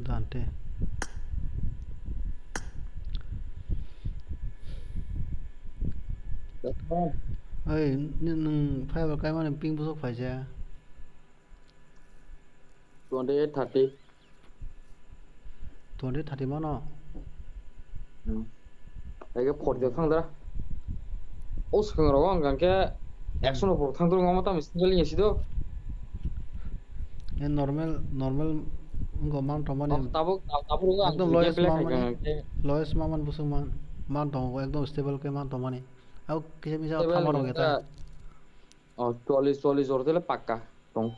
Dante. Ơi, nhưng phải vào cái mà ping bút phải chưa? 2830. 230 mà nó. 이게 버리도 상더라. 오스강으로 한 게 액션으로 보고 상도로 가면 스텔링이 시도. Normal enggak mount mana? Tabuk kan. Ekdom lowest man busung man mount ho ekdom stable ke mount mana? Aku kisah misal thamar kita. 40 order pakka. Tong.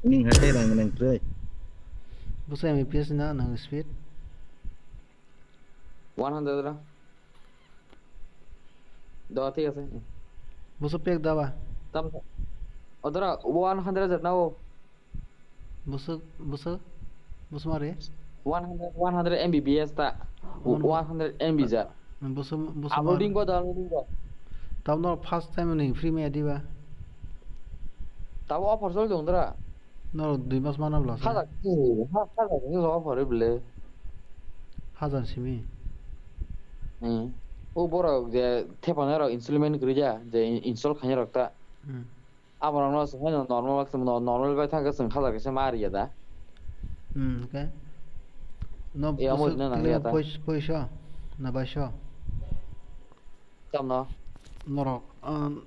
Ning hate nang tray. Busung MPS na nang speed 100 ra. Do ঠিক আছে. Busuk pek dawa. Tam odara 100 na wo. Busuk mare. 100 Mbps ta. 100 MB ja. Busuk uploading ko downloading ko. Tao nó first time ning free me di ba. Tao offer sol dong dara. No 2 mas mana bla. 하다 그래서 offer 블레. 하자 심이. ও বড় যে থেপানার instalment করে যা যে install খানি রাখতা আবার আমরা হয় normal by থাকা সং খালা গেছে মারিয়া দা ওকে no পয়সা না বাইসা চাম না নরক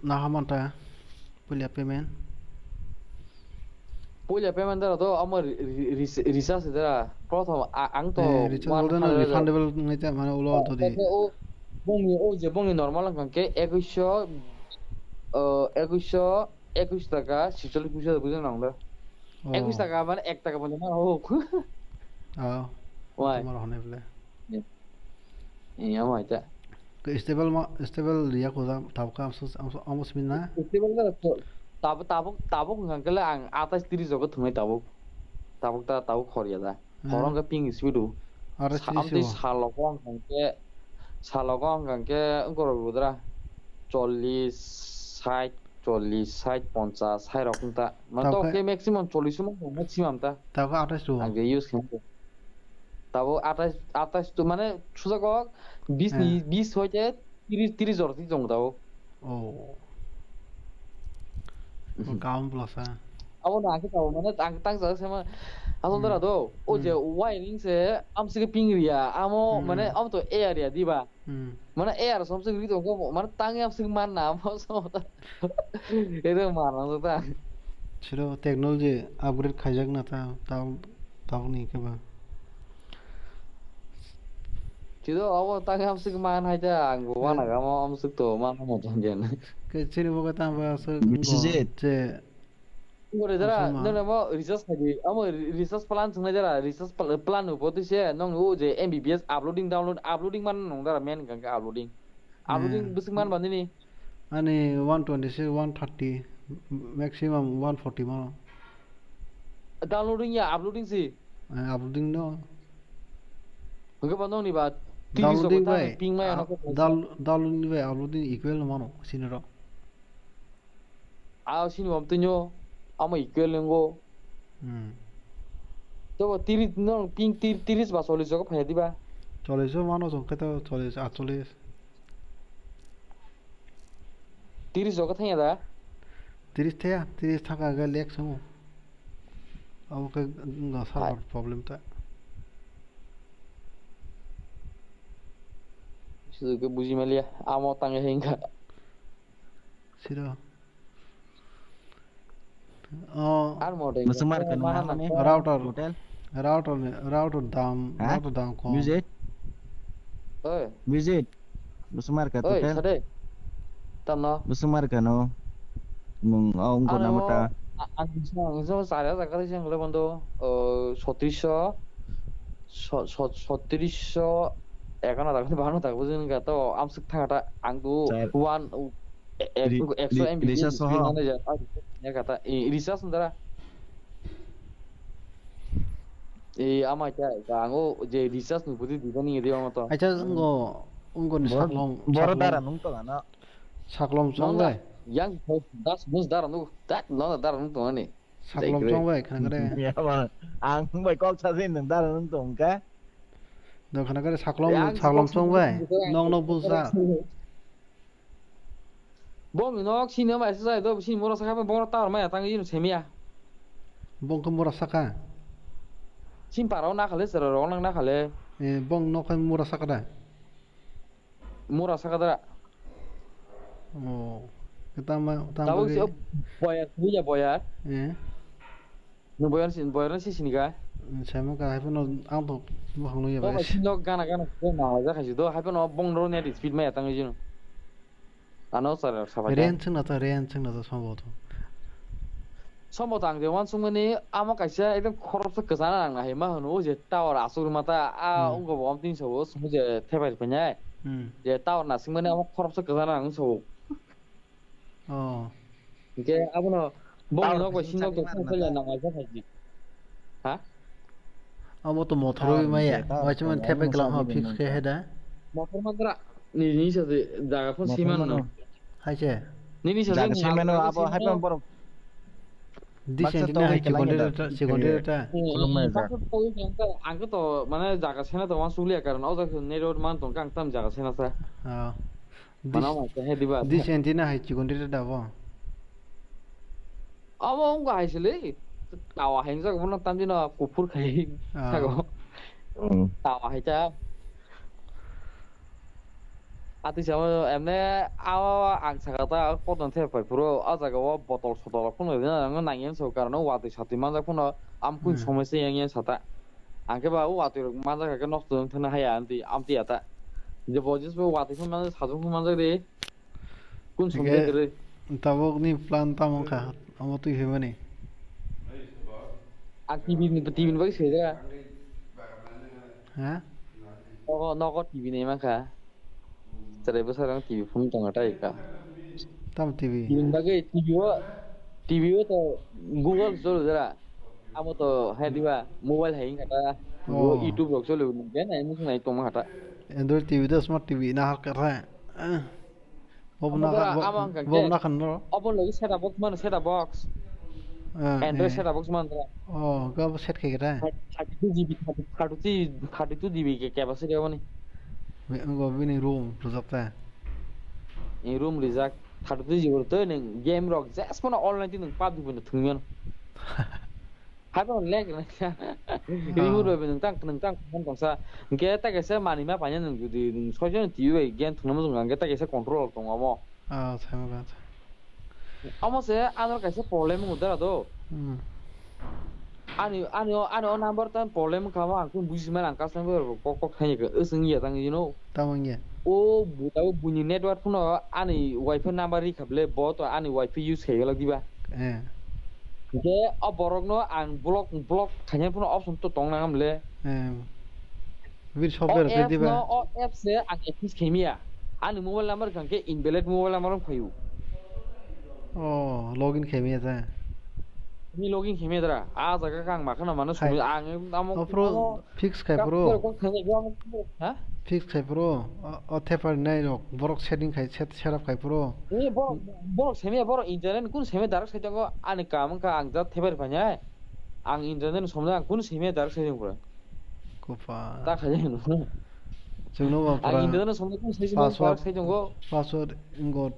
না হামানটা পুলিয়া পেমেন্ট দ্বারা তো আমার রিসার্চ দ্বারা প্রথম আং তো রিফান্ডেবল নাইতে মানে ওলো যদি 봉이 normal 한게 21 টাকা 46 পয়সা বুঝে নাও 21 টাকা মানে 1 টাকা বলে না হোক ওয়াই তোমার হনে বলে আমাইতা স্টেবল রিয়া কোজা তাবকা আমস মিনা স্টেবল না তাবক গাঙ্গলে আং 28 30 জগত থুমাই তাবক খরিয়া দা খরং কা পিং স্পিডু আর সামতি সালকং গাঙ্গে 살아간 게 응거로더라 40 60 50 사이라군다 만도 게 맥시멈 40만 맥시멈다 তাও 28 টো আগে ইউজ করতে তাও 28 তো মানে সুযোগ 20 হইতে 30 অর্থই জং দাও ও কাম প্লাস 아무 나한테 다 오면은 땅서 세면 아손더라도 어제 와이링세 암스게 빙이야 아무 뭐네 아무도 에어리야 디바 뭐네 에어로 섬스 그리도 거 뭐네 땅에 암스게 만나 뭐서 이런 말하는 거 치료 टेक्नोलॉजी अपग्रेड खाइजक ना था ताव नहीं के बा 지도 아무 땅에 암스게 만 하자 안 고와나 가면 암스도 만 못 전제는 그 치료 보고 땀 봐서 제 그래더라 너네 뭐 리서치 하지 아무 리서치 플랜 정해져라 리서치 플랜 보듯이 넌 오제 MBBS 업로딩만 농다라 맨 간가 업로딩 무슨 만 받니 아니 126 130 maximum 140 만 다운로딩이야 업로딩시 업로딩 너 그거 봐 너니 봐 다운로딩 왜 다운로딩 왜 업로딩 이퀄 마노 시너라 아 신이 없더뇨 아마 이끌는 거. 또 티리 너 핑 티리스 봐 솔리서가 파야디 봐. 솔리서 마노 정케도 솔리서 아솔리스. 티리스가 타야다. 티리스 타야 티리스 타가가 렉 성우. 아우 그 서버 프로블em 타. 시도 그 부지 말이야. 아무 땅에 행가. 싫어. Musumar kan mana nih? Router dam ko. Visit. Visit. Musumar ka Oi, hotel. sade. Tamno. Musumar ka no. Mung aung ko na mata. 안성 사려 사카리 생글 번도 36 약간 나 근데 많은 다 보는 게 또 암석 타다 안도 원 엑소 MB 리사스 하. 내가 다 리사스 ndara 아마 강고 이제 리사스 누구들 디자인이 돼요 뭐 또. 아자 응고 사클롬 Borodara nung to ana. 사클롬 정배. yang das mus daran nu dat no daran tu ni 사클롬 정배 그냥 그래. Ya ba. Ang bai kok sa sin nung dara nung tong ka. 너 그냥 그래 사클롬 정배. 넉넉 부사. 뭐 너 신이 말 쓰자 너 신 뭐라 생각하면 뭐라 따로 말야 당이 이런 재미야 봉 그 뭐라 사카. 신 바로 나 갈래 서로 랑 나 갈래 봉 너그 뭐라 사카다. 뭐라 사가더라 Pertama tahu sih boyar punya boyar no boyar sih sini kah saya mau kah pun angto buang lu ya oh sih no gana nah aja kasih do happen no bong ro net speed mah tang jino ano sar sahaja Rian ceng nata semua tang dewan semua ni amo kasih itu korup sekesana nang hema no je tahu asur mata ungko bom tin so semua je tebar punya je tahu nasi mana amo korup sekesana nang so 이게 아무나 멍하고 신경도 쓰려 나가서 하지. 하? 아무것도 못 하러 이마야. 어쩌면 태백랑 하 픽스 해다. 모터만들아. 니니셔서 나가 폰 시면은 하지. 니니셔서 시면은 아버 하면 버럭. 디센티나 세컨데르타. 안그도 만에 자가 세나도 완 술이야 कारण 어저 네로만 동강 땀 자가 세나서. Mana macam he diba. Di sentina hai chikundi da bo. Amo ong ga haisle. Tawa hain sa ko tam jina kupur khai. Sago. Tawa hai cha. Ati sama emne awa ang sakata ko don the pai puro aja ga botol sotol ko no na nangyen so karno wati sati manja ko no am kun somese yang sata. Angke ba wati manja ka no tung thana haya anti amti ata. 이제 버지스 와티 손만 사정 손만 저리 군 손대 그래 타복니 플란 타몽카 아무 또 해보니 아 TV 바기 세다 하 너거 TV네 마카 저래버 사람 TV 품 정하다 이까 땀 TV 바기 TV와 또 구글 저러더라 아무 또 해디와 모바일 해인 가다 YouTube 록 저러 게 나 무슨 나이 또 마다 Android TV dah smart TV nah kerja. Bob nak kan lo? Apa lagi set up box mana set up box? Android set up box mana? Oh, kau set kayak kira? 32 GB ke capacity apa nih? Enggak ini room resepnya. Ini room resep 32 GB tu neng game rock. Just mana online tu neng 4 GB tu tinggal. Hapo leg na ini muru bentang kan tongsa kita kese mani ma panjang nang judi soalnya TV game tu namun nggak kita kese kontrol tong amo sama banget amo se anor kese problem udah do ani number tan problem kamu aku busi mana angkas number kok hanya ke eseng ya tang you know tamangnya oh tahu bunyi network pun ani wifi number ini kable bot ani wifi use kayak lagi ba Jadi aborok no ang blok kanya pun option tu tong nangam le. Wir software ke diba. No app se ang apps kemia. Ani mobile number kan ke invalid mobile number khayu. Oh login kemia ta. Ni login kemia dara. A jaga kang makana mana sumi ang amo. Pro fix kai pro. Ha? Fix kai pro. Otheper nai rok borok setting kai setup kai pro. Ni borok semia borok internet kun semia darak setting ko ani kam ka ang jat theber banya. Ang internet somda kun semia darak setting pro. Kopa. Ta khaje no. Jungno ba ang internet somda kun semia darak setting ko. Password ngo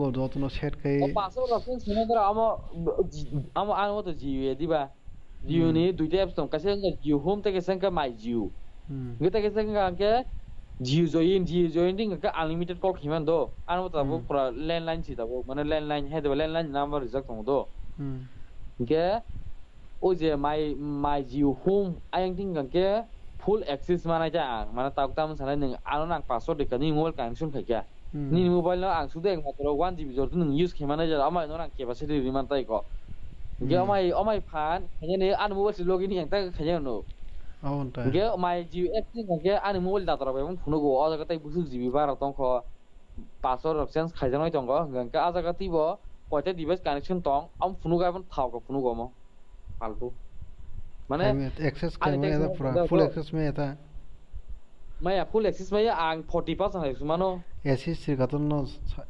do to no set kai. Password la kun semia dara amo amo to jiwe diba. Jiu ni duita apps tong kase nga jiu home te kase nga my jiu. Ngita kase nga ke Jio join ding ka unlimited call khiman do anu ta bo pura landline chi ta bo mane landline he de landline number rizak tong do Ke oje my Geo home ayang tinggal ke full access mana aja mana tahu tahu misalnya neng anu nang password dekat ni mobile connection kayak ni mobile lo ang sudah yang matro 1 GB jor tu neng use kemana aja amai orang capacity riman tay ko ke amai pan hanya ni anu mobile si login yang tay kaya no ke my Geo access ke anu mobile data apa pun phone go aja kata busuk GB bar atau ko password options kaya no itu ko ke aja kata ibo kau device connection tong phone go pun tahu ko phone go mo फालतू माने access करने का पूरा full access में था मैं full access में आंग 40% है सुमानो ऐसी सिरकतन नो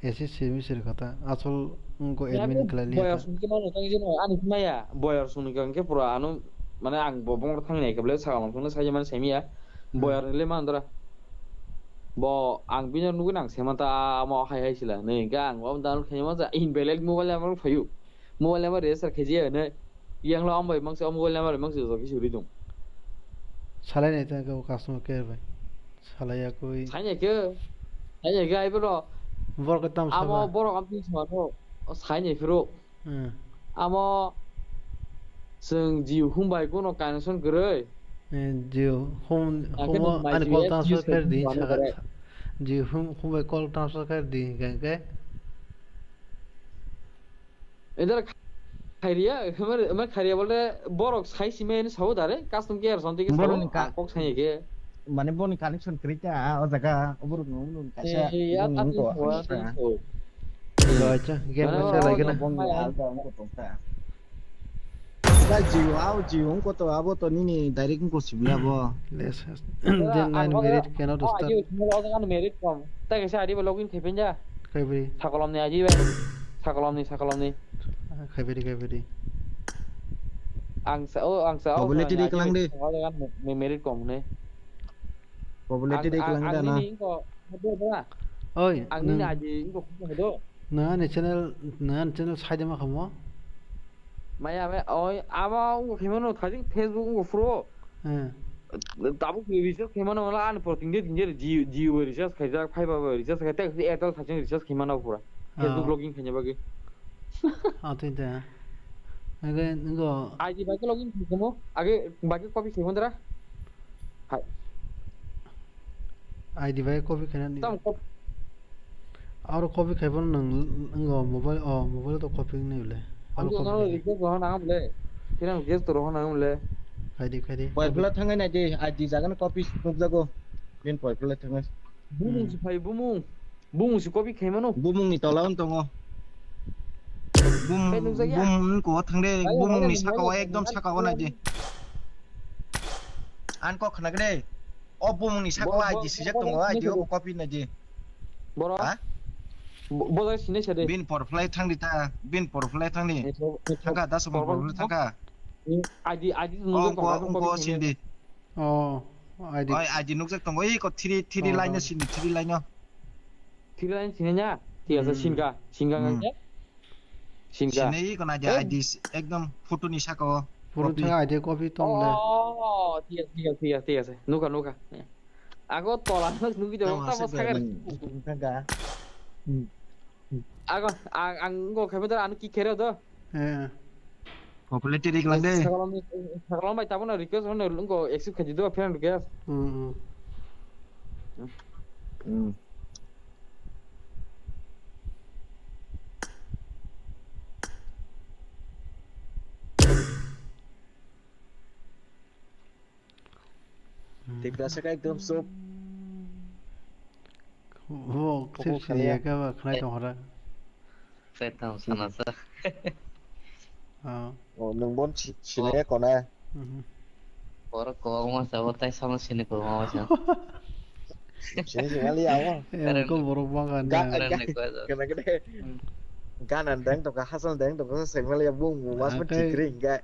ऐसी सेमी सिरकता असल उनको एडमिन के लिए बॉयर सुन के मानो तंग जिनो आनी माया बॉयर सुन के पूरा आनो माने आंग बबंग थांनाय केबले सागाम सुन साय माने सेमिया बॉयर ले मानदरा बो आंग बिनो नुगन आंग सेमाता म हाय हायसिला नै गा आंग बम दान खेमा जा इनभेलिड मोबाइल नम्बर फयु मोबाइल नम्बर रेसर खेजिए नै yang lo ambai mangsa mobile number mangsa so ki suri dong salai nei ta ko customer care bai salai ya koi sanya ke ai bro bor ka tam amo bor am tin ma no sanya firo amo sung jiu humbai ko no connection gre jiu hum an call transfer kar di jiu humbai call transfer kar di ke इधर खैरिया मैं खैरिया बोले बोरक साइसी में साउ दारे custom care संति के साउ Coke साइ के माने बोनी कनेक्शन करिता ओ जगा ओबर नु कासा या ताति हुआ तो अच्छा गेम में से लाइक ना दा जियो को तो आबो तो नी डायरेक्ट को सिबिया बो less than 9 minute cannot start आजि मोबाइल जगन मेरिट कम ता के साडी लॉगिन खेपेन जा खैबरी साकलम ने आजि बे साकलम नि Khaibri angsa probability di kelang deh merit kom ne probability di kelang dah nah oi ang ni aji ko do na channel side ma khamo maya me oi ama ko khimono thajing facebook ko pro tabu research khimono la an pro tingde ji research khaja 5 research khate airtel thajing research khimono pura facebook login khanya bagi तो अगर इनको ID बाकी login किसमो आगे बाकी copy खेमंदरा ID बाकी copy खेना नहीं और copy खेबन नंगो मोबाइल तो कॉपी नहीं ले और तो रिक्वेस्ट रहा ना बोले फिर हम गेस तो रहा ना बोले खादी पॉइंटला थांगे ना जे आईडी जागन कॉपी नुक जागो बिन पॉइंटला थांगे बुमुं सि फाय बुमुं सि कॉपी खेमनो बुमुं नि तलावन तंगो bum ko thangde bum ni sakawa ekdom sakawa na je an ko khana gre o bum ni sakawa ji sijak tongo ai o copy na je boro ha bola sine chade bin por fly thangdi ta bin por fly thangdi thanga da som por thanga id ko sindi id id nuk jak tongo ei ko 3 line sindi 3 line sinenya ঠিক আছে সিনগা nganya Sini kan aja ID ekdom foto ni sako. Foto tengah ID copy tong le. Oh, tiga se. Nuka. Aku tolak nuki jauh tak mau sangat. Aku anggo kebetulan anu kikere tu. Popularity di kelang deh. Sekarang baik tapi nak request mana lu accept kerja tu apa yang request. देख रहा है एकदम soap वो सिर्फ ये क्या खाना तो हो रहा Feta sana sa nung sini ko na Poro ko mo sa watay sama sini ko mo sa sini ngali awa ko boro bang kan ganan dang to ka hasan dang to ka semali bung mas pati kring ga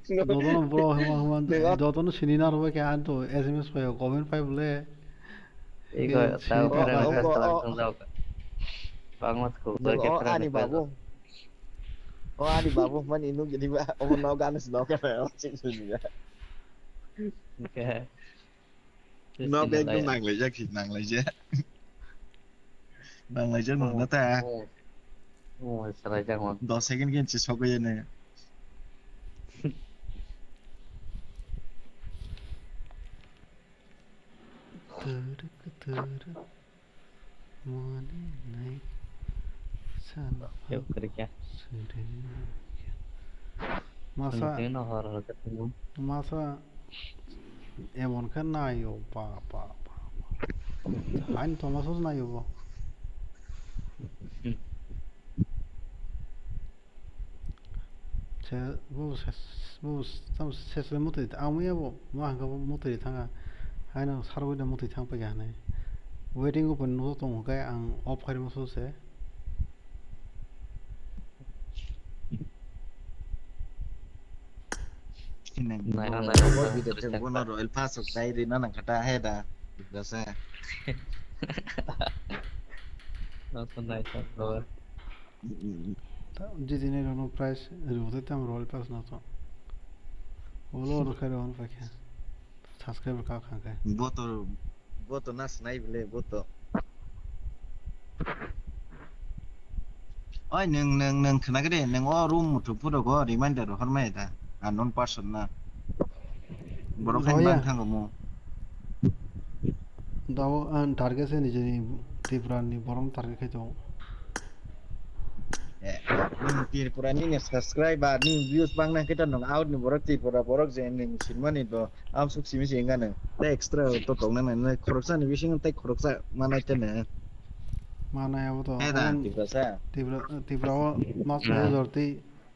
दोनों bro हम दोनों सिनीना रोवे क्या आन तो SMS पे comment पे बोले एक ताऊ करे समझाओ bang mat ko ani babu man inu jadi om no ganas no ka sing sunya okay no bek nu nang le jak nang le je nang le je no ta salah jangan. 10 second kan sisa gue nih. Yuk kerja. masa emon kan nayo pa hain to masos nayo bo 제 뭐 세세 못해 아무야 뭐 뭐한가 못해 당가 하나 사로이다 못해 당밖에 안 해. 웨딩 거 보는 것도 뭔가 안 업하려면 소세. Này video trên của nó rồi pass sụt đây đi nó nặng kata hết à được sao nó còn này rồi जितने दोनों price रोते थे हम role पास ना तो वो लोग रखे रहो उन पर क्या सब्सक्राइबर का खान का वो तो ना सुनाई बोले वो तो ôi nâng khना cái đấy nâng ở room một chút phút đâu có reminder rồi không mấy ta non person na boro khan bang thang mo दाव an target से नीचे नहीं तीव्रानी बरम target के जो ni purani ni subscriber ni views bang na kita nong out ni borok je ni sinma ni to am suk simi singa na ta extra to tong na na khoroksa ni wishing ta khoroksa mana ite na mana ya वो तो तीव्रा mas dorti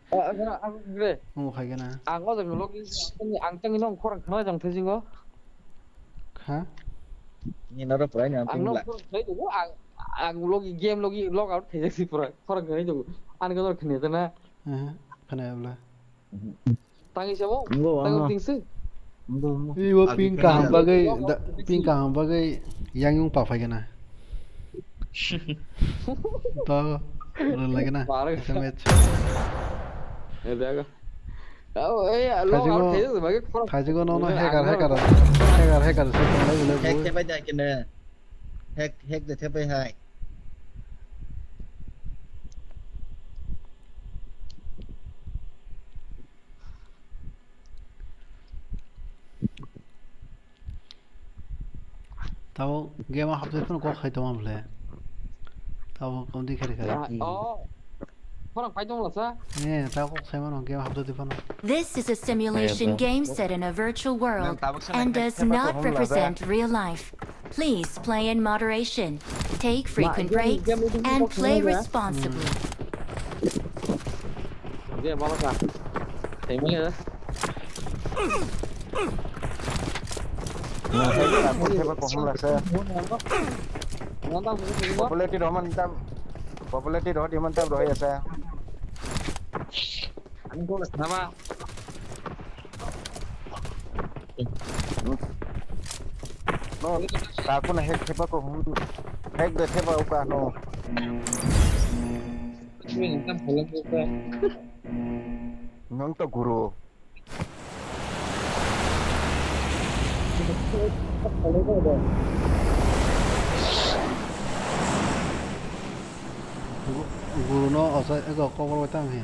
그래. 가게 나 안 가서 로기 앙땡이 놈 코랑 그나 장 터진 거? 가? ni naro pura ni am 안 pingla 놈 thấy được 안 로기 게임 로기 log out થઈ જશે પૂરા 코랑 그나 좀 안 가서 그네 되나? 그네 몰라. 땅이 셔고? 땅 띵스? 이거 핑카 한 바게 양용 파파게 나. 또 lagi na SMS Ada log out થઈ જશે બાકી 가지고 너는 해가 hack thế bây giờ kìa hack để thế bây hai tao game học tới nó có khai tao mà lẽ tao công ty khai 코랑 파이동 났어? 네, tao cũng xem nó game học tới phần. This is a simulation game set in a virtual world and does not represent real life. Please play in moderation, take frequent breaks, and play responsibly. 이제 먹었다. 재밌네. Popularity đó thì mình tập rồi sao? Anh có là sao? No, aku na hack siapa ko hack de siapa uka no. Mình tâm phải lên uka. Nang to guru. Guru nó ở đây có bao tăng hả?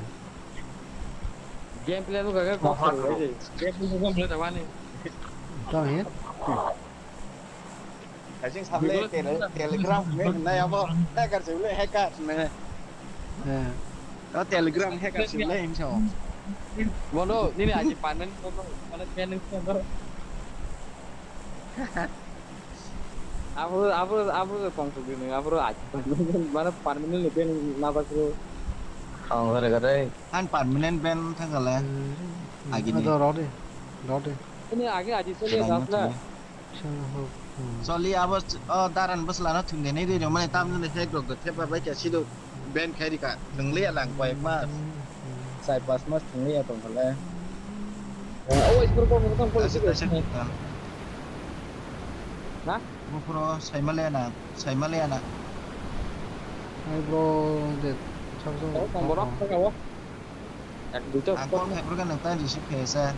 Gameplay nó cái có phần đấy gì? Gameplay không được tại này. Tăng hết. Hãy xin tham lên Telegram mình này không? Hacker xử lý hacker này. Đó Telegram hacker xử lý em sao? Bono, ini aja panen, panen panen panen. Aku kongsi gini, aku aja. Mana panen lebih napa sih? Gara-gara kan permanent ban tanggal lagi nih. Ada rode. Ini aja soalnya dasar. Soalnya abis daran bus lana tunggu nih dia mana tamu nih saya gak terima baca sih tuh ban kayak di kan nengli lang baik mas. Saya pas mas nengli atau enggak? Oh, itu berapa polisi? Nah? Bro, saya Malayana. Hai bro, det. Không có đâu. Con hẹp với cái nền tảng gì kể ra.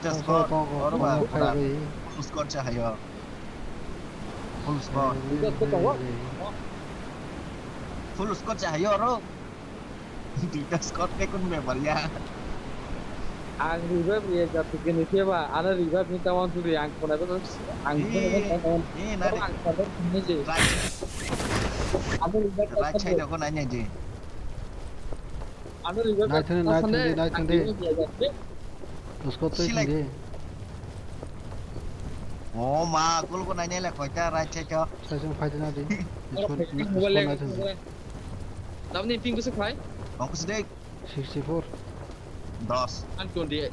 Kita score đó mà full score cha hayo. Full score cha hayo rồi. Tidak skor pun bebernya. Ang riba dia jatuh gini siapa? Ana riba minta wan tu yang kena tu ang ini nari. Ang pada ini je. Ana riba Raja itu aku nanya je. Ana riba naik उसको तो इसलिए Oh ma, aku lu nanya lah kota Raja cok. saya cuma fight nanti Tapi ni ping besar kai? Aku sedek 64 dos. An kundi,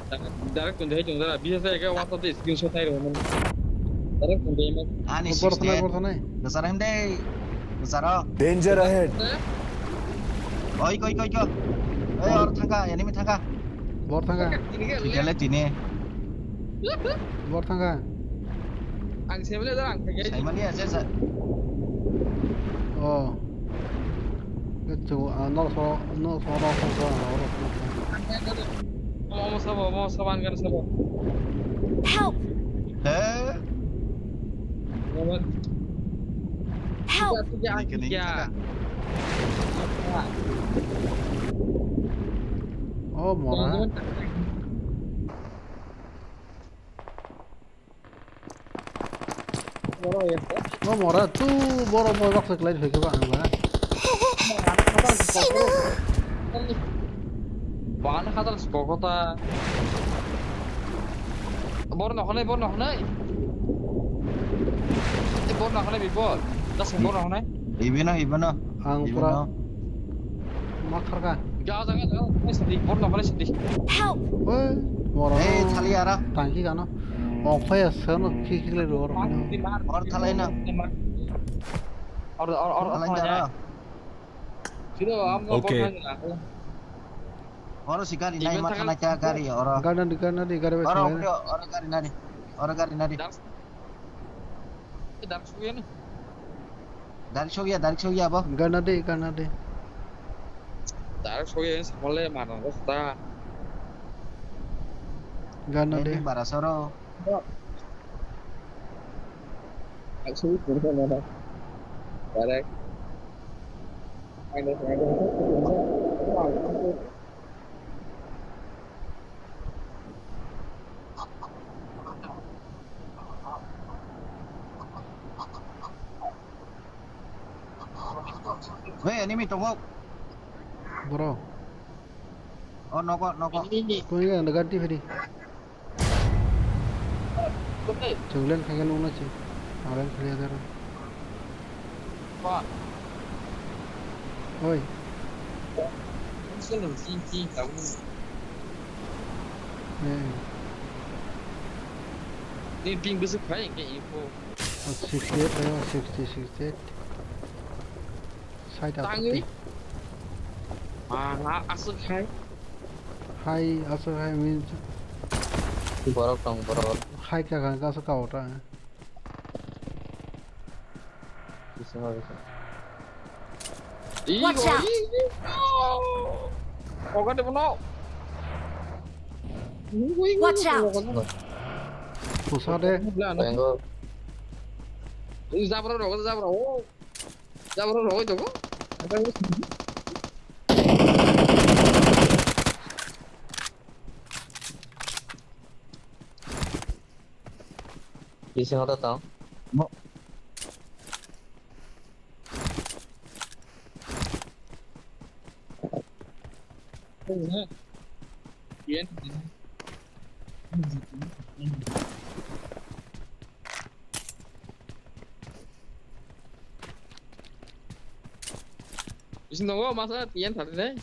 direct kundi hejung dah. Bisa saya ke WhatsApp tu screenshot air mana? Direct kundi mana? Ani borthana besar hende. Besar. Danger ahead. Oi koi. Orang tangga, ini tangga. borthanga Tiga let ini. borthanga Ang saya boleh dah ang. Saya mana saya. oh itu nol so Mau saban kan saban. Help! Help! Tiga. oh mora oh mora tu boro mo waktu lain fake ba ang ba Bahan kata sepokota. Bor nak kena. Bor nak kena bibor. Dah sembor nak kena. Ibina. ang pura makar ka Jangan. Sedih. Bor nak kena sedih. Help! oh mora thali ara. tangki kana oh kaya seno kikile ro Or thalai na. Or. Sudah, am Okay. Orang si gari naik makan aja gari orang. di kana di gare Orang gari nadi. Dark suya ni. Dari show ya apa? gana de Dark suya ni semula mana rasa. gana de Ini barasoro. Dark suya pun mana. Dark. Ada. Weh, ini mi tunggu. bro Oh, noko. ko ya ganti fedi junglen khagan una chi aran khali adar Pak. oi Selalu cincin tahu. Ni ping besar kai ke info. 68 sai ta Tangi. Mana asal kai? hai also hai means Borok dong, borok. hai ka kan ka so ka ota Bisa. Watch out! Kau kan dia penuh. Watch out! pusat de Tengok. Ini zabra itu kok. Bisa nggak tahu? Iya. Bisa nunggu masa Tian tadi deh.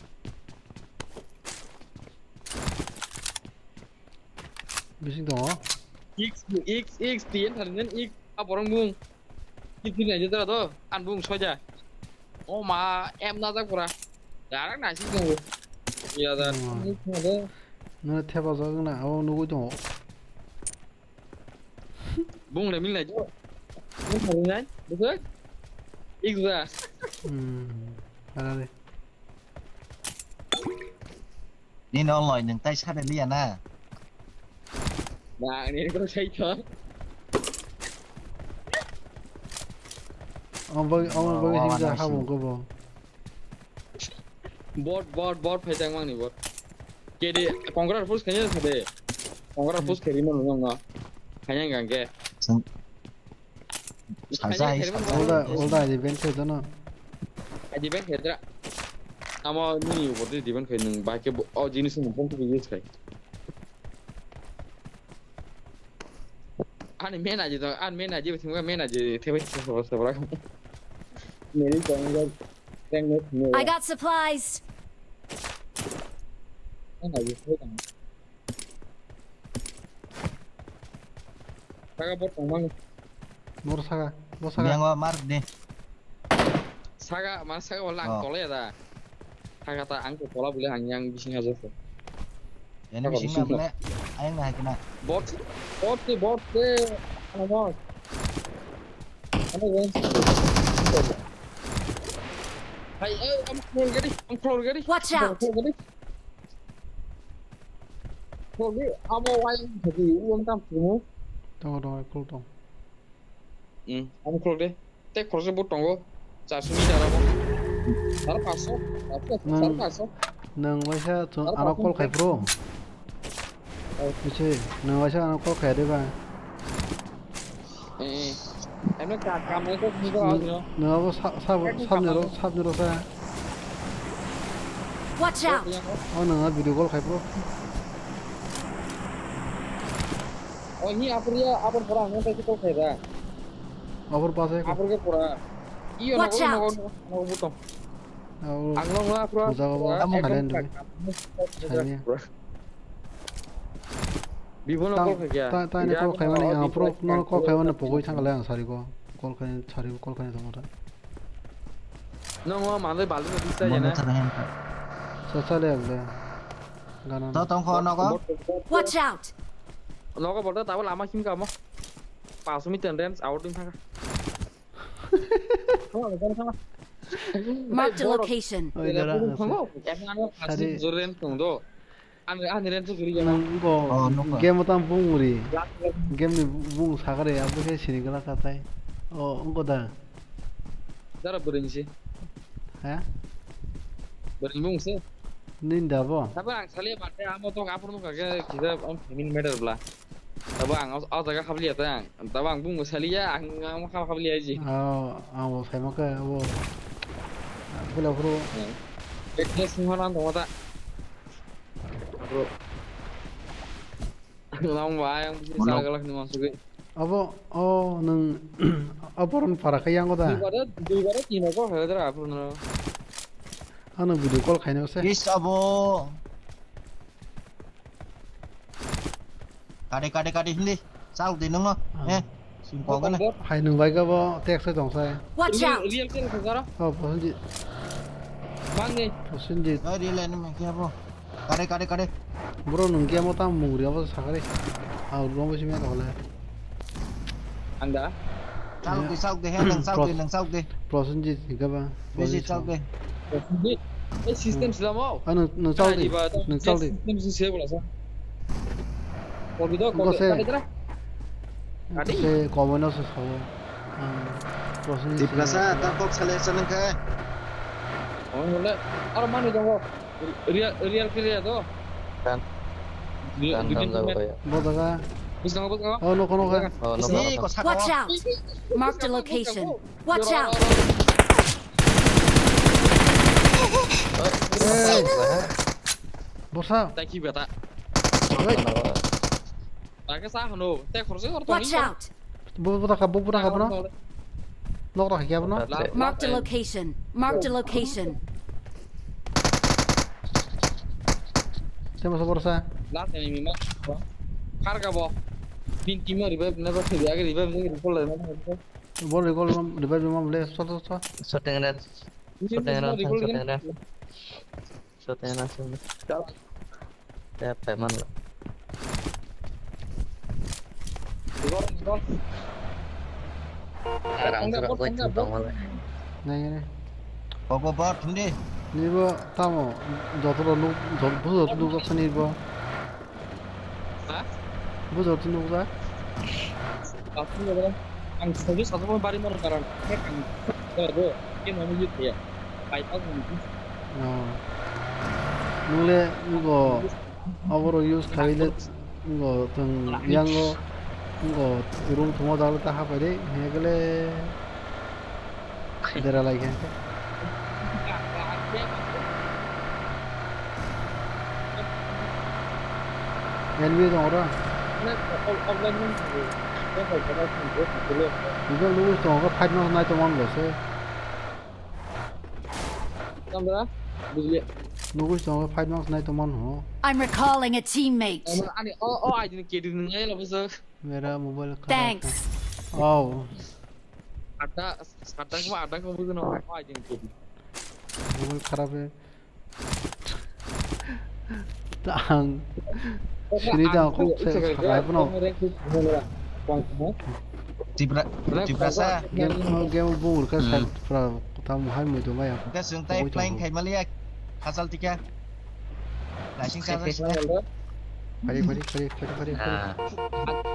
bising dong X Tian tadi deh X apa orang bung? Ini aja tuh, an bung saja. Oh ma em nada kurang. Jarang nasi nunggu. Iya dah. nó theo bao giờ cái nào nó cũng chỗ Bung là mình lại chứ. Bung thằng này, được rồi. X ra. Ada đi. Ini noloi yang tay sát đến liền à. Nah, ini có xây chưa? Ông với cái gì ra không có bông. bot phajang mang ni bot kede kongrar pus kanya thade kongrar pus kheri mon ngong kanya gang ke olda event ke jana aji ben khedra ama ni bot di ben khe nung ba ke o jinis nung pom to use khai ani men aji to an men aji thim ga men aji thebe so ra meri kongrar I got supplies. Saga bot mang. Mor saga. Yang mar deh. Saga mana saga wala ang tole ada. Saga ta ang tola boleh yang bising aja so. Ini bising boleh. Ayo nggak kena. Bot ke. Ano bot? Ano yan? Hey, I'm close gadi. Watch out. Close. Amo wayang jadi uang tam semua. Tunggu, close dong. Amo close deh. Tek close bot tunggu. 400 meter apa? Sar paso. Nang wasa tu anak call kai bro. Oke, nang wasa anak call kai deh bang. Em nó cà cam nó có như có gì đâu. Nó sắp nhớ ra. Watch out. Nó video call khai bro. Ini apa pura nggak tahu kita kira. Apa pasnya? Apa ke pura? Iyo no butong. Ang lo pura. Kamu kalian dulu. Bibo no call kaya. Ta ne call khai mani ang pro no call khai mani pogoi thang kala ang sari ko. Call khai tomora. No mandai balu no bisa ya na. Sale agla. Gana. Tong kho no ko. Watch out. No ko borda tahu lama kim ka mo. 500 meter range out din thang. Mark the location. Em ngano kasih zoren tungdo. Aniran tuh kiri jalan. Game utam bung muri. Game ni bung sagare abu ke sini kala katai. Oh, engko dah. Dara berin sih. Hah? Berin bung sih. Ninda bo. Tapi ang sali bate amo to kapur no kagak kita om min meter belah. Tapi ang jaga khabli ata ang. Tapi ang bung sali ya ang khabli aja. Oh, saya mau ke abo. Pulau bro. Eknya singonan to mata. Bro. Lang bayang bisa sagalak ni masukin. Apa? Oh, nang apa orang para kayang ko ta? Di bara tino ko hedra apro no. Ano video call khaine ose? Yes abo. Kade hindi. Sao din ngo. Simpong ka na. Hai nung bai ka bo tek sa dong sai. Watch out. Real ken khazara. Oh, posunji. Bang ni. Posunji. Real ni me kya bo. Kade. Bro nung kya mo ta muri abo sagare. Rom bo sime ka hola. Anda. Sao ke nang sao ke. Posunji ka ba? Besi sao ke. Sistem sudah mau. Nung sao di. Sistem sih bola sa. Kau gitu kau ada Adi. Se komono se sawo. Posunji. Di plaza ta kok sale sanang ka. Oh boleh. Orang mana dong? Real kiri tu. Kan. Bodaga. Bisa ngapa ngapa? Oh no kono ka. Watch out. Mark the location. Watch out. Bosa. Thank you beta. Pakai sah no. Teh kursi orang Watch out. Buka no. Nok tak kya no. Mark the location. Tema sa borsa. Last enemy mat. Carga bo. Bin timur revive na bas dia agak revive ni recall na. Bol recall revive mo boleh so. Shooting range. Ya peman lah. Recall. Sekarang suka gue cium malah. Nah. Apa bot hindi. Ni bo tamo. Jotro nu jotro sani bo. Hah? Bo jotro nu ba? Aku ni ang sabi satu pun bari mar karan. Kan. Bro, ini mau yut ya. 5,000. Oh. nule ngo aboro use khaile ngo tang yango ngo room thumo dal ta ha pare hegale dera like enemy dong ora 이거 누구 또 파이너 나이 또 먹는 거세 누구 또 파이너 나이 또 먹는 거 I'm recalling a teammate. मेरा mobile Thanks. आओ mobile खराब है तांग श्रीदा को खराब ना Jibrasa game bur ka sal fra tam hai mu do mai ka sung tai flying khai malia hasal tika la sing sa pari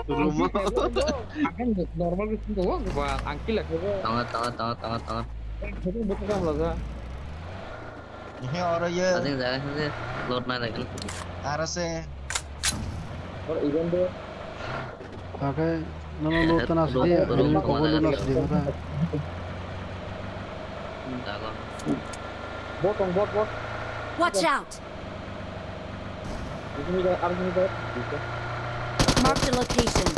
rumah akan normal gitu doang buat angkil lah tengah itu betul kan lah ini orang ya ada yang jalan sih load mana kan arase orang event deh Oke, nama lu tanah sedih, ini kau lu tanah sedih mana? Bot. Watch out. Ini ada arus ini deh. Mark the location.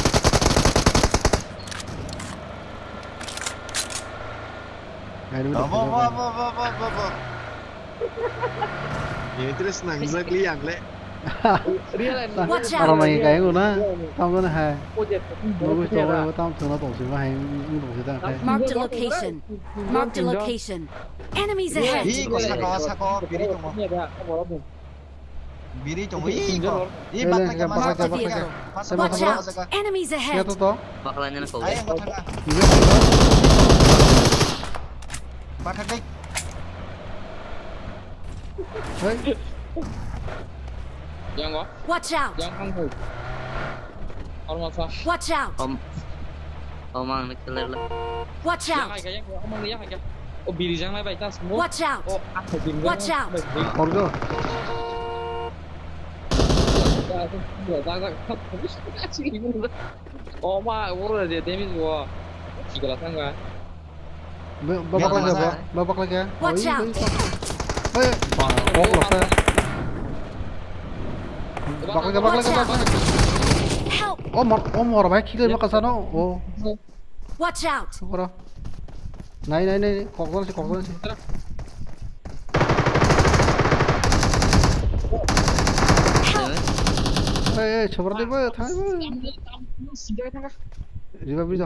Ini terus nangis liang le. Watch Orang out. main kayak guna, tahu kan hai. Bagus tahu kan, tahu tuh nggak tahu sih, mah yang tahu sih tak hai. Mark the location. Mark the location. Enemies ahead. Ih, kau sako, biri tunggu. Ini ada apa Biri tunggu. Ih, batang ke Mark the vehicle. Watch out. Enemies ahead. Siapa tuh? bakalannya kau Ayo, batang. Batang dek. Hei. Jangan Watch out. Jangan kamu. Orang masa. Watch out. Omang kelar lah Watch out. Kayaknya omong lihat aja. Oh biri jangan lah baik semua. Watch out. Oh ada jingga. Watch out. Korgo. Oh ma, urut dia demis gua. Tiga latang kan. Babak lagi ya. Watch out. Hei, oh loh. Bakal. Help. Oh mau orang baik kita makan sana. Oh. Watch out. Ora. Nai, kok sih. Eh, coba deh, boy, thang. Riba bisa.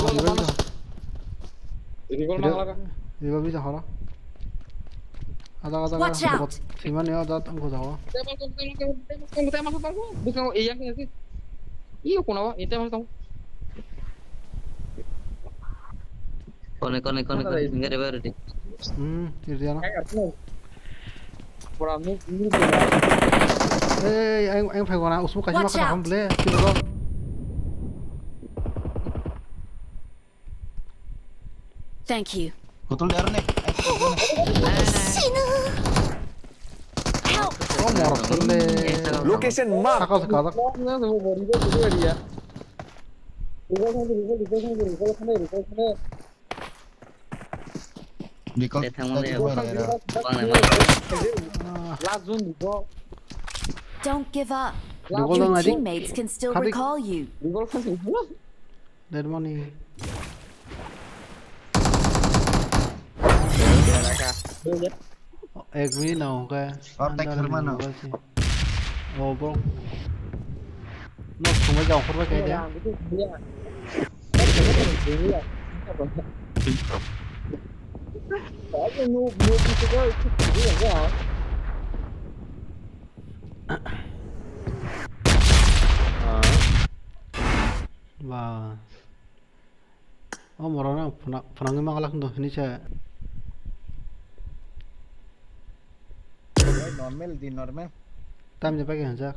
Riba bisa hara. Ada. Watch out. Siman ya, ada tangguh jawa. Tembak masuk tahu. Bukan iya kan sih. Iya kenapa? Itu masuk tahu. Kone enggak ada baru deh Itu dia. Berani ini. Anh phải gọi là usmu kasih makan kamu boleh, coba. Thank you. Betul darah nih. Help. Oh mau boleh. Location mark. Sekarang. Don't give up. Your teammates can still recall you. Dead money. Ek minit nào cái. Contact hermano. Oh bro. Nó không phải dòng không phải cái đấy. Và một orang pernah mengalah tuh ini saya normal time nya pakai hanjak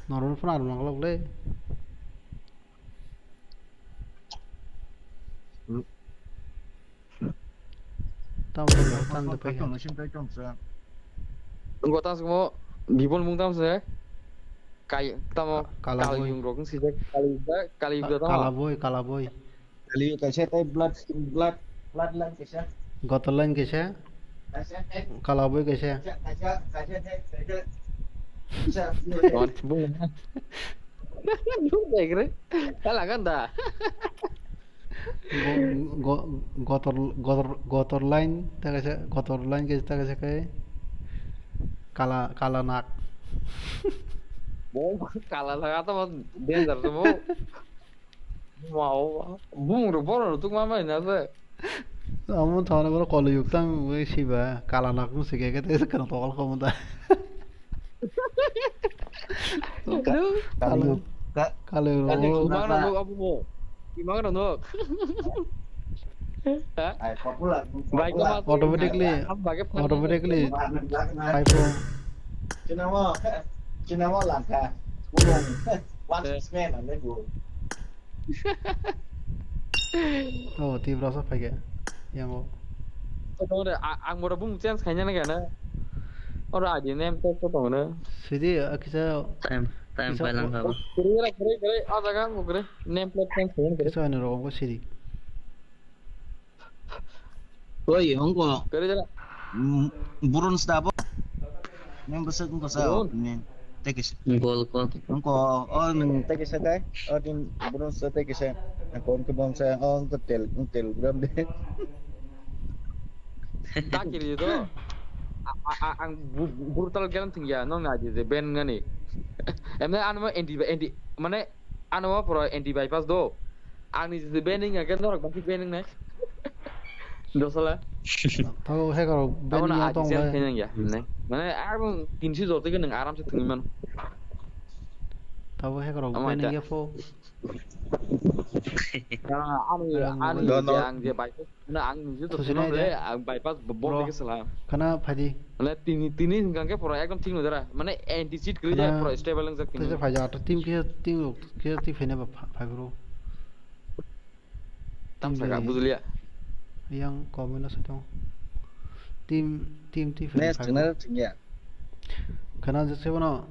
normal pernah mengalah le Tam phải trồng nó xin tới trồng sao Enggak tahu semua bibol mung tam saya. Kayak tamo kali yung rokong sih kali udah tahu. Kalaboy. kali cái xe tay blood lên cái xe Gotland कैसे Kalaboy कैसे Bung. Bung deh kalah kan dah. Gotland कैसे kayak kalanak Bung kalah lah atau danger semua. Mau bung report untuk mama ini apa? Amun thana boro koluyuktam we siba kalanak mu sige ke tes kan tokol ko munda kalau gimana lu abu mo gimana lu baik banget automatically iPhone Cina mau langka burung one man ada dulu oh ti berasa pakai yang mau udah ang mau bung chance kayaknya nih kan orang aja nem tuh tuh mana jadi kita time palang apa kira ada kan mau kira nem plate yang kayaknya kira kita ini orang kok sih Oi, engko. Kira Burun stabo. Nem besok engko sao. Nem. Tekis. Gol. Engko nang tekis kai. Din burun sa tekis. Engko ke bom sa engko tel gram de. Tak kira itu. Ang brutal galan tinggi ya, nong aja deh ben ngani. Emang anu mah endi mana anu mah pro endi bypass do. Ang ni deh bening akan orang masih bening nih. Dosalah. Tahu saya kalau bening yang tong lah. Ya, mana aku kinsi zote kan neng aram sih tinggiman. Tahu saya kalau bening ya fo. Anu yang dia bypass, nah ang itu tuh sebenarnya ang bypass bebom dikit salah. Karena Padi. Mana tini kan ke pro ekdom ting nudara. Mana anti cheat kerja pro stable yang sakit. Terus Padi atau tim kita tim ini apa bro? Tam saya betul ya. Yang komunitas itu tim Nes benar ya. Karena sebenarnya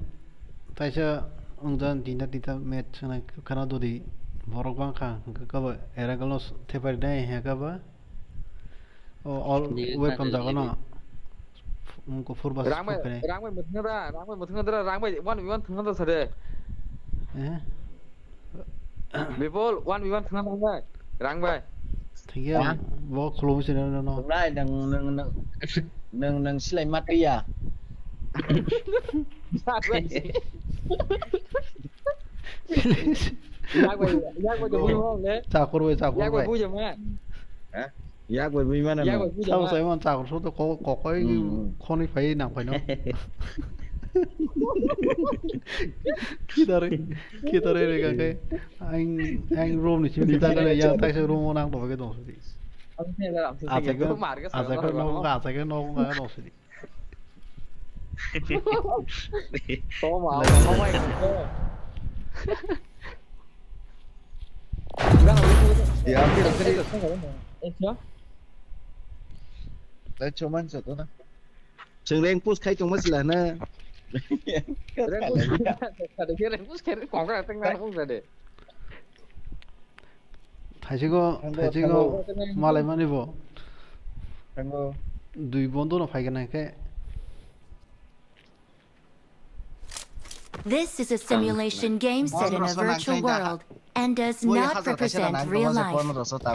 saya ungdan tinta match karena tuh di borok bangka kaba era kalau tepar dai ya kaba all weapon dah kana उनको four बस रांग में one one Thanga तो सरे बिपोल one one Thanga था रांग भाई ठीक है वो क्लोज है ना ना lại nâng slay mắt đi à Cakur we Yak we bi mana no. Sao sai mon cakur số to có cái con đi phải nặng phải nó. Kita re cái anh room này chỉ đi ta cái này yang tay sẽ room năng đổi cái đồ gì. À cái nó đồ gì. Đấy cuman satu na. Sing reng push kai cuma sila na. Reng push kai kong ka tengah pun ada. Thai ko malai mani bo. Tango Dui bondo na phai kana ke. This is a simulation game set in a virtual world and does not represent real life.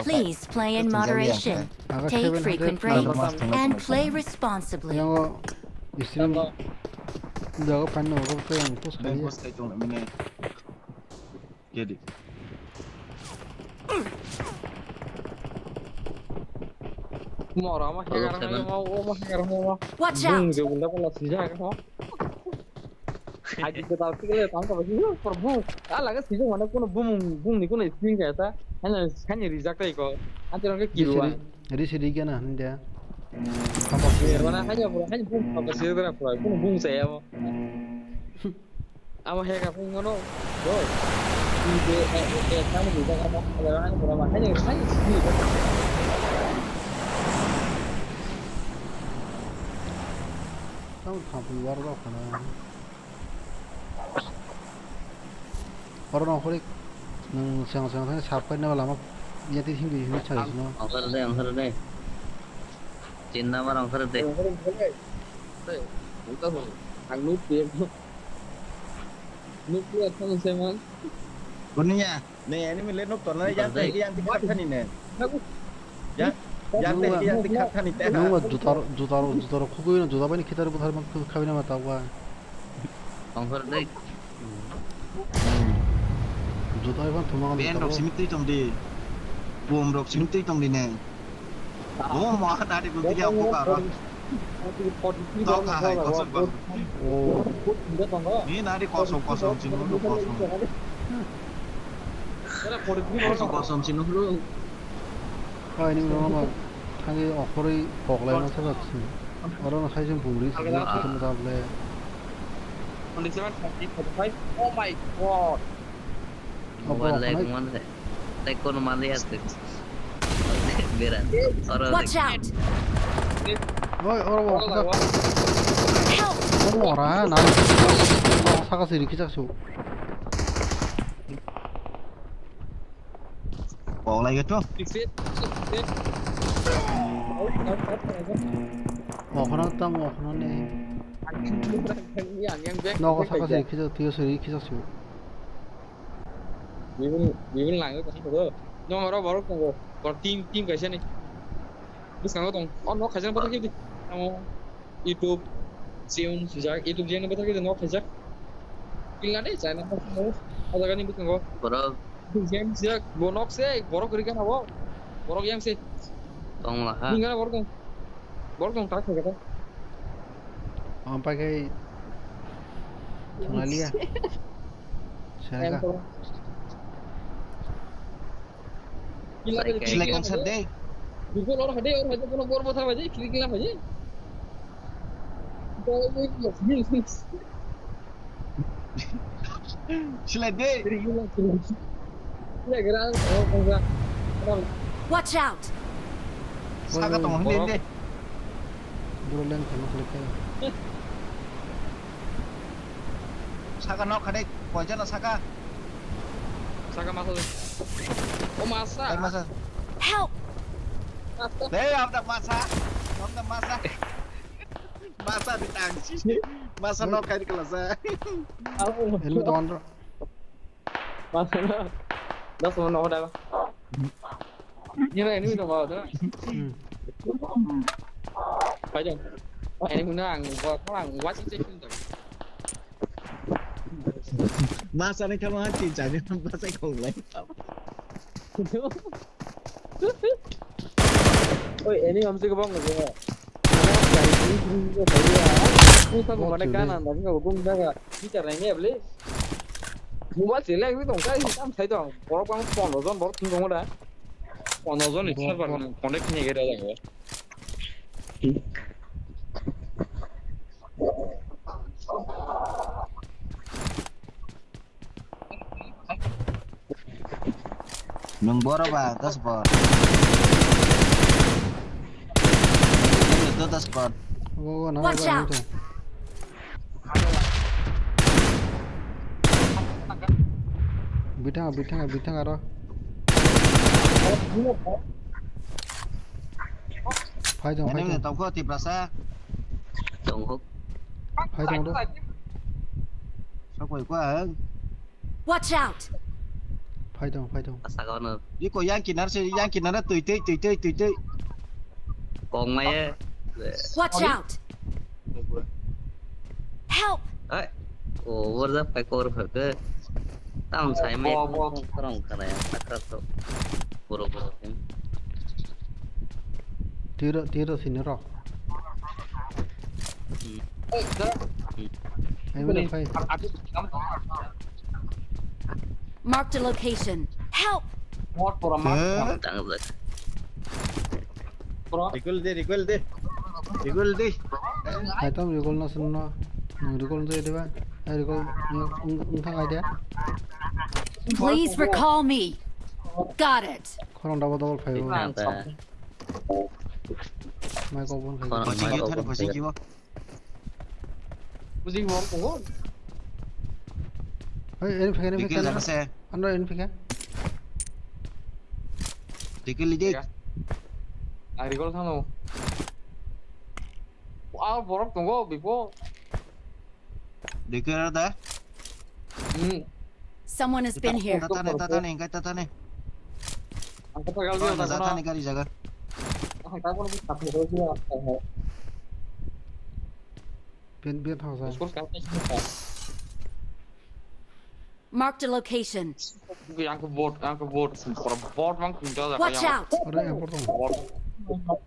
Please play in moderation, take frequent breaks, and play responsibly. Istilahnya jaga panel apa yang push kali. push kai cuma mine. Jadi. Watch out! Aji kita tahu kita tangkap lagi perbu. Alah kan sih mana pun bum ni pun isting kata. Hanya reject iko. Nanti orang kiruan. Jadi sedikit nah dia. Apa sih? Mana hanya bum apa sih itu apa? Bum saya mau. Ama hega pun ngono. Boy. Ini kamu juga apa? Hanya sih. Tao thằng war đó khana. Orang orang kulik nang siang thang sampai na lama ya ti hing di chai no. Angker deh. Cinta mah angker deh. Bukan thằng nút tiền. Nút kia thằng xem anh. Gunanya, nih ini milik nuk tuh, yang tiket kan ini. Ya, yang tiket kan itu. Nunggu jutar kukuin jutar apa ni kita rebut harus kawin sama tahu kan. Angker deh. Jutar kan cuma kan. Ben rok simit itu di, bom rok simit itu di nih. Oh, mau tadi gue tiga buka. Tahu kah? Kosong bang. Oh. Ini nari kosong sini dulu kosong. Kosong sini dulu. Ah ini orang thằng offering bọc lại nó rất là orang khai trong vùng đi sẽ không tập lên. Oh my god. Mobile leg mana deh? Tekon mana ya tuh? Beran. Watch out. Oi orang orang 나 사가서 이렇게 잡수. Bỏ lại cái chỗ. 하나 땅 하나네. 너가 사가서 이렇게 잡 뒤에서 이렇게 잡수. Mình lại cái đó. Nhưng mà đó bảo còn team cái xe này. Biết sao không? Nó khai ra bắt cái đi. YouTube siêu si작 YouTube channel bắt cái nó khai ra. Kila deh channel nó. Ada kan biết không? Bro. Game si작 bonok sih, borok kiri kan apa? Borok yang sih. Tong lah. Tinggal borok tak kata. Sampai ke Somalia. Saya Sila konser deh. Bukul orang ada pun bor bor aja, kiri aja. Sila deh. Watch out. Saka tong lên deh. Burulan sama klik. Saka nok ada, wajah lah Saka. Saka masuk. Oh masa. Masa. Help. Deh, ada masa. Masa di tangsi. Masa nok kayak di kelas. Helmet on. Masa nak. Dah semua nak dah. Như này nó đâu vào đó. Phải không? Em muốn ăn quá chính xác. Masa này kamu hati jadi masa kau lain. Oi, ini हमसे कब होंगे ये? Ini सब हमारे कान अंदर का हुकुम जागा bicara रहेंगे अब ले. Mobile select itu dong kan kita saya dong. Borok bang phone ozon borok tinggal muda. Phone ozon itu server connect nya kira jaga. Mengboro ba, tas spot. Itu tas spot. Oh, nah. Watch out. Bitang arah. Phải dong. Ini tahu kok tip rasa. Tong huk. Phải dong đó. Sao quay quá hơn. Watch out. Phải dong. Asa kau nu. Đi có yang kinar nó tùy tươi. Còn mày. Watch out. Help. Ấy. Over the pekor phở. Tao sai mày. Không cái này takar tu. Boro tim. Tiro sini roh. Ayo phải. Marked a location. Help. Mod for a mark. Tang được. Recall deh. Hai tao recall nó xin nó. Recall deh deh ba. Recall thằng ai đấy? Please recall me. Got it. Khorong double phải không? Mai có bốn phải. Có gì thôi. Pusing mau kok. Ini pakai. Anda ini pakai. Dikil lidik. Ari kol sana. Borok tunggu bipo. Dikil ada. Someone has been here. Tatane. Angkat pagal dia tatane kali jaga. Angkat pun bisa tapi terus dia. Biar tahu saya. Skor sekarang sih. Marked a location. Yang ke bot mang kunjal. Watch out. Ada yang potong.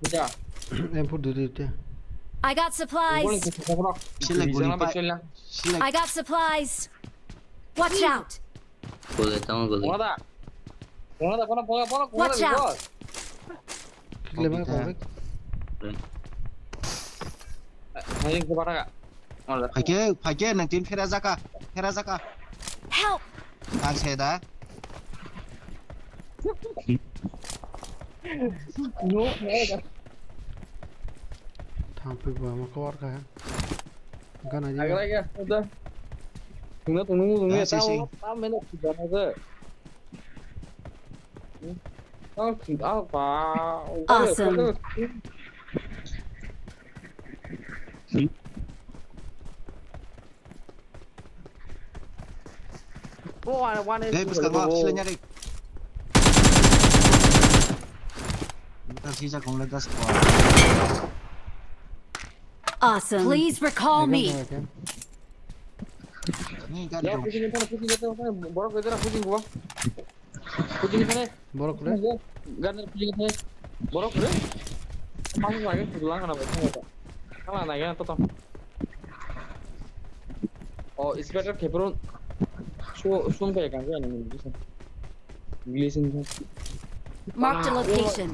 Ya. Yang potong dia. I got supplies. I got supplies. Watch out. Boleh tahu boleh. Watch out. Lima korek. Hanya ke mana kak? Pakai nanti Ferazaka. Help. Saya No. Tampil bawa keluar kan? Kan aja. Lagi ya, udah. Tunggu ya tahu. Tahu menok sudah ada. Apa? Awesome. One is. Busca kau, sila nyari. Kita sisa kau lepas kau. Awesome. Please recall me. Ya, pusing itu, borok itu pusing gua. Pusing itu nih. Borok deh. Ganti pusing itu. Borok deh. Masuk lagi pulang kenapa? Kalah naiknya tuh. Oh, inspector Kebron. Suam kayak kan ini Inggrisin. Marked a location.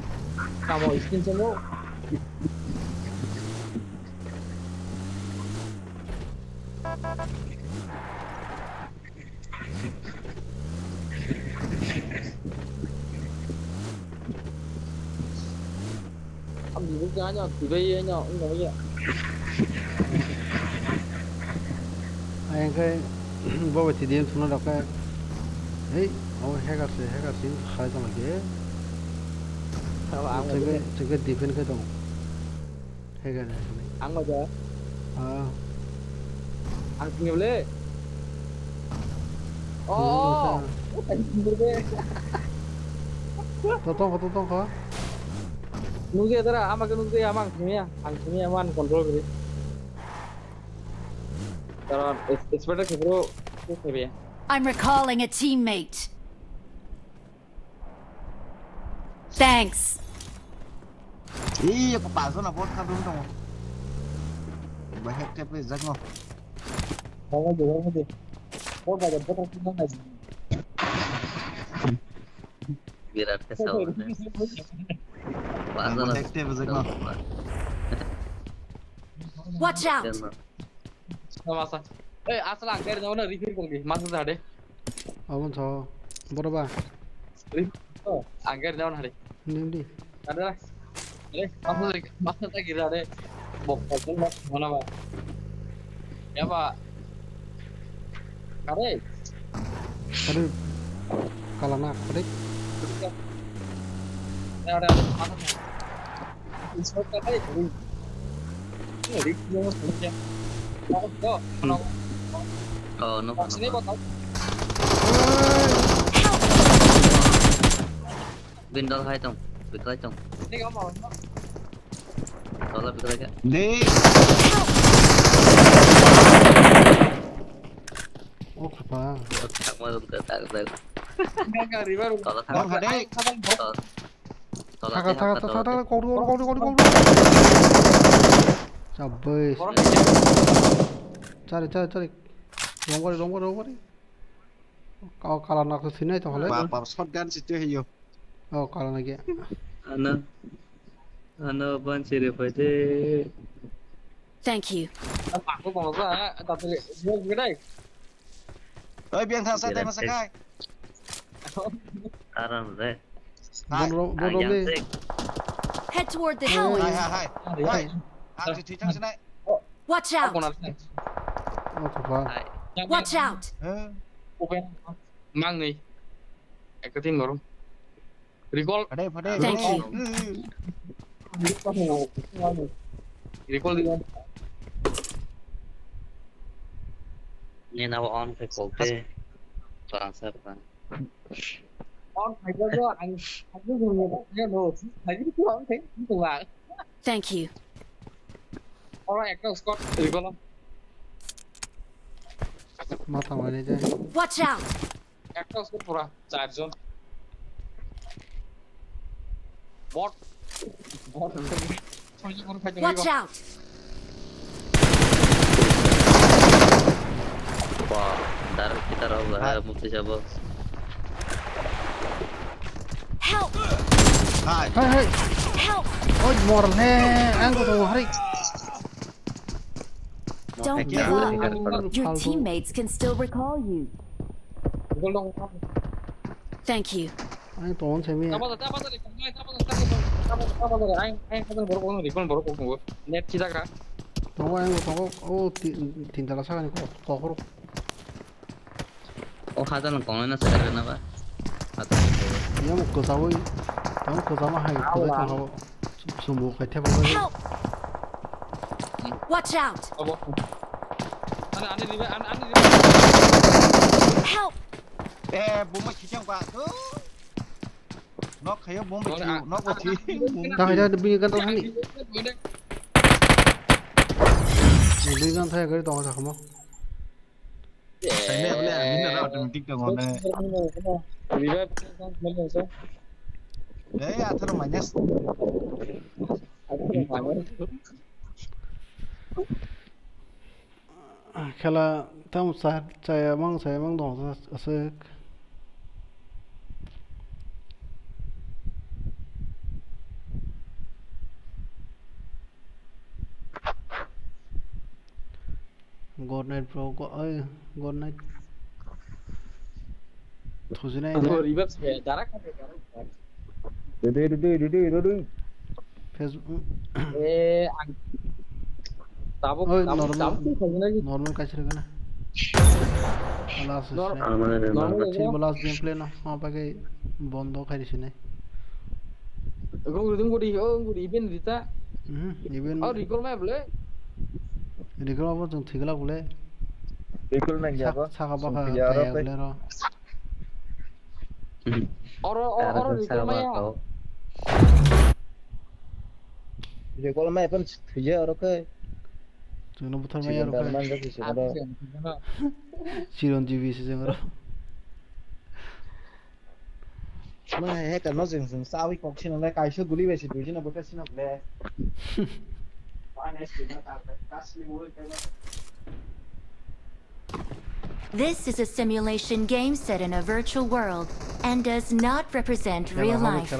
Kamu iskin semua. Ambil bukannya, budayanya enggak ya. Ayang kayak bawa CD semua dapat. Hei, hacker sih, khai sama dia. Jaga defend ke dong. Hacker. Ang aja. Ang tinggal boleh. Oh. Totong kau. Nunggu tera, nunggu amang sini aman kontrol gitu. Tera, it's better bro. I'm recalling a teammate. Thanks. Iya, kepala na bot kadung dong. Bahaya tapi zago. Kamu juga deh. Oh, ada bot aku nggak sih. Biar kesal. Watch out. Masa. Asal angker na una refill kong masa sade. Abang tahu. Berapa? Angker na una hari. Ini. Ada lah. Masa tak kira deh. Bokol mana pak? Ya pak. Kare. Kalau nak kare. Ada mana? Inspect kare. Ini refill saja. Oh, no. Sini botol. Window hai tong. Bikai tong. Ini kamu mau? Tolak bikai ka. Deh. Oh, apa? Tak mau tak. Enggak river. Tolak. Enggak deh. Tolak. Kau. Cabai. Cari. Lompat. Kau kalau nak ke sini itu boleh. Apa shotgun situ hiyo. Oh, kalau lagi. Ana bancire pade. Thank you. Aku mau ke, tapi dia gede. Oi, biang thang saya masa kai. Aram deh. Boleh. Head toward the hill. Hai. Hai. Aku di tang sana. Watch out. Watch out! Open. Mang nih. Ikutin baru. Recall. Thank you. Recall dia. Ini nawa on phải cổ kê. Toàn sắp vào. On phải cho anh cứ ngồi nghe đồ thấy cái không thấy cùng lại. Thank you. Alright, go Scott. Recall. Watch out! একটা score পুরা চারজন বট বট Watch out! Wah, darat kita roba mukti siapa? Help! Hai. Help! Ôi mor ne, ang ko to hari. Don't give up. Your teammates can still recall you. Thank you. Anh tốn xem mi. anh baru recall baru kok net kita kah Tunggu, oh tinggal sakan kok kok. Oh, hatan kong na sa na ba? Hatan. Iya mo ko sawi. Tong ko sama hai ko ta ha. Sumbu kai thep ba. Watch out! Help! Bố mày chỉ trong quả thôi. Nó thấy bố mày chịu, nó có chí. Tao hay ra bị gan tao hay. Bị gan thay cái tao sao không? Cái này là mình là mình tích được ngon này. Đấy à, thôi mà nhá. খেলা তাম চাই mang dong আছে God night bro God night thuzi nai revive jarak Dudu Facebook tabuk normal kachre gana alas ঠিক বলাস game play না আমাকে বন্ধ খাইছি না gudi event dita event recall map le recall apa tuh thigla bole recall na jaba saka baka kayak bole ro oro recall maya recall maya pun thija oro ke Tuno butar maya ro Chironjivi se jengro mà hết cả nó dừng sao với cuộc chiến này cài chưa guli về chỉ đối chiến là bớt xin học lẹ This is a simulation game set in a virtual world and does not represent real life.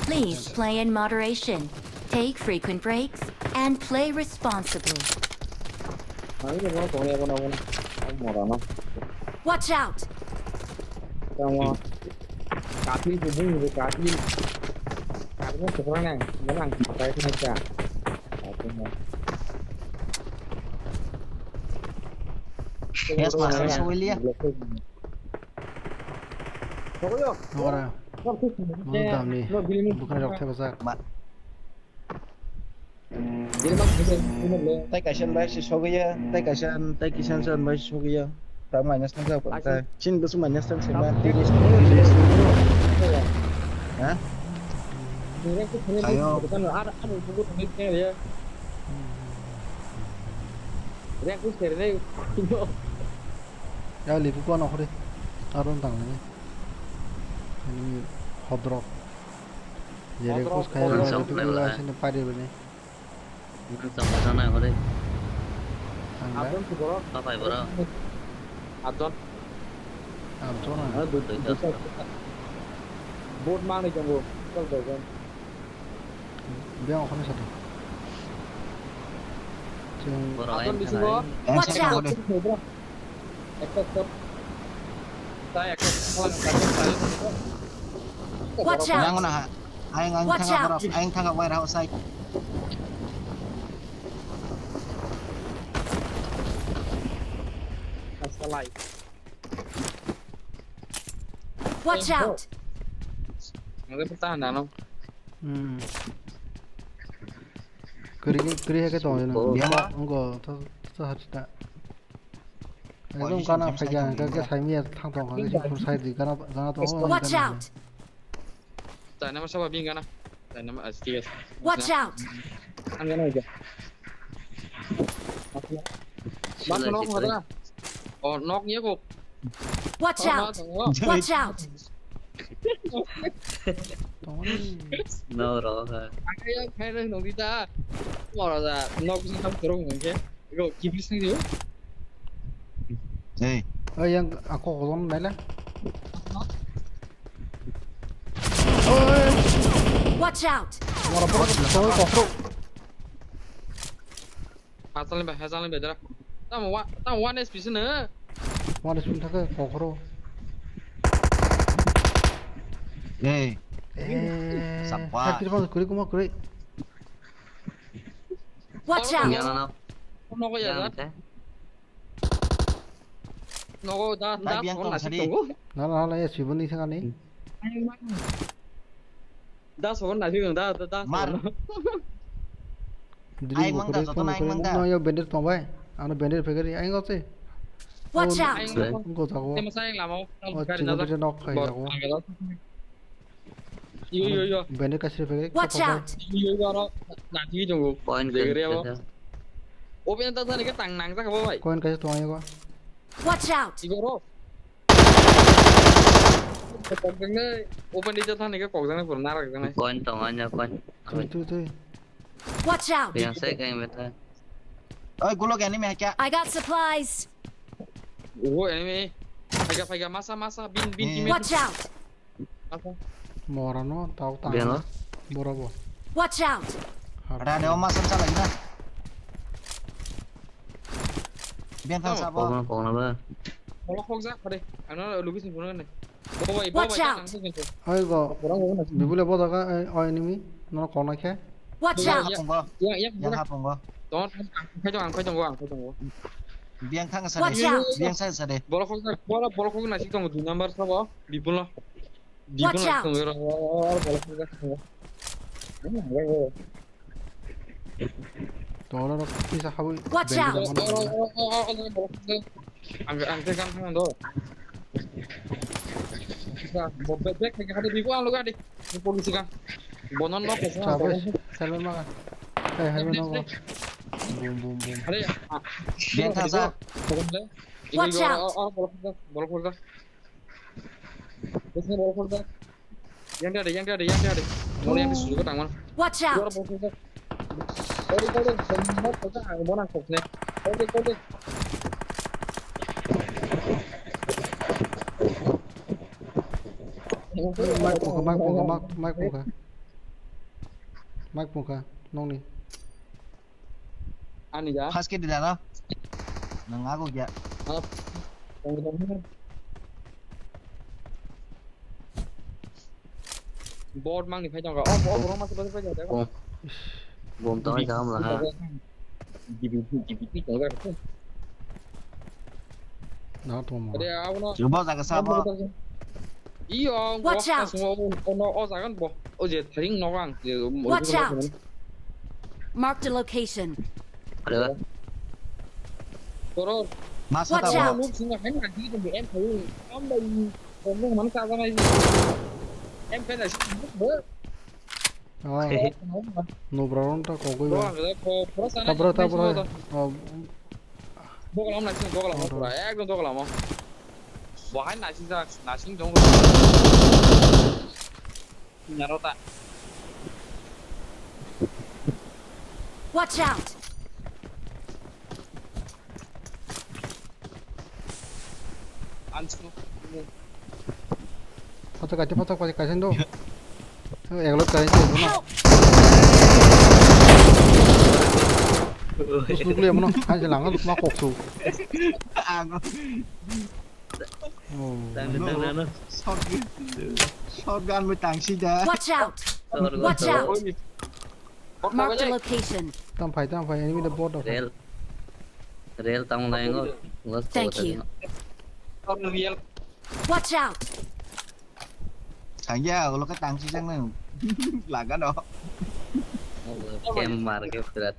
Please play in moderation, take frequent breaks, and play responsibly. Watch out! Kaki kubung itu kaki sekarang memang kayak saja. Yes, mas, William. Ora. Mantap nih. Bukan dokter besar. Tay cái chân bay số cái tay cái chân bay số cái ta minus nó ra quảng tay chín bữa số minus sang xem ban tivi hả ayo ada buku tulisnya dia dia aku share deh ya lipu ko no khore aron tang ne ini hodrok jere ko khai ra tu sine pare bane sama sana khore adon tu boro apa boro adon na boat mang đi trong buồng con rồi con biang khone satu adon di sini Watch out! Watch out! Yang mana? Aing thang quay ra outside. salai Watch out! Nggak pertahanan no. 그리 해게도 이거 더 하지다. 이건 가나 파기야. 그게 삶이야 탕통 가게 좀 사이드 가나 또. Watch out! Tại nama siapa bingana? Tại nama Astia. Watch out! Angana aja. Bác knock rồi đó. Knock nhé cô. Watch out! Watch out! No rồi. Hay đây nó đi ta. Bảo là knock cũng không 들어온 게. 이거 기블 생겨요? 네. yang aku kolom nela. Watch out! 하살림 배더라. 땀 one SP 쓰네. One SP 타게 거꾸로. 네. sapwa. 그리고 뭐 그래. Watch out! 너거 야. 너거 나 나나 야 지분이 생각니? 나 소원 나 지금 나 Ai mang ta 저도 ai mang ta. 너 밴드 또 봐. 아너 밴드 페거리 아인 거지. Watch out! 이거 자고. em sai làm không? 지금 너 가야고. 이거 밴드 같이 페거리. Watch out! 이거 nó là chi trong Point để cái không? Ô bên ta ra cái tàng nắng ra không vậy? Coin 같이 또 아이고. Watch out! 이거 로. Còn cái này open đi cho thằng này cái cổ răng của nó là cái này. Coin tổng anh nha coin. Tôi. Watch out! Yang saya kayak betul. Ôi, gulok ini meh kya? I got supplies! Ủa enemy. Pakai masa bin kimi. Watch out! Morano tahu tahu. Biar lo. Borabo. Watch out! Ada oma samsa lagi na. Biar kan sabo. Pong apa? Nó không rác vào đây. Nó lùi cái này này. Watch out! 아이고. 미블레 보다가 enemy 너 거나 캐? Watch out! Yang hapon go. Đó, khai trong quang. Biar kan sa Watch de. out! Biar sa sa de. Bola không này chỉ trong một number sao bó. Đi bún lo. Watch out! 너는 피자 하고. Watch out! Ăn cái thằng đó. Một bếp cái hạt đi qua luôn đi. Polisi kan. Bonon lo ke sana. Salman makan. Salman makan. Boom. Ada ya? Biar kan sa. Watch out! Bola kurda. Besar bola kurda. Yang dia ada. Mau yang disuruh ke tangan. Watch out! Bola kurda. Kode. Semua kita bola kokne. Kode. Mic buka. Nong ni. Ani ja. Pas ke di dalam. Nang aku ya. Board mang thì phải trong cả. Board mang phải trong đấy. Bom tối sao mà ha. Nó to mà. Coba jaga sabo. Iya, Watch out! Nó zagan bo. Oje thering nó gang. Watch out! Marked a location. Ada. Rồi. Masa Watch ta out! Lúc sinh là khánh hàng thì bị em thấy ông đây còn nó mắm sao ra đây. Em phải là bữa. No problem ta có cái. Ta bro. Bố cái này xin bố cái làm rồi, em con tôi cái làm không? Wah, nasi dong. Nhà đâu ta? Watch out! Ăn xuống. Patok kasih endo. Eglot kasih endo. Terus lu lihat mana? Aja langan lu makok su. Aku. Tangan. Shotgun với tàng xí đá. Watch out! Watch out! Marked a location. Tam phải enemy the board. Real tang lain go. Thank you. real. Watch out! Thằng gia lo cái tăng sang này là cái đó. Kem mar ke berat.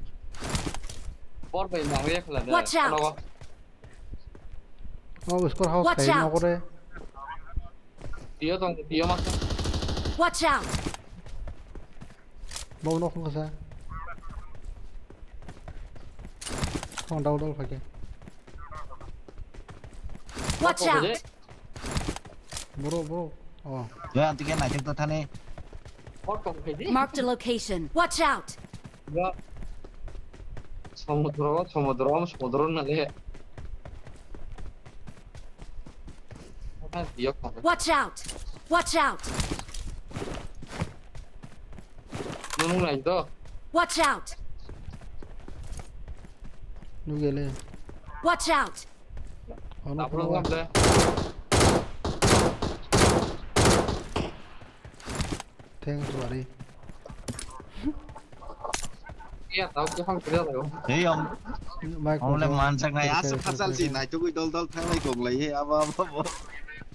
Bor bay mang real là. Watch out! Oh, score house Watch kayak out. nako deh. Dia mas. Watch out! Mau nok không sao? Không đâu phải kìa. Watch out! Bro. Oh. Rồi anh cái này chúng tôi thanh đi. Marked a location. Watch out! Ya. Samudra nale. Dia kok. Watch out! Watch out! Nung lain to. Watch out! Nu gele. Watch out! Oh, no, Tapos ngam deh. Thanks, buddy. Iya, tahu ke hang kerja tahu. Thấy không? Ông làm màn sang này áp phát sản gì này chúng tôi đol thang này cùng lấy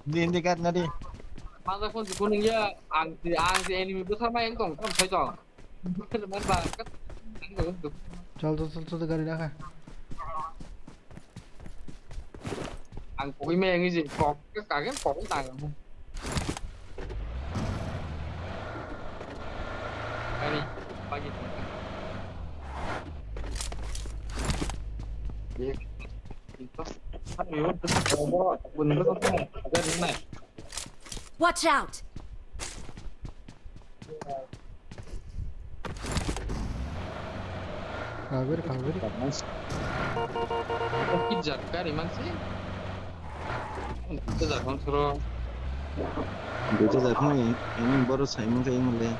nhìn đi cắt nó đi. Masa pun di kuning ya, ang enemy besar main tong, kan saya tong. Main banget. Chal गाड़ी रखा. Ang ਕੋਈ ਮੈਂ ngi gì, có cả cái phổ tài không? Ini pagi. Watch out! Kagir. Kejar kari man sih? Kejar kan suruh. Itu dah kan ini baru saya mau kayak mulai.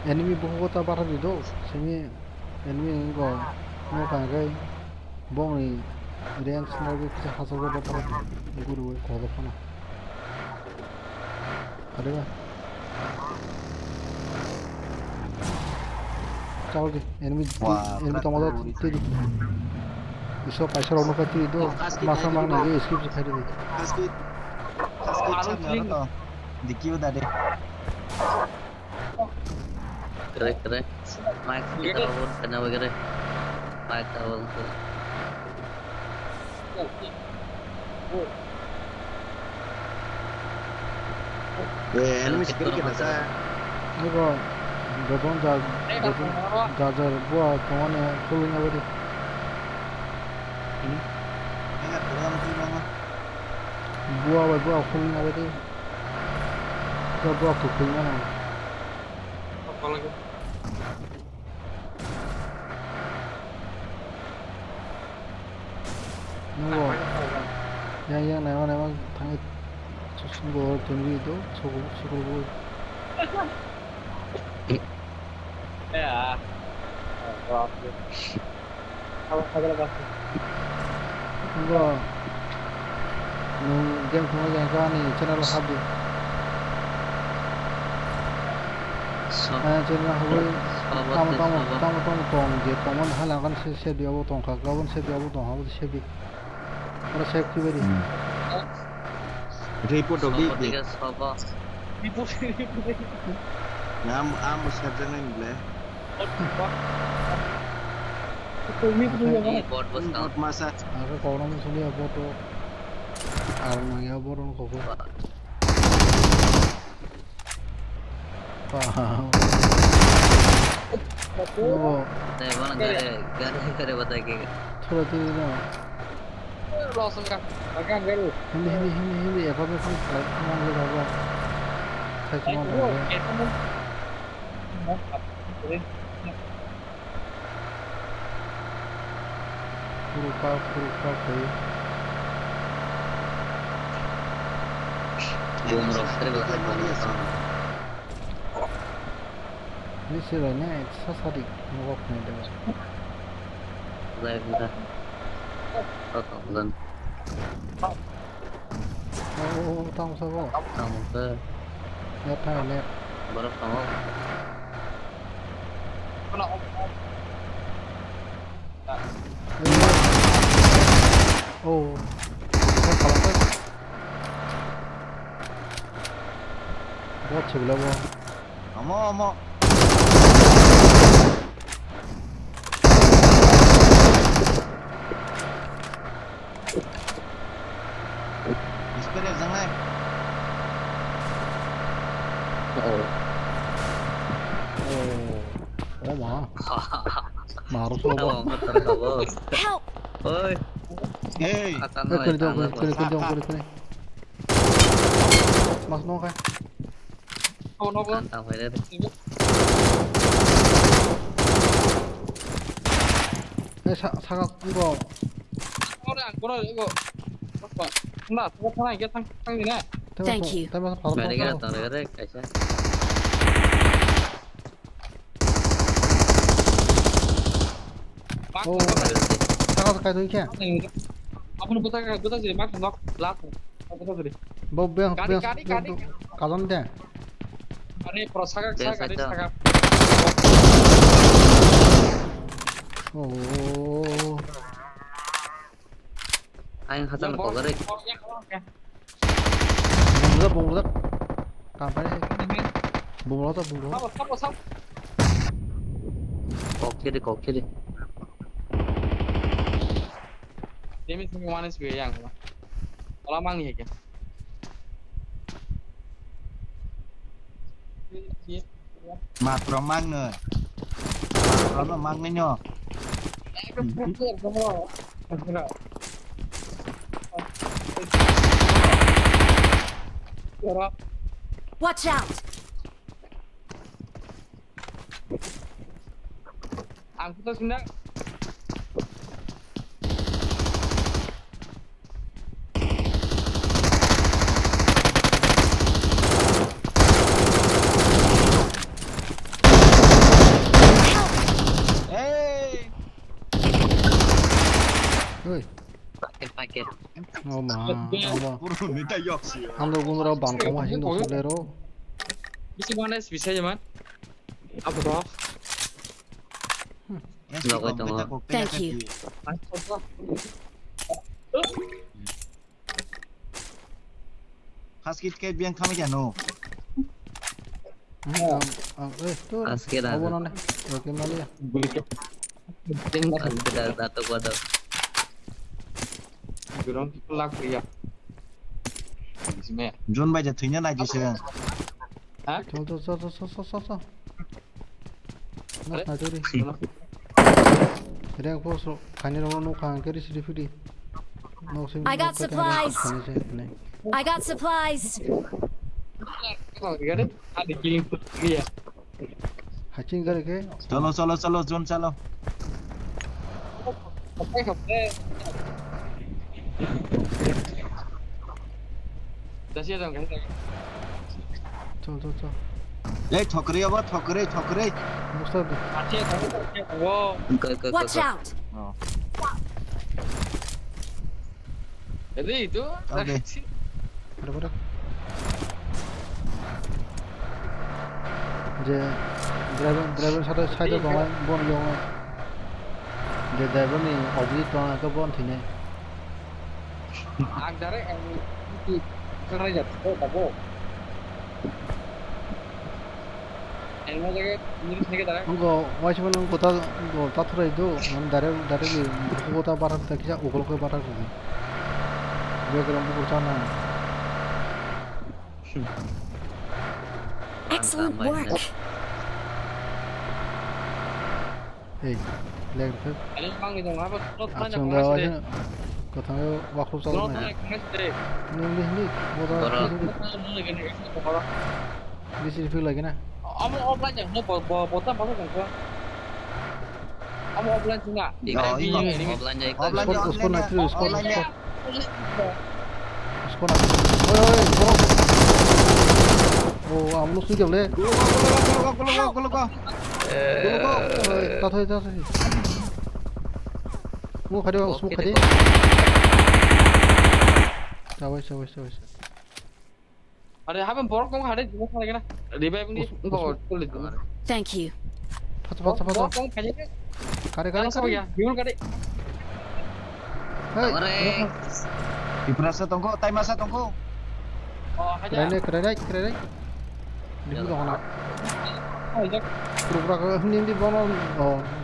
Enemy buku kota parah itu. Sini enemy enggak mau kagai bom ni. Dia semua kita hasil berapa guru kau apa na? Ada kan? Tahu je enemy tomato tadi. Iso paisar orang kati itu masa mana dia skip sekali tu. Kasih cakap tu. Dikit udah deh. Keren. Mike kita pun kena begini. Mike awal tu. Enemy sekali kita sah. Ini Gabon Jajar buat kawan yang pulling apa dia? Ingat dalam tu mana? Buat pulling apa dia? Buat pulling mana? Apa lagi? Nunggu. Yang memang tangi sungguh tinggi itu sungguh. Ya. Kalau lagi. Nunggu. Game semua yang kau ni channel habi. Channel habi. Tamu tong je kawan halangan se dia bu tong kawan se dia bu tong habu se bi. Kalau se kiberi. Report dog di. Report. Nam saja ni boleh. Bot masa. Aku kau orang sudah bot tu. Orang yang bot orang kau. Paham. Oh. Saya mana gare बताएंगे. Thora tu ni. Langsung kan. Makan garu. Hindi. Apa pun kalau mau lepas. Saya cuma boleh. Kurupa kau. Ini sebenarnya sasadik ngok ni dah. Sudah. Tonton. Oh, tahu siapa? Tahu ke? Lihat. Baru tahu. sebelah bawah. Amo. Sepeda jangan. Oh mah. Maru sobo. Help! Oi. Hey. Kene. Mas no kan. Oh no bro. Tao phải đây. 사각 이거. 이거. 나 하나 이게 상이네. Thank you. Mày đi ra tao đi đấy, cảnh sát. 사각 가도 이렇게. 앞으로 부탁해 막 넉 라트. 부탁드리. 뭐 가던데. 아니 프로 사각. 오. Anh Hassan có cái đấy. Bung rớt. Cảm phải bung nó. Sắp. Có kia đi. Demi semua mana sih yang apa? Kalau mang nih ya. Macro mang nữa. Macro mang đấy nhở. Watch out! Aku tuh sudah. Pakai. Oh mah. Burung minta yok sih. Ando gumra ban kamu hasil no solero. Bisa mana bisa aja man. Apa bro? Thank you. Haskit kayak biang kami ya no. Tuh. Haskit ada. Apa none? Oke mali ya. Haskit ada satu kuadrat. Gerong pelak ya. Disini. John baca tuhnya lagi sih. Hah? Tuh. Mas na duri. Kaya ko so kanino no kan kari si difudi. No sim. I got supplies. Ada killing ya. Hacing करे के चलो zone चलो दसिया दong kan चल ए ठोकरे अब ठोकरे मुस्तद आछे वो watch out jadi itu oke bener जे driver साथे साइड दङ बन दङ जे ड्राइवर नि अबि दङ के बन थिने आग दारे की करै जात तो बाबो एनो जगह निरिस नेके दारे उनको वाइसबन कोता ताथरै दो हम डाइरेक्टली कोता बारा तकिया उगल को बारा दो जे गरम को चाना excellent work hey leg ke ada mang itu ngapa terus nanya kok aja katanya waktu soal ini bodoh di sini feel lagi na kamu offline ya no botan apa kan kamu offline juga offline उसको ना उसको ओ हम लोग सुन ले गो ताथै मु खडे उसको खडे जावै अरे haben borok kong hade juga lagi na revive ni enggak boleh thank you cepat borok kong kayaknya kare apa ya gimana kade hei di perasa tongko time masa tongko oh aja kere Di dong anak. Ajak. Pura-pura hindi bono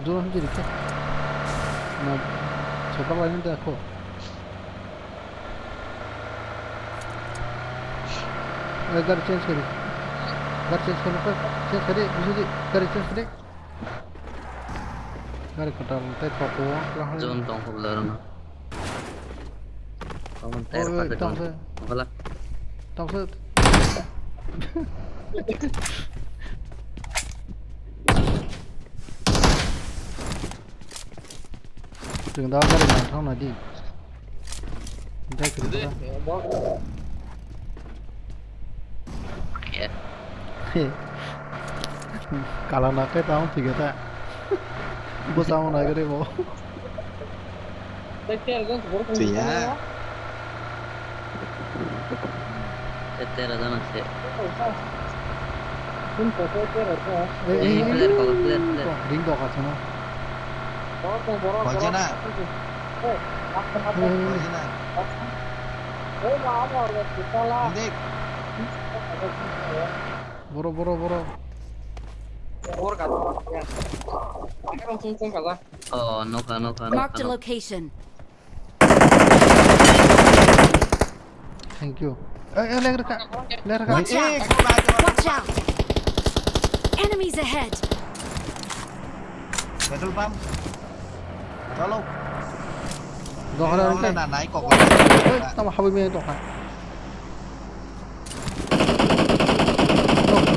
zone hindi dikhe. Nah, coba lain देखो. Gar change करी. Gar change करने पर change करे मुझे gar change करे. Gar कटा बोलते तो को Zone tong ko laro na. Kamu tayar pa sa tong. Wala. Tong sa. Đừng đó cái này không nói đi. Đây cứ đó. Kalau nak ke tahu tiga tak. Bos sama nak ke bo. Iya. Tetera dana se. Ring dog আছে না? Bojana. Bojana. Boro. Oh, no. Marked a location. Thank you. Leg reka. Watch out! Watch out! Enemies ahead! Petrol pump. Tolong. Dohra reka. Nah, naik kok. Tama habi me dohra.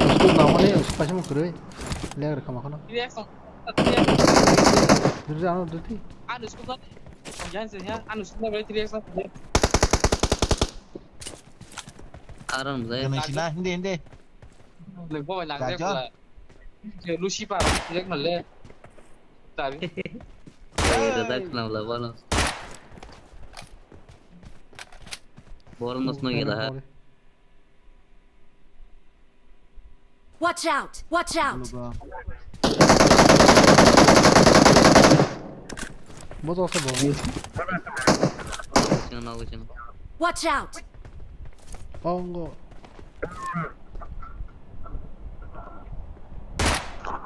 Usku namanya pasti mau kere. Leg reka makana. Dulu anu dulu. Anu sudah. Jangan sih ya. Anu sudah berarti dia sah. Aram zai. Sila hindi. Lego lang deh pula. Lucy pa, direct malle. Tabi. Dadak na wala. Boron nos no gila ha. Watch out! Watch out! Bos also bo. Sino. Watch out! Oh enggak.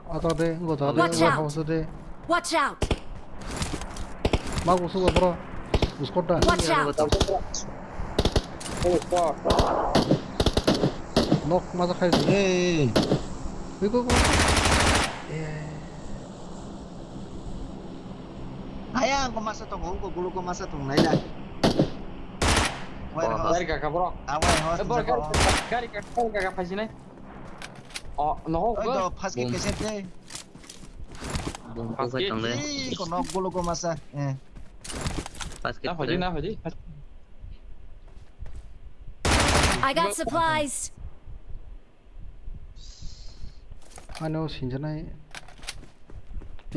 Atau deh, enggak tahu deh. Watch out! deh. Watch out! Bagus juga bro. Uskota. Watch out! Nok masa kayak gini. Wiko. Ayang, kau masa tong, gulu kau masa tong, naik dah. Gari kakak bro. Awal Gari kakak pas ini. Oh, no. Itu pas ke set deh. Bungkus kacang deh. Kau nok gulu kau masa. Pas ke. Nah, Haji. I got supplies. Ano sinjanai.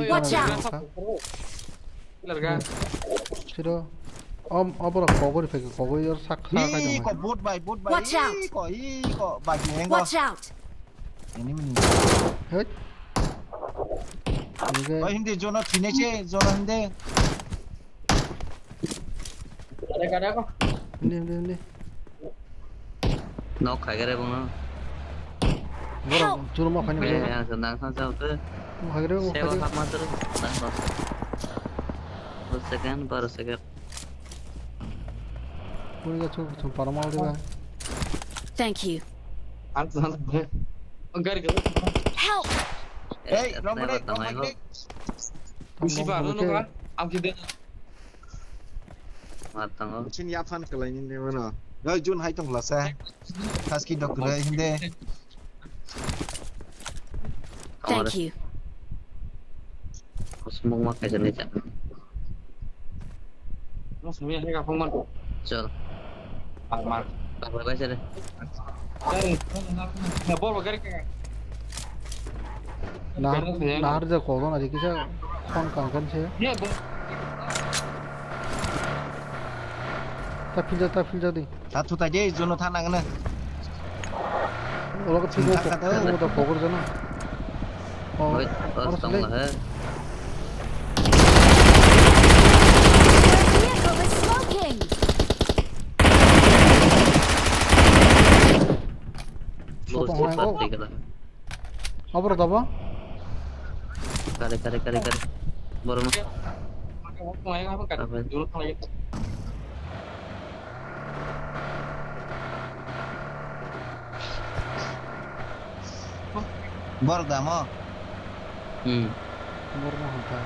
Watch out! Larga. Siro. Abra cover fake cover your sak Ih, kok boot by. Watch out! Kok bagi nengok. Watch out! Ini meni. Hei. Oh, hindi zona finish zona hindi. Ada kok. Ini. Nok khai cái đây bông nó. Bro, cuma mau kanya bro. Yang senang sao tuh. Mau kaya bro. Sewa hak mater. Baru second. Punya cuma paramal juga. Thank you. Gari. Help! Hey, Rombo. Lucy pa, ano ka? Ang kide. Matang oh. Chin yaphan kalai ni ne mana. Rồi Jun hai tong lasa. Taski dok re hindi. Thank you. Semua makai jenis cak. Mas semuanya ini kapung man. Col. Mar. Tak boleh baca deh. Nah, bol gari ka. Nahar je kodo na dikisa kon kan se. Iya, bol. Tak filter di. Satu tadi zona tanah kena. Orang ketiga kok udah fokus sana. Oh, harus tahu lah. Vehicle is smoking! Bos cepat dikata. Apa apa? Kare. Baru no. Baru damo. Baru mau apa?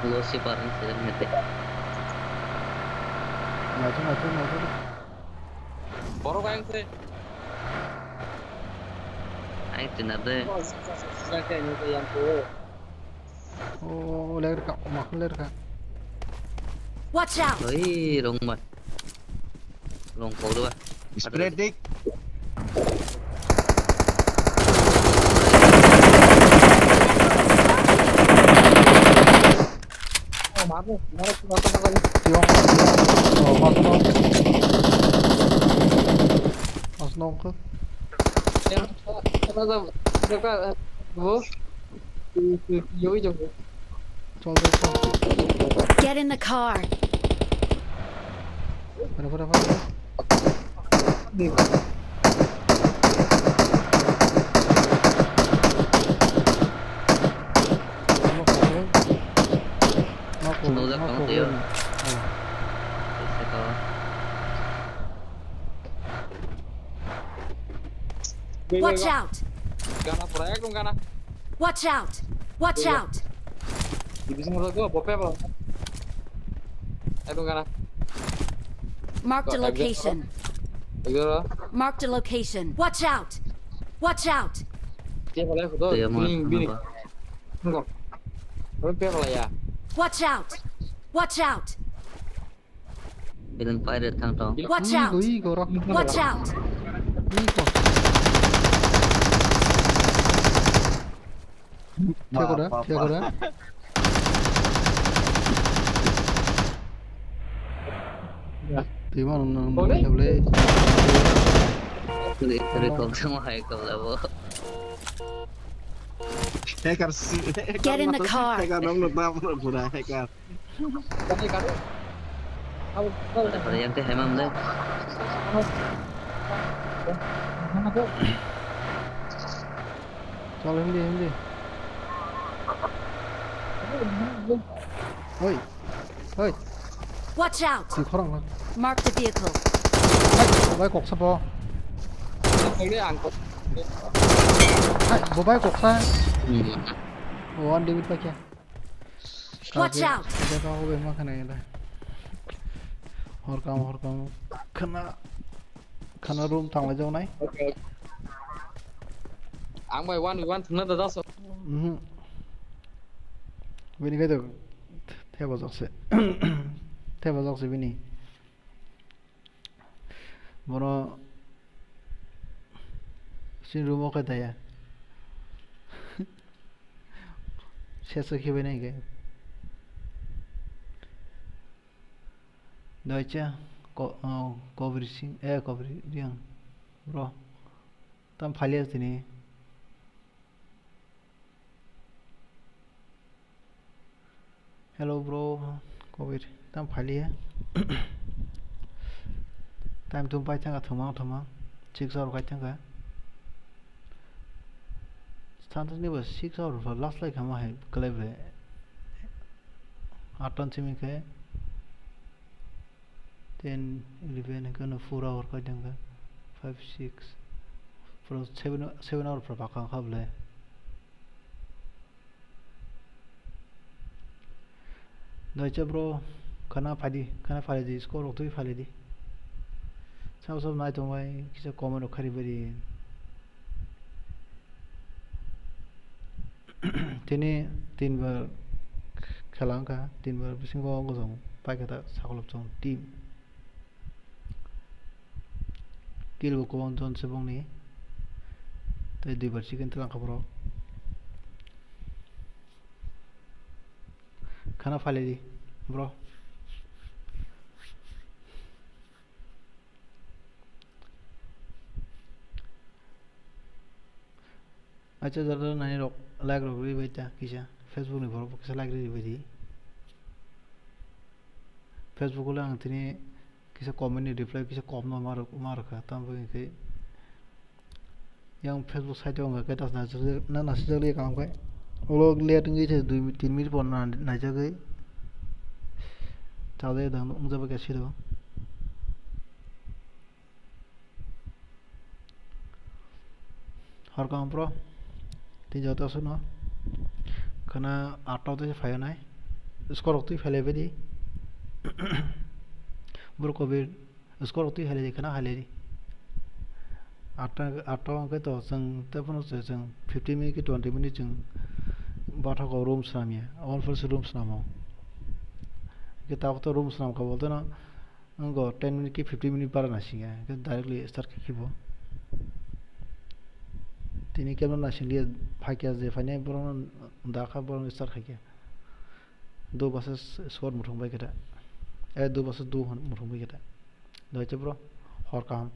Lo sih paling sering ngete. Maju. Baru kayak gitu. Aing tinar deh. Oh, ler kak, ler kak. Watch out. Oi, rong mat. Rong kau dua. Spread dik. Oh, maaf nih. Mana lagi? Tiong. Oh, mas nong ke. Yang apa? Bu. Yoi jong. Get in the car. Berapa? Nô ra không tiêu. Sẽ có. Watch out. Gana proyek dong Gana. Watch out. Watch out. Di bisa ngurus gua bope apa? Dong Gana. Marked a location. Marked a location. Watch out. Watch out. Dia boleh foto. Bini. Enggak. Bope apa ya? Watch out. Watch out. Bilang fire thang tong. Watch out. Watch out. Tiago. Di mana boleh? Dari kau sama hai kau lah bo. Get in the car. Hacker dong nutap udah hacker. Pada yang teh emang deh. Soalnya ini. Oi. Watch out. Si orang lah. Mark the vehicle. Baik kok sabo. Ini angkot. Baik kok sa. Oh, andi bit pakai. Watch out. Kita kau bema kena ini. Hor kamu. Kena room tang jauh naik. Okay. Ang may one thuna da daso. Bini kaya tu. Teba zakse bini. Bono sin room oke daya. Siapa kau bini ke? Deutsche coverage yang bro. Tam file sini. Hello bro, COVID. Tam file ya. Time तुम पाई चंगा थमा 6 का चंगा स्थान तो नहीं बस 6 for last like हम है क्लब है 8 टन से मिलके 10 11 का ना 4 hour का चंगा 5 6 for 7 hour पर बाका खाब ले Deutsche bro खाना फाड़ी दी इसको रोक तो भी फाड़ी दी सब नाइट तो भाई किसी कॉमन रखरी बड़ी तीन बार खेलांगा 3 बार बिसिंगो गोजों पाइकता सागलप जों टीम किल को जन से बंगनी तो 2 बार चिकन तलां खबरो खाना फाले दी ब्रो अच्छा ज़रा नहीं रोक लाइक रोक भी बेचा किसा फेसबुक नहीं भरो किसा लाइक रही बेची फेसबुक को लांग तिनी किसा कमेंट नहीं रिप्लाई किसा कॉम ना मार का तब के yang Facebook site yang cái tas na nasjali काम cái lo lihat ngi the 2-3 minit pon na jagai tawde dang ung jaba cái siro har काम pro tin jata suno kana 8 te phaya nai score okti phele be di bro covid score okti phele di kana hale di 8 cái to sang te pon se sang 50 minute ki 20 minute jeng batha ko room samia all first room samao ke ta to room sam ka bolte na ngo 10 minute ki 50 minute par na singa ke directly start ki bo tini kemen na sinlia phakia je phane boron dakha boron start khakia do bases score muthong bai keta do bases do muthong bai keta doiche bro hor kam